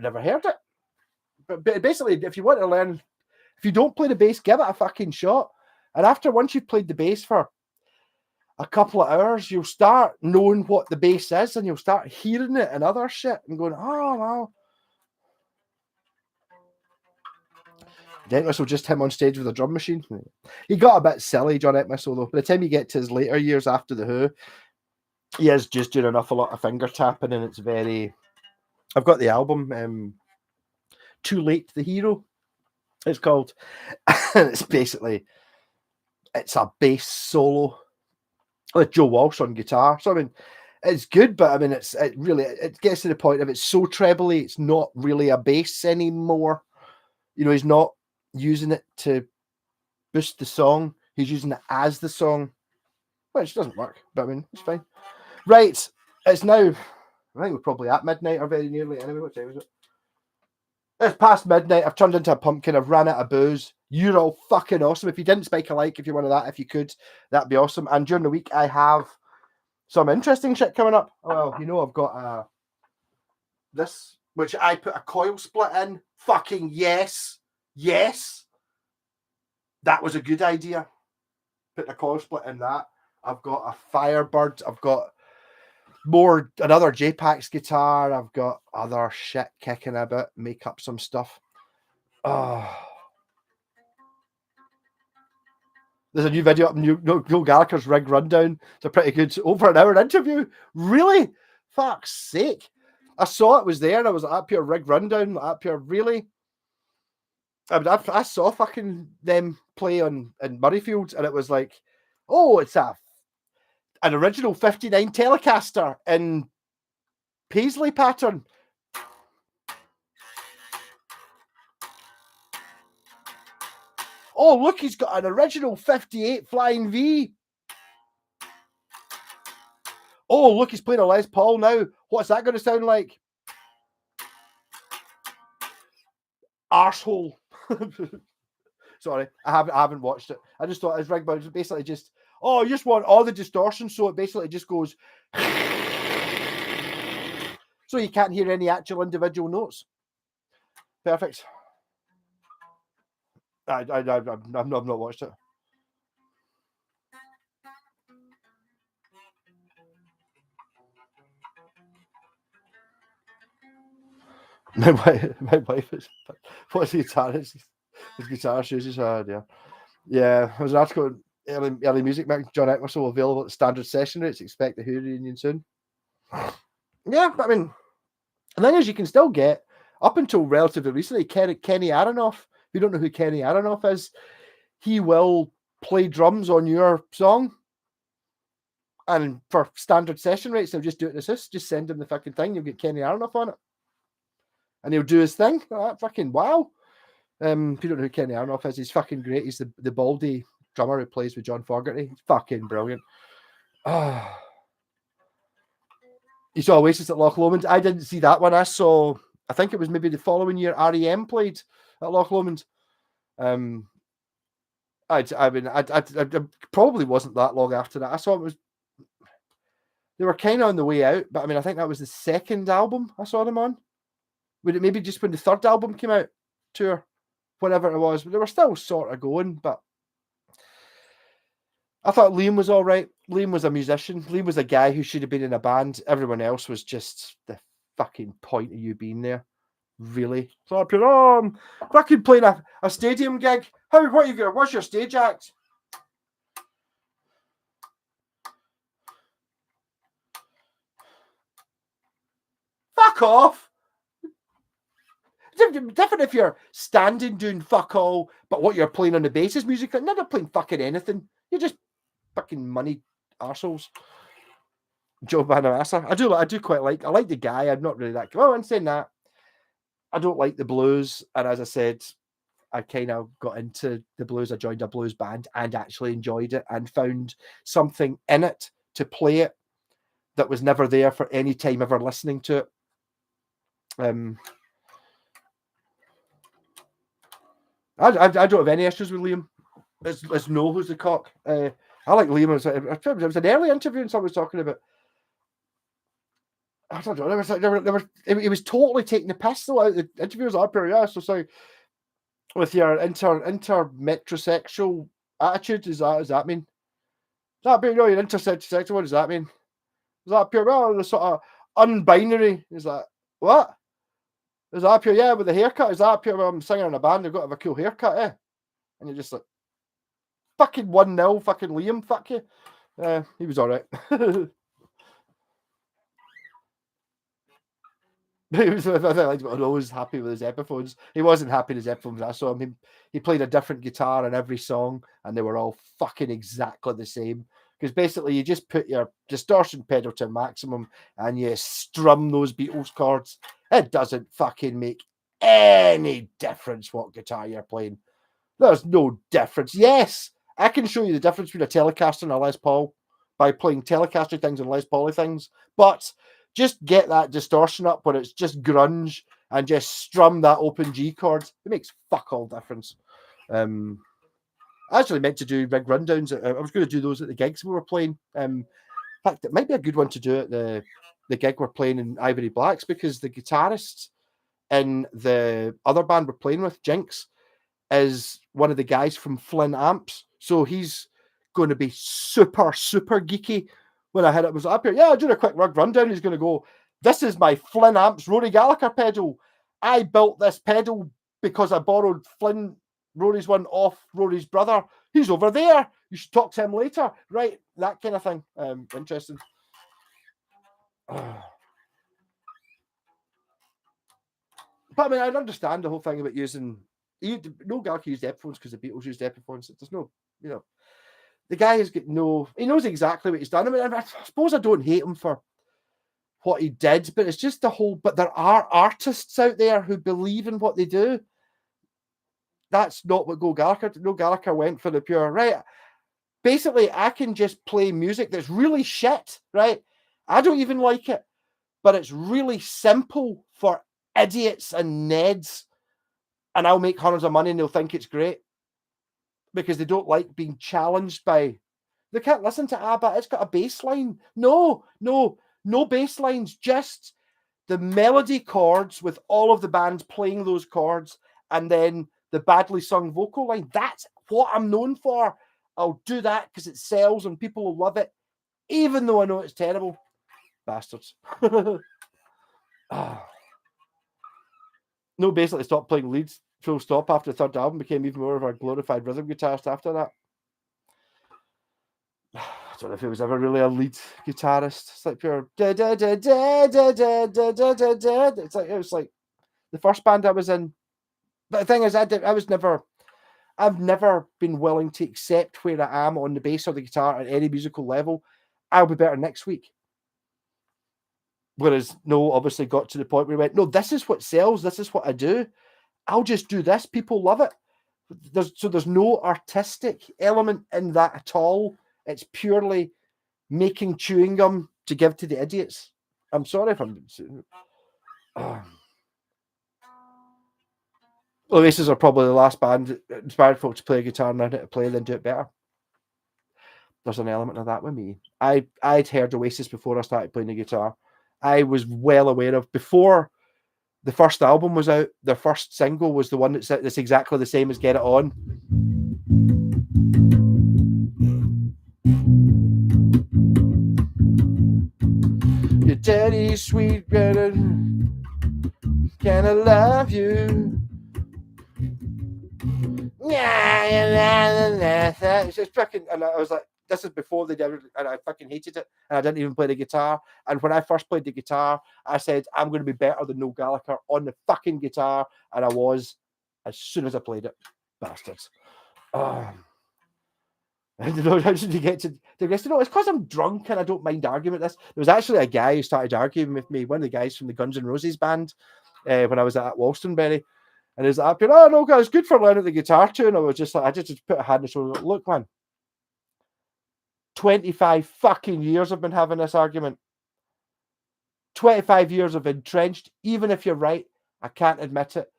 never heard it. But basically, if you want to learn, If you don't play the bass, give it a fucking shot. And once you've played the bass for a couple of hours, you'll start knowing what the bass is, and you'll start hearing it and other shit and going, oh, wow. Entwistle, just him on stage with a drum machine. He got a bit silly, John Entwistle, though. By the time you get to his later years after The Who, he is just doing an awful lot of finger tapping, and it's very... I've got the album, Too Late the Hero, it's called. It's basically... It's a bass solo with Joe Walsh on guitar. So, I mean, it's good, but, I mean, it gets to the point of it's so trebly, it's not really a bass anymore. You know, he's not using it to boost the song. He's using it as the song, which doesn't work, but I mean, it's fine. Right, it's now, I think we're probably at midnight or very nearly anyway. What time is it? It's past midnight. I've turned into a pumpkin. I've ran out of booze. You're all fucking awesome. If you didn't, spike a like if you're one of that. If you could, that'd be awesome. And during the week, I have some interesting shit coming up. Well, you know, I've got this, which I put a coil split in. Fucking yes. Yes. That was a good idea. Put a coil split in that. I've got a Firebird. I've got another J-Pax guitar. I've got other shit kicking a bit. Make up some stuff. Oh. There's a new video up, Noel Gallagher's Rig Rundown. It's a pretty good over an hour interview. Really? Fuck's sake. I saw it was there and I was like, up here, Rig Rundown, up here, really? I mean, I saw fucking them play in Murrayfield, and it was like, oh, it's an original 59 Telecaster in Paisley pattern. Oh, look, he's got an original 58 Flying V. Oh, look, he's playing a Les Paul now. What's that going to sound like? Arsehole. Sorry, I haven't watched it. I just thought it was rigged, but it's basically just, you just want all the distortion, so it basically just goes so you can't hear any actual individual notes. Perfect. I've not watched it. My wife is, what's the guitar? His guitar shoes is hard, yeah. Yeah, there was an article, early music mag, John Entwistle available at standard session rates. Expect the Who reunion soon. Yeah, but I mean, the thing is, you can still get, up until relatively recently, Kenny Aronoff. If you don't know who Kenny Aronoff is, he will play drums on your song. And for standard session rates, they'll just do it as this. Just send him the fucking thing. You'll get Kenny Aronoff on it. And he'll do his thing. Oh, fucking wow. If you don't know who Kenny Aronoff is, he's fucking great. He's the baldy drummer who plays with John Fogerty. He's fucking brilliant. You saw Oasis at Loch Lomond. I didn't see that one. I think it was maybe the following year REM played at Loch Lomond. I probably wasn't that long after that. I saw they were kind of on the way out, but I mean, I think that was the second album I saw them on. Would it maybe just when the third album came out, tour, whatever it was, but they were still sort of going, but I thought Liam was all right. Liam was a musician. Liam was a guy who should have been in a band. Everyone else was just the fucking point of you being there. Really? So I'm fucking playing a stadium gig. What's your stage act? Fuck off. Different if you're standing doing fuck all, but what you're playing on the bass is music. Like, never playing fucking anything. You're just fucking money arseholes. Joe Bonamassa. I do quite like. I like the guy. I'm not really that. Well, I'm saying that. I don't like the blues, and as I said, I kind of got into the blues. I joined a blues band and actually enjoyed it and found something in it to play it that was never there for any time ever listening to it. I don't have any issues with Liam. Let's know who's the cock. I like Liam. It was an early interview and someone was talking about. I don't know. It was totally taking the piss though out of the interviewers up here. Yeah, so with your metrosexual attitude. Does that mean? Does that mean, no, you're intersexual? What does that mean? Is that pure? Well, the sort of unbinary. Is that what? Is that pure? Yeah, with the haircut. Is that pure? Well, I'm singing in a band. They've got to have a cool haircut, eh? And you're just like, fucking 1-0, fucking Liam. Fuck you. He was all right. He was, I was happy with his Epiphones. He wasn't happy with his Epiphones. I saw him. He played a different guitar in every song, and they were all fucking exactly the same. Because basically, you just put your distortion pedal to maximum and you strum those Beatles chords. It doesn't fucking make any difference what guitar you're playing. There's no difference. Yes, I can show you the difference between a Telecaster and a Les Paul by playing Telecaster things and Les Paul things, but just get that distortion up where it's just grunge and just strum that open G chord. It makes fuck all difference. I actually meant to do big rundowns. I was going to do those at the gigs we were playing. In fact, it might be a good one to do at the gig we're playing in Ivory Blacks, because the guitarist in the other band we're playing with, Jinx, is one of the guys from Flynn Amps. So he's going to be super, super geeky. When I had it, was up here, yeah, I did a quick rundown. He's going to go, this is my Flynn Amps Rory Gallagher pedal. I built this pedal because I borrowed Rory's one off Rory's brother. He's over there. You should talk to him later. Right, that kind of thing. Interesting. But I mean, I understand the whole thing about using. No Gallagher used Epiphones because the Beatles used Epiphones. There's no, the guy has got no. He knows exactly what he's done. I mean, I suppose I don't hate him for what he did, but it's just the whole. But there are artists out there who believe in what they do. That's not what Gallagher did. No, Gallagher went for the pure right. Basically, I can just play music that's really shit, right? I don't even like it, but it's really simple for idiots and Neds, and I'll make hundreds of money and they'll think it's great because they don't like being challenged by. They can't listen to ABBA. It's got a bass line. No bass lines. Just the melody chords with all of the bands playing those chords, and then the badly sung vocal line. That's what I'm known for. I'll do that because it sells and people will love it, even though I know it's terrible. Bastards. No, basically stopped playing leads full stop after the third album, became even more of a glorified rhythm guitarist after that. I don't know if it was ever really a lead guitarist. It's like pure da da da da da da da da da da. It was like the first band I was in. But the thing is, I've never been willing to accept where I am on the bass or the guitar at any musical level. I'll be better next week. Whereas no, obviously got to the point where we went, no, this is what sells. This is what I do. I'll just do this. People love it. There's no artistic element in that at all. It's purely making chewing gum to give to the idiots. I'm sorry if I'm. Oasis are probably the last band that inspired folks to play guitar and learn how to play, then do it better. There's an element of that with me. I'd heard Oasis before I started playing the guitar. I was well aware of, before the first album was out, their first single was the one that's exactly the same as Get It On. Your dirty, sweet, can I love you? It's just fucking, and I was like, this is before they did, and I fucking hated it, and I didn't even play the guitar. And when I first played the guitar, I said, I'm going to be better than Noel Gallagher on the fucking guitar, and I was, as soon as I played it. Bastards. I don't know, how did you get to the rest? It's because I'm drunk and I don't mind arguing with this. There was actually a guy who started arguing with me, one of the guys from the Guns N' Roses band, when I was at Wolstonbury. And he's like, oh, no, guys, good for learning the guitar too. And I was just like, I just put a hand on the shoulder. Look, man, 25 fucking years I've been having this argument. 25 years of entrenched. Even if you're right, I can't admit it.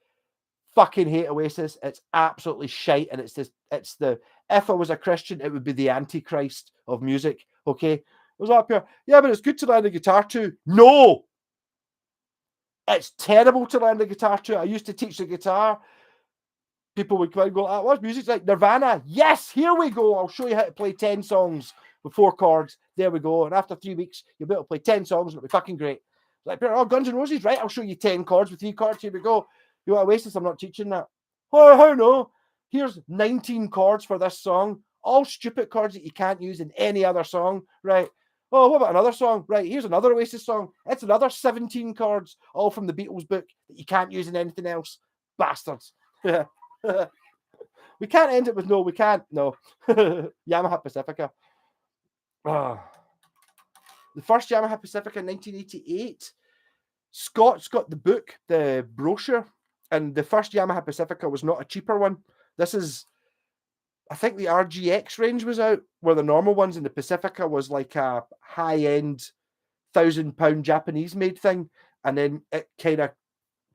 Fucking hate Oasis. It's absolutely shite. And it's the, if I was a Christian, it would be the Antichrist of music. Okay. I was up here. Yeah, but it's good to learn the guitar too. No. It's terrible to learn the guitar too. I used to teach the guitar. people would come and go, what's music like? Nirvana. Yes, here we go. I'll show you how to play 10 songs with 4 chords. There we go. And after 3 weeks, you'll be able to play 10 songs and it'll be fucking great. Like, oh, Guns N' Roses, right? I'll show you 10 chords with 3 chords. Here we go. You want Oasis? I'm not teaching that. Oh, how no? Here's 19 chords for this song. All stupid chords that you can't use in any other song, right? Oh, what about another song? Right, here's another Oasis song. It's another 17 chords, all from the Beatles book that you can't use in anything else. Bastards. We can't end it with no, we can't. No. Yamaha Pacifica. Oh. The first Yamaha Pacifica in 1988. Scott's got the book, the brochure, and the first Yamaha Pacifica was not a cheaper one. This is, I think the RGX range was out, where the normal ones in the Pacifica was like a high-end £1,000 Japanese made thing, and then it kind of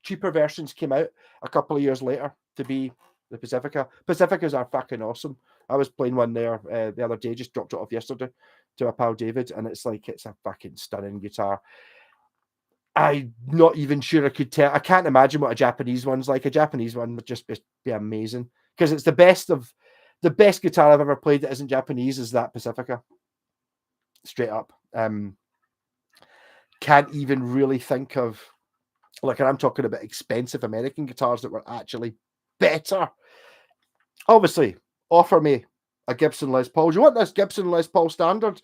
cheaper versions came out a couple of years later to be the Pacifica. Pacificas are fucking awesome. I was playing one there the other day, just dropped it off yesterday to my pal David, and it's like, it's a fucking stunning guitar. I'm not even sure I could tell. I can't imagine what a Japanese one's like. A Japanese one would just be amazing, because it's the best guitar I've ever played that isn't Japanese is that Pacifica. Straight up. Can't even really think of, like, and I'm talking about expensive American guitars that were actually better. Obviously, offer me a Gibson Les Paul. Do you want this Gibson Les Paul standard?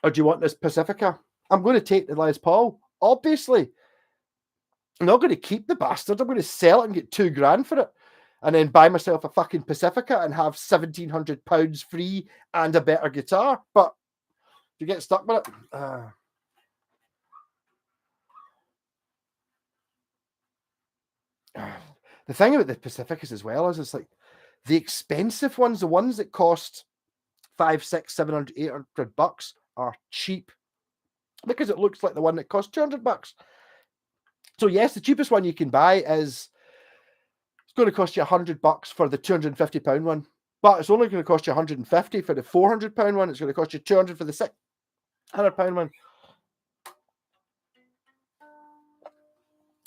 Or do you want this Pacifica? I'm going to take the Les Paul. Obviously. I'm not going to keep the bastard. I'm going to sell it and get £2,000 for it. And then buy myself a fucking Pacifica and have £1,700 free and a better guitar. But you get stuck with it. The thing about the Pacificas as well is it's like the expensive ones, the ones that cost $500, $600, $700, $800 are cheap because it looks like the one that costs $200. So yes, the cheapest one you can buy is, it's going to cost you $100 for the £250 one, but it's only going to cost you $150 for the £400 one. It's going to cost you $200 for the £600 one.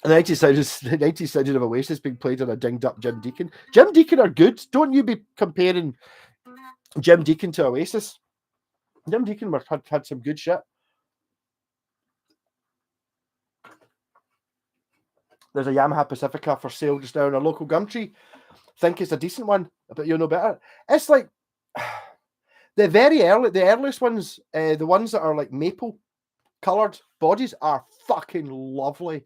The 90 sounded of Oasis being played on a dinged up Jim Deacon. Jim Deacon are good. Don't you be comparing Jim Deacon to Oasis. Jim Deacon had some good shit. There's a Yamaha Pacifica for sale just now in a local Gumtree. Think it's a decent one, but you'll know better. It's like the earliest ones, the ones that are like maple coloured bodies are fucking lovely.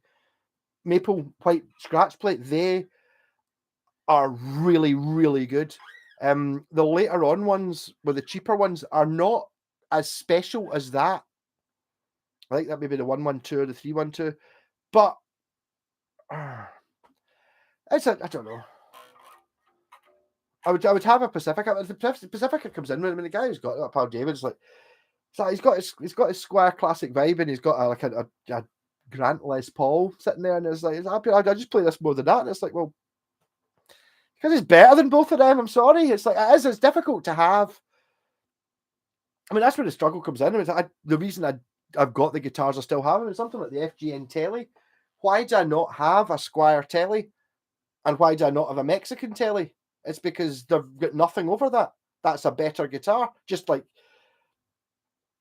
Maple white scratch plate, they are really, really good. The later on ones, with the cheaper ones, are not as special as that. I think that maybe the 112 or the 312, but I don't know. I would have a Pacifica. If the Pacifica comes in, when the guy who's got that, pal David's like, so he's got his Squire classic vibe, and he's got a Grant Les Paul sitting there, and it's like, I just play this more than that. And it's like, well, because it's better than both of them. I'm sorry. It's like, it's difficult to have. I mean, that's where the struggle comes in. The reason I've got the guitars I still have is something like the FGN Telly. Why do I not have a Squire Telly? And why do I not have a Mexican Telly? It's because they've got nothing over that. That's a better guitar. Just like,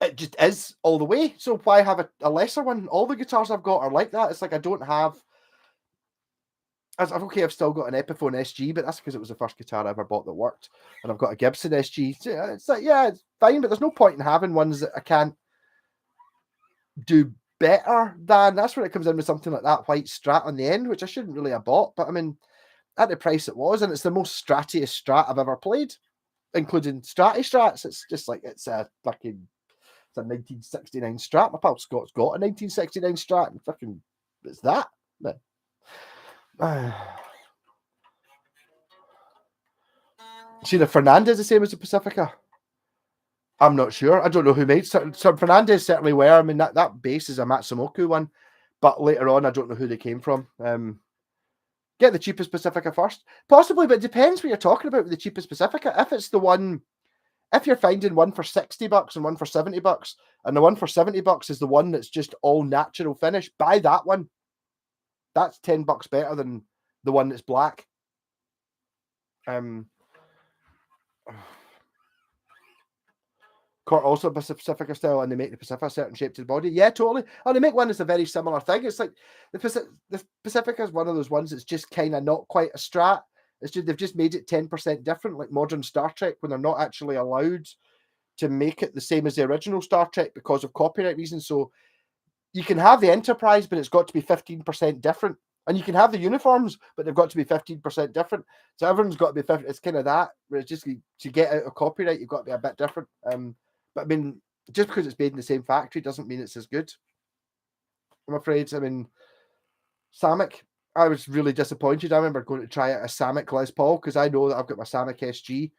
it just is all the way. So why have a lesser one? All the guitars I've got are like that. It's like I don't have. I've still got an Epiphone SG, but that's because it was the first guitar I ever bought that worked. And I've got a Gibson SG. It's like, yeah, it's fine, but there's no point in having ones that I can't do better than. That's where it comes in with something like that white Strat on the end, which I shouldn't really have bought. But I mean, at the price it was, and it's the most Stratiest Strat I've ever played, including Strats. It's just like, it's a 1969 Strat. My pal Scott's got a 1969 Strat, and fucking, it's that. But, see, the Fernandez the same as the Pacifica? I'm not sure. I don't know who made some Fernandez certainly were. I mean, that bass is a Matsumoku one, but later on, I don't know who they came from. Get the cheapest Pacifica first, possibly, but it depends what you're talking about with the cheapest Pacifica. If it's the one, if you're finding one for $60 and one for $70, and the one for $70 is the one that's just all natural finish, buy that one. That's $10 better than the one that's black. Also Pacifica style, and they make the Pacifica a certain shape to the body. Yeah, totally. And they make one that's a very similar thing. It's like the Pacifica is one of those ones that's just kind of not quite a Strat. It's just they've just made it 10% different, like modern Star Trek, when they're not actually allowed to make it the same as the original Star Trek because of copyright reasons. So you can have the Enterprise, but it's got to be 15% different. And you can have the uniforms, but they've got to be 15% different. So everyone's got to be 50. It's kind of that, where it's just to get out of copyright, you've got to be a bit different. But I mean, just because it's made in the same factory doesn't mean it's as good. I'm afraid. I mean, Samick, I was really disappointed. I remember going to try out a Samick Les Paul because I know that I've got my Samick SG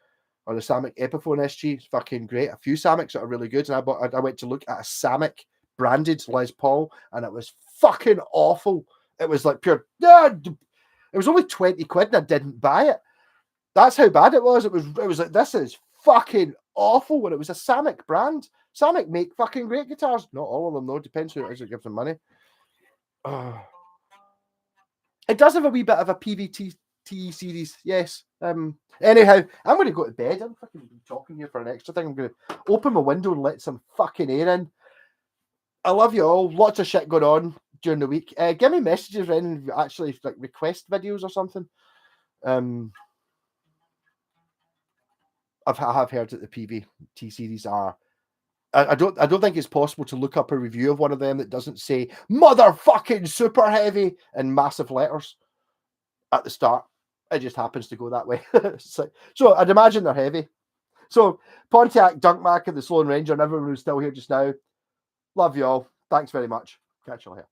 or the Samick Epiphone SG. It's fucking great. A few Samicks that are really good. And I went to look at a Samick branded Les Paul, and it was fucking awful. It was like pure. It was only 20 quid, and I didn't buy it. That's how bad it was. It was like, this is fucking awful. When it was a Samick brand. Samick make fucking great guitars. Not all of them though. Depends who it is that gives them money. It does have a wee bit of a PVT series, yes. Anyhow, I'm going to go to bed. I'm fucking talking here for an extra thing. I'm going to open my window and let some fucking air in. I love you all. Lots of shit going on during the week. Give me messages when you actually like request videos or something. I have heard that the PVT series are. I don't think it's possible to look up a review of one of them that doesn't say motherfucking super heavy in massive letters at the start. It just happens to go that way. So I'd imagine they're heavy. So Pontiac, Dunkmack, and the Sloan Ranger, and everyone who's still here just now. Love you all. Thanks very much. Catch you later.